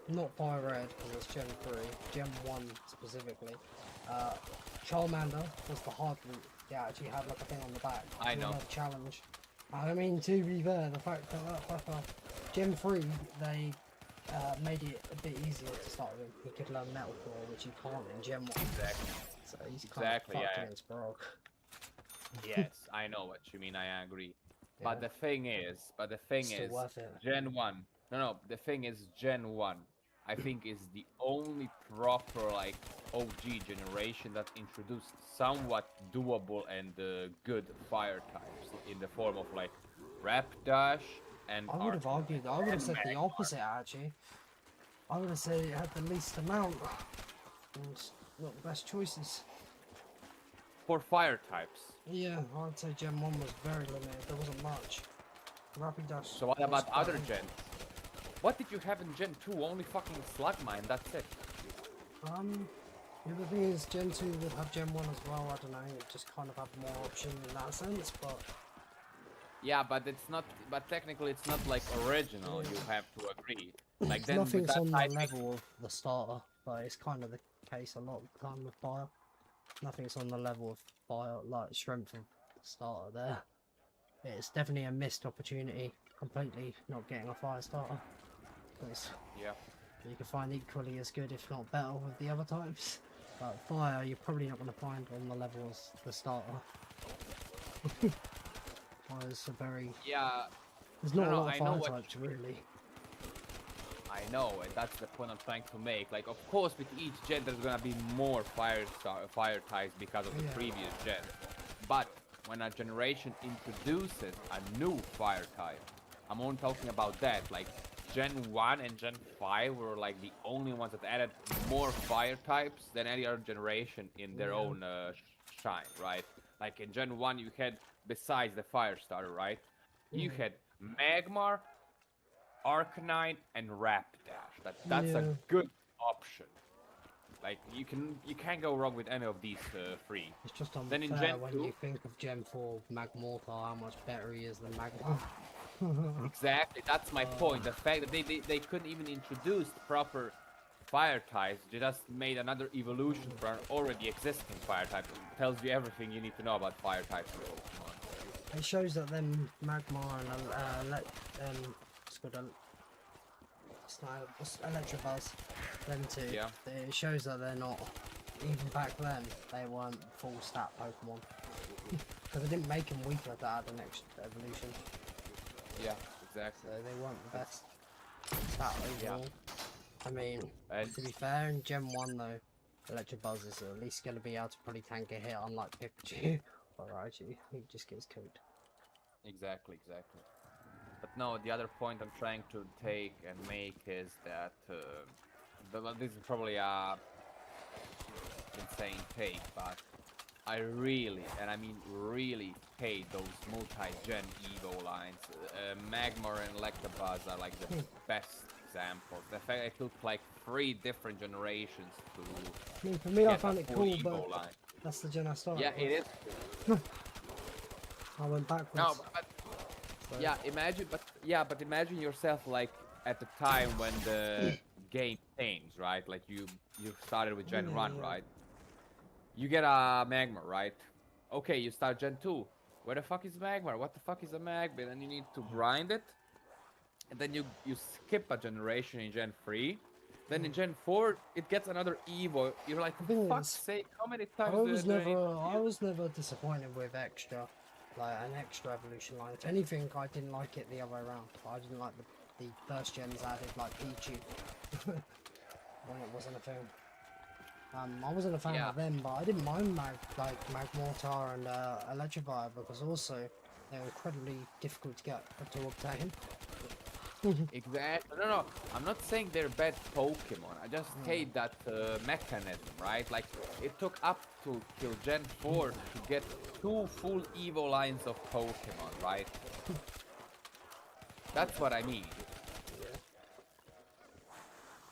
not Fire Red because it's Gen 3, Gen 1 specifically, Charmander was the hard route. Yeah, actually had like a thing on the back. I to know. another challenge. I mean, to be fair, the fact that fucker, Gen 3, they made it a bit easier to start with. He could learn Metal Claw, which he can't in Gen 1. Exactly. So he's Exactly, kind of fucked yeah. against Brock. Yes, I know what you mean. I agree. Yeah. But the thing is, Still worth it. Gen 1. No, the thing is, Gen 1, I think, is the only proper, like, OG generation that introduced somewhat doable and good fire types in the form of, like, Rapidash and I would have Arc- argued, I would have and said the Magmar. opposite actually. I would have said it had the least amount. And it's not the best choices. For fire types. Yeah, I'd say Gen 1 was very limited, there wasn't much. Rapidash. So what was about other fine. gens? What did you have in Gen 2? Only fucking Slugma and that's it. The other thing is Gen 2 would have Gen 1 as well, I don't know, it just kind of had more option in that sense, but Yeah, but it's not. But technically, it's not like original. You have to agree. Like then with nothing's that on the typing, level of the starter, but it's kind of the case a lot of the time with fire. Nothing's on the level of fire, like strength of the starter there. It's definitely a missed opportunity, completely not getting a fire starter. Because yeah. you can find equally as good, if not better, with the other types. But fire, you're probably not going to find on the level as the starter. Fire's a very... Yeah, There's not a No, lot I of know fire what types, really. I know, and that's the point I'm trying to make. Like, of course, with each gen, there's gonna be more fire types because of the Yeah. previous gen. But when a generation introduces a new fire type, I'm only talking about that. Like, Gen 1 and Gen 5 were like the only ones that added more fire types than any other generation in their Yeah. own shine, right? Like in Gen 1, you had, besides the fire starter, right? You Mhm. had Magmar, Arcanine, and Rapidash. That's a Yeah. good option. Like you can't go wrong with any of these three. It's just Then in unfair Gen when 2 you think of Gen 4 Magmortar, how much better he is than Magmar. Exactly, that's my point. The fact that they couldn't even introduce the proper fire types, they just made another evolution for an already existing fire type. It tells you everything you need to know about fire types in Pokemon. It shows that them Magmar and it's called Electabuzz, them two. Yeah. It shows that they're not, even back then, they weren't full stat Pokemon. Because they didn't make them weaker to add the next evolution, Yeah, exactly. so they weren't the best stat overall. I mean, And to be fair, in Gen 1 though, Electabuzz is at least going to be able to probably tank a hit, unlike Pikachu or Raichu, he just gets cooked. exactly. But no, the other point I'm trying to take and make is that this is probably a insane take, but I really, and I mean really, hate those multi-gen Evo lines. Magmar and Electabuzz are like the best examples. The fact it took like 3 different generations to I mean, for me, I get found a it full cool, Evo but line. that's the gen I started Yeah, with. it is. I went backwards. No, but so. yeah, but imagine yourself like at the time when the game changed, right? Like you started with Gen 1, right? You get a Magmar, right? Okay, you start Gen 2. Where the fuck is Magmar? What the fuck is a Magmar? And you need to grind it. And then you skip a generation in Gen 3. Then in Gen 4, it gets another Evo. You're like, for fuck's sake, how many times I was do I need to I was never disappointed with extra, like an extra evolution line. If anything, I didn't like it the other way around. I didn't like the first gens added, like Pichu, when it wasn't a thing. I wasn't a fan of them, but I didn't mind Magmortar and Electrify because also they're incredibly difficult to get to obtain. Exactly. No, I'm not saying they're bad Pokemon. I just hate that mechanism, right? Like, it took up till Gen 4 to get 2 full Evo lines of Pokemon, right? That's what I mean.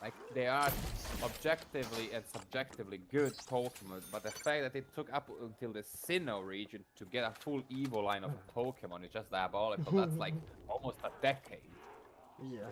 Like, they are objectively and subjectively good Pokemon, but the fact that it took up until the Sinnoh region to get a full Evo line of Pokemon is just diabolical. That's like almost a decade. Yeah.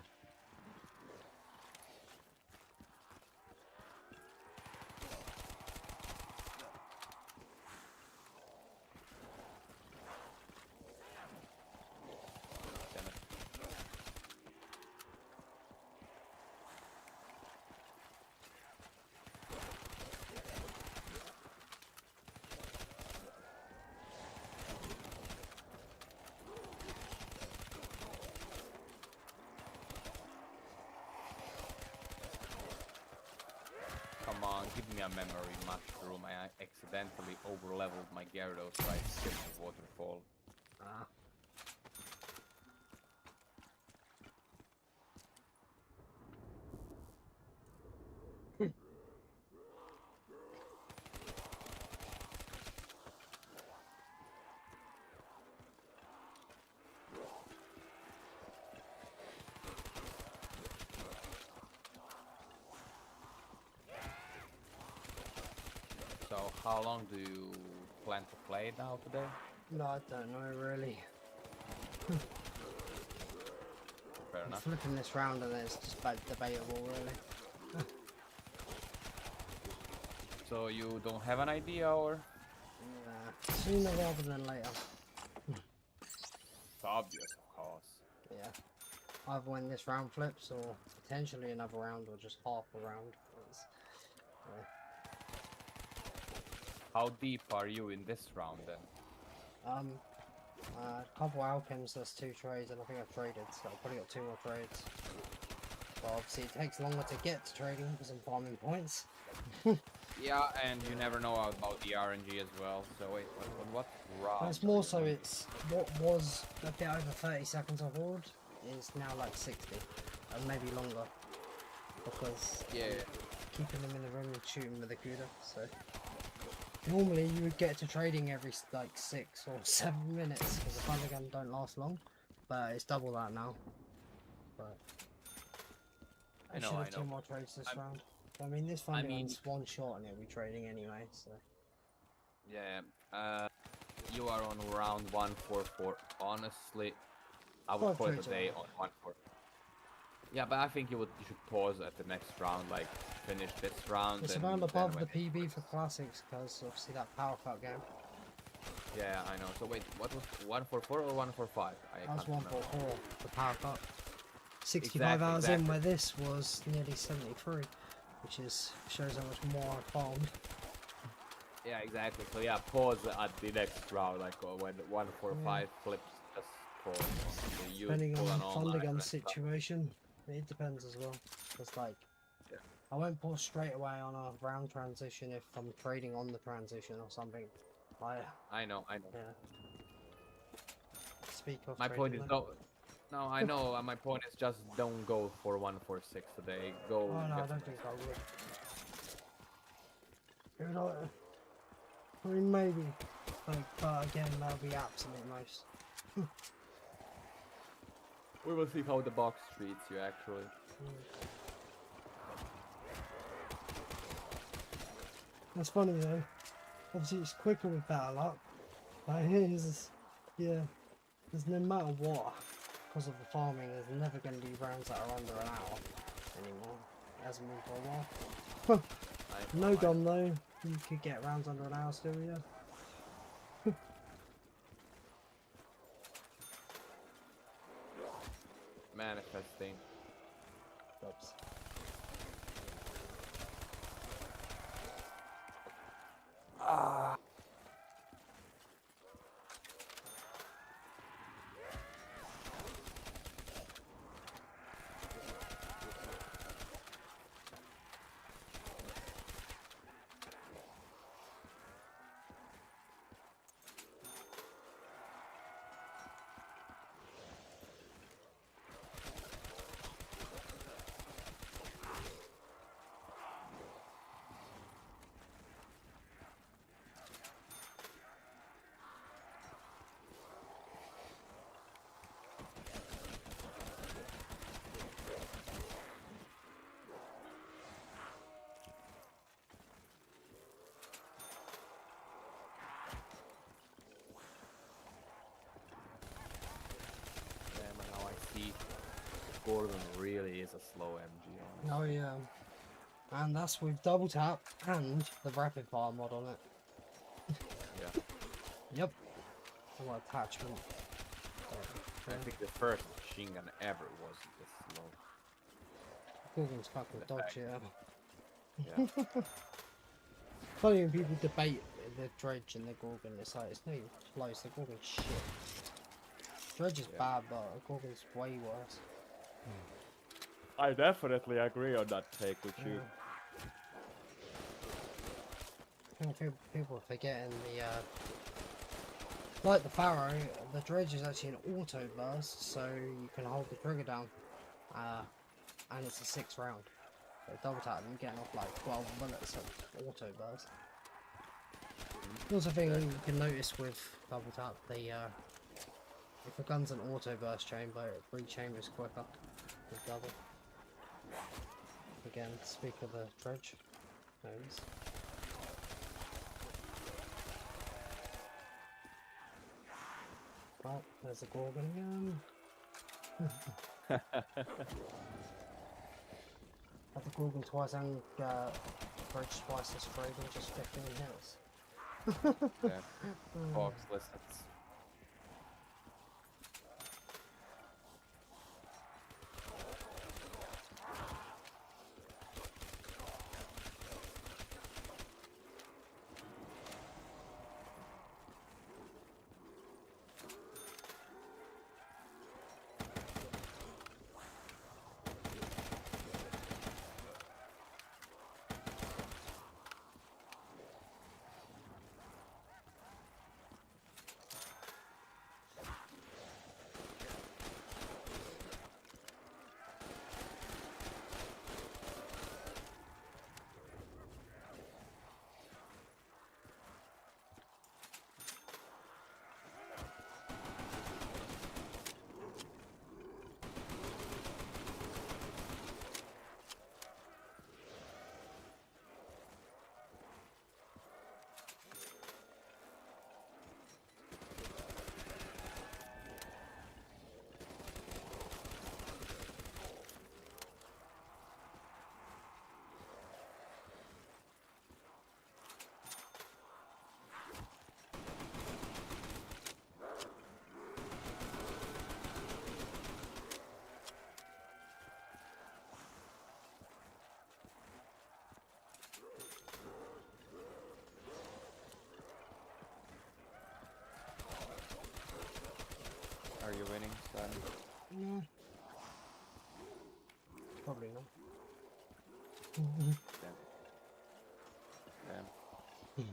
Come on, give me a memory mushroom. I accidentally overleveled my Gyarados, so I skipped the waterfall. Ah. So, how long do you plan to play it now today? No, I don't know really. Fair I'm enough. flipping this round and it's just about debatable really. So, you don't have an idea, or? Yeah. Sooner rather than later. It's obvious, of course. Yeah. Either when this round flips or potentially another round or just half a round. Yeah. How deep are you in this round then? A couple alchems, that's 2 trades, and I think I've traded, so I've probably got 2 more trades. But obviously it takes longer to get to trading because I'm farming points. Yeah, and you never know about the RNG as well. So wait, what round? And it's more so it's what was a bit over 30 seconds of hold is now like 60, and maybe longer. Because keeping them in the room and shooting with a Cuda, so normally you would get to trading every like 6 or 7 minutes because the thunder gun don't last long, but it's double that now. But I should have 2 more trades this round. I mean, this thunder gun's one shot and it'll be trading anyway, so. Yeah, you are on round 144. Honestly, I would put it today on 144. Yeah, but I think you should pause at the next round, like finish this round. It's and around then above the when PB for classics, because obviously that power cut game. Yeah, I know. So wait, what was 144 or 145? That was 144, the power cut. 65 hours in, where this was nearly 73, which shows how much more I farmed. Yeah, exactly. So yeah, pause at the next round, like when 145 flips, just pause. So Depending on the thunder gun situation, it depends as well. Because like, I won't pause straight away on a round transition if I'm trading on the transition or something. I know. Yeah. Speak of My point is though. no, I know. My point is just don't go for 146 today. Go. Oh no, I don't think I would. I mean, maybe. But again, that'll be absolute most. We will see how the box treats you actually. That's funny though. Obviously, it's quicker with better luck. But here's, yeah, there's no matter what, because of the farming, there's never going to be rounds that are under an hour anymore. It hasn't been for a while. No gun though, you could get rounds under an hour still, yeah. Manifesting. Oops. Ah. Gordon really is a slow MG. Oh yeah. And that's with double tap and the rapid fire mod on it. Yeah. Yep. What attachment. I think the first machine gun ever was this slow. Gorgon's fucking The dog fact- shit. Yeah. Funny when people debate the dredge and the Gorgon, it's like, it's not even close, the Gorgon's shit. Dredge is Yeah. bad, but the Gorgon's way worse. I definitely agree on that take with you. I think people are forgetting the, like the Pharaoh, the dredge is actually an auto burst, so you can hold the trigger down, and it's a 6 round. So double tap, you're getting off like 12 bullets of auto burst. Also thing you can notice with double tap, the if a gun's an auto burst chamber, it re-chambers quicker with double. Again, speak of the dredge. There it is. Well, there's a Gorgon again. Had the Gorgon twice and dredge twice as free than just 15 hits. Yeah. Box listens. Are you winning, son? No. Probably not. Damn. Damn.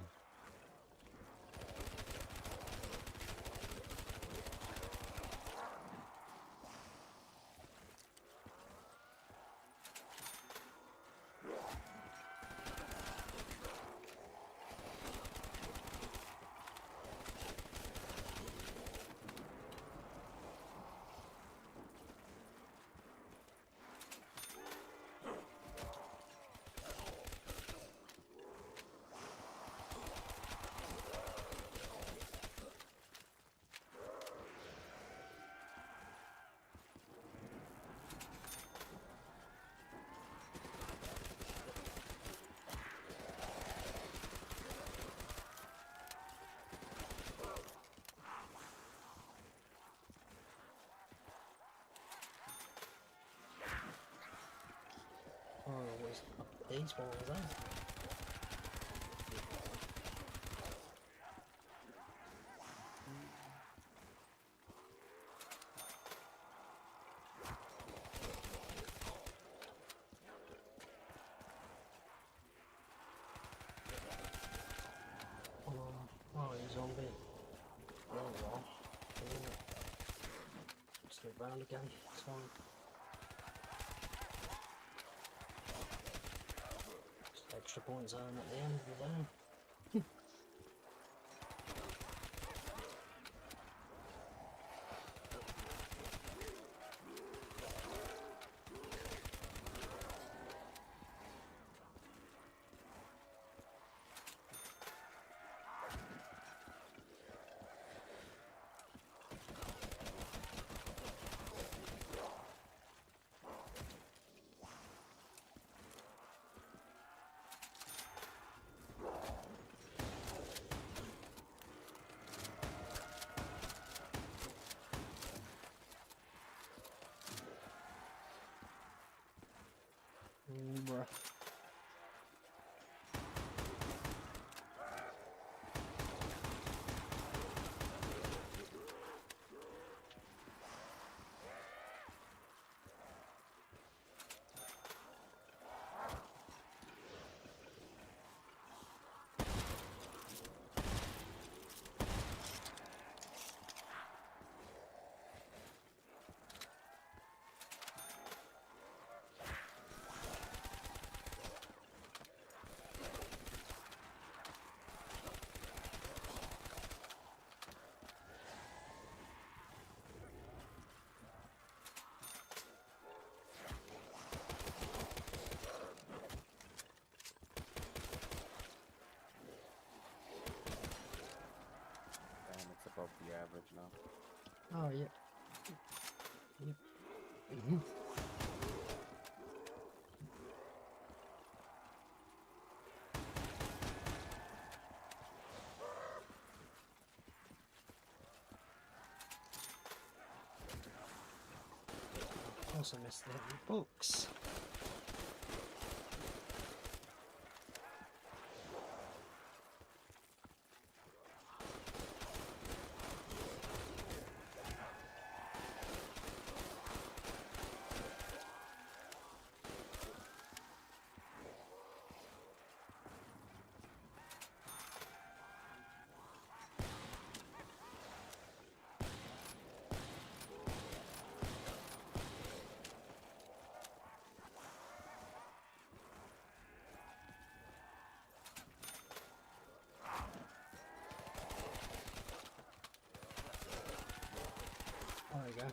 was these balls, eh? Oh, he's zombie. Oh well. Just get round again. It's fine. Just extra point zone at the end of the day. Bruh. Damn, it's above the average now. Oh, yeah. Yep. Also missed the books. There we go.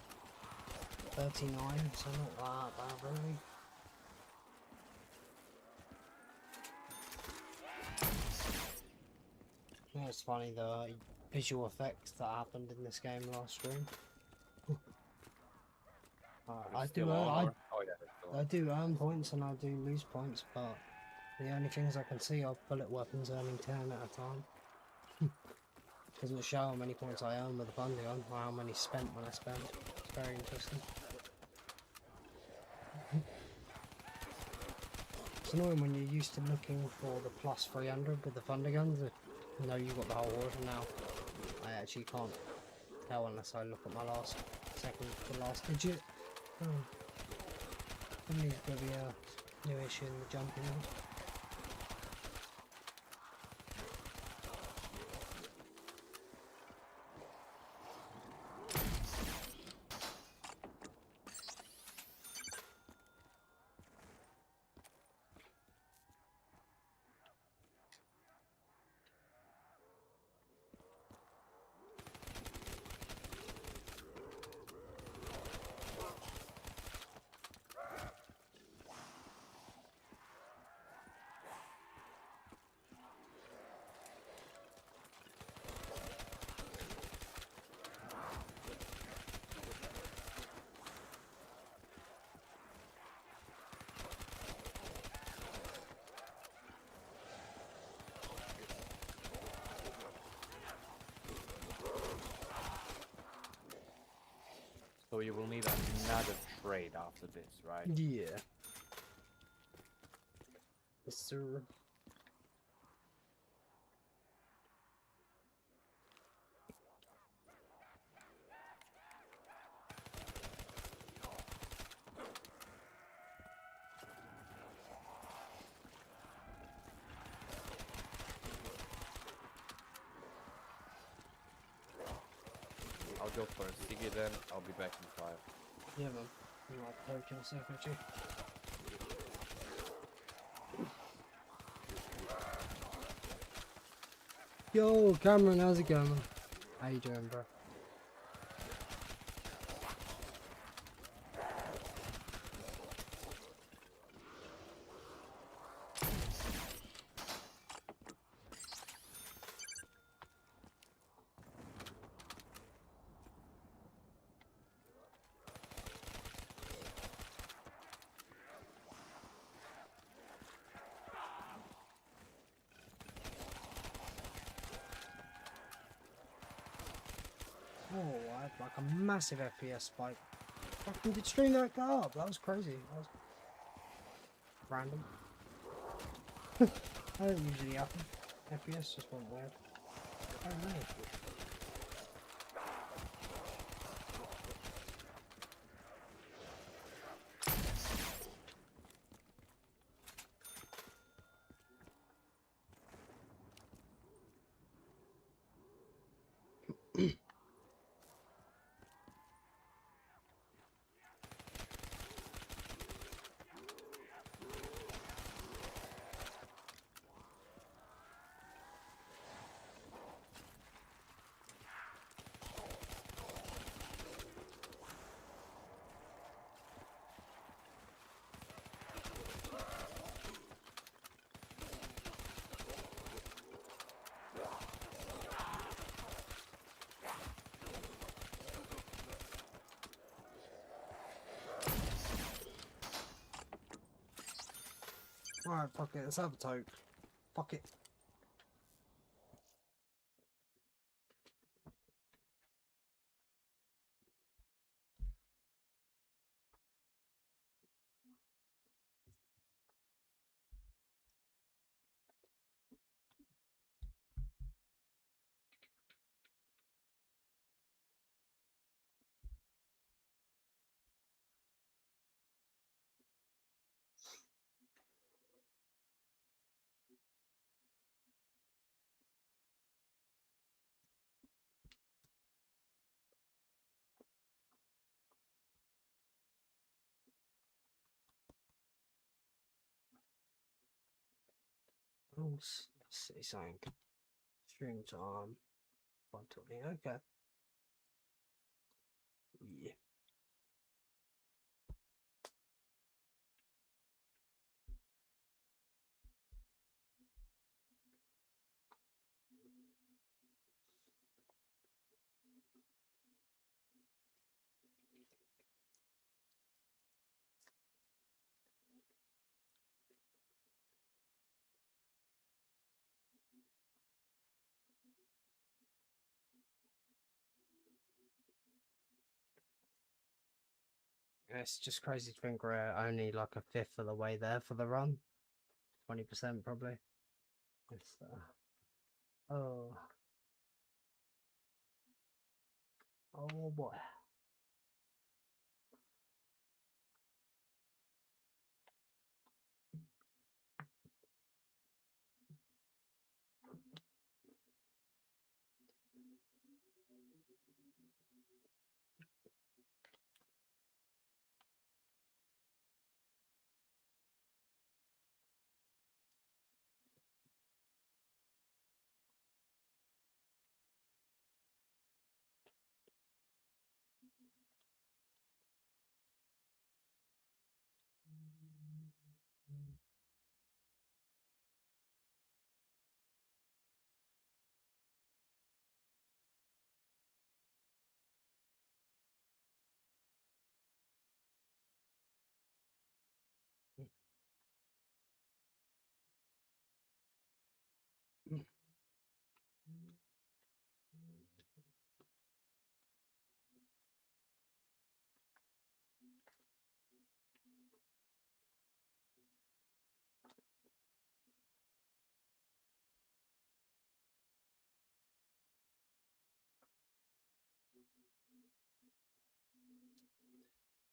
39, so not that bad really. I think it's funny the visual effects that happened in this game last stream. I do Oh yeah, it's still I do earn points and I do lose points, but the only things I can see are bullet weapons earning 10 at a time. Doesn't show how many points I earn with the funding on, or how many spent when I spend. It's very interesting. It's annoying when you're used to looking for the plus 300 with the thunder guns. You know you got the whole horde, and now I actually can't tell unless I look at my last digit. I think there's going to be a new issue in the jumping. So you will need another trade after this, right? Yeah. Yes, sir. I'll go for a Siggy then. I'll be back in 5. Yeah, man. You might poke yourself, actually. Yo, Cameron, how's it going, man? How you doing, bro? Oh, I had like a massive FPS spike. Fucking did stream that go up? That was crazy. That was random. That don't usually happen. FPS just went weird. I don't know. Alright, fuck it, let's have a toke. Fuck it. Oh, let's see something. Stream time. 120, okay. Yeah. It's just crazy to think we're only like a fifth of the way there for the run. 20% probably. It's, oh. Oh boy.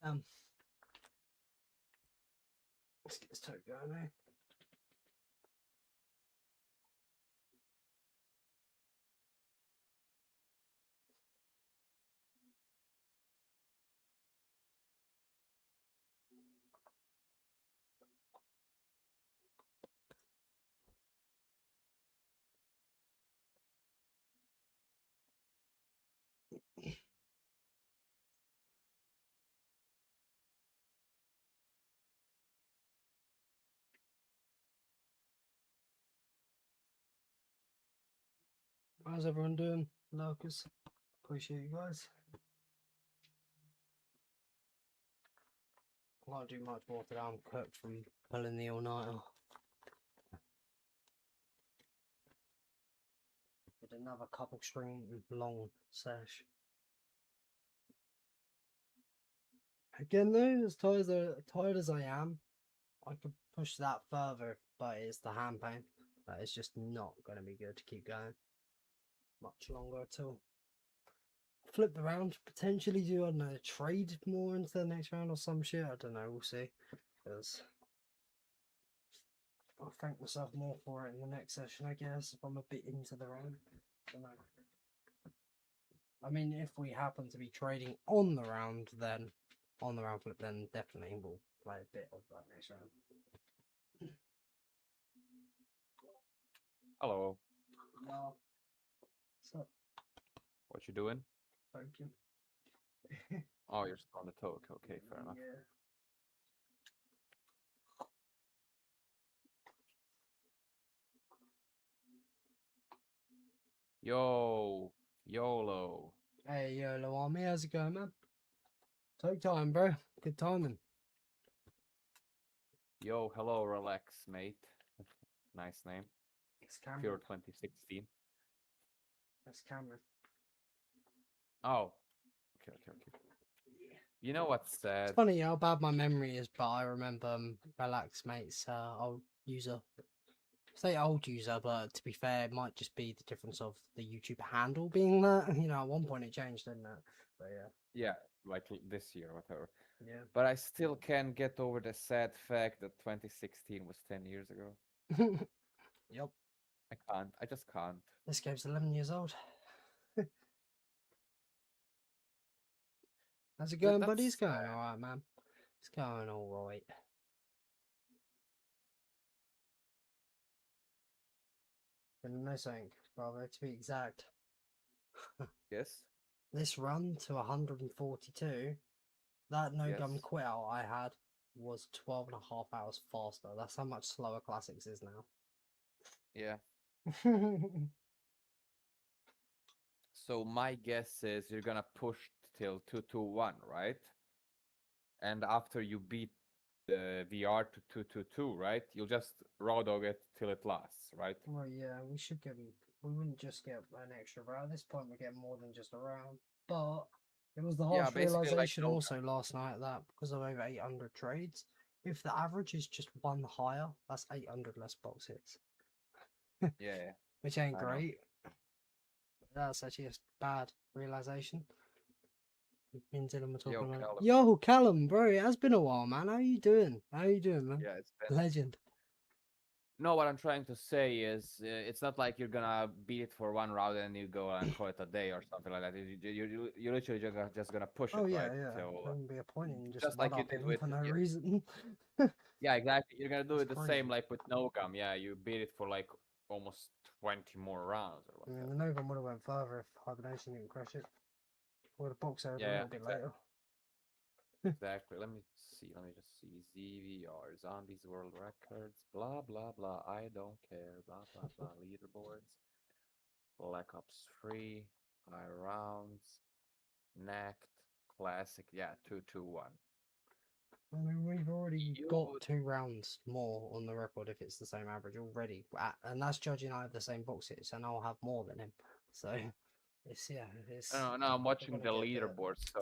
Let's get this toe going now. How's everyone doing, Lurkers? Appreciate you guys. I can't do much more today. I'm cooked from pulling the all-nighter. Did another couple string long sesh. Again though, as tired as I am, I could push that further, but it's the hand pain. That is just not going to be good to keep going much longer at all. Flip the round, potentially do, I don't know, trade more into the next round or some shit. I don't know, we'll see. Because I'll thank myself more for it in the next session, I guess, if I'm a bit into the round. I don't know. I mean, if we happen to be trading on the round, then on the round flip, then definitely we'll play a bit of that next round. Hello. No. So, What you doing? thank you. Oh, you're still on the toe. Okay, fair enough. Yeah. Yo, YOLO. Hey, YOLO Army, how's it going, man? Take time, bro. Good timing. Yo, hello, relax, mate. Nice name. It's Cameron. Pure 2016. That's Cameron. Oh, okay. You know what's sad? It's funny how bad my memory is, but I remember Relax Mate's old user. Say old user, but to be fair, it might just be the difference of the YouTube handle being that. You know, at one point it changed, didn't it? But yeah. Yeah, like this year, whatever. Yeah. But I still can't get over the sad fact that 2016 was 10 years ago. Yep. I can't. I just can't. This game's 11 years old. How's it going, buddy? It's going alright, man. It's going alright. And no something, brother, to be exact. Yes? This run to 142, that no gum Yes. quit out I had was 12.5 hours faster. That's how much slower Classics is now. Yeah. So my guess is you're gonna push till 221, right? And after you beat the VR to 222, right? You'll just raw dog it till it lasts, right? Well, yeah, we should get. We wouldn't just get an extra round. At this point, we get more than just a round. But it was the Yeah, harsh basically like realization no gum. also last night that because of over 800 trades, if the average is just one higher, that's 800 less box hits, Yeah. which ain't I know. great. That's actually a bad realization. Me and Dylan were talking about Callum. it. Yo, Callum, bro, it has been a while, man. How you doing? How you doing, man? Yeah, it's been. Legend. No, what I'm trying to say is it's not like you're gonna beat it for one round and you go and call it a day or something like that. You're literally just gonna push Oh it, yeah, right? yeah. Till, There wouldn't be a point in just just like you one-upping did with for no reason. yeah, exactly. You're gonna do It's it the crazy. same like with no gum. Yeah, you beat it for like almost 20 more rounds or I mean, whatever. the Novum would have went further if Hibernation didn't crash it. Would have boxed out a Yeah, little bit exactly. later. Exactly. Let me see. Let me just see. ZWR, Zombies World Records, blah blah blah. I don't care. Blah blah blah. Leaderboards. Black Ops 3, high rounds, Nacht, classic. Yeah, 221. I mean, we've already You got would- 2 rounds more on the record if it's the same average already. And that's judging I have the same box hits and I'll have more than him. So, it's, yeah, it's... No, I'm watching the gonna get there. leaderboard. So,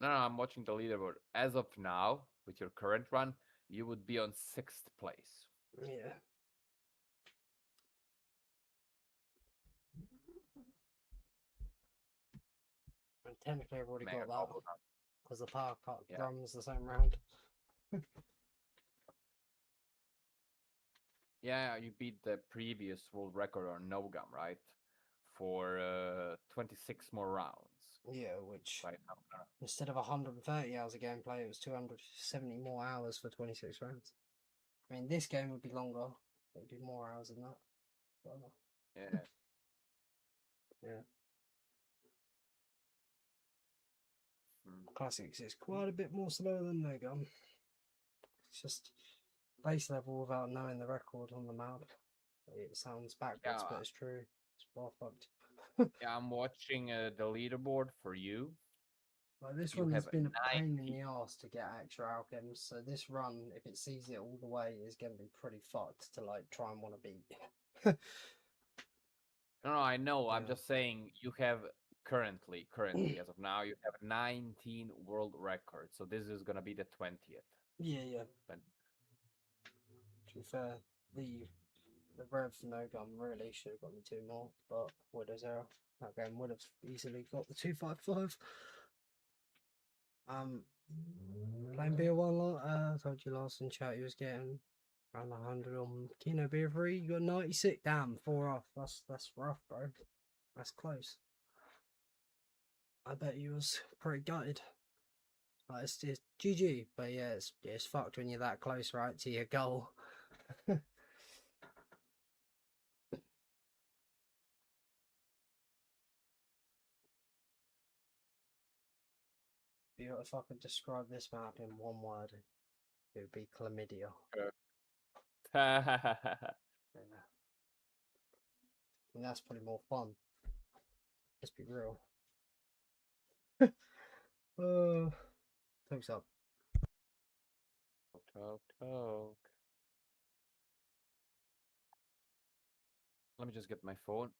no, I'm watching the leaderboard. As of now, with your current run, you would be on 6th place. Yeah. And technically I've already Mega got that. Combo now. because the power cut Yeah. runs the same round. Yeah, you beat the previous world record on no gum, right? For 26 more rounds. Yeah, which Right now. instead of 130 hours of gameplay, it was 270 more hours for 26 rounds. I mean, this game would be longer. It would be more hours than that. But, Yeah. yeah. Mm. Classics is quite a bit more slow than no gum. It's just base level without knowing the record on the map. It sounds backwards, Yeah. but it's true. It's well fucked. Yeah, I'm watching the leaderboard for you. Like this You one has have been a pain in 90. the ass to get extra alchems, so this run, if it sees it all the way, is going to be pretty fucked to like try and want to beat. No, I know. I'm Yeah. just saying you have currently, as of now, you have 19 world records. So this is gonna be the 20th. Yeah. But To be fair, the Rev no gun really should have got me 2 more, but Widow Zero, that game would have easily got the 255. Playing BO1 I told you last in chat you was getting around 100 on Kino BO3, you got 96, damn, 4 off, that's rough, bro, that's close. I bet you was pretty gutted. Like, it's GG, but yeah, it's fucked when you're that close, right, to your goal. If I could describe this map in one word, it would be chlamydia. Yeah. And that's probably more fun. Let's be real. Thanks up. Talk. Let me just get my phone.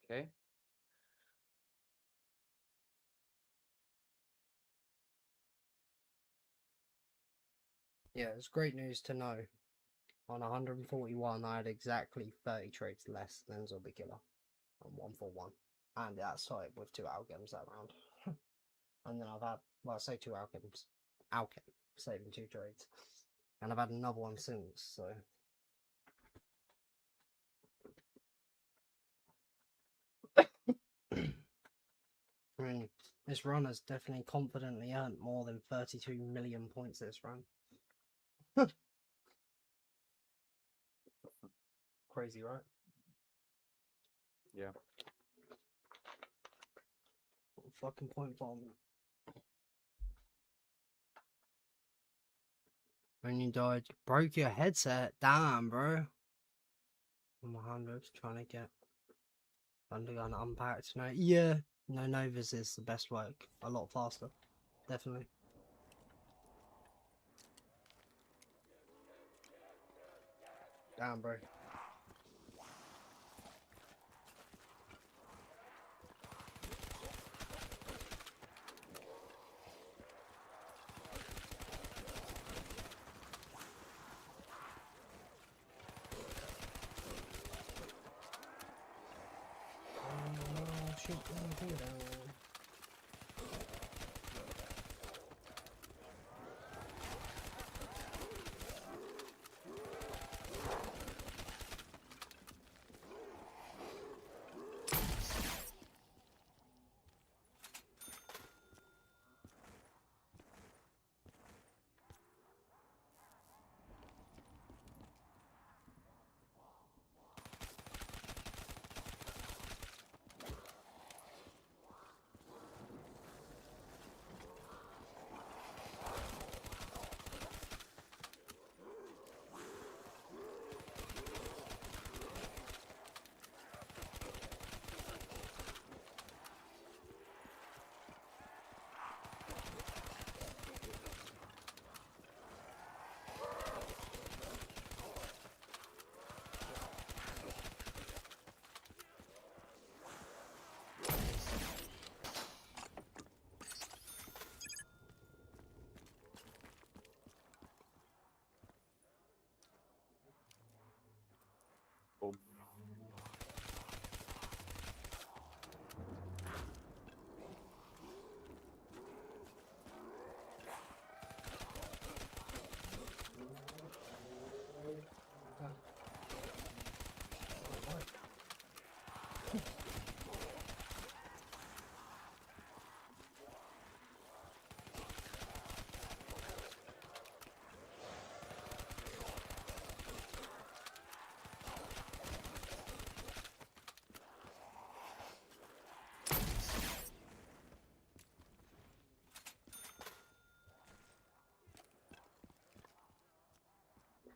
Okay. Yeah, it's great news to know. On 141, I had exactly 30 trades less than Zombie Killer on 141. And that started with 2 alchems that round. And then I've had, well, I say 2 alchems. Alchem, saving 2 trades. And I've had another one since, so. I mean, this run has definitely confidently earned more than 32 million points this run. Crazy, right? Yeah. Fucking point farm. When you died, you broke your headset. Damn, bro. I'm 100, trying to get Undergun unpacked. No, yeah, no Novas is the best work. A lot faster, definitely. Damn, bro. Shoot,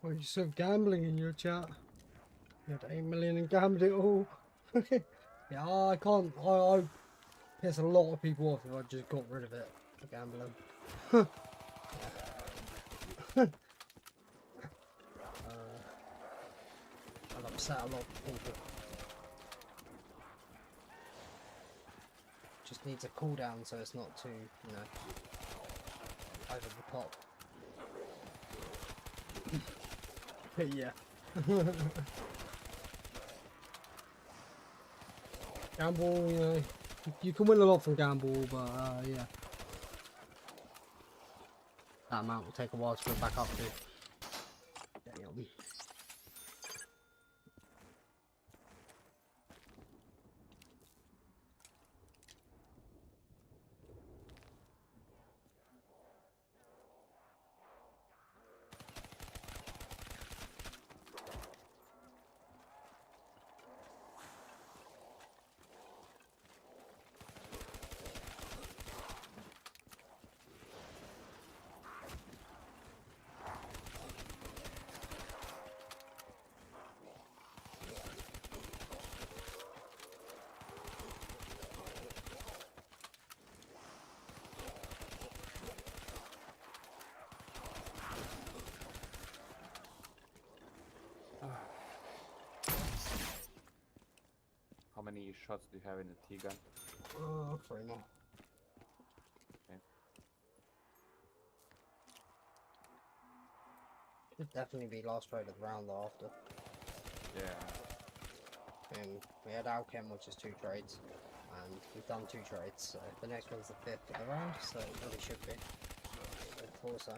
Oh, you said gambling in your chat. You had 8 million and gambled it all. Yeah, I can't. I piss a lot of people off if I just got rid of it for gambling. I'd upset a lot of people. Just needs a cooldown so it's not too, you know, over the top. But yeah. Gamble, you know, you can win a lot from gamble, but yeah. That amount will take a while to go back up to. Damn. How many shots do you have in the T-gun? 3 more. Okay. Should definitely be last trade of the round after. Yeah. We had Alchem, which is 2 trades, and we've done 2 trades, so the next one's the 5th of the round, so it really should be. Also.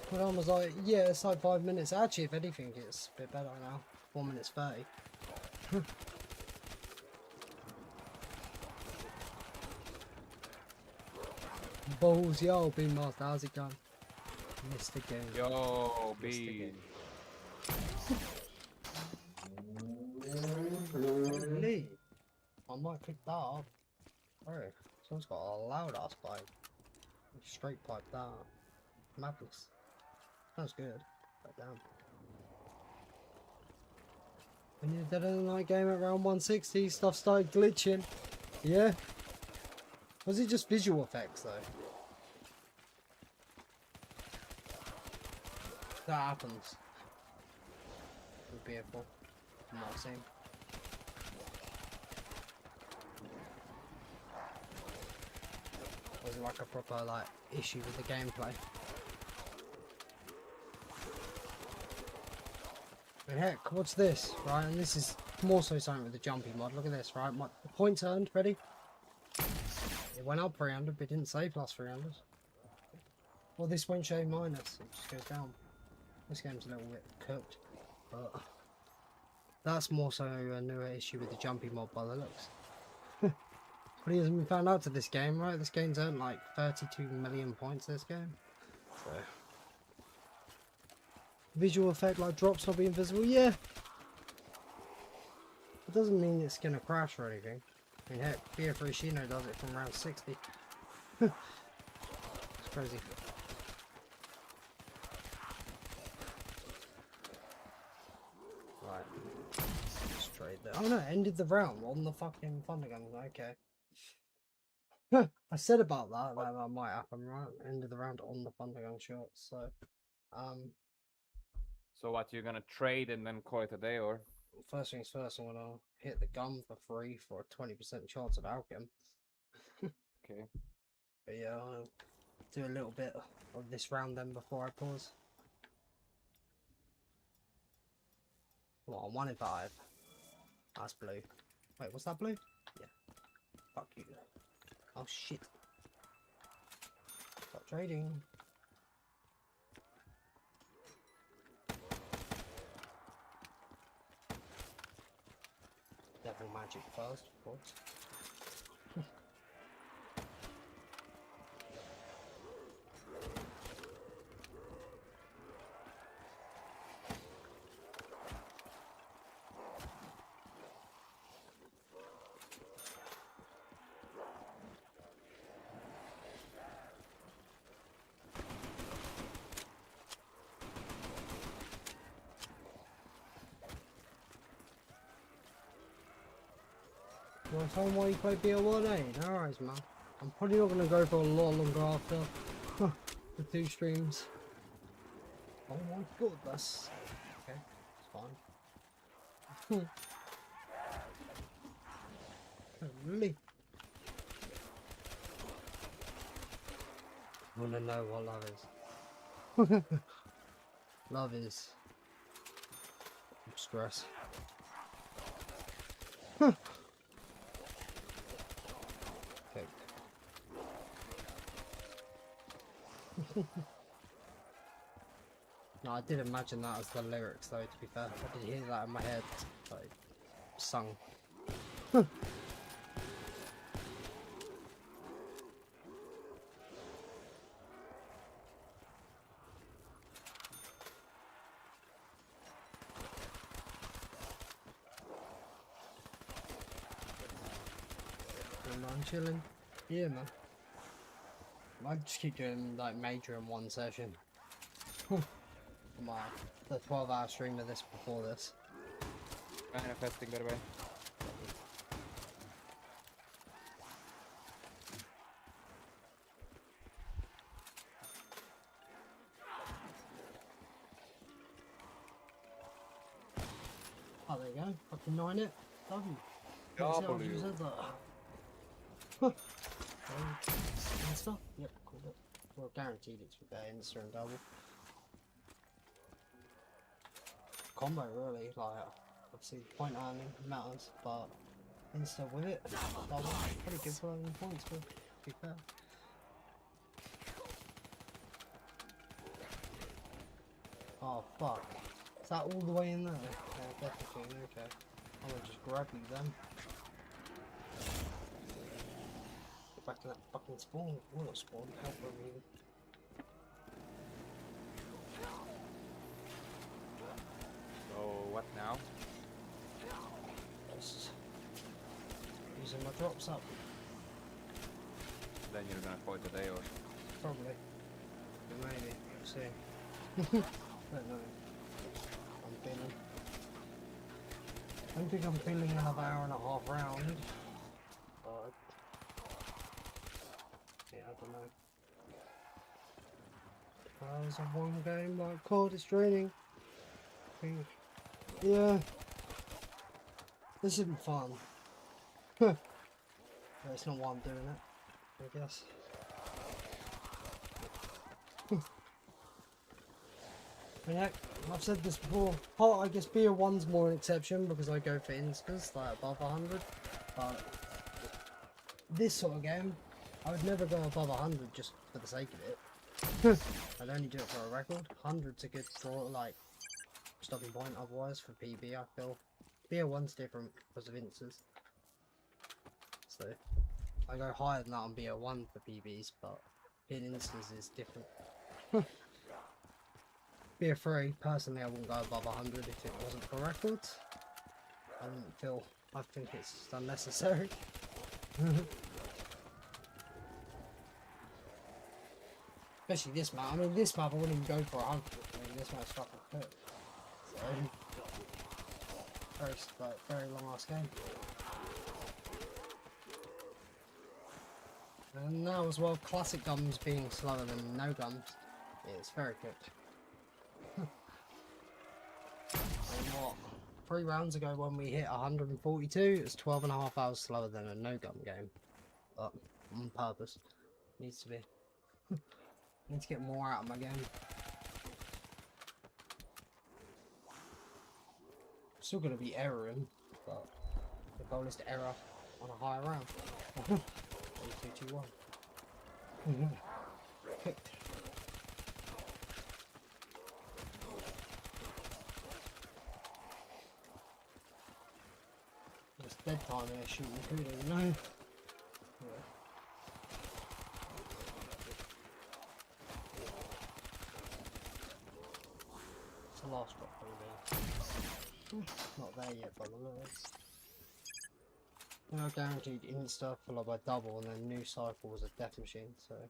When I was like, yeah, it's like 5 minutes. Actually, if anything, it's a bit better now. 4 minutes 30. Balls, yo, Bean Master, how's it going? Missed the game. Yo, Missed the B. game. Really? I might pick that up. Oh, someone's got a loud ass pipe. Straight pipe that. Madness. Sounds good. But damn. When you're dead in the night game at round 160, stuff started glitching. Yeah? Was it just visual effects though? That happens. Be careful. I'm not saying. Was it like a proper like issue with the gameplay? And heck, what's this? Right, and this is more so something with the jumpy mod. Look at this, right? The points earned, ready? It went up 300, but it didn't say plus 300. Well, this won't show minus, it just goes down. This game's a little bit cooked, but that's more so a newer issue with the jumpy mod by the looks. But he hasn't been found out to this game, right? This game's earned like 32 million points this game. So. Visual effect like drops not being visible, yeah. It doesn't mean it's gonna crash or anything. I mean heck, BO3 Shino does it from round 60. It's crazy. Right. Straight there. Oh no, ended the round on the fucking thunder gun. Okay. I said about that might happen, right? End of the round on the thunder gun shot. So So what, you're gonna trade and then call it a day, or? first things first, I'm gonna hit the gun for free for a 20% chance of outcome. Okay. But yeah, I'll do a little bit of this round then before I pause. Well, 1 in 5. That's blue. Wait, was that blue? Yeah. Fuck you. Oh shit. Stop trading. Devil magic first, of course. You want to tell me why you play BO1, eh? No worries, man. I'm probably not going to go for a lot longer after the 2 streams. Oh my god, that's... Okay, it's fine. Really? I want to know what love is. Love is... stress. Okay. No, I did imagine that as the lyrics though, to be fair. I did hear that in my head, like, sung. I'm chilling. Yeah, man. I just keep doing like major in one session. The 12-hour stream of this before this. Manifesting, by the way. Oh, there you go. Fucking 9 it. W. W. Said that. Huh. And stuff. Yep, cool. Well, guaranteed it's with their Insta and double. Combo really, like obviously point earning matters, but Insta with it, double, pretty good for earning points, to be fair. Oh fuck. Is that all the way in there? Yeah, definitely, okay. I'm gonna just grab you then. Get back to that fucking spawn. Well, not spawn, help me. So what now? Just using my drops up. Then you're gonna call it a day or? Probably. Maybe. We'll see. Don't know. I'm feeling. I don't think I'm feeling another hour and a half round. But yeah, I don't know. Hours of one game like COD, it's draining. I think. Yeah. This isn't fun. But it's not why I'm doing it, I guess. And heck, I've said this before, I guess BO1's more an exception because I go for instas, like above 100, but this sort of game, I would never go above 100 just for the sake of it. I'd only do it for a record. 100's a good draw, like, stopping point otherwise for PB, I feel. BO1's different because of instas. So, I go higher than that on BO1 for PBs, but hitting instas is different. BO3, personally I wouldn't go above 100 if it wasn't for records. I think it's just unnecessary. Especially this map. I mean, this map I wouldn't even go for 100. I mean, this map's fucking good. So, very long ass game. And now as well, classic gums being slower than no gums, it's very good. And what? 3 rounds ago when we hit 142, it was 12.5 hours slower than a no gum game. But on purpose. Needs to be. Need to get more out of my game. Still gonna be erroring, but the goal is to error on a higher round. 3, 2, 2, 1. Picked. It's dead time here shooting Koenig, you know? Yeah. It's the last drop probably. Not there yet by the looks. Now guaranteed insta followed by double and then new cycle was a death machine, so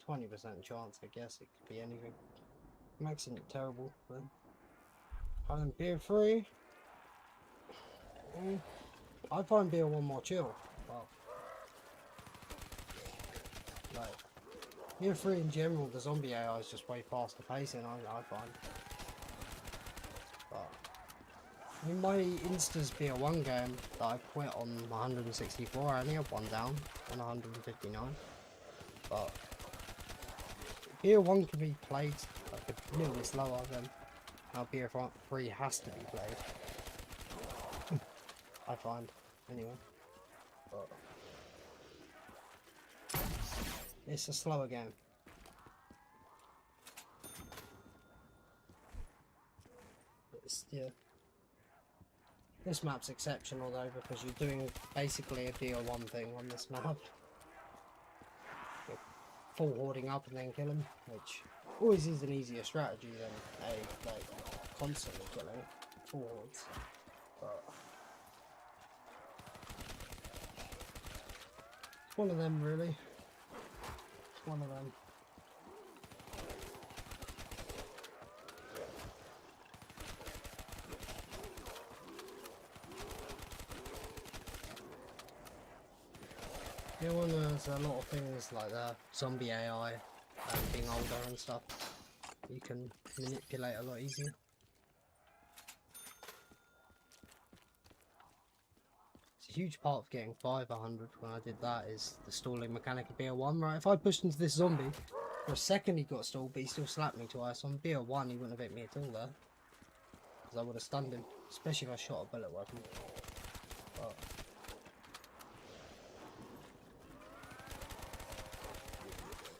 20% chance I guess it could be anything. Max isn't terrible, but having BO3 I find BO1 more chill. Well, like BO3 in general, the zombie AI is just way faster pacing. I find. But I mean, my Insta's BO1 game that I quit on 164. I only have one down on 159. But BO1 can be played like a little bit slower than how BO3 has to be played. I find, anyway. But it's a slower game. Yeah. This map's exceptional though, because you're doing basically a BO1 thing on this map. You're full hoarding up and then kill them, which always is an easier strategy than a like constantly killing full hordes. But it's one of them really. It's one of them. Yeah, well, there's a lot of things like the zombie AI and being older and stuff you can manipulate a lot easier. It's a huge part of getting 500 when I did that is the stalling mechanic of BO1, right? If I pushed into this zombie, for a second he got stalled, but he still slapped me twice. On BO1 he wouldn't have hit me at all there, because I would have stunned him, especially if I shot a bullet weapon. But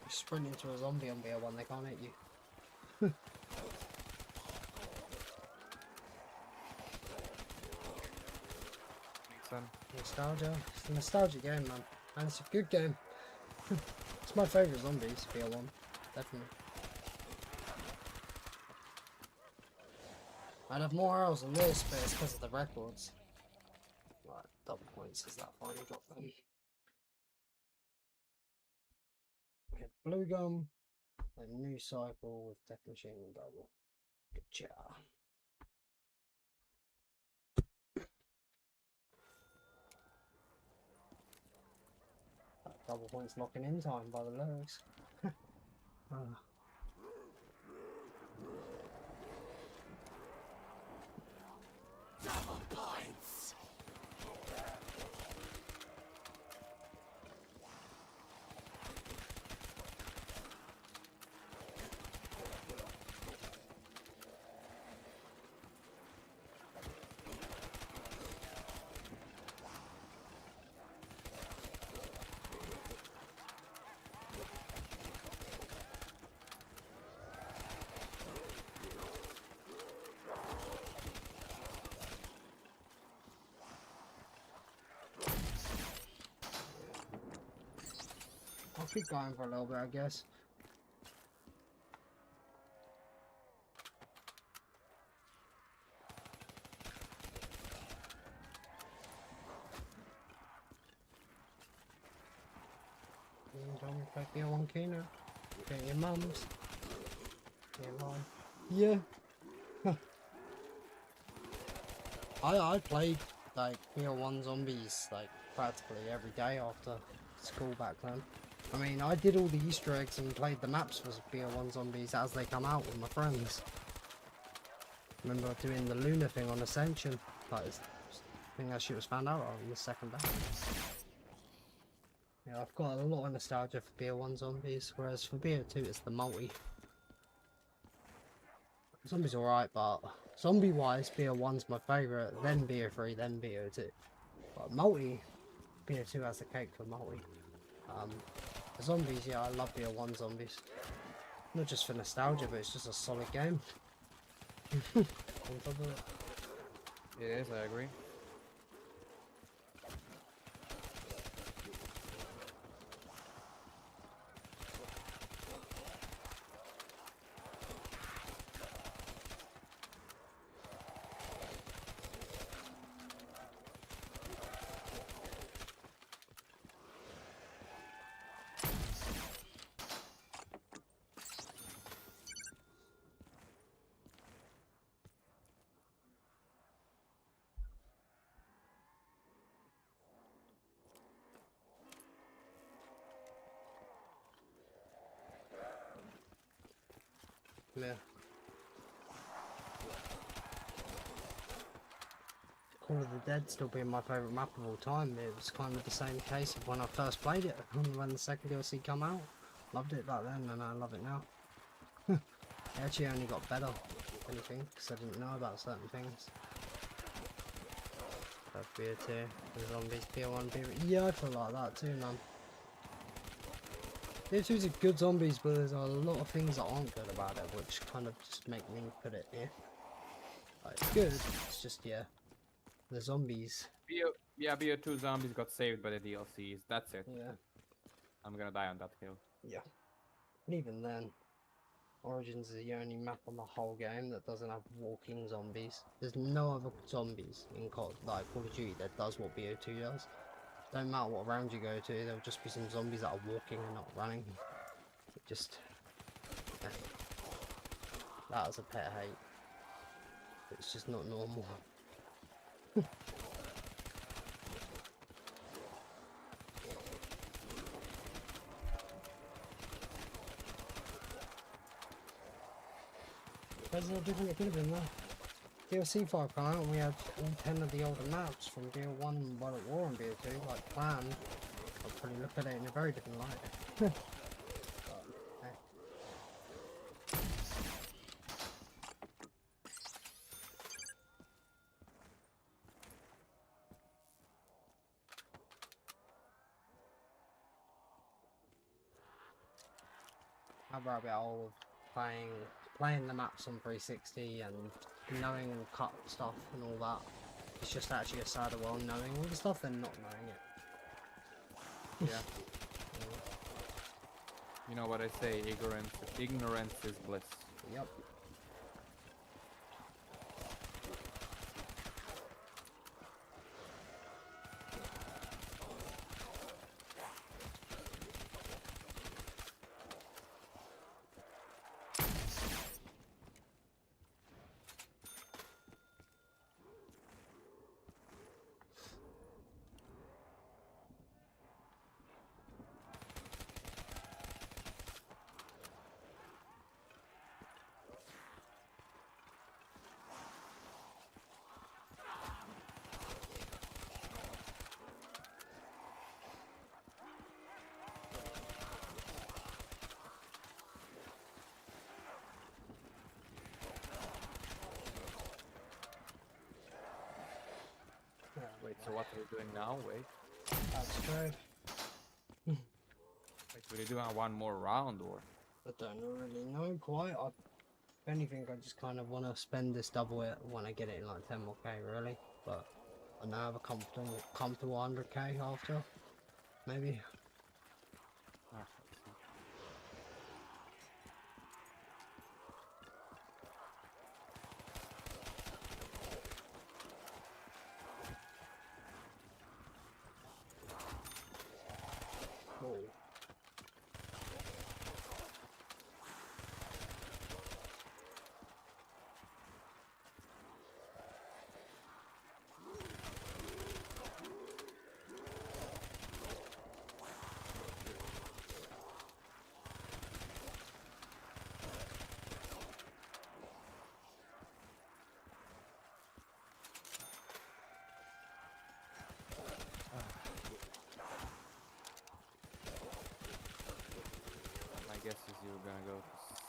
sprint into a zombie on BO1, they can't hit you. Nostalgia. It's a nostalgic game, man. And it's a good game. It's my favourite zombies, BO1. Definitely. I'd have more arrows than this, but it's because of the records. Right, double points is that finally got them. Okay, blue gum. A new cycle with tech machine and double. Good job. That double points locking in time by the lurks. Double points. I'll keep going for a little bit, I guess. Don't break your one Koenig. Get your mums. Get your mom. Yeah. I played like BO1 zombies like practically every day after school back then. I mean, I did all the Easter eggs and played the maps for BO1 zombies as they come out with my friends. Remember doing the Luna thing on Ascension. Like, I think that shit was found out on the second day. Yeah, I've got a lot of nostalgia for BO1 zombies, whereas for BO2 it's the multi. Zombies alright, but zombie-wise, BO1's my favourite, then BO3, then BO2. But multi, BO2 has the cake for multi. The zombies, yeah, I love BO1 zombies. Not just for nostalgia, but it's just a solid game. On top of it. It is, I agree. Yeah. Call of the Dead still being my favourite map of all time. It was kind of the same case of when I first played it, when the second DLC come out. Loved it back then and I love it now. It actually only got better, if anything, because I didn't know about certain things. BO2, the zombies, BO1, BO3. Yeah, I feel like that too, man. BO2's a good zombies, but there's a lot of things that aren't good about it, which kind of just make me put it here. Like, it's good, it's just, yeah. The zombies. BO2 zombies got saved by the DLCs. That's it. Yeah. I'm gonna die on that hill. Yeah. And even then, Origins is the only map on the whole game that doesn't have walking zombies. There's no other zombies in Call of Duty that does what BO2 does. Don't matter what round you go to, there'll just be some zombies that are walking and not running. It just... yeah. That was a pet hate. It's just not normal. There's no different it could have been there. DLC 5 come out and we had all 10 of the older maps from BO1 World at War and BO2 like planned. I'll probably look at it in a very different light. But, hey. How about all of playing the maps on 360 and knowing all cut stuff and all that? It's just actually a sadder world knowing all the stuff than not knowing it. Yeah. You know what I say, ignorance is bliss. Yep. Wait, so what are we doing now? Wait. That's true. Wait, will we do one more round or? I don't really know quite. If anything, I just kind of want to spend this double it when I get it in like 10 more K, really. But I now have a comfortable 100K after, maybe. Ah, let's see. Cool. My guess is you're gonna go to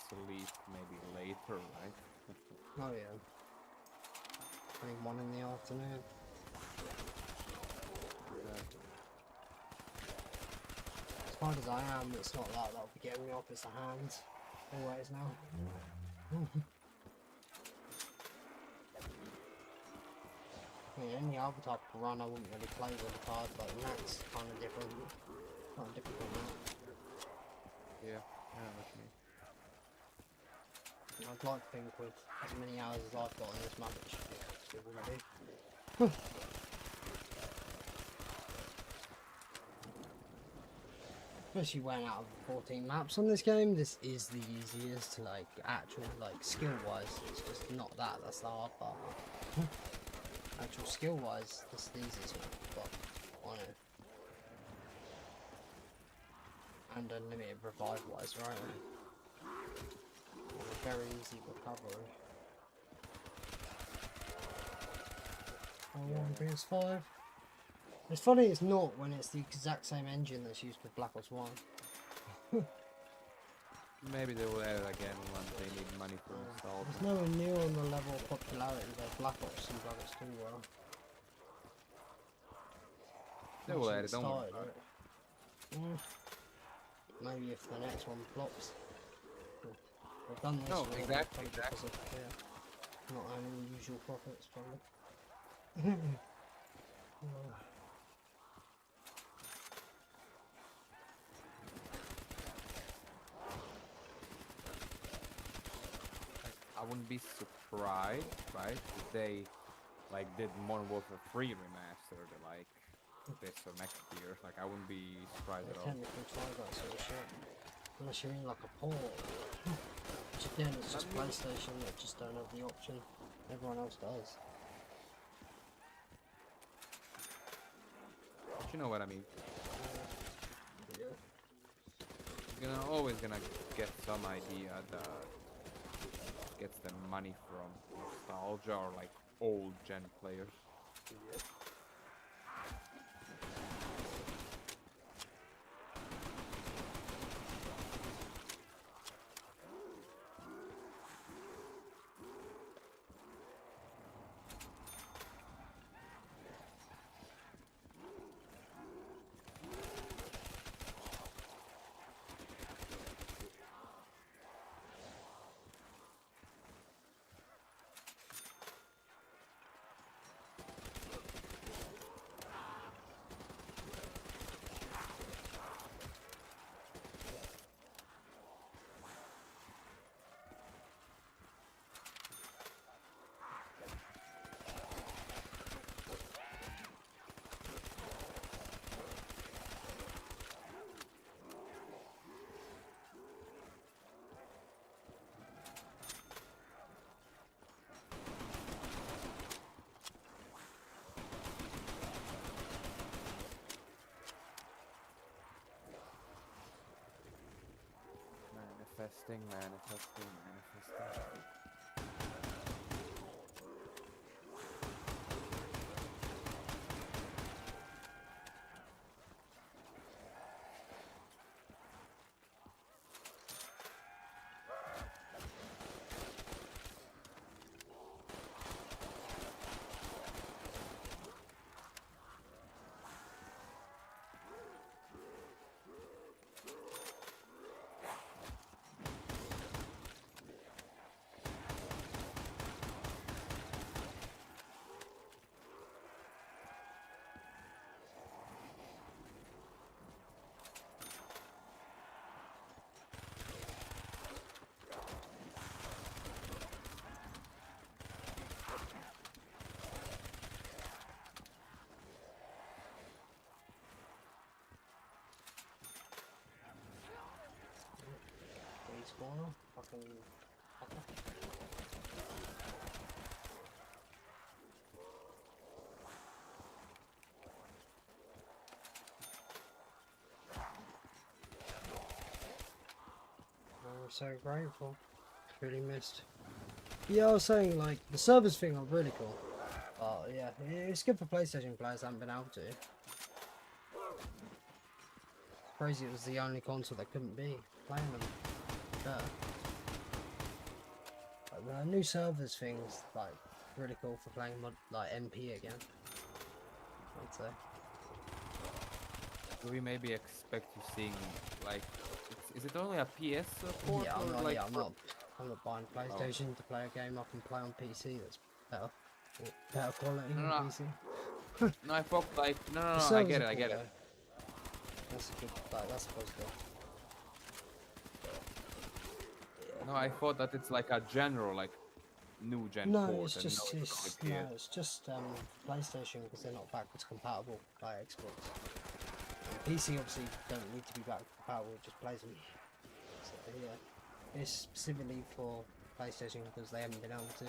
sleep maybe later, right? Oh yeah. I think 1 in the afternoon. As hard as I am, it's not that that'll be getting me off, it's the hands. Always now. I mean, any other type of run I wouldn't really play with the card, but Nacht's kind of different. Not difficult now. Yeah, what you mean. I'd like to think with as many hours as I've got on this map, it should be good already. Especially when out of 14 maps on this game, this is the easiest, like, actual, like, skill-wise. It's just not that, that's the hard part. Actual skill-wise, this is the easiest map, but, I know. And unlimited revive-wise, right? very easy recovery. Oh, PS5. It's funny it's not when it's the exact same engine that's used for Black Ops 1. Maybe they will add it again once they need money for nostalgia. It's nowhere near on the level of popularity that Black Ops and Black Ops 2 were. They will Actually, add it, don't worry started about it. Maybe if the next one flops. They've done this No, for exactly, because of, yeah, not earning usual profits, probably. Oh. I wouldn't be surprised, right, if they like did Modern Warfare 3 remastered like this or next year. Like I wouldn't be surprised They at all. technically try that sort of shit. Unless you're in like a port. Which again, it's just PlayStation that just don't have the option. Everyone else does. But you know what I mean. Yeah. You're always gonna get some idea that gets them money from nostalgia or like old gen players. Manifesting. Spawner? Fucking fucker. I'm so grateful. Really missed. Yeah, I was saying like the servers thing are really cool. Yeah, it's good for PlayStation players that haven't been able to. Crazy it was the only console that couldn't be playing them. Like, the new servers things like really cool for playing like MP again. I'd say. Do we maybe expect to seeing like is it only a PS port? Yeah, or like I'm not buying PlayStation to play a game I can play on PC that's better. Better quality No, on no. PC. No, I thought like no, The I servers get are it, I cool, get it. though. That's a good, like, that's positive. No, I thought that it's like a general like new gen No, port. it's and just, only it's just PlayStation because they're not backwards compatible like Xbox. And PC obviously don't need to be backwards compatible, it just plays them. So yeah, it's specifically for PlayStation because they haven't been able to.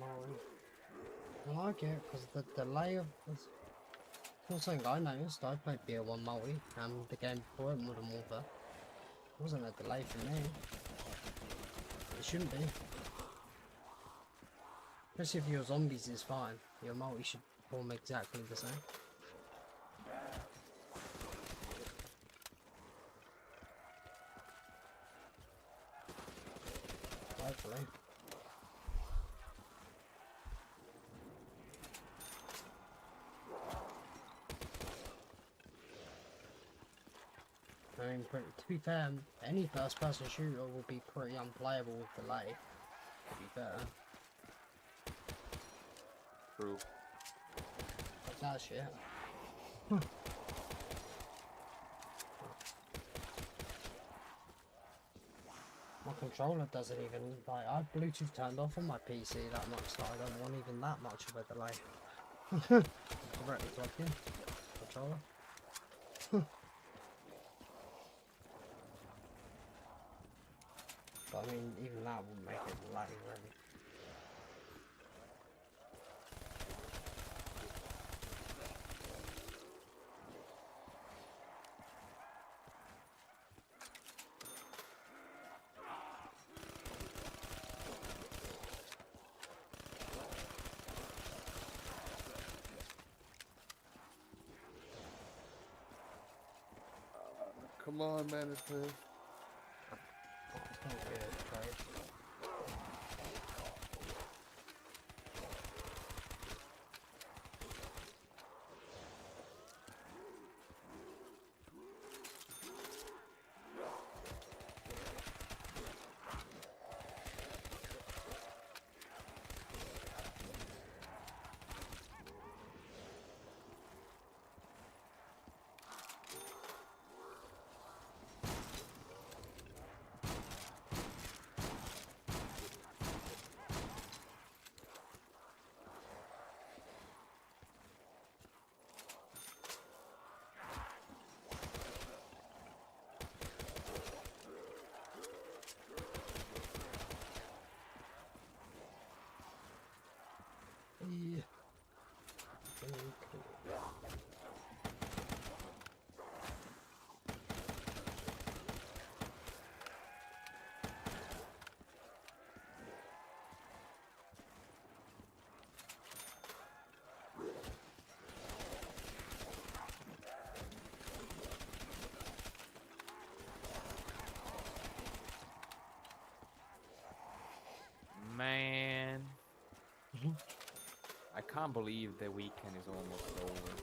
multi. I like it because the delay of this. It's something I noticed. I played BO1 multi and the game before it, Modern Warfare. It wasn't a delay for me. It shouldn't be. Especially if your zombies is fine. Your multi should perform exactly the same. Hopefully. I mean, to be fair, any first-person shooter will be pretty unplayable with delay. To be fair. True. Like that shit. My controller doesn't even, like, I have Bluetooth turned off on my PC that much that I don't want even that much of a delay. Directly plugged in. Controller. But I mean, even that wouldn't make it lag really. Come on, management. Oh, it's not good, right? Yeah. Man. I can't believe the weekend is almost over.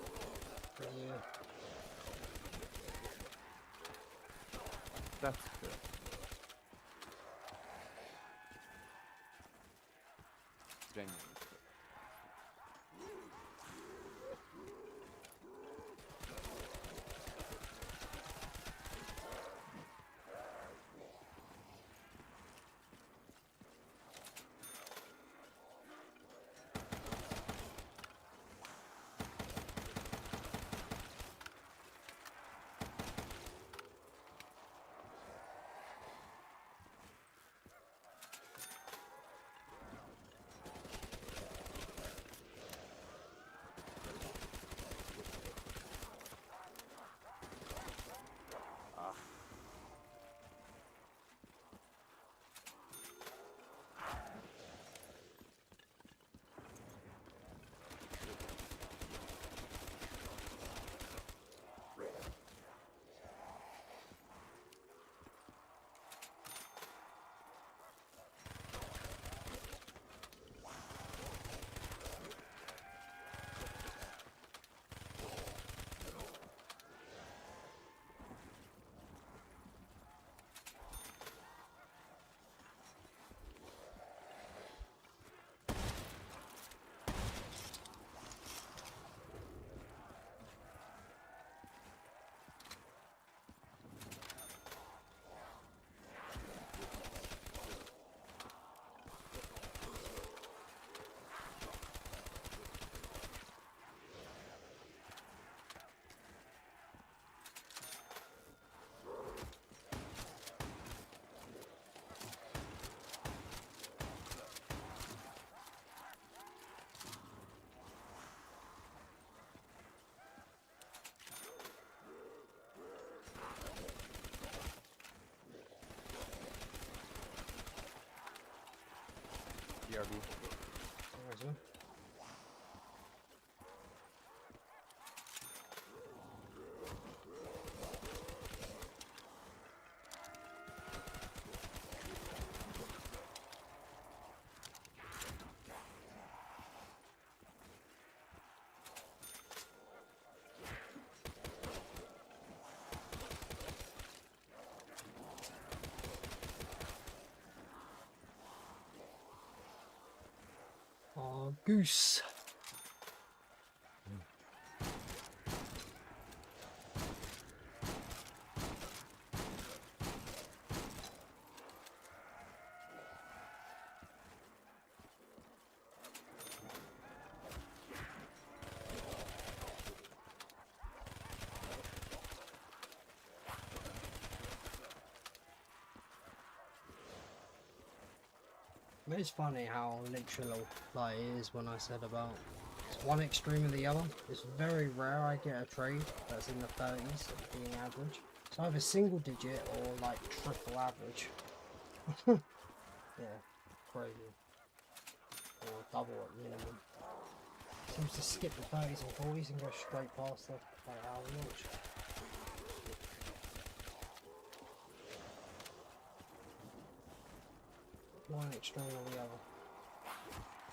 Yeah. That's good. Genuinely good. BRB. There's one. Oh, goose. It's funny how literal like it is when I said about it's one extreme or the other. It's very rare I get a trade that's in the 30s being average. It's either single digit or like triple average. Yeah, crazy. Or double at minimum. Seems to skip the 30s and 40s and go straight past the like hour launch. One extreme or the other.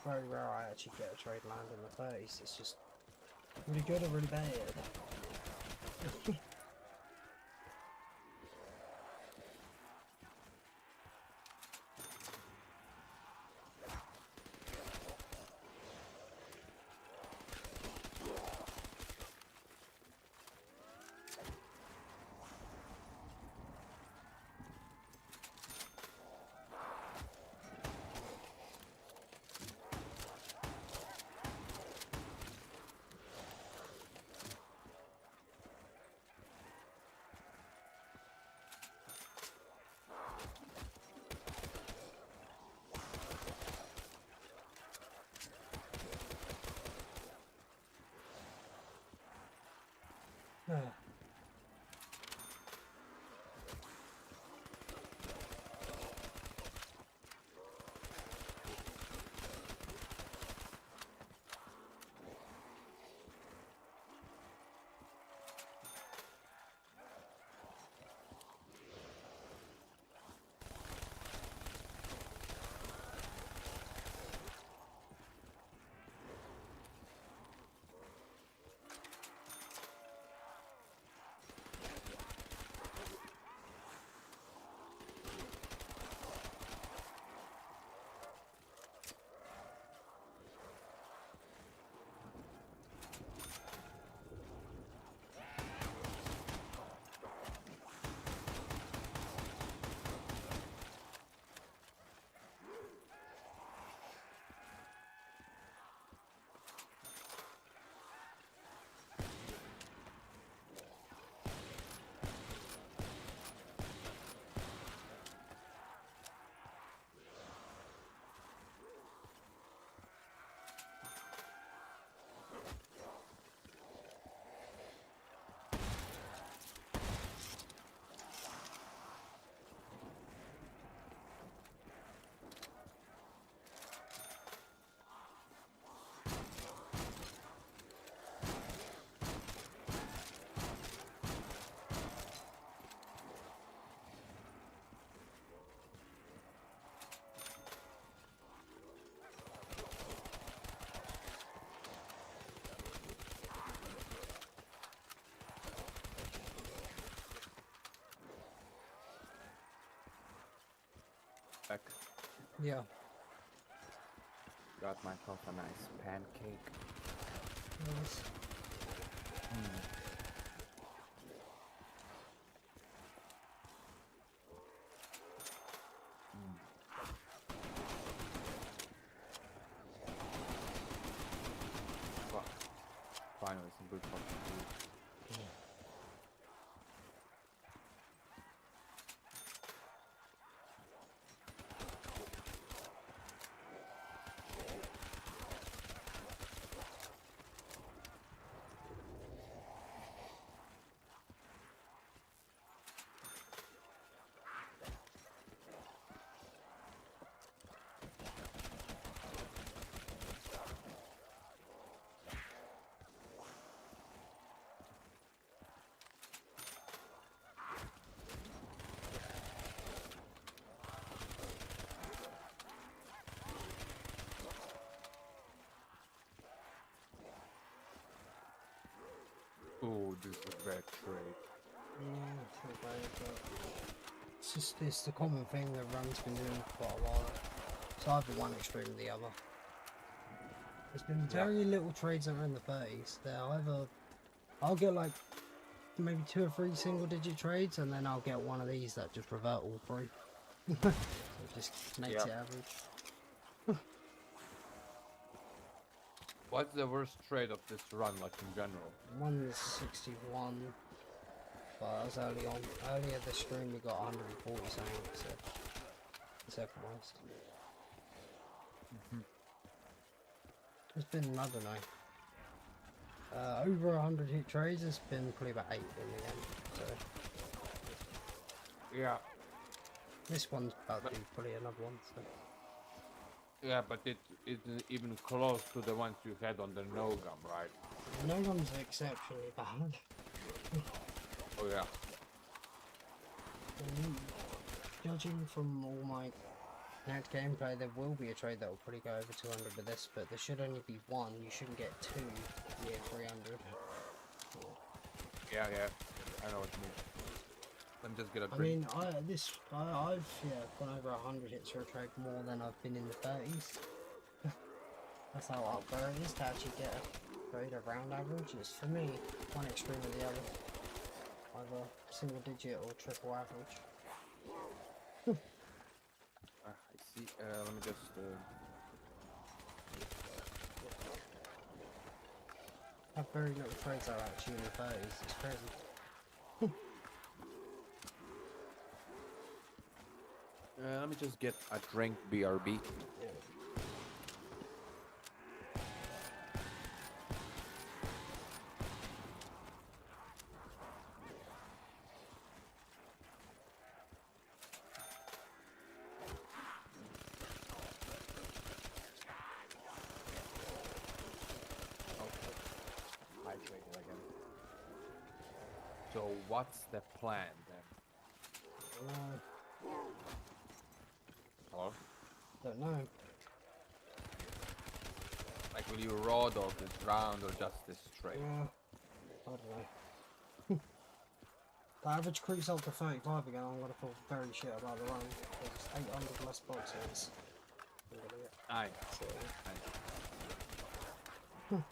Very rare I actually get a trade land in the 30s. It's just really good or really bad. Back. Yeah. Got myself a nice pancake. Nice. Fuck. Finally some good fucking food. Oh, this is a bad trade. Yeah, it's not bad, but it's the common thing that Run's been doing for quite a while. It's either one extreme or the other. There's been very little trades that are in the 30s. They're either I'll get like maybe 2 or 3 single digit trades, and then I'll get one of these that just revert all 3. So it just makes it average. What's the worst trade of this run, like in general? One's 61, but that was early on. Earlier this stream we got 140 something, so the second worst. It's been, I don't know. Over 100 hit trades, it's been probably about 8 in the end. So Yeah. this one's about to be probably another one. So. Yeah, but it isn't even close to the ones you had on the no gum, right? No one's exceptionally bad. Oh yeah. Judging from all my Nacht gameplay, there will be a trade that will probably go over 200 with this, but there should only be one. You shouldn't get 2 near 300. Yeah, I know what you mean. Let me just get a I drink. mean, I've gone over 100 hits for a trade more than I've been in the 30s. That's how up there it is to actually get a trade around average. It's for me one extreme or the other, either single digit or triple average. I see. Let me just. I have very little trades that are actually in the 30s. It's crazy. Let me just get a drink, BRB. So what's the plan then? Hello? Don't know. Like, will you raw dog this round or just this straight? Yeah, I don't know. The average creeps up to 35 again. I'm gonna feel very shit about the run. There's 800 less boxes. I'm gonna get Aye. so. In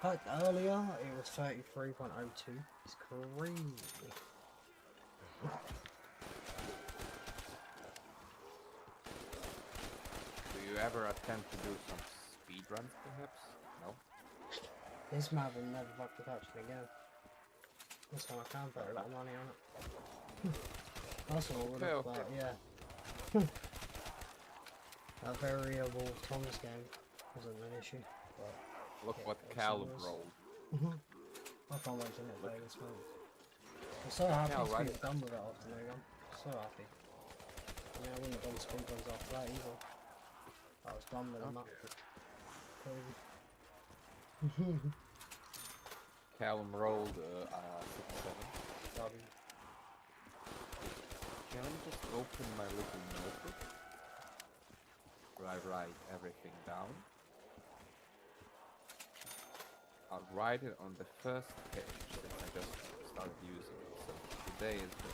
fact, earlier it was 33.02. It's crazy. Do you ever attempt to do some speed runs, perhaps? No? This map will never fuck the catch me again. This one I can put a lot of money on it. That's what I would have, but yeah. That variable Thomas game wasn't an issue. But Look yeah, what it Cal was. rolled. I can't wait to play this map. I'm so happy Yeah, to right. be done with it after no gun. So happy. I mean, I wouldn't have done speed runs after that either. I was done with the map. Crazy. Callum rolled 6-7. W. Okay, let me just open my little notebook. Where I write everything down. I'll write it on the first page since I just started using it. So today is the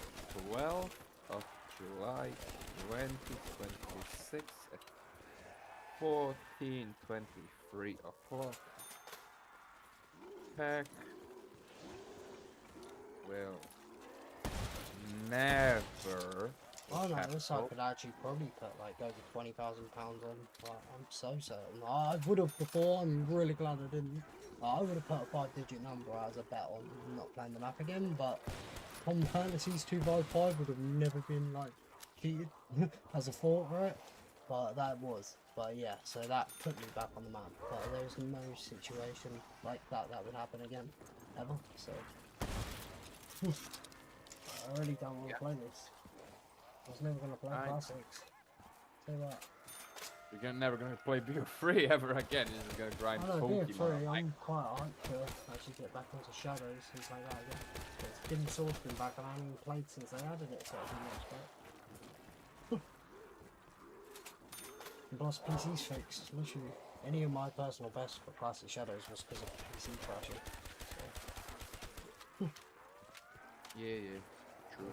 12th of July 2026 at 14:23 o'clock. Pack will never. Oh no, have this I hope. could actually probably put like over £20,000 on. Like, I'm so certain. I would have before. I'm really glad I didn't. I would have put a 5-digit number as a bet on not playing the map again. But Tom Fantasy's 255 would have never been like cheated as a thought, right? But that was. But yeah, so that put me back on the map. But there's no situation like that would happen again, ever. So I really don't want to play this. I was never going to play classics. Say that. You're never gonna play BO3 ever again. You're just gonna grind I know, Pokemon. BO3, I'm quite hyped to actually get back into Shadows and play that again. It's been sort of been back and I haven't even played since they added it, so it's been much better. And plus PC's fixed, literally. Any of my personal best for Classic Shadows was because of PC crashing. So. Yeah, true.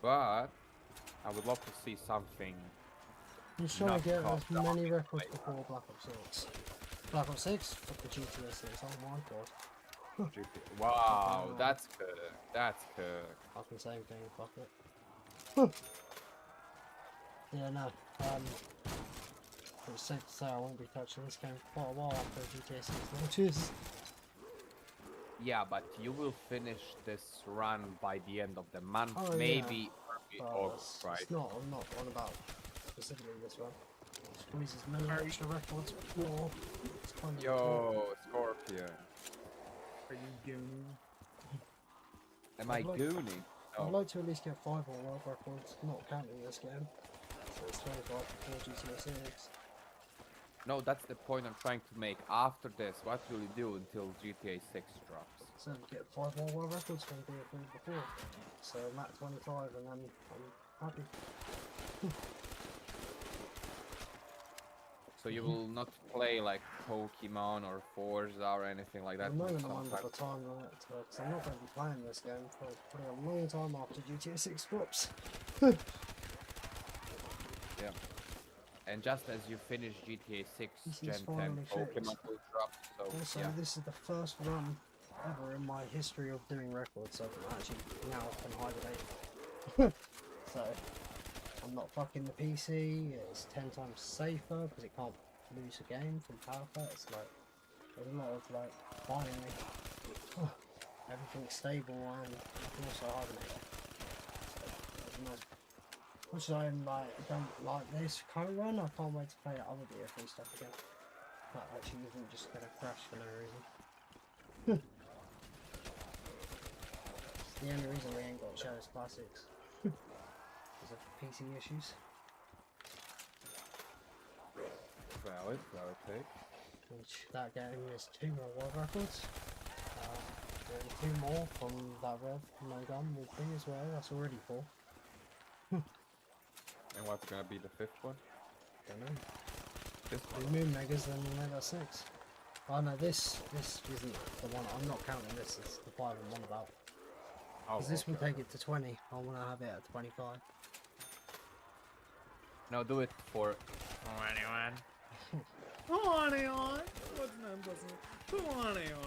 But I would love to see something. I'm just trying Not to get Cod as many Zombies, records like- before Black Ops 6. Black Ops 6? Fuck the GTA 6, oh my god. Wow, that's good. That's good. Fucking same thing, fuck it. Yeah, no. It's safe to say I won't be touching this game for quite a while after GTA 6 launches. Yeah, but you will finish this run by the end of the month, Oh, maybe early But August, right? I'm not on about specifically this one. Squeeze as many extra records before. It's kind of Yo, Scorpion. Are you gooning? Am I I'd like- gooning? I'd No. like to at least get 5 more world records, not counting this game. So it's 25 before GTA 6. No, that's the point I'm trying to make. After this, what will you do until GTA 6 drops? So get 5 more world records from BO3 before. So I'm at 25 and then I'm happy. So you will not play like Pokemon or Forza or anything like that? At the moment I'm Some under type- the time limit, because I'm not going to be playing this game for probably a long time after GTA 6 drops. Yeah. And just as you finish GTA 6, This is Gen 10 finally fixed. Pokemon will drop. So Also, yeah. this is the first run ever in my history of doing records, so I can actually now can hibernate. So, I'm not fucking the PC, it's 10 times safer because it can't lose a game from power cuts. Like, there's a lot of like binary. Everything's stable and I can also hibernate. So, it's nice. Which I'm like, don't like this current run, I can't wait to play other BO3 stuff again. That actually isn't just gonna crash for no reason. It's the only reason we ain't got Shadows Classics. Because of PC issues. Valid take. Which that game is 2 more world records. And 2 more from that Rev No Gun will be as well, that's already 4. And what's gonna be the 5th one? Don't know. This The one? Moon Megas then Mega 6. Oh no, this isn't the one, I'm not counting this, it's the 5 I'm on about. Oh, Because this will okay. take it to 20, I want to have it at 25. No, do it for 21. What's number? 21.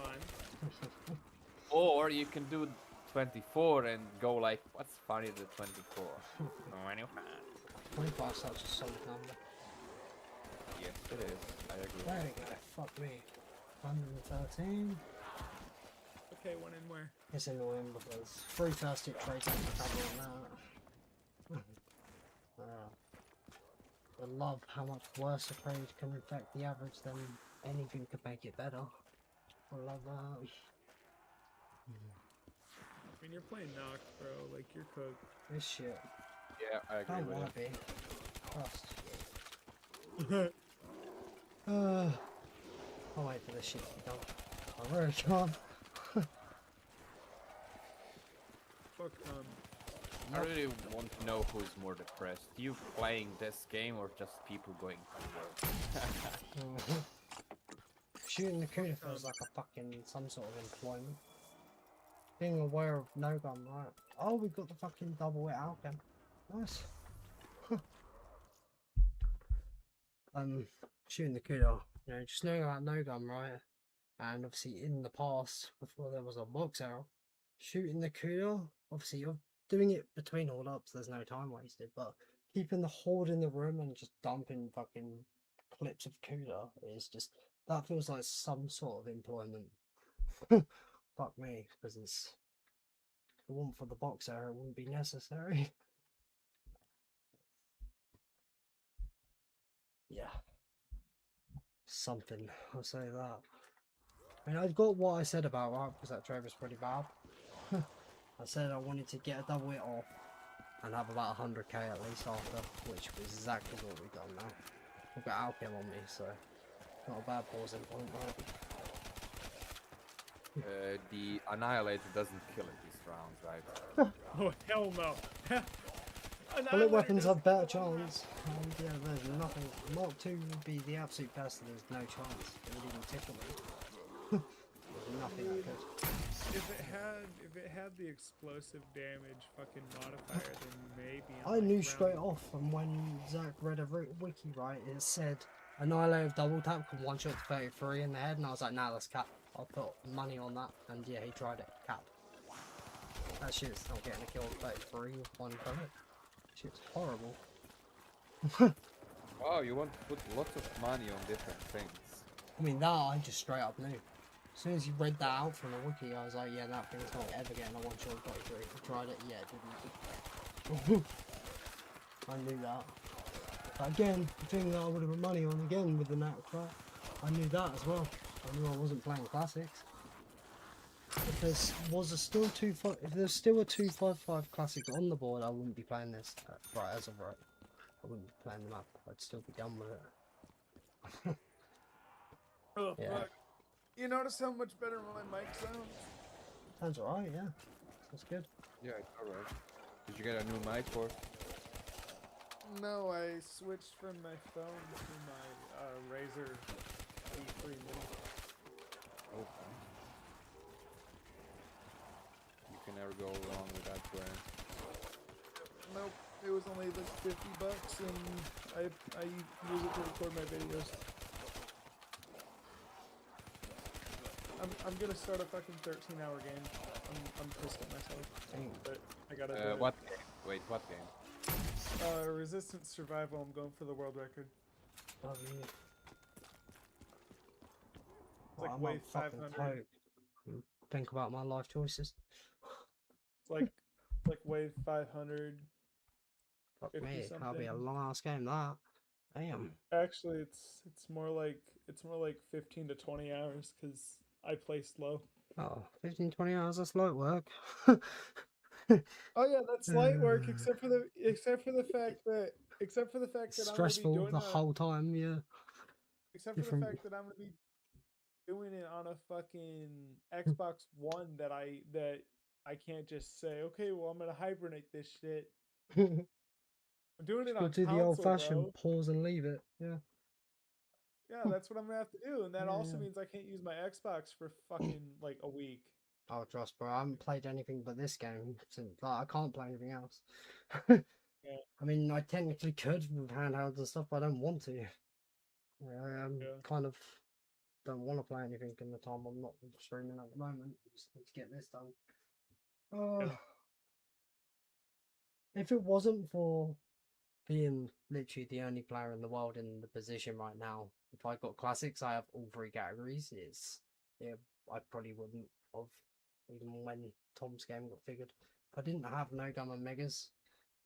Or you can do 24 and go like, what's funny to 24? 25. 25 is such a solid number. Yes, it is. I agree. There we go, fuck me. 113. Okay, when and where? It's annoying because 3 first hit trades don't cover on that. I love how much worse a trade can affect the average than anything could make it better. I love that. I mean, you're playing Nacht, bro. Like, you're cooked. This shit. Yeah, I I agree don't with want it. to be. Trust. I'll wait for this shit to be done. I really can't. Fuck, I really want to know who's more depressed. You playing this game or just people going to work? Shooting the Koenig feels like a fucking some sort of employment. Being aware of no gun, right? Oh, we've got the fucking double it out again. Nice. Shooting the Koenig, you know, just knowing about no gun, right? And obviously in the past, before there was a box arrow, shooting the Koenig, obviously you're doing it between hold ups, there's no time wasted, but keeping the horde in the room and just dumping fucking clips of Kuda is just, that feels like some sort of employment. Fuck me, because it's, if it wasn't for the box arrow, it wouldn't be necessary. Yeah. Something, I'll say that. I mean, I've got what I said about right, because that trade was pretty bad. I said I wanted to get a double hit off and have about 100k at least after, which was exactly what we've done now. I've got Alchem on me, so not a bad pausing point, right? The Annihilator doesn't kill in these rounds, right? oh, hell no. Bullet weapons have better chance. Yeah, there's nothing. Mark 2 would be the absolute best, and there's no chance. It would even tickle me. There's nothing I could. If it had the explosive damage fucking modifier, then maybe. I knew straight off from when Zach read a wiki, right? It said Annihilate with double tap can one shot 33 in the head, and I was like, nah, that's cap. I'll put money on that, and yeah, he tried it. Cap. That shit's not getting a kill with 33 with one bullet. Shit's horrible. Oh, you want to put lots of money on different things. I mean, that I just straight up knew. As soon as you read that out from the wiki, I was like, yeah, that thing's not ever getting a one shot 33. I tried it, yeah, it didn't. I knew that. But again, the thing that I would have put money on again with the Nacht, right? I knew that as well. I knew I wasn't playing classics. If there's still a 255 classic on the board, I wouldn't be playing this right as of right. I wouldn't be playing the map. I'd still be done with it. Oh, Yeah. fuck. You notice how much better my mic sounds? Sounds alright, yeah. That's good. Yeah, it's alright. Did you get a new mic or? No, I switched from my phone to my Razer B3 Mini. Okay. You can never go wrong with that brand. Nope, it was only like $50, and I use it to record my videos. I'm gonna start a fucking 13-hour game. I'm pissed at myself, but I gotta do it. What game? Wait, what game? Resistance Survival. I'm going for the world record. Love you. It's like I'm wave not fucking 500. tight. Think about my life choices. It's like wave 500. Fuck 50 me, that'll be a something. long ass game that. Damn. Actually, it's more like 15 to 20 hours because I play slow. Oh, 15-20 hours, that's light work. Oh yeah, that's light work, except for the fact that It's I'm gonna be stressful doing the whole time, yeah. except different- for the fact that I'm gonna be doing it on a fucking Xbox One that I can't just say, okay, well I'm gonna hibernate this shit. I'm doing it Go on do the console, old fashioned bro. pause and leave it, yeah. Yeah, that's what I'm gonna have to do, and that Yeah, also yeah. means I can't use my Xbox for fucking like a week. Oh, trust, bro, I haven't played anything but this game since, like, I can't play anything else. Yeah. I mean, I technically could with handhelds and stuff, but I don't want to. I kind of don't want to play anything in the time I'm not streaming at the moment. Just need to get this done. Yeah. If it wasn't for being literally the only player in the world in the position right now, if I got classics, I have all three categories. I probably wouldn't have, even when Tom's game got figured. If I didn't have no gun and megas,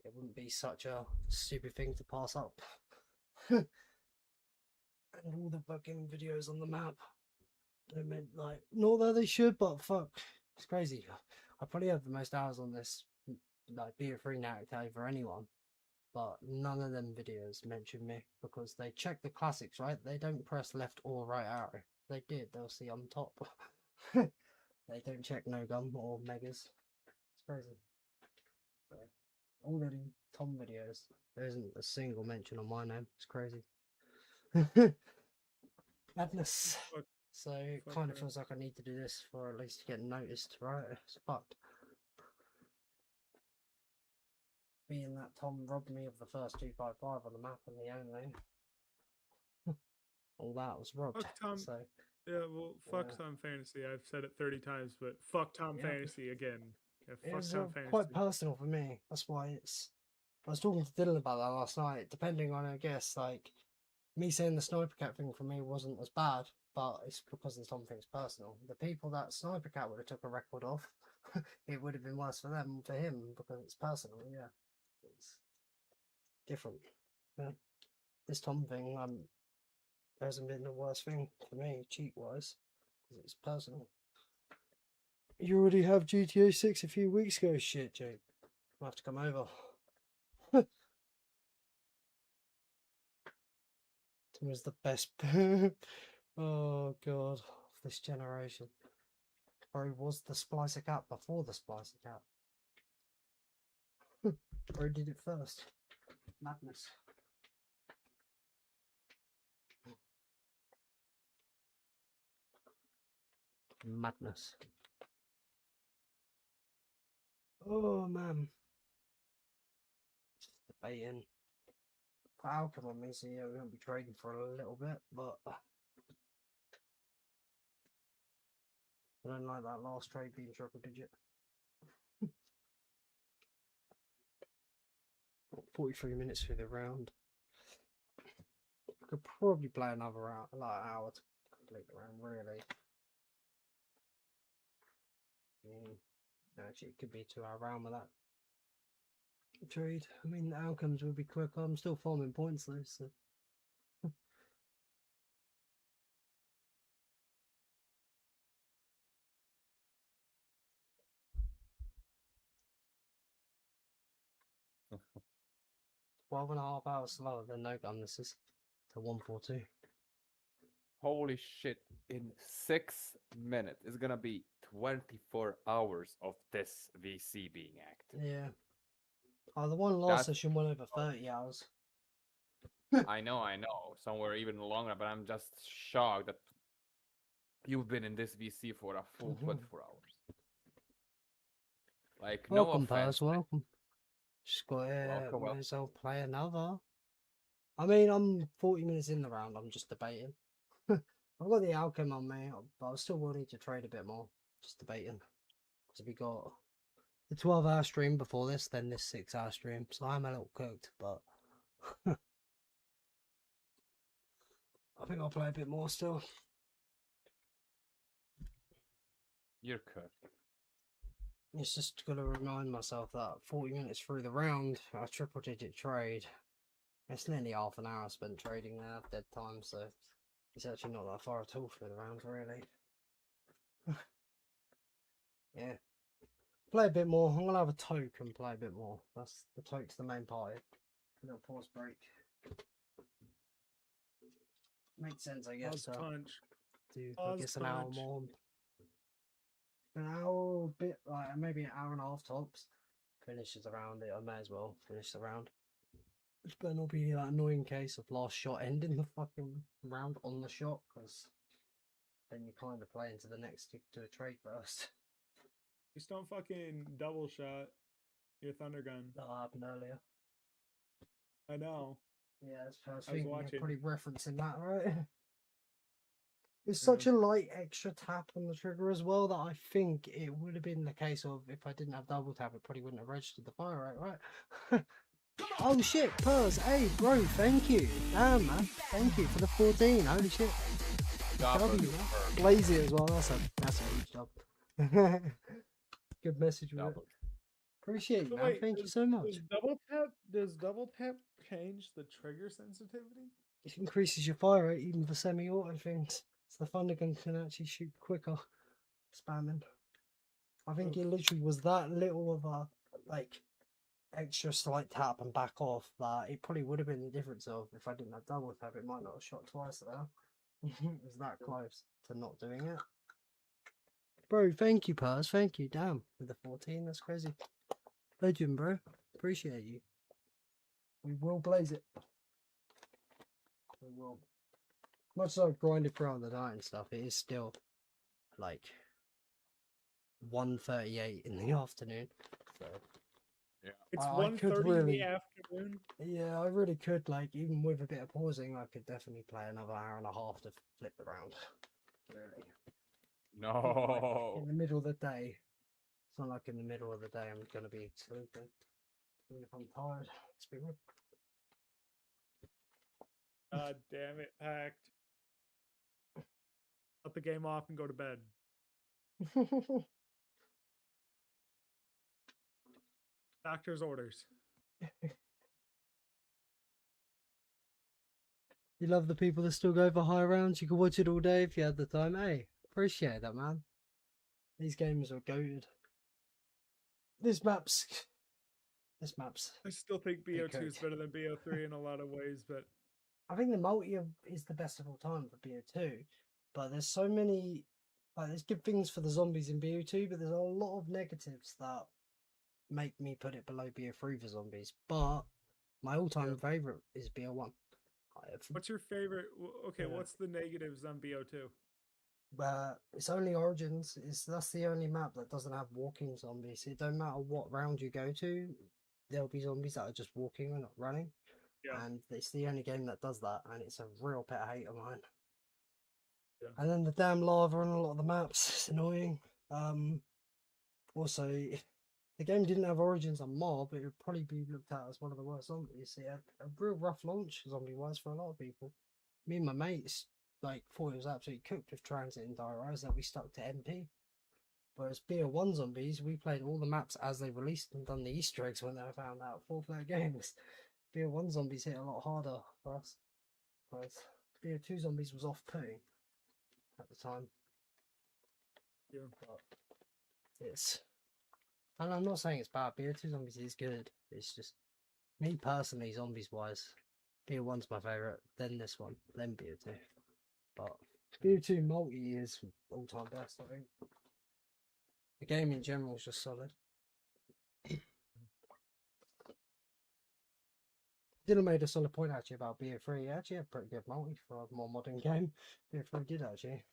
it wouldn't be such a stupid thing to pass up. And all the fucking videos on the map. Don't mean, like, not that they should, but fuck, it's crazy. I probably have the most hours on this, like, BO3 Nacht over anyone. But none of them videos mention me because they check the classics, right? They don't press left or right arrow. If they did, they'll see on top. They don't check no gun or megas. It's crazy. So, all the Tom videos, there isn't a single mention on my name. It's crazy. Madness. Fuck. So it Fuck kind of that. feels like I need to do this for at least to get noticed, right? It's fucked. Being that Tom robbed me of the first 255 on the map and the only. All that was robbed. Fuck Tom. So Yeah, well, fuck Yeah. Tom Fantasy. I've said it 30 times, but fuck Tom Yeah. Fantasy again. Yeah, it fuck was Tom Fantasy. quite personal for me. That's why it's. I was talking to Dylan about that last night. Depending on, I guess, like me saying the sniper cat thing for me wasn't as bad, but it's because the Tom thing's personal. The people that sniper cat would have took a record off, it would have been worse for them, for him, because it's personal. Yeah, it's different. Yeah, this Tom thing, hasn't been the worst thing for me, cheat wise, because it's personal. You already have GTA 6 a few weeks ago. Shit, Jake. I'll have to come over. Tim was the best. Oh god, of this generation. Or he was the Splicer Cat before the Splicer Cat. Or he did it first. Madness. Madness. Oh man. Just debating. Outcome on me, so yeah, we're gonna be trading for a little bit, but I don't like that last trade being triple digit. 43 minutes through the round. Could probably play another round, like an hour to complete the round, really. Actually, it could be a 2-hour round with that trade. I mean, the outcomes will be quick. I'm still farming points though, so. 12.5 hours slower than no gun. This is to 142. Holy shit! In 6 minutes, it's gonna be 24 hours of this VC being active. Yeah. Oh, the one last session went over 30 hours. I know. Somewhere even longer, but I'm just shocked that you've been in this VC for a full 24 hours. Like, no Welcome, offense. Paz, welcome. Just got it. Welcome. Might as well play another. I mean, I'm 40 minutes in the round. I'm just debating. I've got the outcome on me, but I still will need to trade a bit more. Just debating. So we got the 12-hour stream before this, then this 6-hour stream. So I'm a little cooked, but I think I'll play a bit more still. You're cooked. It's just got to remind myself that 40 minutes through the round, a triple digit trade. It's nearly half an hour spent trading there, dead time, so it's actually not that far at all through the round, really. Yeah. Play a bit more. I'm going to have a toke and play a bit more. That's the toke's the main party. A little pause break. Makes sense, I guess. Pause punch. Do, I Pause guess, an hour punch. more. An hour, a bit, like maybe an hour and a half tops. Finishes the round. I may as well finish the round. It's better not be that annoying case of last shot ending the fucking round on the shot, because then you kind of play into the next to a trade burst. Just don't fucking double shot your thunder gun. That happened earlier. I know. Yeah, that's I I was thinking watching. you're probably referencing that, right? It's such a light extra tap on the trigger as well that I think it would have been the case of if I didn't have double tap, it probably wouldn't have registered the fire rate, right? Oh shit, Purrs, hey bro, thank you. Damn man, thank you for the 14, holy shit. W, Lazy as well, that's a huge job. Good message with it. Appreciate it, man. Wait, Thank you so much. Does double tap change the trigger sensitivity? It increases your fire rate even for semi-auto things. So the thunder gun can actually shoot quicker. Spamming. I think it literally was that little of a like extra slight tap and back off that it probably would have been the difference of if I didn't have double tap, it might not have shot twice there. It was that close to not doing it. Bro, thank you, Purrs. Thank you. Damn, with the 14, that's crazy. Legend, bro. Appreciate you. We will blaze it. We will. Much as I've grinded throughout the night and stuff, it is still like 1:38 in the afternoon. So yeah, it's I 1:30 really, in the afternoon. Yeah, I really could, like, even with a bit of pausing, I could definitely play another hour and a half to flip the round. Really. no. Like, in the middle of the day. It's not like in the middle of the day I'm gonna be sleeping. Even if I'm tired, it's been good. God damn it, Packed. Cut the game off and go to bed. Doctor's orders. You love the people that still go for high rounds. You can watch it all day if you had the time. Hey, appreciate that, man. These games are goated. This map's. I still think BO2 is better than BO3 in a lot of ways, but I think the multi is the best of all time for BO2. But there's so many. Like, there's good things for the zombies in BO2, but there's a lot of negatives that make me put it below BO3 for zombies. But my all-time favorite is BO1. What's your favorite? Okay, what's the negatives on BO2? But it's only Origins. That's the only map that doesn't have walking zombies. It don't matter what round you go to, there'll be zombies that are just walking and not running. Yeah. And it's the only game that does that, and it's a real pet hate of mine. Yeah. And then the damn lava on a lot of the maps, it's annoying. Also, if the game didn't have Origins and Mob, it would probably be looked at as one of the worst zombies. It had a real rough launch zombie-wise for a lot of people. Me and my mates thought it was absolutely cooked with Transit and Dire that we stuck to MP. Whereas BO1 zombies, we played all the maps as they released and done the Easter eggs when they were found out 4-player games. BO1 zombies hit a lot harder for us. Whereas BO2 zombies was off-putting at the time. Yeah. But it's, and I'm not saying it's bad. BO2 zombies is good. It's just me personally, zombies wise, BO1's my favourite. Then this one, then BO2. But BO2 multi is all time best, I think. The game in general is just solid. Dylan made a solid point actually about BO3. He actually had pretty good multi for a more modern game. BO3 did actually.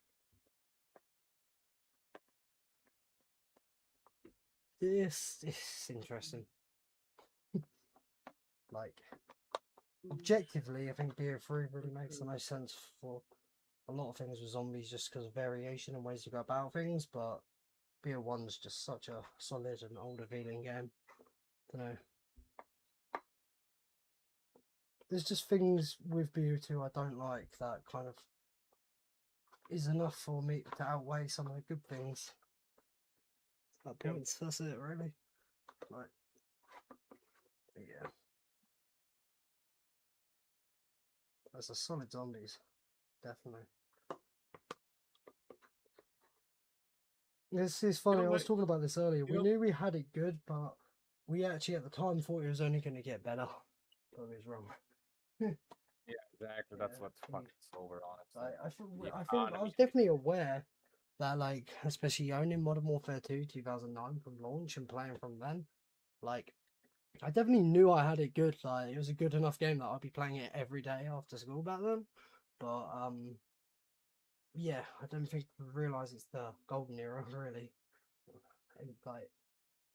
It's interesting. Like, objectively, I think BO3 really makes the most sense for a lot of things with zombies just because of variation and ways to go about things, but BO1's just such a solid and older feeling game. I don't know. There's just things with BO2 I don't like that kind of is enough for me to outweigh some of the good things. At points, that's it really. Like, yeah. That's a solid zombies, definitely. This is funny, I was talking about this earlier. We knew we had it good, but we actually at the time thought it was only going to get better. But we was wrong. Yeah, exactly. That's what fucks us over, honestly. I think I was definitely aware that, like, especially owning Modern Warfare 2 2009 from launch and playing from then, like, I definitely knew I had it good. Like, it was a good enough game that I'd be playing it every day after school back then. But yeah, I don't think we realise it's the golden era really. And, like,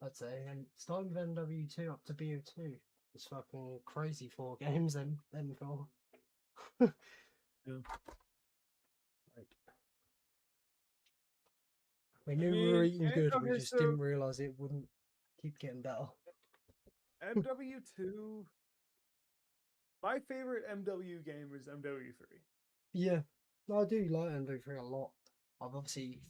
I'd say, and starting with MW2 up to BO2, it's fucking crazy 4 games then 4. Yeah. Like, we knew we were eating good, we just didn't realise it wouldn't keep getting better. MW2, my favorite MW game is MW3. Yeah, no, I do like MW3 a lot. I've obviously,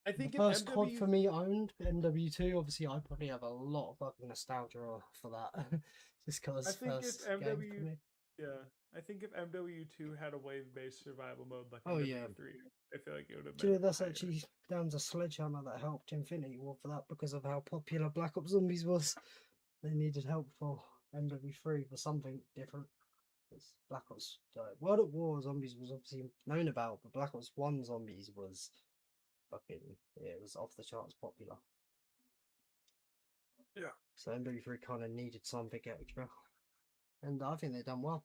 I think the first COD for me owned MW2. Obviously, I probably have a lot of fucking nostalgia for that, just because first game for me. Yeah, I think if MW2 had a wave-based survival mode like Oh, MW3, yeah. I feel like it would have Do you been. know, that's actually down to Sledgehammer that helped Infinity War for that because of how popular Black Ops Zombies was. They needed help for MW3 for something different. It's Black Ops World at War Zombies was obviously known about, but Black Ops 1 Zombies was fucking, yeah, it was off the charts popular. Yeah. So MW3 kind of needed something extra, and I think they've done well.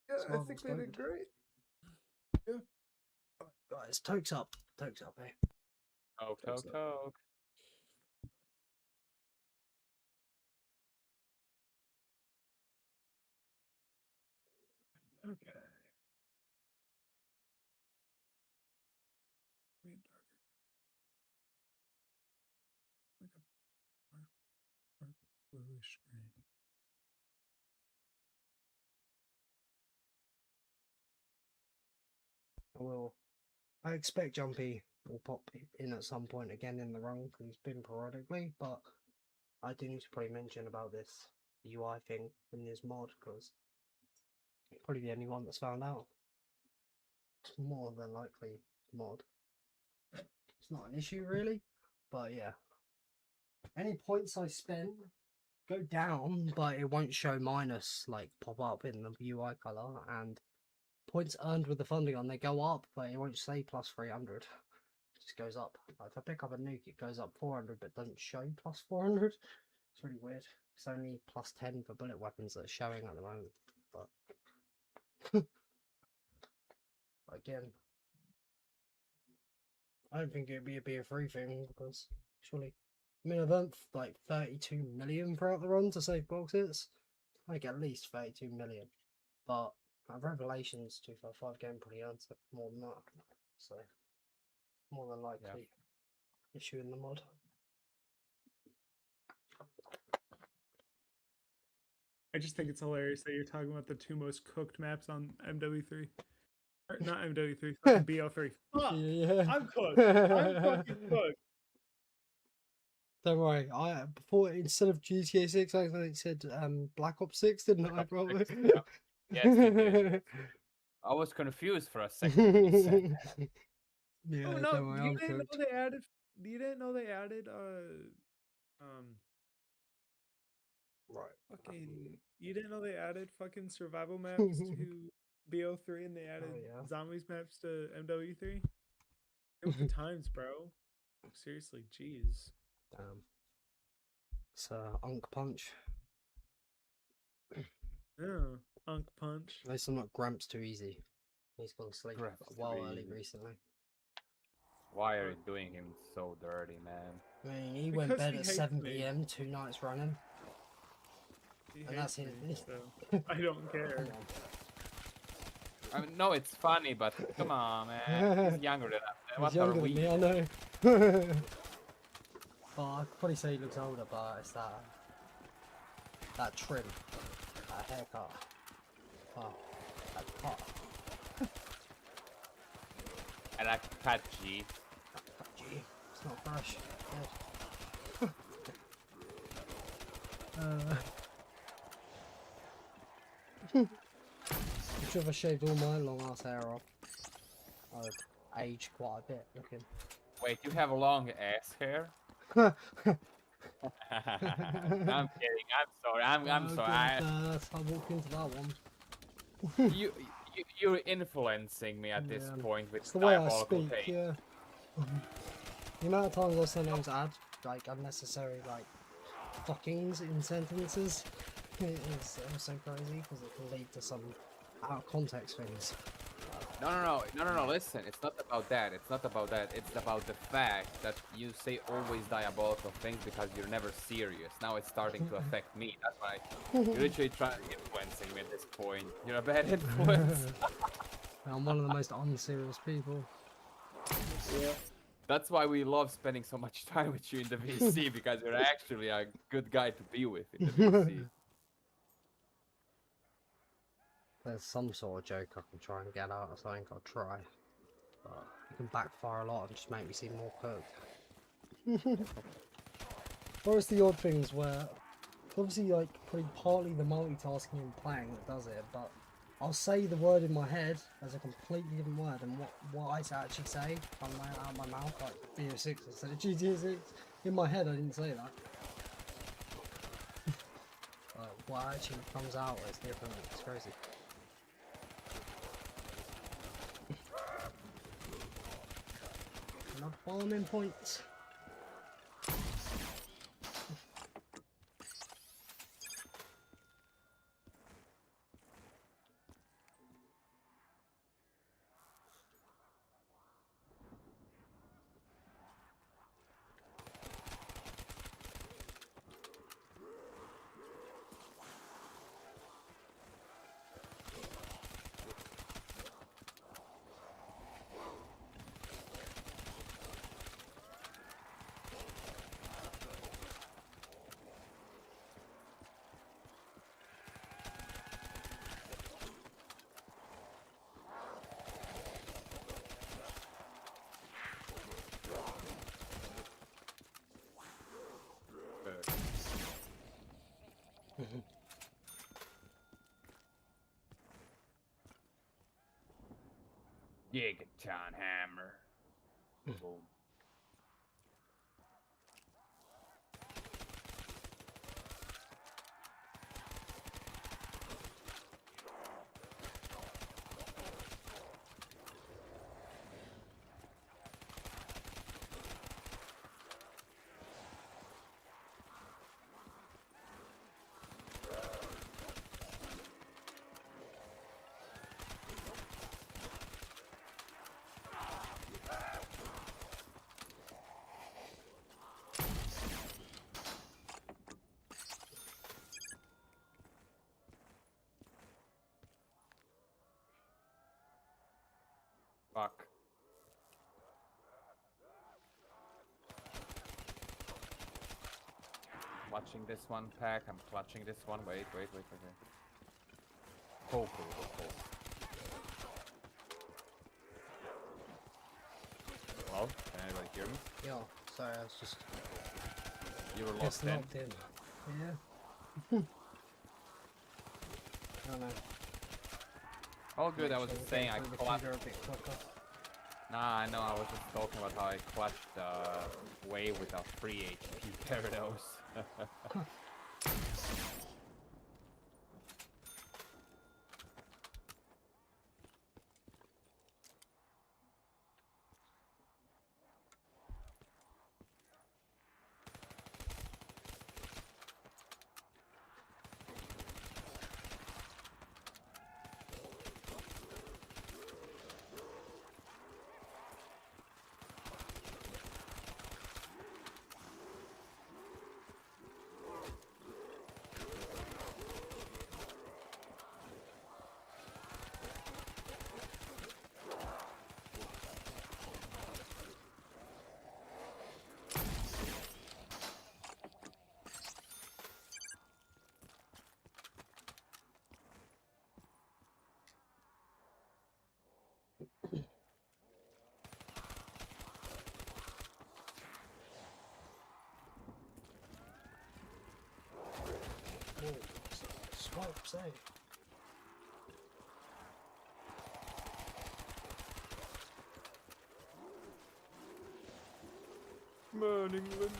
Yeah, I think they did great. Yeah. Guys, tokes up, eh? Toke. Okay. Bluish green. Well, I expect Jumpy will pop in at some point again in the run because he's been periodically, but I do need to probably mention about this UI thing in this mod because probably the only one that's found out. It's more than likely mod. It's not an issue really, but yeah. Any points I spend go down, but it won't show minus like pop up in the UI color, and points earned with the funding on they go up, but it won't say plus 300. It just goes up. Like if I pick up a nuke, it goes up 400, but doesn't show plus 400. It's really weird. It's only plus 10 for bullet weapons that are showing at the moment, but again, I don't think it'd be a BO3 thing because surely, I mean, I've earned like 32 million throughout the run to save box hits. I think at least 32 million, but Revelations 255 game probably earns more than that, so more than likely issue in the mod. I just think it's hilarious that you're talking about the two most cooked maps on MW3. Or not MW3, fucking BO3. Fuck! Yeah, I'm cooked. I'm fucking cooked. Don't worry. I before instead of GTA 6, I accidentally said Black Ops 6, didn't I? Probably. Yeah. Yes, you did. I was confused for a second when you said that. Yeah, Oh no, don't worry, you I'm didn't cooked. know they added. You didn't know they added Right. fucking. You didn't know they added fucking survival maps to BO3 and they added yeah. zombies maps to MW3. It was the times, bro. Seriously, jeez. Damn. It's Unk Punch. Yeah, Unk Punch. At least I'm not Gramps too easy. He's gone to sleep Gramps a while too early easy. recently. Why are you doing him so dirty, man? I mean, he went Because bed he at hates 7 me. PM 2 nights running. He And that's hates it. me, so I don't care. I mean, no, it's funny, but come on, man. He's younger than us. What He's are younger we? than me, I know. Well, I'd probably say he looks older, but it's that trim, that haircut, that cut. And I cut G. Gee, it's not fresh. I'm sure if I shaved all my long ass hair off, I would age quite a bit looking. Wait, you have long ass hair? I'm kidding. I'm sorry. I'm sorry. I walked into that one. You're influencing me at this Yeah. point with It's the way I diabolical speak, taste. yeah. The amount of times I sometimes add like unnecessary like fuckings in sentences is also crazy because it can lead to some out of context things. No. Listen, it's not about that. It's not about that. It's about the fact that you say always diabolical things because you're never serious. Now it's starting to affect me. That's why you're literally trying influencing me at this point. You're a bad influence. I'm one of the most unserious people. Yeah. That's why we love spending so much time with you in the VC because you're actually a good guy to be with in the VC. There's some sort of joke I can try and get out of something I'll try. But it can backfire a lot and just make me seem more cooked. Or it's the odd things where obviously like probably partly the multitasking and playing that does it, but I'll say the word in my head as a completely different word than what I actually say coming out of my mouth, like BO6 instead of GTA 6. In my head I didn't say that. What actually comes out is different, it's crazy. Enough bombing points. Gigaton hammer. Boom. Fuck. Clutching this one, Pack. I'm clutching this one. Wait. Hopefully it will hold. Hello? Can anybody hear me? Yeah, sorry, I was just You were locked in. locked in. Yeah. I don't know. All good. I was Make just sure we saying get I through the clutched. trigger a bit quicker. Nah, I know. I was just talking about how I clutched wave with a free HP Gyarados. Whoa, swipes, eh? Come on, England.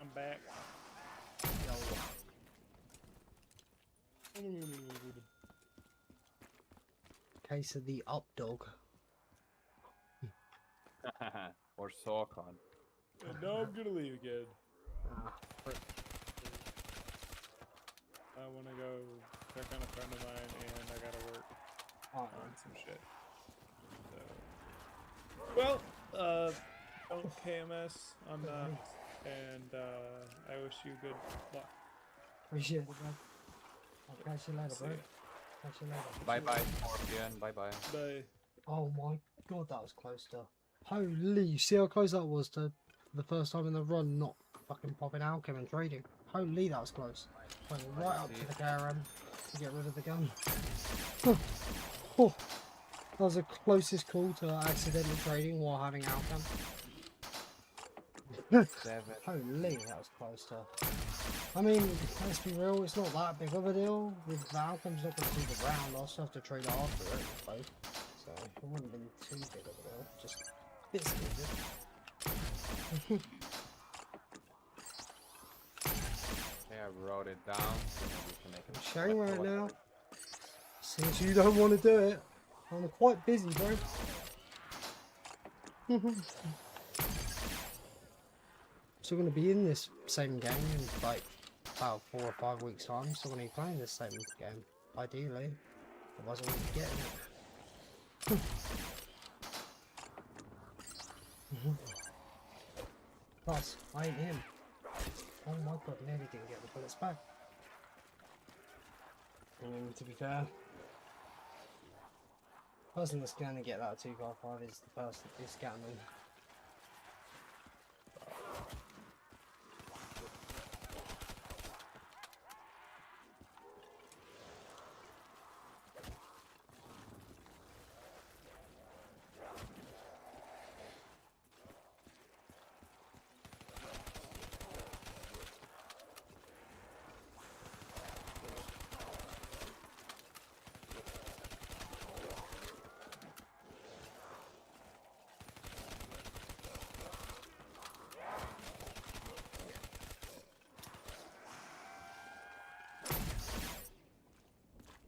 I'm back. Case of the up dog. Or Sawcon. And now I'm gonna leave again. Ah, frick. I wanna go check on a friend of mine and I gotta work Oh, on some shit. So. Well, don't KMS on Nacht, and I wish you good luck. appreciate it, bro. I'll catch you later, See bro. ya. Catch you later. Bye bye, Scorpion. Bye bye. Bye. Oh my god, that was close to. Holy, you see how close that was to the first time in the run not fucking popping alchem and trading. Holy, that was close. Went right up to the KRM to get rid of the gun. Oh, that was the closest call to accidentally trading while having alchem. 7. Holy, that was close to. I mean, let's be real, it's not that big of a deal. With the alchem's not going to do the round, I'll still have to trade after it, I suppose. So, it wouldn't have been too big of a deal. Just a bit stupid. Yeah, I wrote it down. So maybe we can make it Shame right better. now. Since you don't want to do it, I'm quite busy, bro. Still going to be in this same game in like about 4 or 5 weeks time. Still going to be playing this same game, ideally. Otherwise I wouldn't be getting it. Plus, I ain't him. Oh my god, nearly didn't get the bullets back. I mean, to be fair, the person that's going to get that 2x5 is the person who's scanning.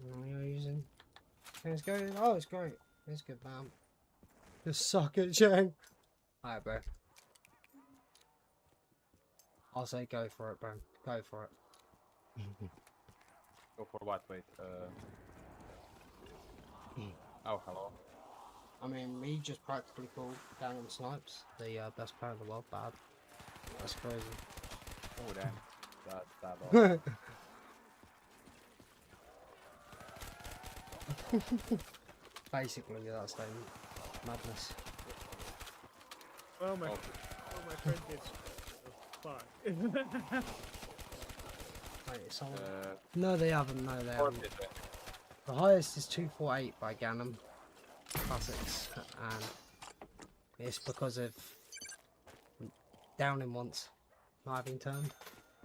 What are you using? It's going. Oh, it's great. It's good, man. Just suck it, Chang. Alright, bro. I'll say go for it, bro. Go for it. Go for what? Wait. Oh, hello. I mean, me just practically called down on Snipes, the best player in the world, bad. That's crazy. Oh damn. That's that awesome. Basically, that's the madness. Well, my Oh. friend gets fuck. Wait, someone... Uh, No, they haven't. No, they haven't. Poteate. The highest is 248 by Ganem Classics, and it's because of downing once, not having turned.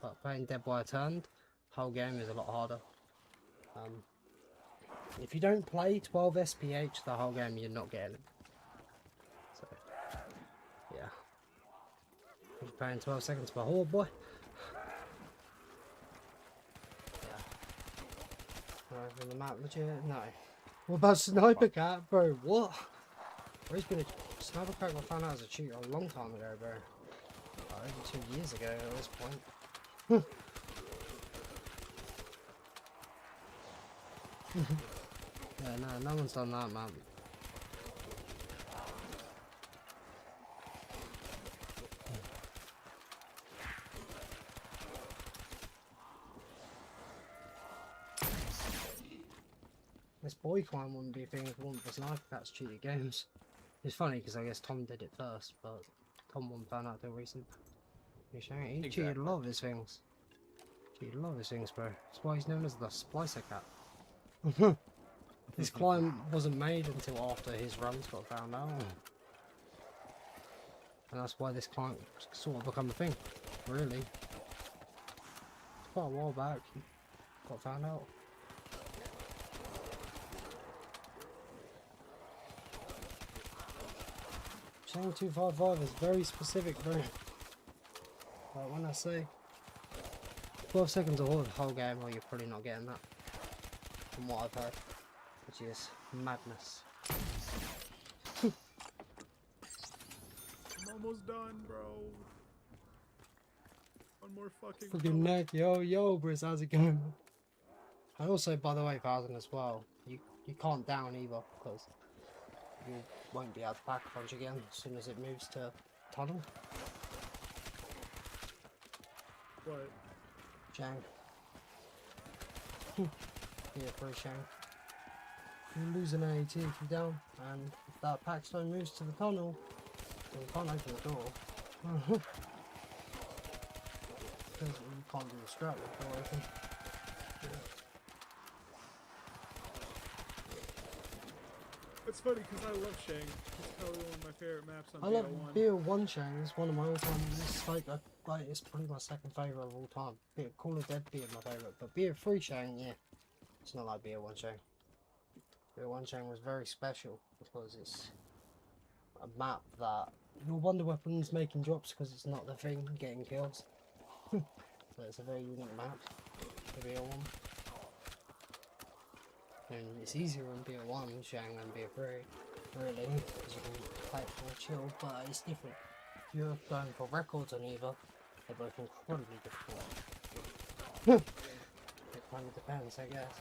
But playing Dead by a Turned, whole game is a lot harder. If you don't play 12 SPH the whole game, you're not getting it. So, yeah. You're playing 12 seconds per horde, boy. From the map, legit? No. What about Sniper Cat, bro? What? Bro, he's been a Sniper Cat got found out as a cheater a long time ago, bro. Like, over 2 years ago at this point. Yeah, no one's done that, man. This boy climb wouldn't be a thing if it wasn't for Sniper Cat's cheated games. It's funny because I guess Tom did it first, but Tom wasn't found out till recent. He cheated a lot of his things. Cheated a lot of his things, bro. That's why he's known as the Splicer Cat. This climb wasn't made until after his runs got found out. And that's why this climb sort of become a thing, really. It's quite a while back, got found out. Channel 255 is very specific, bro. Like when I say 12 seconds of the whole game, well, you're probably not getting that. From what I've heard. Which is madness. I'm almost done, bro. One more fucking Neck, yo, Briz, how's it going? And also, by the way, Thousand as well, you can't down either, because you won't be able to back punch again as soon as it moves to tunnel. What? Shang. Yeah, pretty Shang. You lose an AAT if you're down, and if that packstone moves to the tunnel, then you can't open the door. Because you can't do the strat with the door open. It's funny because I love Shang. It's probably one of my favorite maps on I love BO1. BO1 Shang, it's one of my all-time, it's probably my second favourite of all time. Call of Dead being my favourite, but BO3 Shang, yeah, it's not like BO1 Shang. BO1 Shang was very special because it's a map that your wonder weapons making drops because it's not the thing getting kills. So it's a very unique map for BO1. And it's easier on BO1 Shang than BO3, really, because you can play it for chill, but it's different. If you're going for records on either, they're both incredibly difficult. It kind of depends, I guess.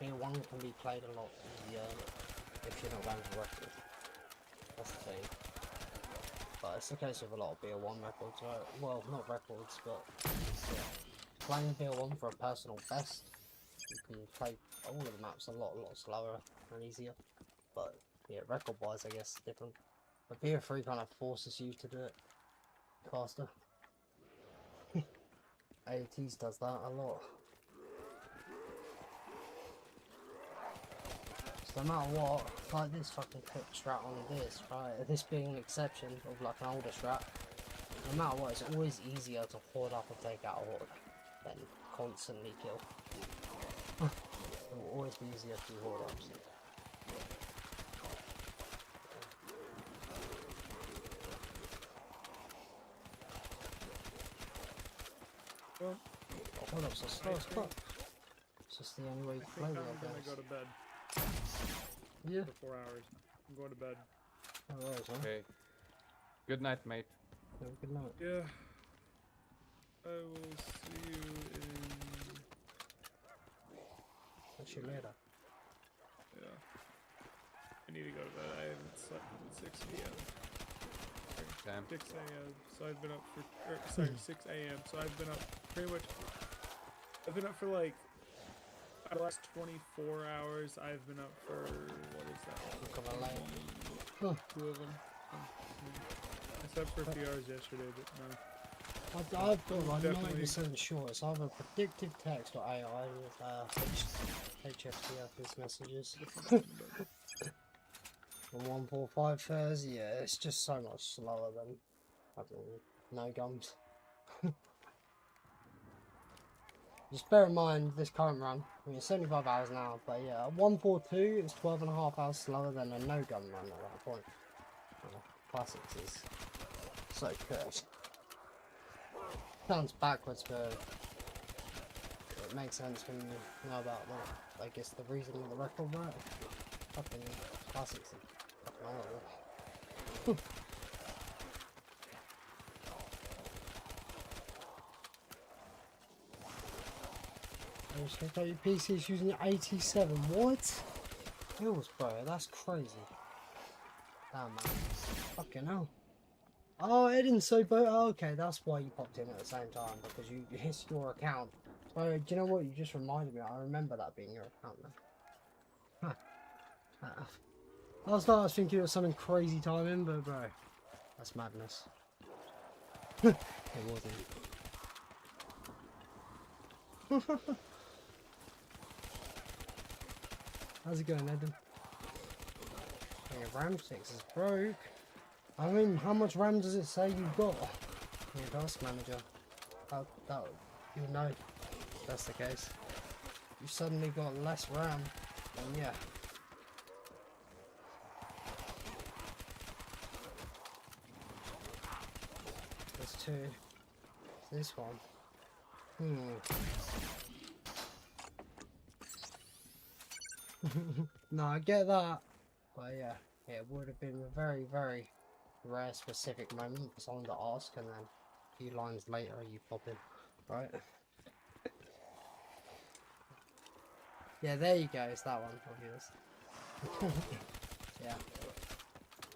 BO1 can be played a lot easier if you're not going for records. That's the thing. But it's the case with a lot of BO1 records, right? Well, not records, but yeah. Playing BO1 for a personal best, you can play all of the maps a lot slower and easier. But yeah, record wise, I guess it's different. But BO3 kind of forces you to do it faster. AOTs does that a lot. So no matter what, like this fucking quick strat on this, right? This being an exception of like an older strat, no matter what, it's always easier to hoard up and take out a horde than constantly kill. It will always be easier to do horde ups. Well, Horde ups are slow as fuck. It's just the only way you I can play think with I'm it, gonna go to bed Yeah. for 4 hours. I'm going to bed. Alright, huh? Okay. Good night, mate. Have a good night. Yeah. I will see you in... Catch you later. Yeah. I need to go to bed. I haven't slept since 6 p.m. Damn. 6 a.m. So I've been up for, sorry, 6 a.m. So I've been up pretty much. I've been up for like the last 24 hours. I've been up for what is that? Two of them. I slept for a few hours yesterday, but no. I've got like Definitely. 90% sure it's either predictive text or AI with HFTF messages. And 145 fares, yeah, it's just so much slower than fucking no gums. Just bear in mind this current run, I mean it's 75 hours now, but yeah, at 142 it's 12.5 hours slower than a no gun run at that point. Classics is so cursed. Sounds backwards, but it makes sense when you know about that. I guess the reason of the record, right? Fucking classics is fucking horrible. I just looked at your PC is using 87. What? Hills, bro, that's crazy. Damn, man. Fucking hell. Oh, it didn't so, but okay, that's why you popped in at the same time, because you hissed your account. Bro, do you know what? You just reminded me. I remember that being your account now. Huh. Last night I was thinking it was something crazy timing, but bro, that's madness. It wasn't. How's it going, Adam? Yeah, RAM sticks is broke. I mean, how much RAM does it say you've got? Yeah, task manager. That you'll know if that's the case. You suddenly got less RAM, then yeah. There's two. This one. No, I get that. But yeah, it would have been a very, very rare specific moment for someone to ask, and then a few lines later you pop in, right? Yeah, there you go, it's that one of yours. Yeah.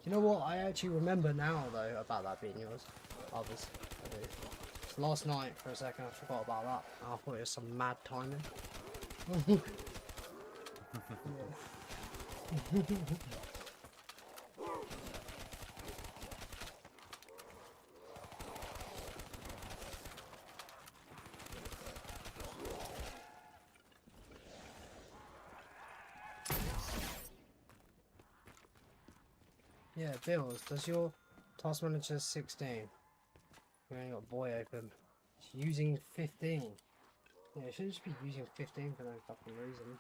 You know what, I actually remember now though about that being yours. Others, I do. So last night for a second I forgot about that. I thought it was some mad timing. Yeah, Bills, does your task manager 16? We only got boy open. It's using 15. Yeah, it should just be using 15 for no fucking reason.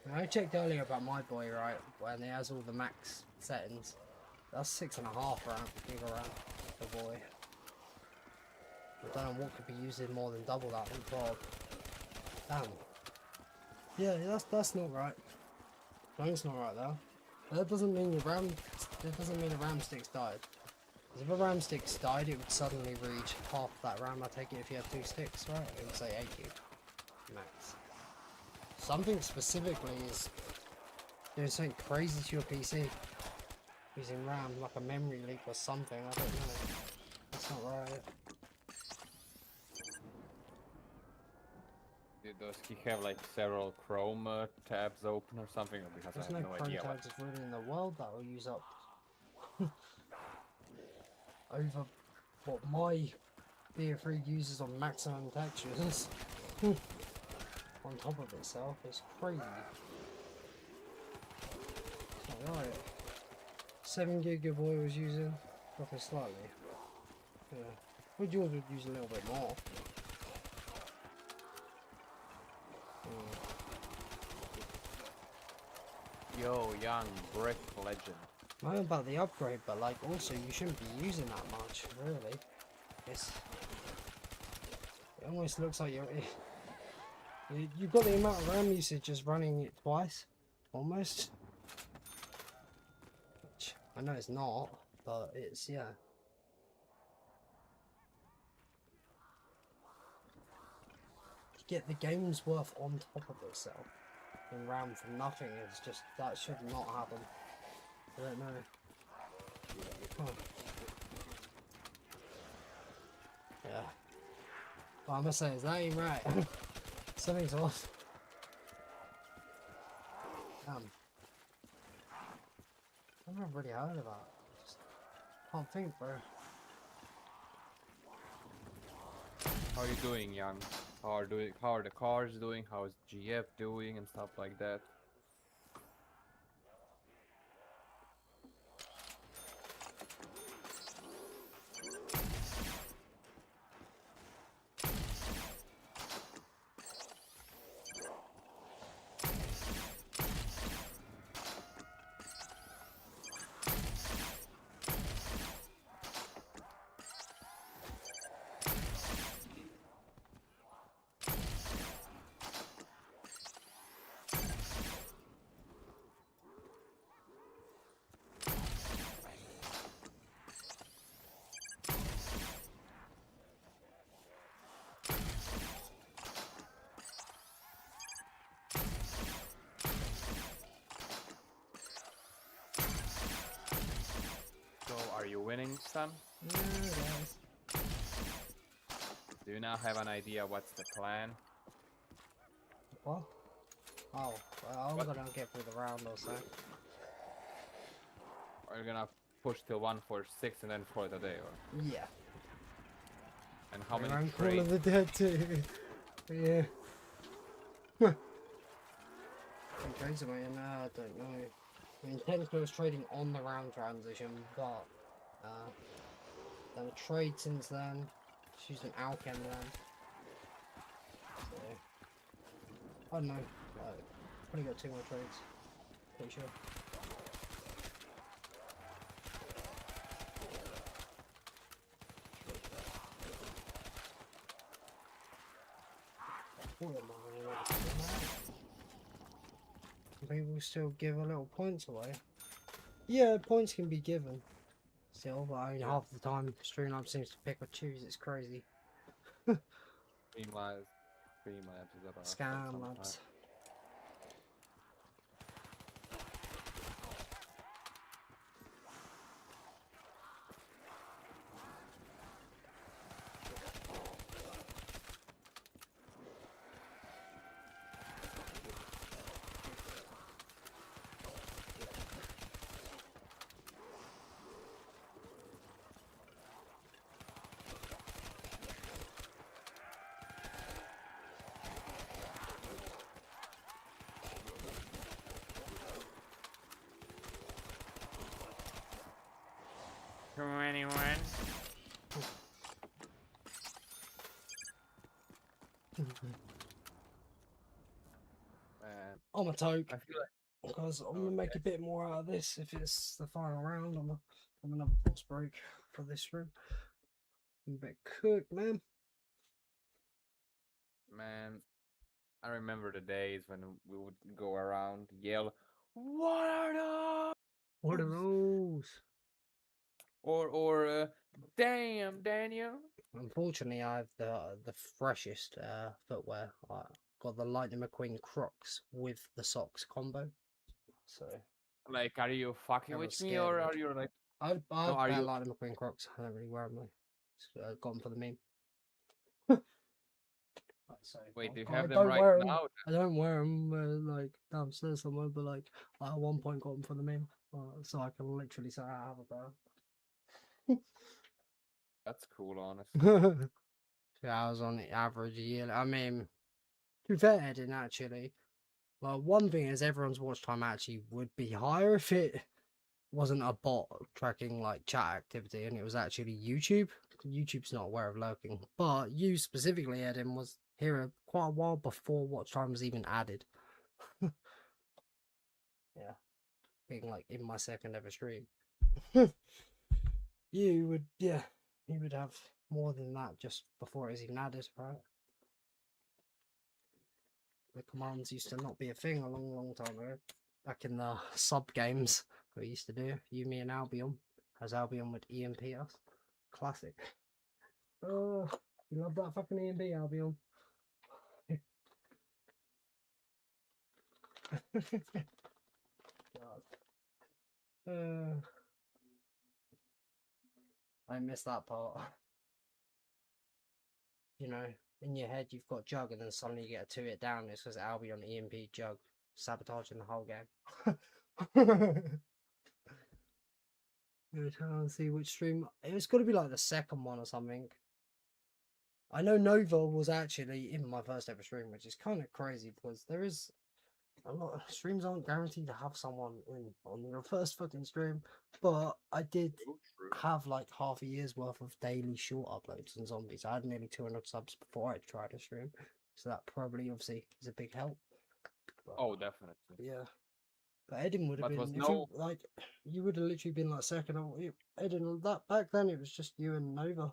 Now, I checked earlier about my boy, right, when it has all the max settings. That's 6.5 giga RAM for boy. I don't know what could be using more than double that in prod. Damn. Yeah, that's not right. No, it's not right though. That doesn't mean your RAM. That doesn't mean the RAM stick's died. Because if a RAM stick's died, it would suddenly reach half that RAM. I take it if you have 2 sticks, right? It would say 8 gig max. Something specifically is doing something crazy to your PC using RAM, like a memory leak or something. I don't know. That's not right. Does he have like several Chrome tabs open or something? Or because There's I have no no Chrome idea. tabs really in the world that will use up over what my BO3 uses on maximum textures on top of itself. It's crazy. It's not right. 7 gig your boy was using, dropping slightly. Yeah, would yours would use a little bit more. Yo, young brick legend. I know about the upgrade, but like also you shouldn't be using that much, really. It almost looks like you've got the amount of RAM usage just running it twice, almost. Which I know it's not, but it's yeah. To get the game's worth on top of itself in RAM from nothing is just that should not happen. I don't know. Huh. Yeah. What I'm gonna say is that ain't right. Something's off. I've never really heard of that. Just can't think, bro. How are you doing, Young? How are the cars doing? How is GF doing and stuff like that? So, are you winning, son? Yeah, guys. Do you now have an idea what's the plan? What? Oh, well, I'm What? gonna get through the round or so. Are you gonna push till 146 and then for the day, or? Yeah. And how many Around Call trades? of the Dead too. Yeah. What trades am I in? I don't know. I mean, technically I was trading on the round transition, but done a trade since then. Just used an alchem then. So, I don't know. Probably got 2 more trades. Pretty sure. People still give a little points away. Yeah, points can be given. Still, but I mean, half the time Streamlabs seems to pick or choose. It's crazy. Streamlabs is about Scam labs. I'm a toke. I feel like Because I'm gonna make a bit more out of this if it's the final round. I'm another boss break for this room. I'm a bit cooked, man. Man, I remember the days when we would go around, yell, "What are those?" What are those? Or damn, Daniel. Unfortunately, I have the freshest footwear. I got the Lightning McQueen Crocs with the socks combo. So Like, are you fucking I was with me, scared or of are it. you like? I've are you? Lightning McQueen Crocs. I don't really wear them though. Just got them for the meme. So, Wait, do you I have them don't right wear 'em. now? I don't wear them like downstairs somewhere, but like I at one point got them for the meme, so I can literally say I have a pair. That's cool, honestly. 2 hours on the average year. I mean, to be fair, it didn't actually. Well, one thing is everyone's watch time actually would be higher if it wasn't a bot tracking like chat activity and it was actually YouTube. YouTube's not aware of lurking, but you specifically, Eden, was here quite a while before watch time was even added. Yeah, being like in my second ever stream. You would, yeah, you would have more than that just before it was even added, right? The commands used to not be a thing a long time ago. Back in the sub games we used to do, you, me, and Albion, as Albion would EMP us. Classic. Oh, you love that fucking EMP, Albion. God. I missed that part. you know, in your head you've got Jug, and then suddenly you get a 2-hit down. It's because Albion EMP Jug sabotaging the whole game. I'm trying to see which stream. It was got to be like the second one or something. I know Nova was actually in my first ever stream, which is kind of crazy because there is a lot of streams aren't guaranteed to have someone in on your first fucking stream. But I did have like half a year's worth of daily short uploads on zombies. I had nearly 200 subs before I tried to stream, so that probably obviously is a big help. But, Oh, definitely. yeah. But Eden would have But was been, if no- you, like, you would have literally been like second. Eden, that back then it was just you and Nova.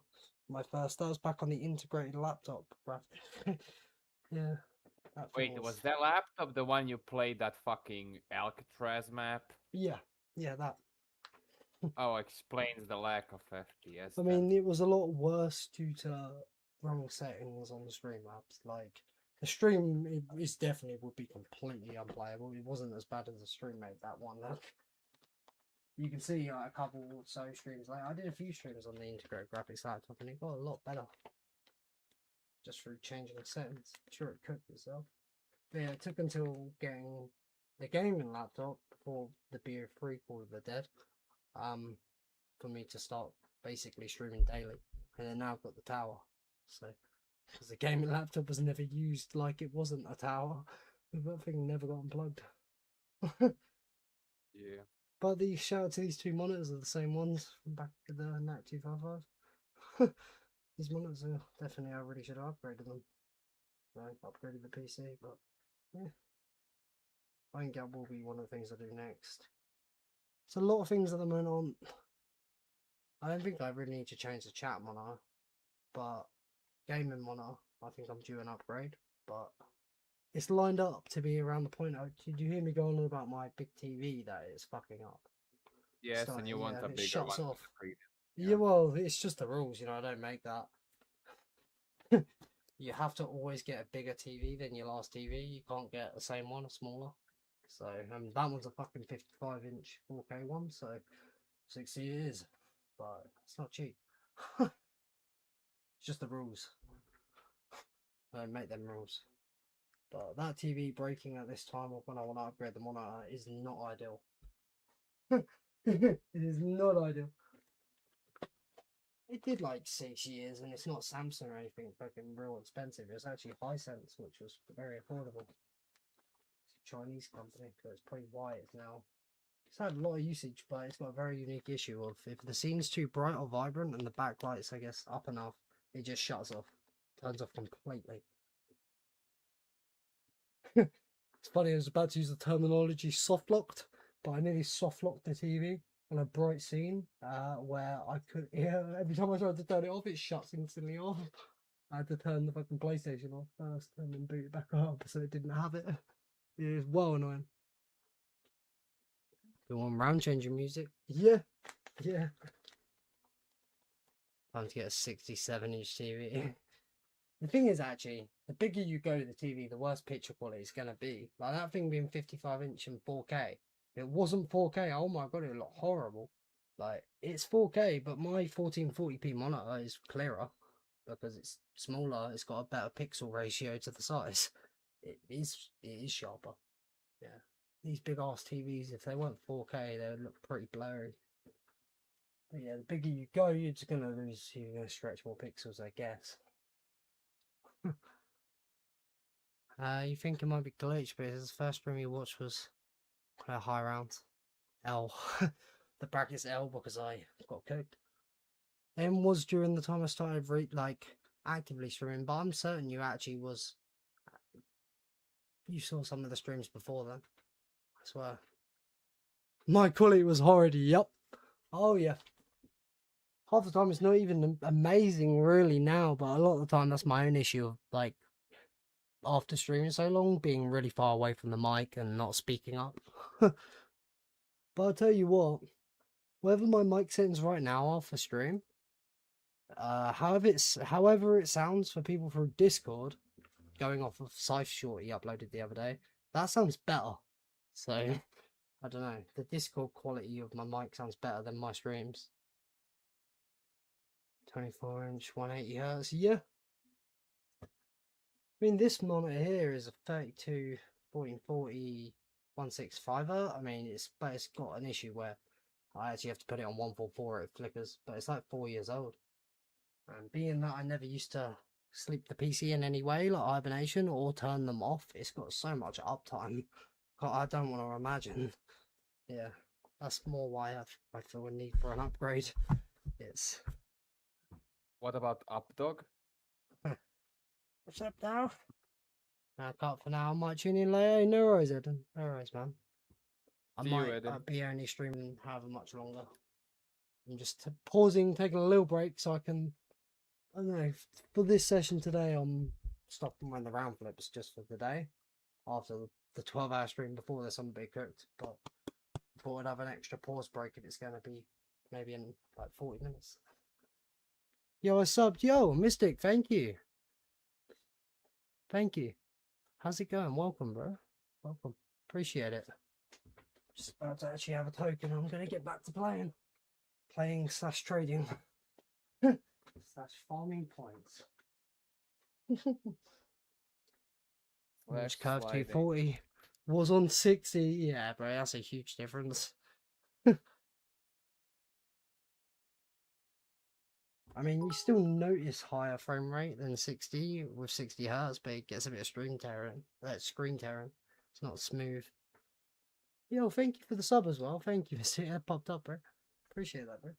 My first, that was back on the integrated laptop. Yeah. That thing Wait, was that laptop the one you played that fucking Alcatraz map? Yeah, yeah, that. Oh, explains the lack of FPS. I mean, it was a lot worse due to wrong settings on the stream apps. Like, the stream is definitely would be completely unplayable. It wasn't as bad as the stream made that one. You can see a couple or so streams. Like, I did a few streams on the integrated graphics laptop, and it got a lot better just through changing the settings. Sure, it cooked itself. But yeah, it took until getting the gaming laptop before the BO3 Call of the Dead, for me to start basically streaming daily. And then now I've got the tower. So, because the gaming laptop was never used like it wasn't a tower, that thing never got unplugged. Yeah. But the shout out to these two monitors are the same ones from back with the Nacht 255. These monitors are definitely, I really should have upgraded them. I upgraded the PC, but yeah. I think that will be one of the things I do next. It's a lot of things at the moment. I don't think I really need to change the chat monitor, but gaming monitor, I think I'm due an upgrade. But it's lined up to be around the point. Did you hear me going on about my big TV that is fucking up? Yes, and you want a it bigger shuts one. off. Screen. Yeah, well, it's just the rules, you know. I don't make that. You have to always get a bigger TV than your last TV. You can't get the same one, a smaller. So that one's a fucking 55-inch 4K one, so 60 it is. But it's not cheap. It's just the rules. I don't make them rules. But that TV breaking at this time of when I want to upgrade the monitor is not ideal. It is not ideal. It did like 6 years, and it's not Samsung or anything fucking real expensive. It's actually Hisense, which was very affordable. It's a Chinese company, so it's probably why it's now. It's had a lot of usage, but it's got a very unique issue of if the scene's too bright or vibrant and the backlight's, I guess, up enough, it just shuts off, turns off completely. It's funny, I was about to use the terminology soft locked, but I nearly soft locked the TV on a bright scene where I could, yeah, every time I tried to turn it off, it shuts instantly off. I had to turn the fucking PlayStation off first and then boot it back up so it didn't have it. Yeah, it's well annoying. You want round changing music? Yeah, yeah. Time to get a 67-inch TV. The thing is, actually, the bigger you go to the TV, the worse picture quality it's going to be. Like that thing being 55-inch and 4K. If it wasn't 4K, oh my god, it would look horrible. Like, it's 4K, but my 1440p monitor is clearer because it's smaller. It's got a better pixel ratio to the size. It is sharper. Yeah. These big ass TVs, if they weren't 4K, they would look pretty blurry. But yeah, the bigger you go, you're just going to lose, you're going to stretch more pixels, I guess. You think it might be glitch, but the first stream you watched was high rounds. L. The bracket's L because I got cooked. M was during the time I started actively streaming, but I'm certain you actually was. You saw some of the streams before then. I swear. My quality was horrid. Yup. Oh yeah. Half the time it's not even amazing really now, but a lot of the time that's my own issue of like after streaming so long, being really far away from the mic and not speaking up. But I'll tell you what, whatever my mic settings right now are for stream, however it sounds for people through Discord, going off of Scythe Short he uploaded the other day, that sounds better. So, I don't know, the Discord quality of my mic sounds better than my streams. 24-inch, 180Hz, yeah. mean, this monitor here is a 32 1440 165er. I mean, but it's got an issue where I actually have to put it on 144, it flickers, but it's like 4 years old. And being that I never used to sleep the PC in any way, like hibernation, or turn them off, it's got so much uptime. I don't want to imagine. Yeah, that's more why I feel a need for an upgrade. It's What about Updog? what's up now? I can't for now. I might tune in later. No worries, Eden. No worries, man. I See you, might Eden. be only streaming however much longer. I'm just pausing, taking a little break so I can. I don't know. For this session today, I'm stopping when the round flips just for the day. After the 12-hour stream before there's something cooked, but I thought I'd have an extra pause break if it's going to be maybe in like 40 minutes. Yo, I subbed. Yo, Mystic, thank you. Thank you. How's it going? Welcome, bro. Welcome. Appreciate it. Just about to actually have a token. I'm going to get back to playing. Playing / trading. / farming points. Which curve 240 was on 60. Yeah, bro, that's a huge difference. I mean, you still notice higher frame rate than 60 with 60 Hz, but it gets a bit of screen tearing. It's not smooth. Yo, thank you for the sub as well. Thank you. It popped up, bro. Appreciate that, bro.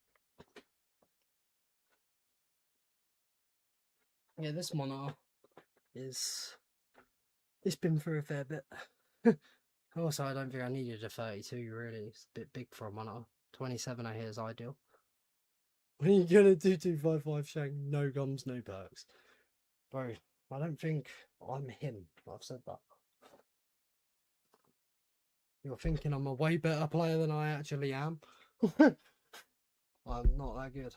Yeah, this monitor is. It's been through a fair bit. Also, I don't think I needed a 32, really. It's a bit big for a monitor. 27 I hear is ideal. When are you gonna do 255 Shank? No gums, no perks. Bro, I don't think I'm him. I've said that. You're thinking I'm a way better player than I actually am. I'm not that good.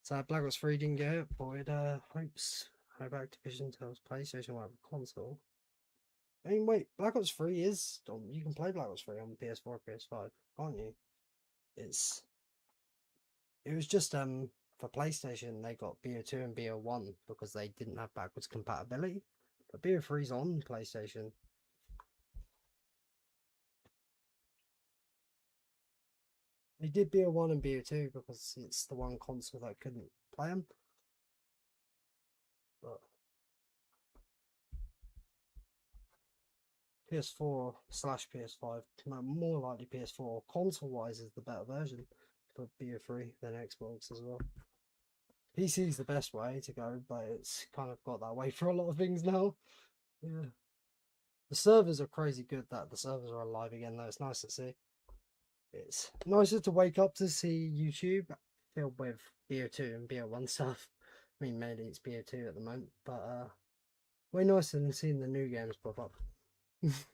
So Black Ops 3 didn't get it, but it hope Activision tells PlayStation will have a console. I mean, wait, Black Ops 3 is you can play Black Ops 3 on PS4, PS5, can't you? It was just for PlayStation they got BO2 and BO1 because they didn't have backwards compatibility. But BO3's on PlayStation. They did BO1 and BO2 because it's the one console that couldn't play them. But PS4 / PS5, more likely PS4 console-wise is the better version for BO3 than Xbox as well. PC is the best way to go, but it's kind of got that way for a lot of things now. Yeah. The servers are crazy good that the servers are alive again though. It's nice to see. It's nicer to wake up to see YouTube filled with BO2 and BO1 stuff. I mean, mainly it's BO2 at the moment, but way nicer than seeing the new games pop up. It's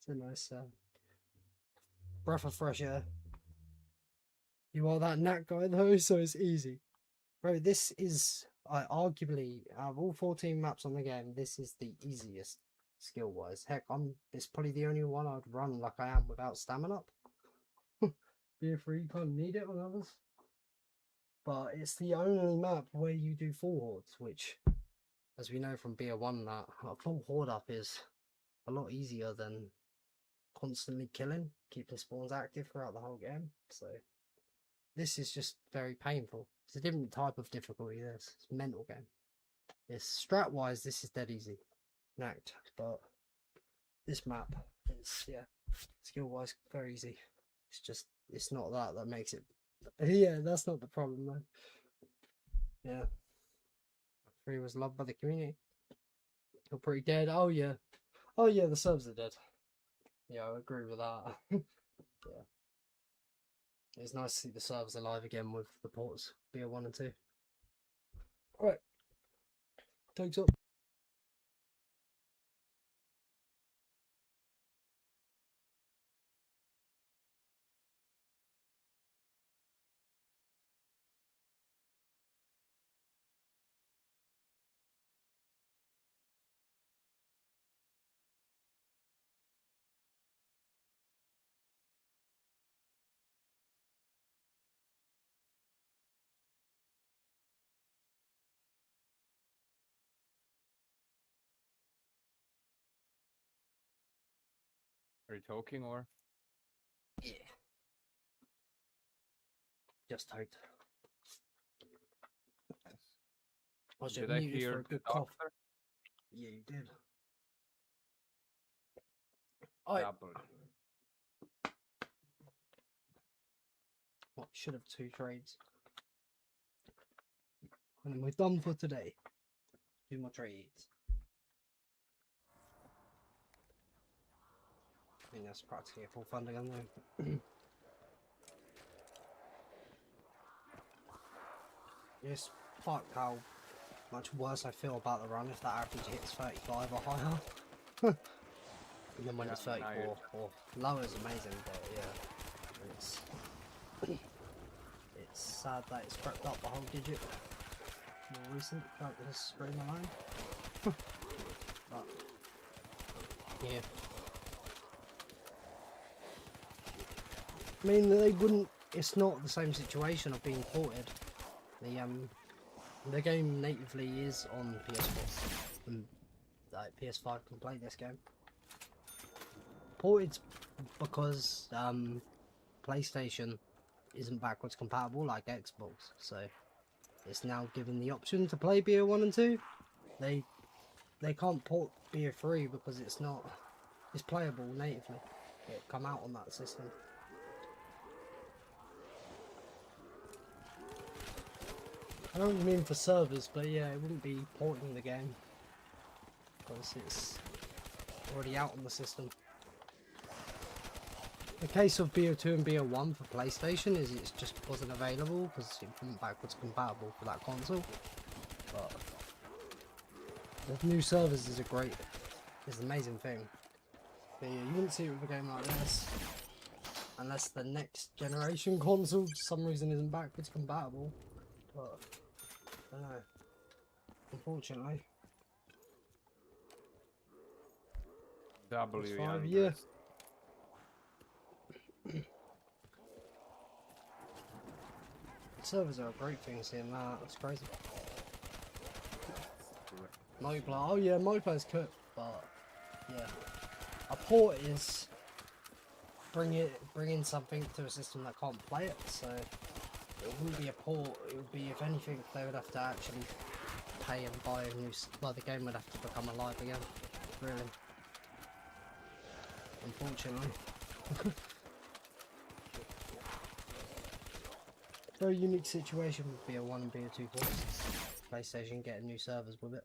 a nice breath of fresh air. You are that Nacht guy though, so it's easy. Bro, this is arguably, out of all 14 maps on the game, this is the easiest skill-wise. Heck, it's probably the only one I'd run like I am without stamina up. BO3, you can't need it on others. But it's the only map where you do full hordes, which, as we know from BO1, that a full horde up is a lot easier than constantly killing, keeping spawns active throughout the whole game. So this is just very painful. It's a different type of difficulty. It's a mental game. It's strat wise, this is dead easy, Nacht, but this map is skill wise very easy. It's not that makes it. Yeah, that's not the problem though. Yeah, 3 was loved by the community. You're pretty dead. Oh yeah, the subs are dead. Yeah, I agree with that. Yeah, it's nice to see the servers alive again with the ports BO1 and 2. Alright, thanks up. Are you talking or? Yeah. Just tight. Yes. Was Did you I muted hear for a good the cough? doctor? Yeah, you did. I Double. what should have 2 trades. And then we're done for today. 2 more trades. I mean that's practically a full funding on there. Just fuck how much worse I feel about the run if that average hits 35 or higher. And then when Yeah, it's now 34 you're or lower is amazing, but yeah, it's it's sad that it's crept up a whole digit more recent throughout this stream alone. But yeah, I mean they wouldn't. It's not the same situation of being ported. The game natively is on PS4, and like PS5 can play this game. Ported because PlayStation isn't backwards compatible like Xbox, so it's now given the option to play BO1 and 2. They can't port BO3 because it's playable natively. It come out on that system. I don't mean for servers, but yeah, it wouldn't be porting the game because it's already out on the system. The case of BO2 and BO1 for PlayStation is it just wasn't available because it wasn't backwards compatible for that console. But the new servers is an amazing thing. But yeah, you wouldn't see it with a game like this unless the next generation console for some reason isn't backwards compatible. But I don't know. Unfortunately. W. PS5, Young yeah. Breast. Servers are a great thing seeing that, that's crazy. Multiplayer, oh yeah, multiplayer's cool, but yeah. A port is bringing something to a system that can't play it, so it wouldn't be a port, it would be, if anything, they would have to actually pay and buy a new, well, the game would have to become alive again, really. Unfortunately. Very unique situation with BO1 and BO2 ports. PlayStation getting new servers with it.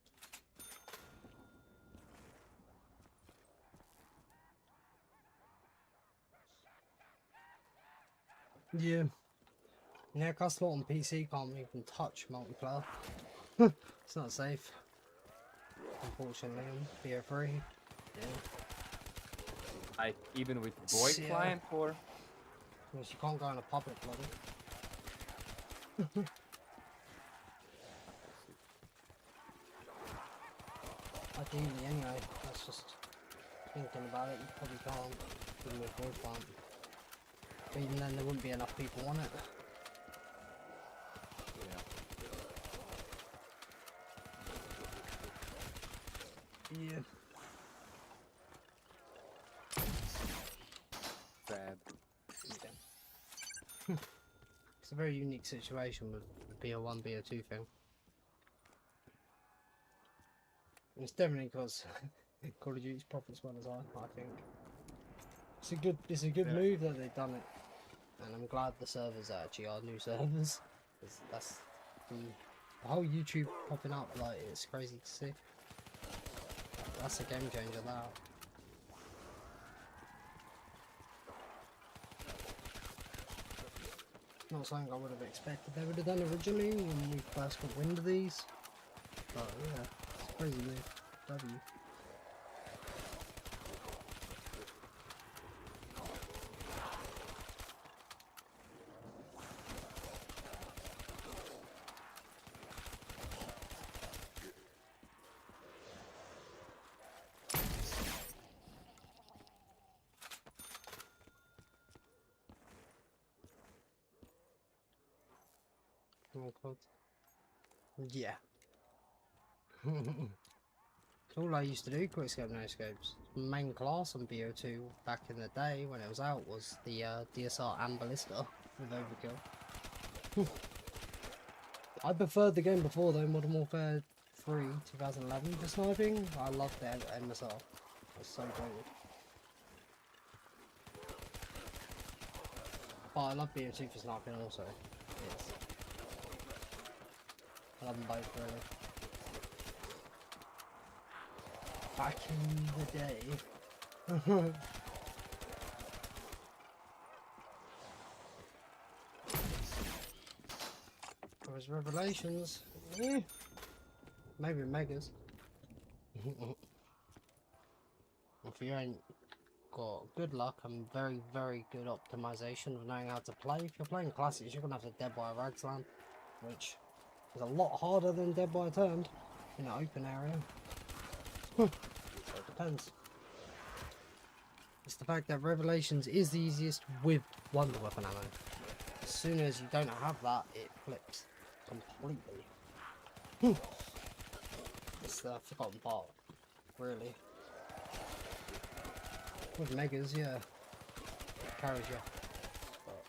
Yeah. Yeah, customer on PC can't even touch multiplayer. It's not safe. Unfortunately on BO3. Yeah. Like even with voice Yeah. client or Because you can't go in a public lobby. Ideally anyway, that's just thinking about it, you probably can't even with voice client. But even then there wouldn't be enough people on it. Yeah. sad. Yeah. It's a very unique situation with the BO1, BO2 thing. And it's definitely because Call of Duty's profits weren't as high, I think. It's a good Yeah. move that they've done it. And I'm glad the servers actually are new servers. 'Cause that's the whole YouTube popping up, like, it's crazy to see. That's a game changer, that. Not something I would have expected they would have done originally when we first got wind of these. But yeah, it's a crazy move. W. Oh, God. Yeah. It's all I used to do, quickscope no scopes. Main class on BO2 back in the day when it was out was the DSR and Ballista with overkill. I preferred the game before though, Modern Warfare 3 2011 for sniping. I loved the MSR. It's so great. But I love BO2 for sniping also. Yes. I love them both really. Back in the day. There was Revelations. Yeah. Maybe Megas. If you ain't got good luck and very, very good optimization of knowing how to play, if you're playing classics, you're gonna have to dead by a ragsland, which is a lot harder than dead by a turned in an open area. So it depends. It's the fact that Revelations is the easiest with Wonder Weapon ammo. As soon as you don't have that, it flips completely. It's the forgotten part, really. With Megas, yeah, it carries you. But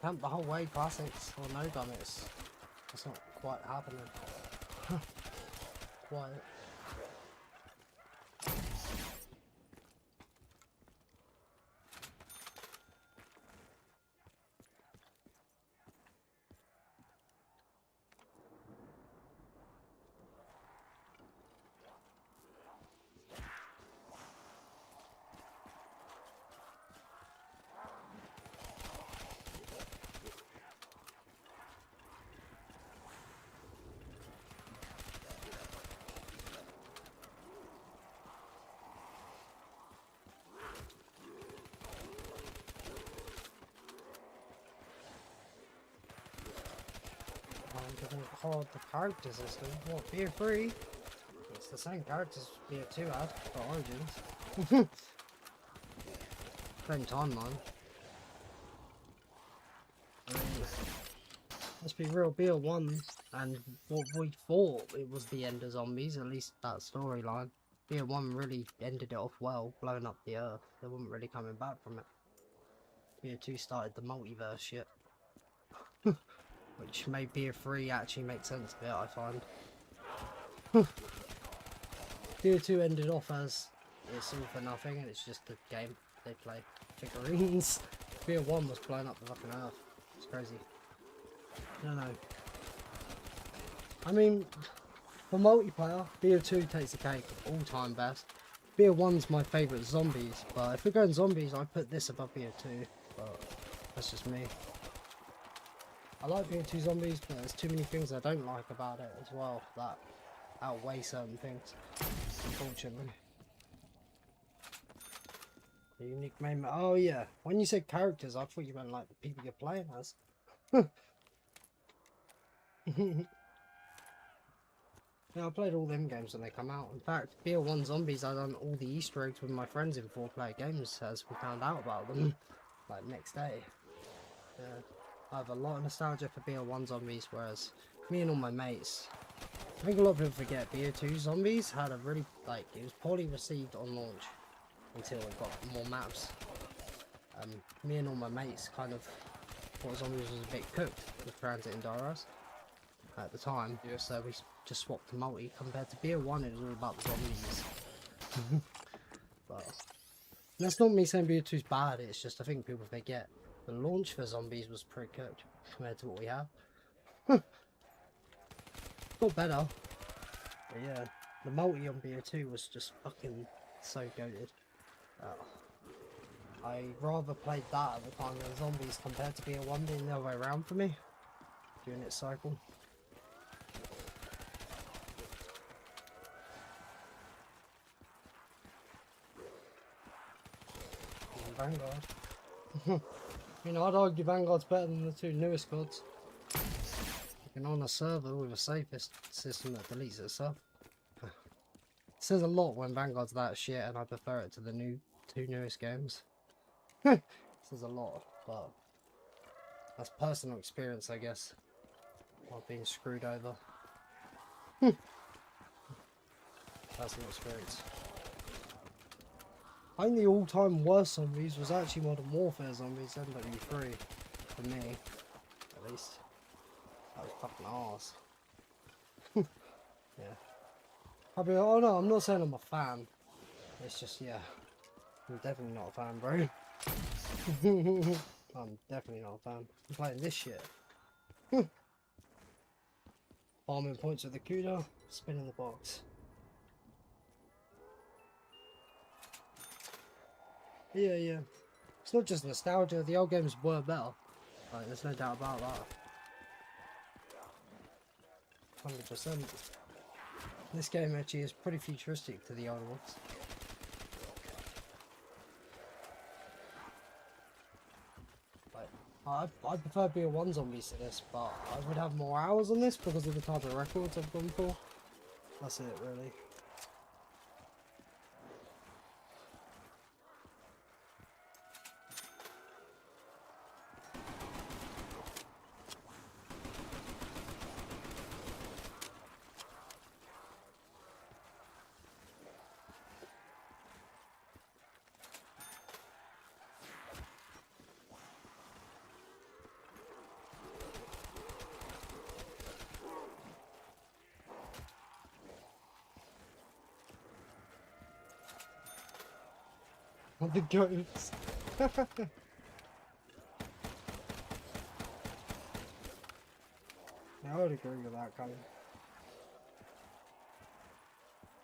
camp the whole way, classics or no gun, it's not quite happening. Quiet. Called the character system. Well, BO3, it's the same characters BO2 had for Origins. Same timeline. I mean, let's be real, BO1 and what we thought it was the end of zombies, at least that storyline. BO1 really ended it off well, blowing up the earth. They weren't really coming back from it. BO2 started the multiverse shit. Which made BO3 actually make sense of it, I find. BO2 ended off as it's all for nothing and it's just a game they play figurines. BO1 was blowing up the fucking earth. It's crazy. No. I mean, for multiplayer, BO2 takes the cake, all time best. BO1's my favourite zombies, but if we're going zombies, I put this above BO2, but that's just me. I like BO2 zombies, but there's too many things I don't like about it as well that outweigh certain things, unfortunately. The unique main. Oh yeah, when you said characters, I thought you meant like the people you're playing as. Yeah, I played all them games when they come out. In fact, BO1 Zombies, I done all the Easter eggs with my friends in 4-player games as we found out about them, like next day. Yeah. I have a lot of nostalgia for BO1 Zombies, whereas me and all my mates, I think a lot of people forget BO2 Zombies had a really, like, it was poorly received on launch until it got more maps. Me and all my mates kind of thought Zombies was a bit cooked with Transit and Diros at the time, so we just swapped to multi. Compared to BO1, it was all about the zombies. But that's not me saying BO2's bad, it's just I think people forget. The launch for zombies was pretty cooked compared to what we have. Got better. But yeah, the multi on BO2 was just fucking so goated. I rather played that at the time than zombies compared to BO1 being the other way around for me during its cycle. And Vanguard. You know, I'd argue Vanguard's better than the two newest gods. You can on a server with a safest system that deletes itself. It says a lot when Vanguard's that shit and I prefer it to the two newest games. It says a lot, but that's personal experience, I guess. Not being screwed over. personal experience. I think the all-time worst zombies was actually Modern Warfare zombies, NW3, for me, at least. That was fucking arse. Yeah. I mean, oh no, I'm not saying I'm a fan. It's just, yeah, I'm definitely not a fan, bro. I'm definitely not a fan. I'm playing this shit. Farming points with the CUDA, spinning the box. Yeah, yeah. It's not just nostalgia, the old games were better. Like, there's no doubt about that. 100%. This game actually is pretty futuristic to the older ones. Like, I prefer BO1 zombies to this, but I would have more hours on this because of the type of records I've gone for. That's it, really. The goats. I would agree with that, Colin.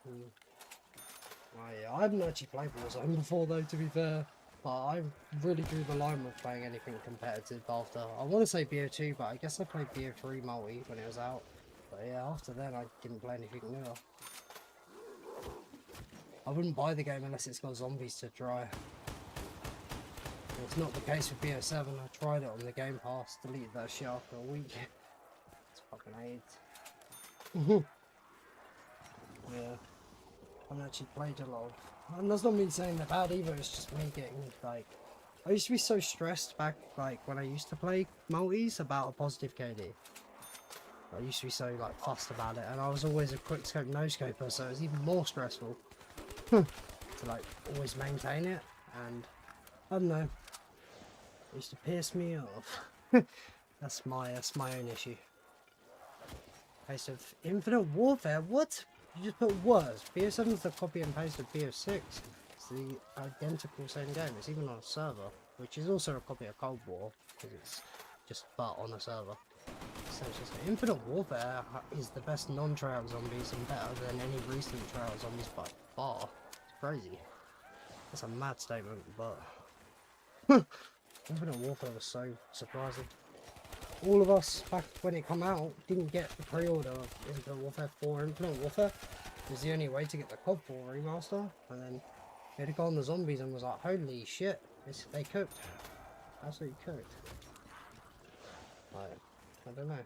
Oh yeah, I hadn't actually played Warzone before though, to be fair. But I really drew the line with playing anything competitive after. I want to say BO2, but I guess I played BO3 multi when it was out. But yeah, after then I didn't play anything new. I wouldn't buy the game unless it's got zombies to try. It's not the case with BO7. I tried it on the Game Pass, deleted that shit after a week. It's fucking AIDS. Yeah. I haven't actually played a lot of... And that's not me saying they're bad either, it's just me getting, like... I used to be so stressed back, like, when I used to play multis about a positive KD. I used to be so, like, fussed about it, and I was always a quick scope no scoper, so it was even more stressful to, like, always maintain it, and... I don't know. It used to piss me off. That's my own issue. Case of Infinite Warfare, what? You just put words. BO7 is the copy and paste of BO6. It's the identical same game. It's even on a server, which is also a copy of Cold War, because it's just but on a server. So it's just Infinite Warfare is the best non-trial zombies and better than any recent trial zombies by far. It's crazy. That's a mad statement, but Infinite Warfare was so surprising. All of us, back when it came out, didn't get the pre-order of Infinite Warfare 4. Infinite Warfare was the only way to get the COD 4 remaster, and then we had to go on the zombies and was like, holy shit, they cooked. Absolutely cooked. Like, I don't know.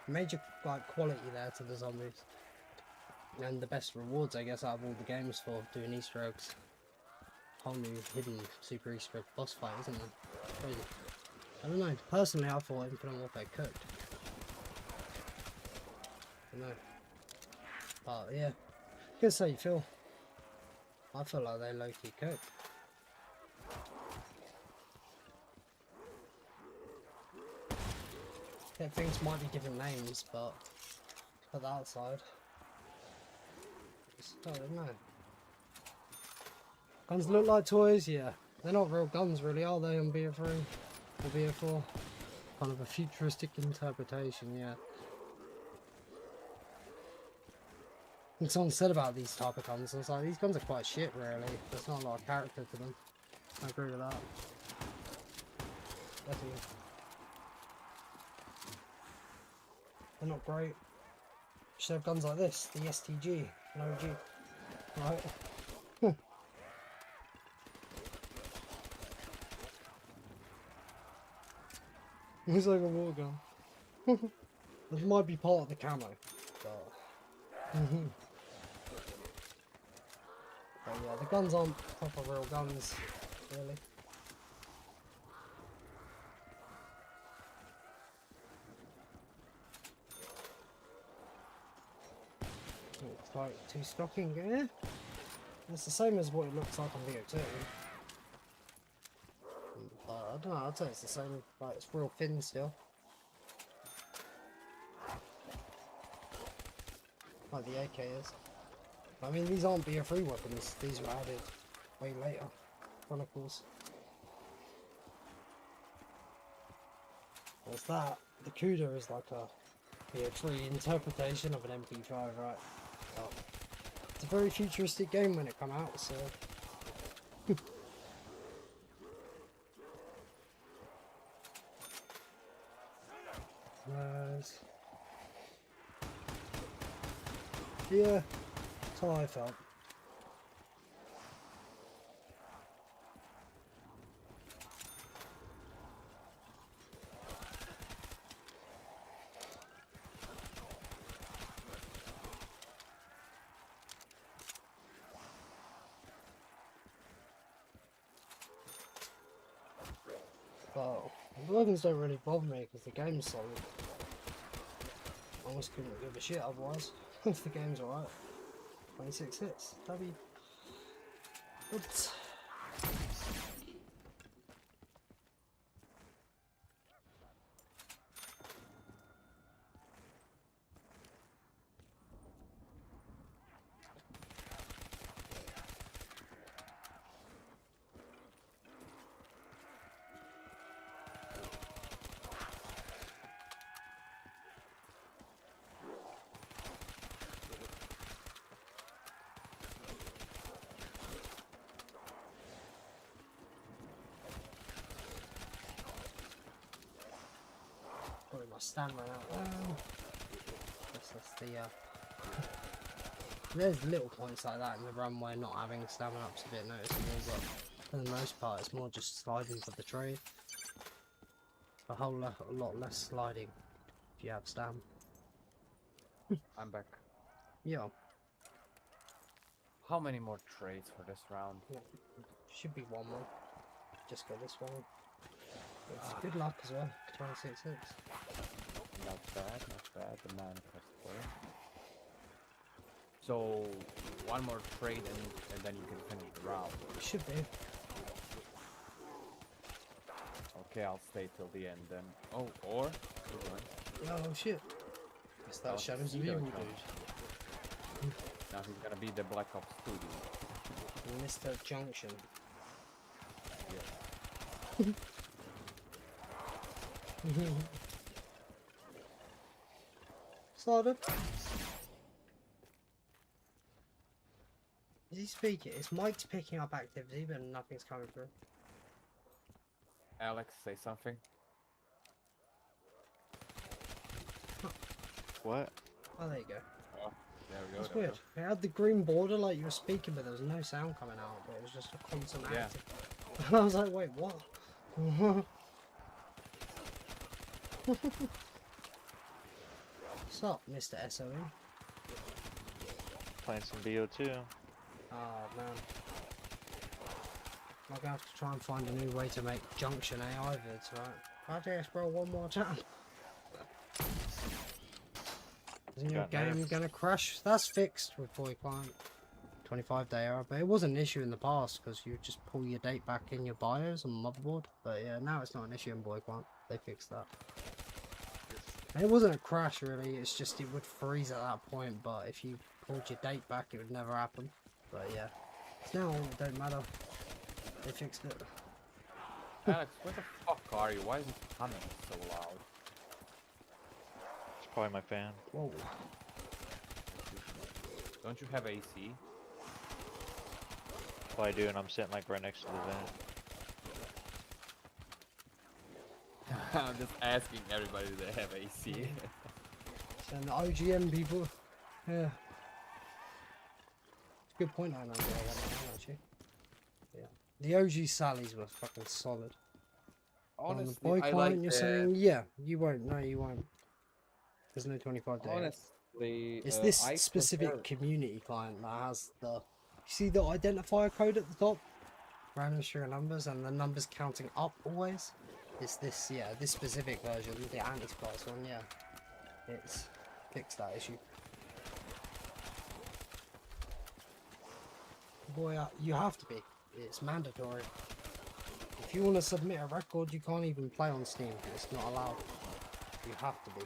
Major, like, quality there to the zombies. And the best rewards, I guess, out of all the games for doing Easter eggs. Whole new hidden super Easter egg boss fight, isn't there? Crazy. I don't know. Personally, I thought Infinite Warfare cooked. I don't know. But yeah, guess how you feel. I feel like they low-key cooked. Yeah, things might be different names, but put that aside. I don't know. Guns look like toys, yeah. They're not real guns really, are they, on BO3 or BO4? Kind of a futuristic interpretation, yeah. And someone said about these type of guns, I was like, these guns are quite shit really. There's not a lot of character to them. I agree with that. Definitely. They're not great. You should have guns like this, the STG, an OG. Right? It's like a water gun. This might be part of the camo, but... But yeah, the guns aren't proper real guns, really. quite too stocking. Yeah, it's the same as what it looks like on BO2. But I don't know. I'd say it's the same. Like it's real thin still. Like the AK is. I mean, these aren't BO3 weapons. These were added way later. Chronicles. There's that. The Kuda is like a BO3 interpretation of an MP5, right? Well, it's a very futuristic game when it come out, so. Nice. Yeah, that's how I felt. Well, the weapons don't really bother me because the game's solid. I almost couldn't give a shit otherwise if the game's alright. 26 hits, that'd be good. Probably my stamina out. That's the there's little points like that in the run where not having stamina up's a bit noticeable, but for the most part it's more just sliding for the trade. A lot less sliding if you have stam. I'm back. Yeah. How many more trades for this round? Yeah, should be one more. Just got this one. It's good luck as well. 26 hits. Not bad, not bad. The manifest play. So one more trade and then you can finish the round. Should be. Okay, I'll stay till the end then. Oh, or Oh shit. Guess that Shadows of Evil dude. now he's gonna be the Black Ops 2 dude. Mr. Junction. Yeah. Started. Is he speaking? His mic's picking up activity, but nothing's coming through. Alex, say something. What? Oh, there you go. Oh, there we go. That's there we weird. It had the green border like you were speaking, but there was no sound coming out. But it was just a constant Yeah. active. I was like, wait, what? What's up, Mr. SOE? Playing some BO2. Oh man. I'm gonna have to try and find a new way to make junction AI vids, right? RJS bro, one more time. Isn't your Got game nerfed. gonna crash? That's fixed with Boy Client. 25-day error, but it was an issue in the past because you just pull your date back in your BIOS on the motherboard. But yeah, now it's not an issue in Boy Client. They fixed that. And it wasn't a crash really, it's just it would freeze at that point, but if you pulled your date back it would never happen. But yeah, now it don't matter. They fixed it. Alex, where the fuck are you? Why is it humming so loud? It's probably my fan. Whoa. Don't you have AC? Well, I do, and I'm sitting like right next to the vent. I'm just asking everybody do they have AC. And the OGM people. Yeah. It's a good point I remember actually. Yeah. The OG Sallies were fucking solid. On the Honestly, Boy I Client like you're the- saying, yeah, you won't. No, you won't. There's no 25-day. Honestly, It's this I specific prefer- community client that has the. You see the identifier code at the top? Random string of numbers and the numbers counting up always? It's this, yeah, this specific version, the anti-splice one, yeah. It's fixed that issue. Boy, you have to be. It's mandatory. If you want to submit a record, you can't even play on Steam. It's not allowed. You have to be.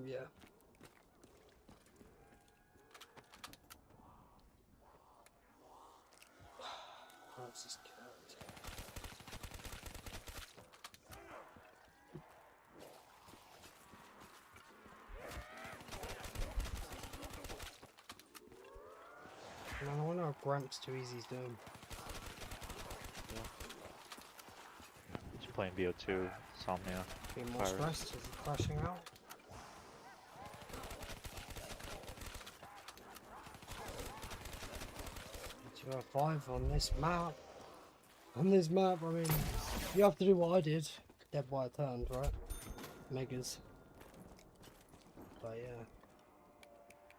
Yeah. How's this character? Man, I wonder if Gramps Too Easy's doing. He's playing BO2, Somnia. Being more Virus. stressed? Is he crashing out? Five on this map. On this map, I mean, you have to do what I did. Dead by a turn, right? Megas. But yeah.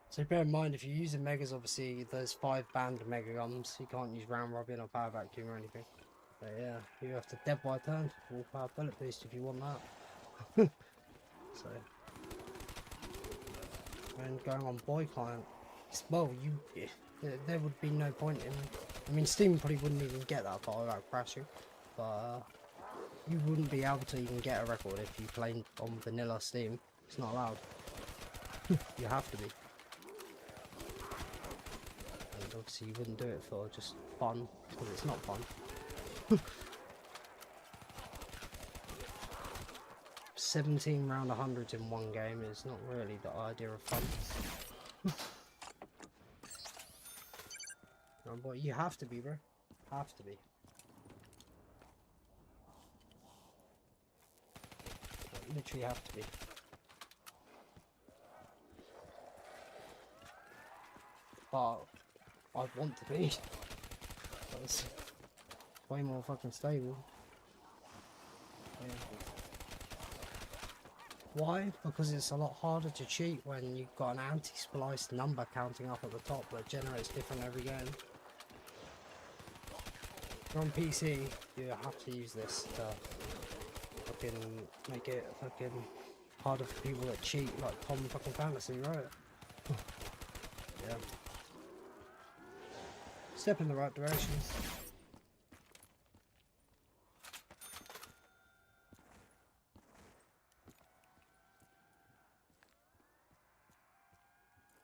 So bear in mind, if you're using megas, obviously there's 5 banned mega guns. You can't use round robin or power vacuum or anything. But yeah, you have to dead by a turn. Full power bullet boost if you want that. So. And going on boy client. Well, there would be no point in. I mean, Steam probably wouldn't even get that far without crashing, but you wouldn't be able to even get a record if you played on vanilla Steam. It's not allowed. You have to be. And obviously, you wouldn't do it for just fun, because it's not fun. 17 round 100s in one game is not really the idea of fun. No, but you have to be, bro. Have to be. You literally have to be. But I want to be. It's way more fucking stable. Yeah. Why? Because it's a lot harder to cheat when you've got an anti-spliced number counting up at the top that generates different every game. If you're on PC, you have to use this to fucking make it fucking harder for people that cheat, like Tom fucking Fantasy, right? Yeah. Step in the right direction.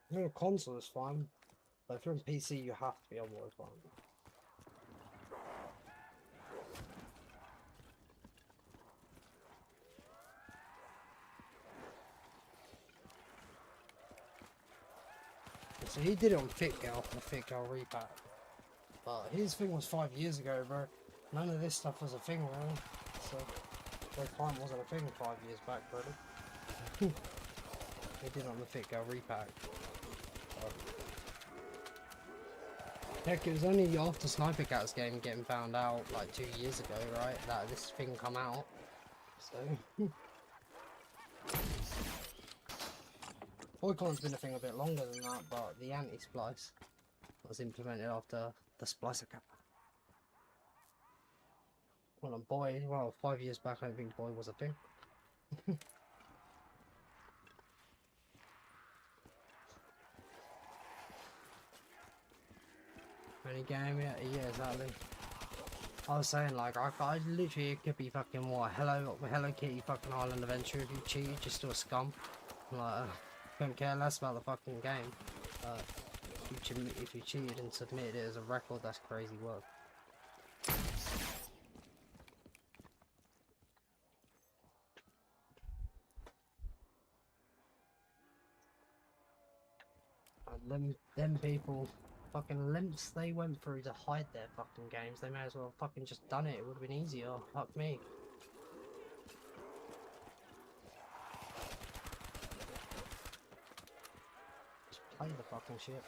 If you're on a console, it's fine. But if you're on PC, you have to be on Wi-Fi. So he did it on FitGirl, the FitGirl repack. But his thing was 5 years ago, bro. None of this stuff was a thing, really. So, their client wasn't a thing 5 years back, brother. He did it on the FitGirl repack. Heck, it was only after Sniper Cat's game getting found out like 2 years ago, right, that this thing come out. So, Boycon's been a thing a bit longer than that, but the anti-splice was implemented after the splicer cap. Well, on Boy, well, 5 years back, I don't think Boy was a thing. Any game, yeah, exactly. I was saying, like, I literally, it could be fucking what, Hello Kitty fucking Island Adventure if you cheated, just to a scum. Like, couldn't care less about the fucking game. If you cheated and submitted it as a record, that's crazy work. And them people, fucking limps they went through to hide their fucking games. They may as well fucking just done it. It would have been easier. Fuck me. Just play the fucking shit.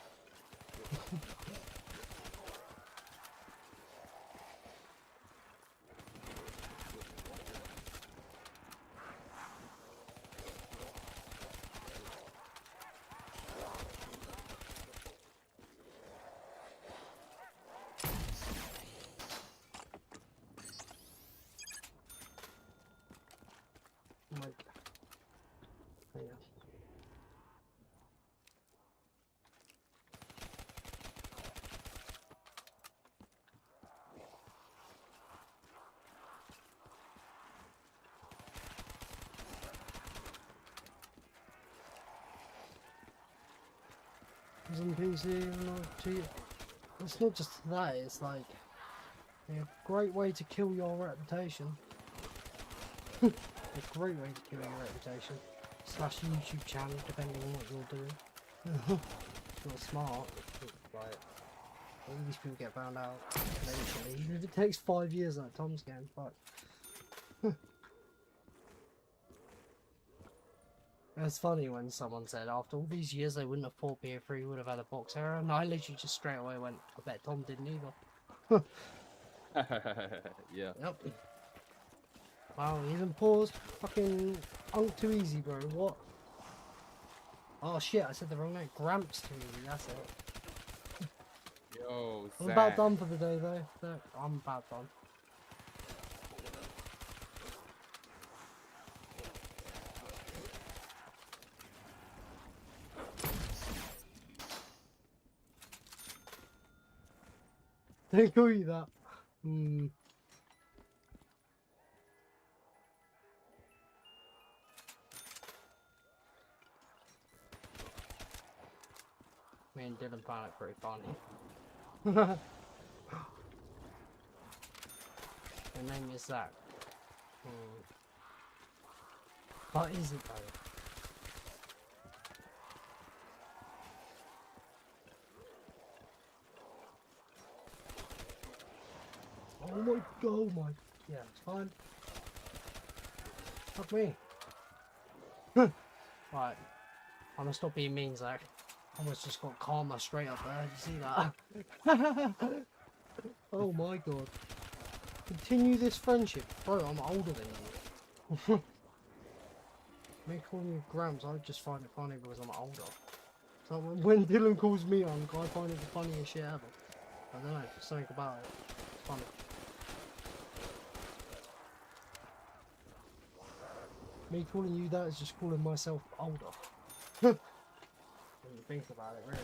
was on PC and all cheat. It's not just that, it's like a great way to kill your reputation. A great way to kill your reputation. / YouTube channel, depending on what you're doing. It's not smart, but all these people get found out eventually. Even if it takes 5 years like Tom's game, but it's funny when someone said after all these years they wouldn't have thought BO3 would have had a box error, and I literally just straight away went, I bet Tom didn't either. Yeah. Yep. Wow, even paused. Fucking too easy, bro. What? Oh shit, I said the wrong name. Gramps too easy, that's it. Yo, I'm about Zach. done for the day though. I'm about done. They call you that. Hmm. Me and Dylan found it pretty funny. Her name is Zach. What is it though? Oh my god, my. Yeah, it's fine. Fuck me. Right. I'm gonna stop being mean, Zach. I almost just got karma straight up there. You see that? Oh my god. Continue this friendship. Bro, I'm older than you. Me calling you Gramps, I just find it funny because I'm older. So when Dylan calls me on, I find it the funniest shit ever. I don't know, something about it. It's funny. Me calling you that is just calling myself older. When you think about it, really.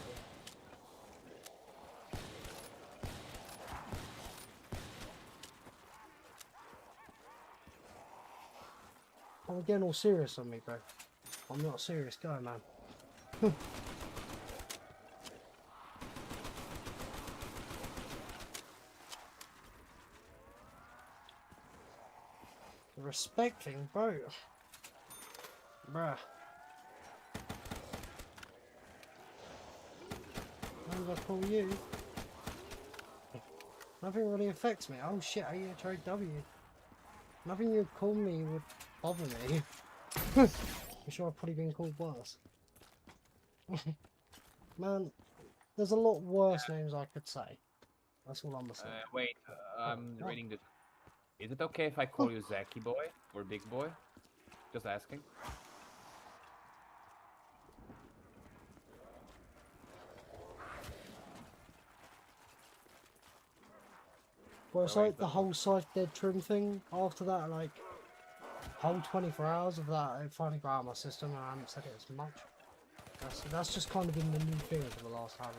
I'm getting all serious on me, bro. I'm not a serious guy, man. The respect thing, bro. Bruh. What did I call you? Nothing really affects me. Oh shit, I get a trade W. Nothing you call me would bother me. I'm sure I've probably been called worse. Man, there's a lot worse names I could say. That's all I'm gonna say. Wait, I'm reading this. Is it okay if I call you Zacky Boy or Big Boy? Just asking. Well, it's like the whole Scythe Dead trim thing. After that, like, whole 24 hours of that, it finally got out of my system and I haven't said it as much. That's just kind of been the new thing for the last time.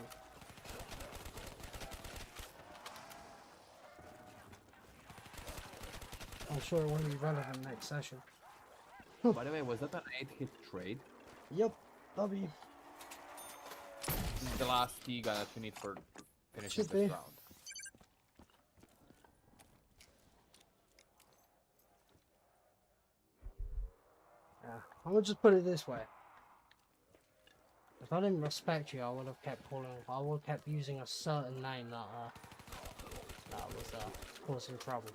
I'm sure it won't be relevant next session. By the way, was that an 8-hit trade? Yep, W. This is the last key gun that you need for finishing Should this be. round. Yeah, I'm gonna just put it this way. If I didn't respect you, I would have kept calling. I would have kept using a certain name that was causing trouble.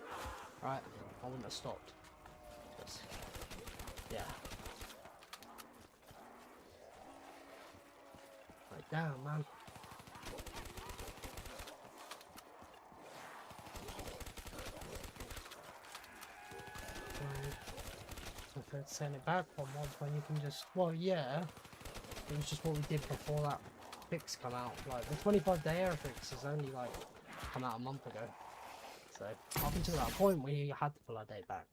Right? I wouldn't have stopped. Just, yeah. Like, damn, man. If I'd send it back one month when you can just, well, yeah. It was just what we did before that fix come out. Like, the 25-day error fix has only, like, come out a month ago. So, up until that point, we had to pull our date back.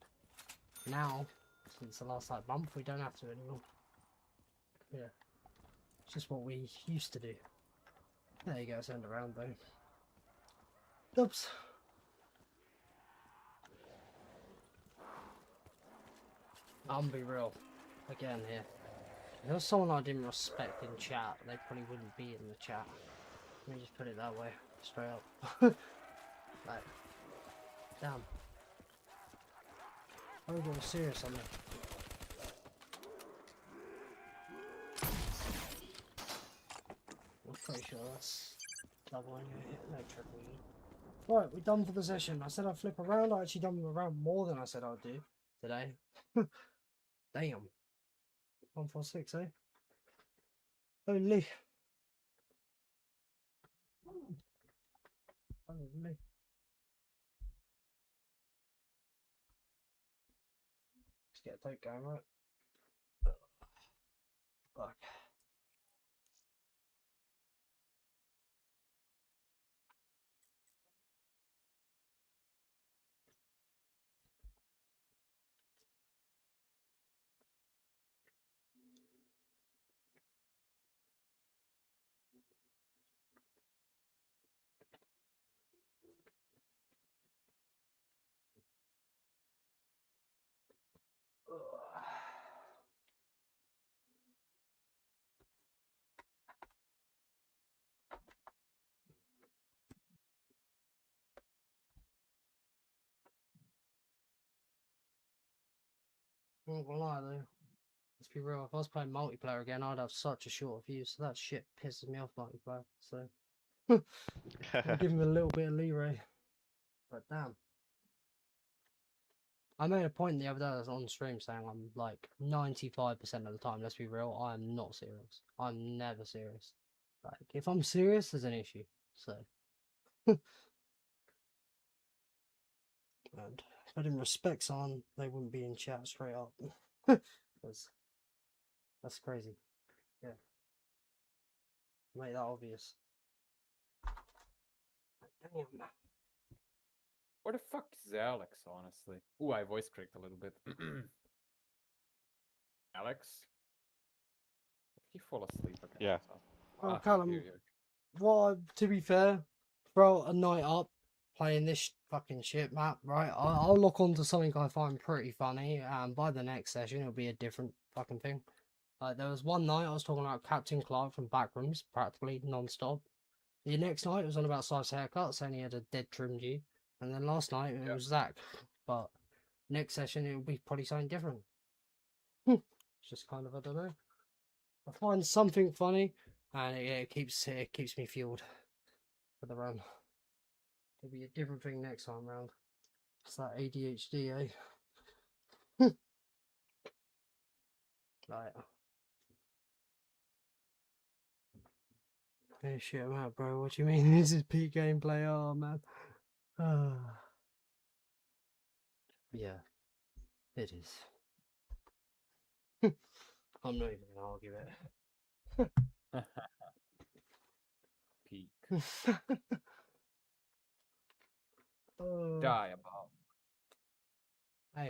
Now, since the last, like, month, we don't have to anymore. Yeah. It's just what we used to do. There you go, send around, though. Oops. I'm gonna be real. Again, here. If there was someone I didn't respect in chat, they probably wouldn't be in the chat. Let me just put it that way, straight up. Like, damn. I got serious on me. I'm pretty sure that's double anyway. No triple. Right, we're done for the session. I said I'd flip around. I actually done around more than I said I'd do today. Damn. 146, eh? Holy. Holy. Let's get a take going, right? Fuck. I'm not gonna lie though. Let's be real, if I was playing multiplayer again, I'd have such a short fuse, so that shit pisses me off multiplayer, so I'm giving him a little bit of leeway. But damn. I made a point the other day on stream saying I'm like 95% of the time, let's be real, I'm not serious. I'm never serious. Like, if I'm serious, there's an issue, so. And if I didn't respect someone, they wouldn't be in chat straight up. That's crazy. Yeah. Make that obvious. Damn. Where the fuck is Alex, honestly? Ooh, I voice cracked a little bit. Alex? Did he fall asleep again? Yeah. Oh, Ah, Callum, here you go. well, to be fair, throughout a night up playing this fucking shit map, right? I'll look onto something I find pretty funny, and by the next session, it'll be a different fucking thing. Like, there was one night I was talking about Captain Clark from Backrooms, practically non-stop. The next night it was on about Size haircuts, saying he had a dead trim G. And then last night it was Zach. But next session it will be probably something different. It's just kind of, I don't know. I find something funny, and it keeps me fueled for the run. It'll be a different thing next time round. It's that ADHD, eh? Right. Hey, shit, I'm out, bro. What do you mean? This is peak gameplay. Oh, man. Yeah, it is. I'm not even gonna argue it. Peak. Oh. Diabolical. Hey,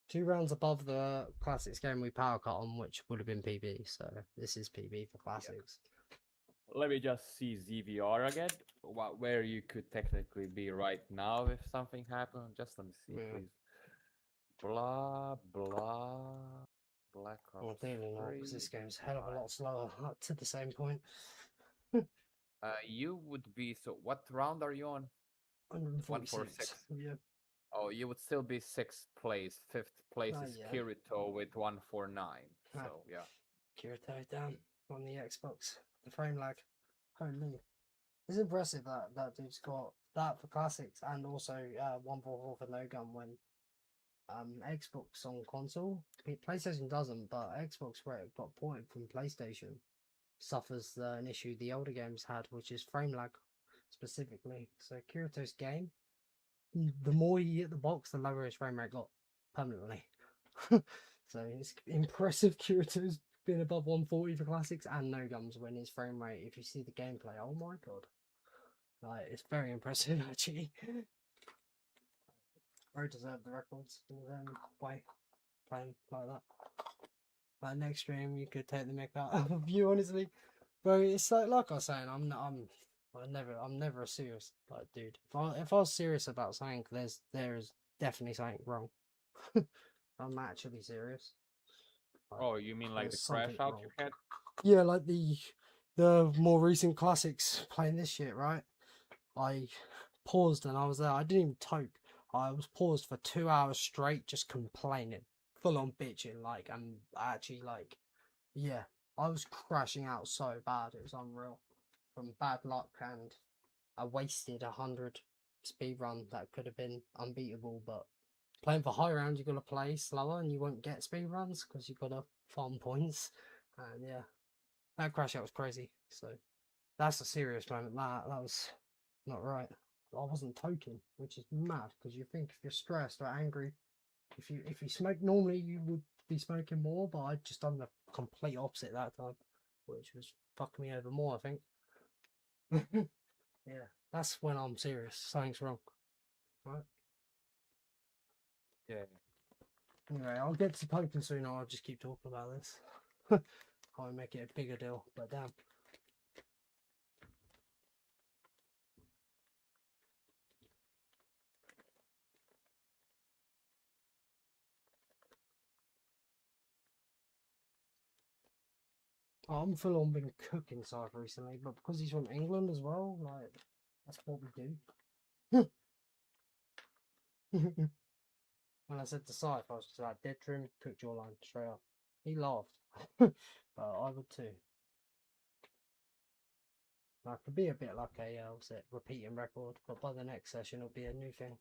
2 rounds above the classics game we power cut on, which would have been PB. So this is PB for classics. Let me just see ZVR again. Where you could technically be right now if something happened. Just let me see, Yeah. please. Blah blah. Black Ops. Well, clearly not, because this game's a hell of a lot slower. Up to the same point. You would be, so what round are you on? 146. Yeah. Oh, you would still be 6th place. 5th place is yeah. Kirito with 149. Ah. So yeah. Kirito down on the Xbox. The frame lag. Holy. It's impressive that dude's got that for classics and also 144 for no gun when Xbox on console. PlayStation doesn't, but Xbox, where it got ported from PlayStation, suffers an issue the older games had, which is frame lag specifically. So Kirito's game, the more you hit the box, the lower his frame rate got permanently. So it's impressive Kirito's been above 140 for classics and no guns when his frame rate, if you see the gameplay, oh my god. Like, it's very impressive actually. Bro deserved the records in his own way, playing like that. Like, next stream you could take the mick out of you, honestly. Bro, it's like I was saying, I'm never a serious like dude. If I was serious about something, there is definitely something wrong. I'm actually serious. Like, Oh, you mean like the there's crash something out wrong. you had? Yeah, like the more recent classics playing this shit, right? I paused and I was there. I didn't even toke. I was paused for 2 hours straight, just complaining, full on bitching. Like, and actually, like, yeah, I was crashing out so bad. It was unreal. From bad luck, and I wasted 100 speed run that could have been unbeatable. But playing for high round, you got to play slower, and you won't get speed runs because you got to farm points. And yeah, that crash out was crazy. So that's a serious moment. That was not right. I wasn't toking, which is mad because you think if you're stressed or angry, if you smoke normally you would be smoking more, but I'd just done the complete opposite that time, which was fucking me over more, I think. Yeah, that's when I'm serious. Something's wrong. Right. Yeah. Anyway, I'll get to poking soon. I'll just keep talking about this. I'll make it a bigger deal, but damn. I'm full on been cooking Cypher recently, but because he's from England as well, like, that's what we do. When I said to Cypher, I was just like, dead trim, cooked your line straight up. He laughed, but I would too. I could be a bit like a, what's it, repeating record, but by the next session it'll be a new thing.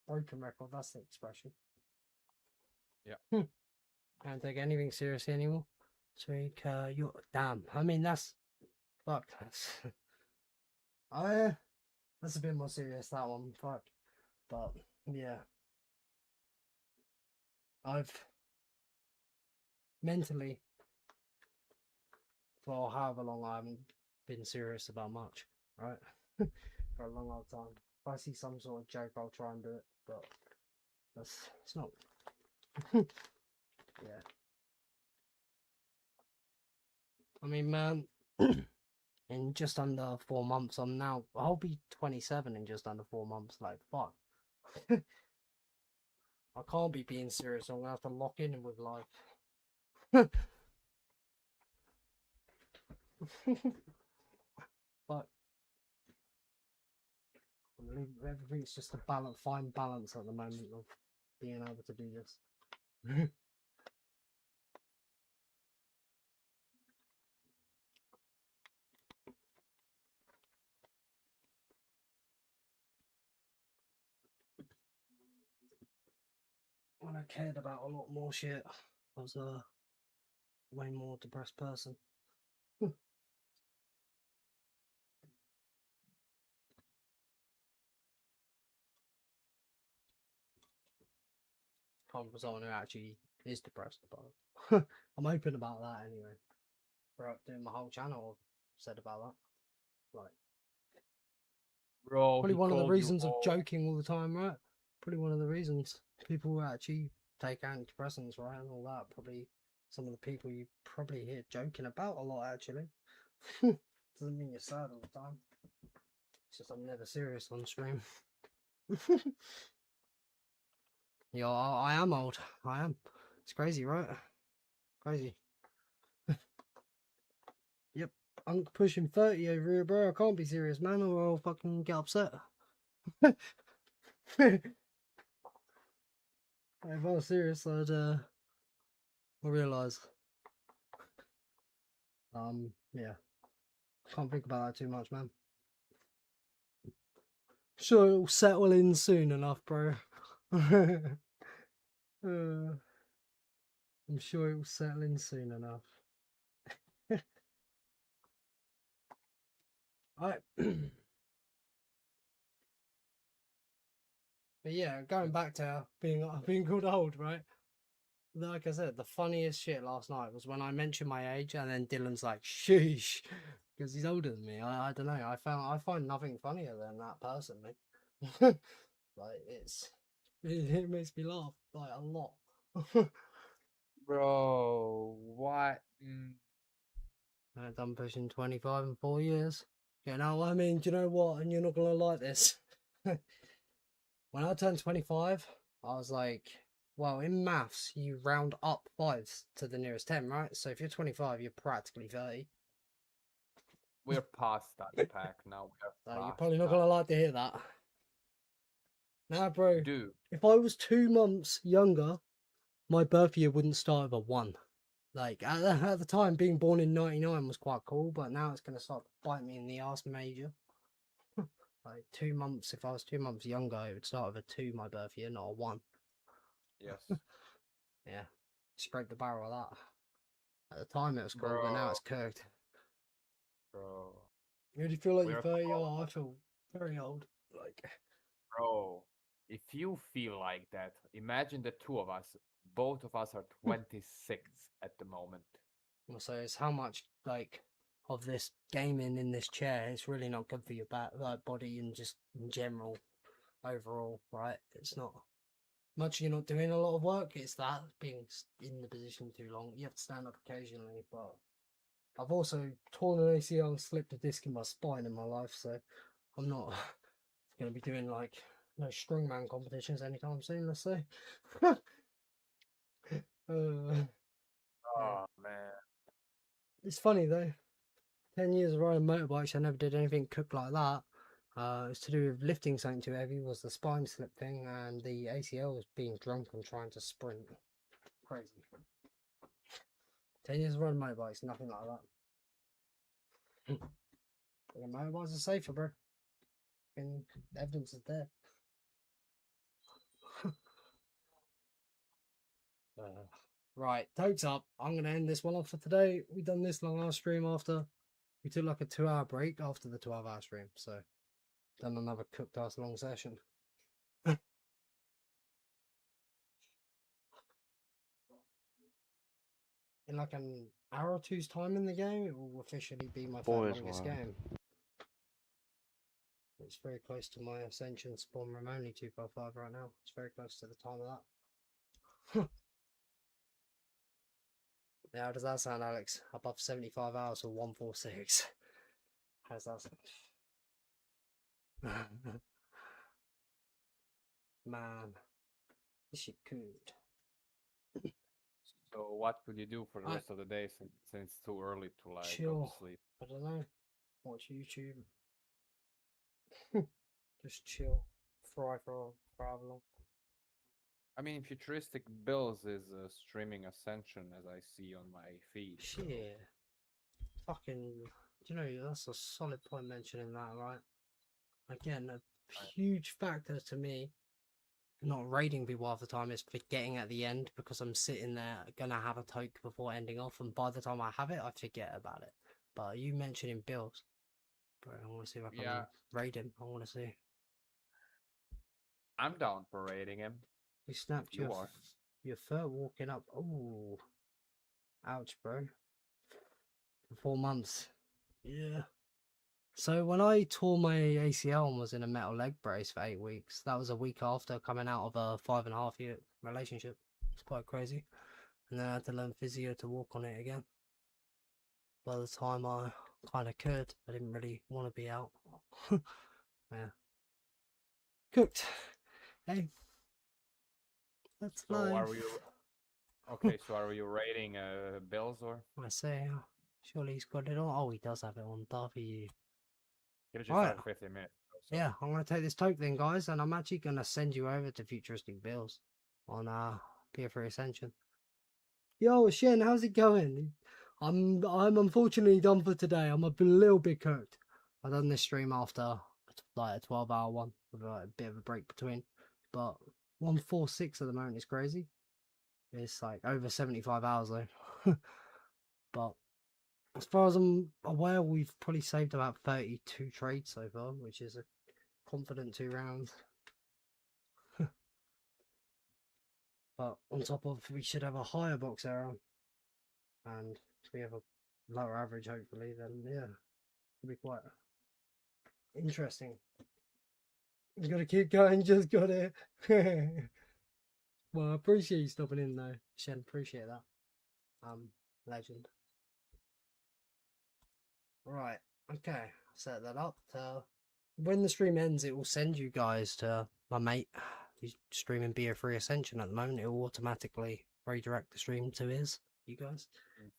Broken record, that's the expression. Yeah. Can't take anything seriously anymore. Sweet, you're damn. I mean, that's fuck. That's a bit more serious, that one. Fuck. But yeah, I've mentally, for however long, I haven't been serious about much, right? For a long old time. If I see some sort of joke, I'll try and do it, but it's not. Yeah. I mean, man, in just under 4 months, I'll be 27 in just under 4 months. Like, fuck. I can't be being serious. I'm gonna have to lock in with life. But everything's just a fine balance at the moment of being able to do this. When I cared about a lot more shit, I was a way more depressed person. Come from someone who actually is depressed about it. I'm open about that anyway. Throughout doing my whole channel, I've said about that. Like, Bro, probably he one of the called you reasons of all. joking all the time, right? Probably one of the reasons people actually take antidepressants, right, and all that. Probably some of the people you probably hear joking about a lot, actually. Doesn't mean you're sad all the time. It's just I'm never serious on stream. Yeah, I am old. I am. It's crazy, right? Crazy. Yep. I'm pushing 30 over here, bro. I can't be serious, man, or I'll fucking get upset. If I was serious, I'll realise. Yeah. Can't think about that too much, man. Sure, it'll settle in soon enough, bro. I'm sure it will settle in soon enough. Alright. But yeah, going back to being called old, right? Like I said, the funniest shit last night was when I mentioned my age, and then Dylan's like, "Sheesh," because he's older than me. I don't know. I find nothing funnier than that personally. Like it makes me laugh like a lot. Bro, what? I've done pushing 25 in 4 years. You know, I mean, do you know what? And you're not gonna like this. When I turned 25, I was like, Well, in maths, you round up 5s to the nearest 10, right? So if you're 25, you're practically 30. We're past that pack now. So you're past probably not that. going to like to hear that. Nah, bro. Dude, If I was 2 months younger, my birth year wouldn't start with a 1. Like, at the time, being born in 99 was quite cool, but now it's going to start to bite me in the ass major. Like, 2 months, if I was 2 months younger, it would start with a 2, my birth year, not a 1. yes. Yeah. Scrape the barrel of that. At the time, it was cool, but now it's cooked. Bro. You really feel like you're We're 30? cold. Oh, I feel very old. Like, Bro, if you feel like that, imagine the two of us. Both of us are 26 at the moment. so it's how much, like, of this gaming in this chair, it's really not good for your back, like, body and just in general, overall, right? It's not much. You're not doing a lot of work. It's that being in the position too long. You have to stand up occasionally, but I've also torn an ACL and slipped a disc in my spine in my life, so I'm not going to be doing like no strongman competitions anytime soon, let's say. Oh, man. It's funny though. 10 years of riding motorbikes, I never did anything cooked like that. It's to do with lifting something too heavy, was the spine slip thing, and the ACL was being drunk and trying to sprint. Crazy. 10 years of riding motorbikes, nothing like that. The motorbikes are safer, bro. And the evidence is there. Right, totes up. I'm going to end this one off for today. We done this long hour stream after. We took like a 2-hour break after the 12-hour stream, so done another cooked ass long session. In like an hour or two's time in the game, it will officially be my third Boys, longest wow. game. It's very close to my Ascension spawn room, only 255 right now. It's very close to the time of that. Yeah, how does that sound, Alex? Above 75 hours for 146. How does that sound? Man, this shit good. So what will you do for the I- rest of the day since it's too early to like go Chill. to sleep? I don't know. Watch YouTube. Just chill. Fry for however long. I mean, Futuristic Bills is streaming Ascension as I see on my feed. so- Shit. Fucking. You know, that's a solid point mentioning that, right? Again, a huge factor to me, not raiding people half the time, is forgetting at the end, because I'm sitting there gonna have a toke before ending off, and by the time I have it, I forget about it. But you mentioning Bills, bro, I want to see if I can Yeah. raid him. I want to see. I'm down for raiding him. You snapped You your are. your fur walking up. Oh, ouch, bro. For 4 months. Yeah. So when I tore my ACL and was in a metal leg brace for 8 weeks, that was a week after coming out of a 5.5 year relationship. It's quite crazy. And then I had to learn physio to walk on it again. By the time I kind of could, I didn't really want to be out. Yeah. Cooked. Hey. That's So life. are you okay? So are you raiding Bills or? I say, surely he's got it on. Oh, he does have it on. W. It just Right. started 15 minutes. ago, so- Yeah, I'm gonna take this toke then, guys, and I'm actually gonna send you over to Futuristic Bills on BO3 Ascension. Yo, Shen, how's it going? I'm unfortunately done for today. I'm a little bit cooked. I done this stream after like a 12-hour one with like, a bit of a break between, but 146 at the moment is crazy. It's like over 75 hours though. But as far as I'm aware, we've probably saved about 32 trades so far, which is a confident 2 rounds. But on top of, we should have a higher box error, and if we have a lower average hopefully, then yeah, it'll be quite interesting. You gotta keep going, just got it. Well, I appreciate you stopping in though, Shen, appreciate that. Legend. Right, okay, set that up. When the stream ends, it will send you guys to my mate he's streaming BO3 Ascension at the moment. It will automatically redirect the stream to you guys.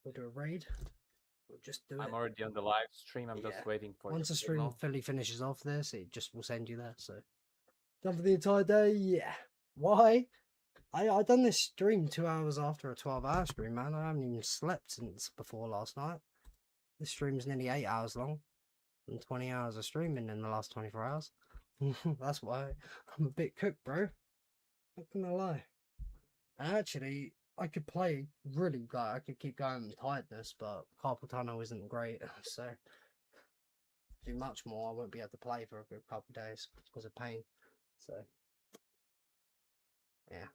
We'll do a raid. We'll just do it. I'm already on the live stream. I'm Yeah. just waiting for Once the the stream signal. fully finishes off this, it just will send you there. So done for the entire day. Yeah. Why? I done this stream 2 hours after a 12-hour stream, man. I haven't even slept since before last night. This stream's nearly 8 hours long, and 20 hours of streaming in the last 24 hours. That's why I'm a bit cooked, bro. Not gonna lie. And actually, I could play really, I could keep going with tiredness, but carpal tunnel isn't great, so do much more. I won't be able to play for a good couple of days because of pain. So yeah.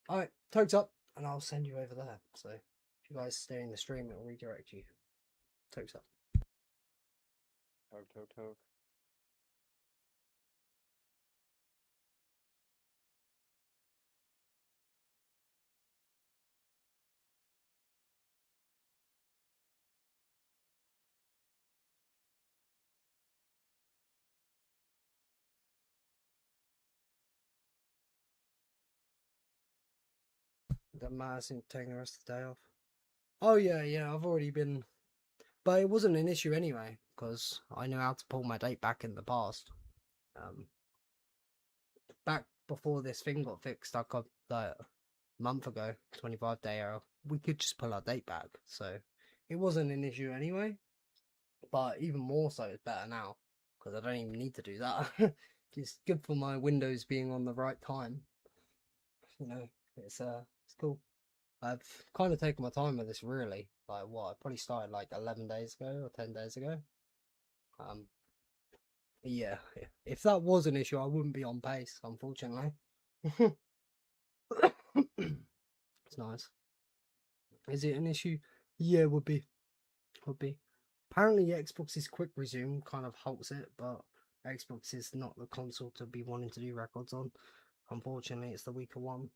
Alright, Toke's up, and I'll send you over there. So if you guys stay in the stream, it'll redirect you. Toke's up. Toke. Doesn't matter since taking the rest of the day off. Oh yeah, I've already been, but it wasn't an issue anyway because I knew how to pull my date back in the past. Back before this thing got fixed, I got like a month ago, 25-day error. We could just pull our date back, so it wasn't an issue anyway. But even more so, it's better now because I don't even need to do that. It's good for my windows being on the right time. You know, it's cool. I've kind of taken my time with this, really. Like, what? I probably started like 11 days ago or 10 days ago. Yeah, if that was an issue, I wouldn't be on pace, unfortunately. It's nice. Is it an issue? Yeah, would be. Apparently, Xbox's quick resume kind of halts it, but Xbox is not the console to be wanting to do records on. Unfortunately, it's the weaker one.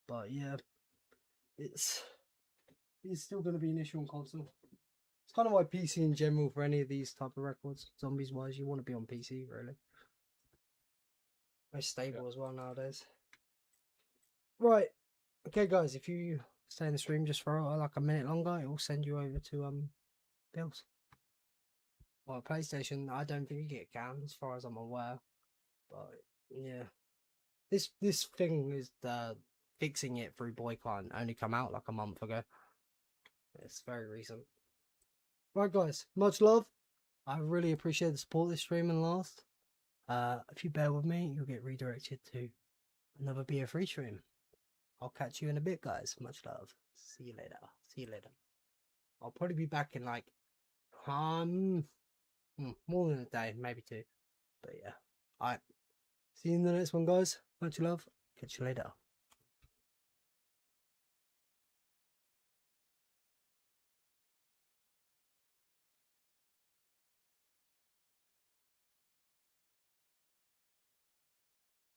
But yeah, it's still going to be an issue on console. It's kind of why PC in general for any of these type of records, zombies wise, you want to be on PC really. Most stable as well nowadays. Right, okay guys, if you stay in the stream just for like a minute longer, it will send you over to Bills. Well, PlayStation, I don't think you get canned as far as I'm aware, but yeah, this thing is fixing it through Boy Client only come out like a month ago. It's very recent. Right guys, much love. I really appreciate the support this stream and last. If you bear with me, you'll get redirected to another BO3 stream. I'll catch you in a bit, guys. Much love. See you later. I'll probably be back in like more than a day, maybe 2. But yeah. Alright. See you in the next one, guys. Much love. Catch you later.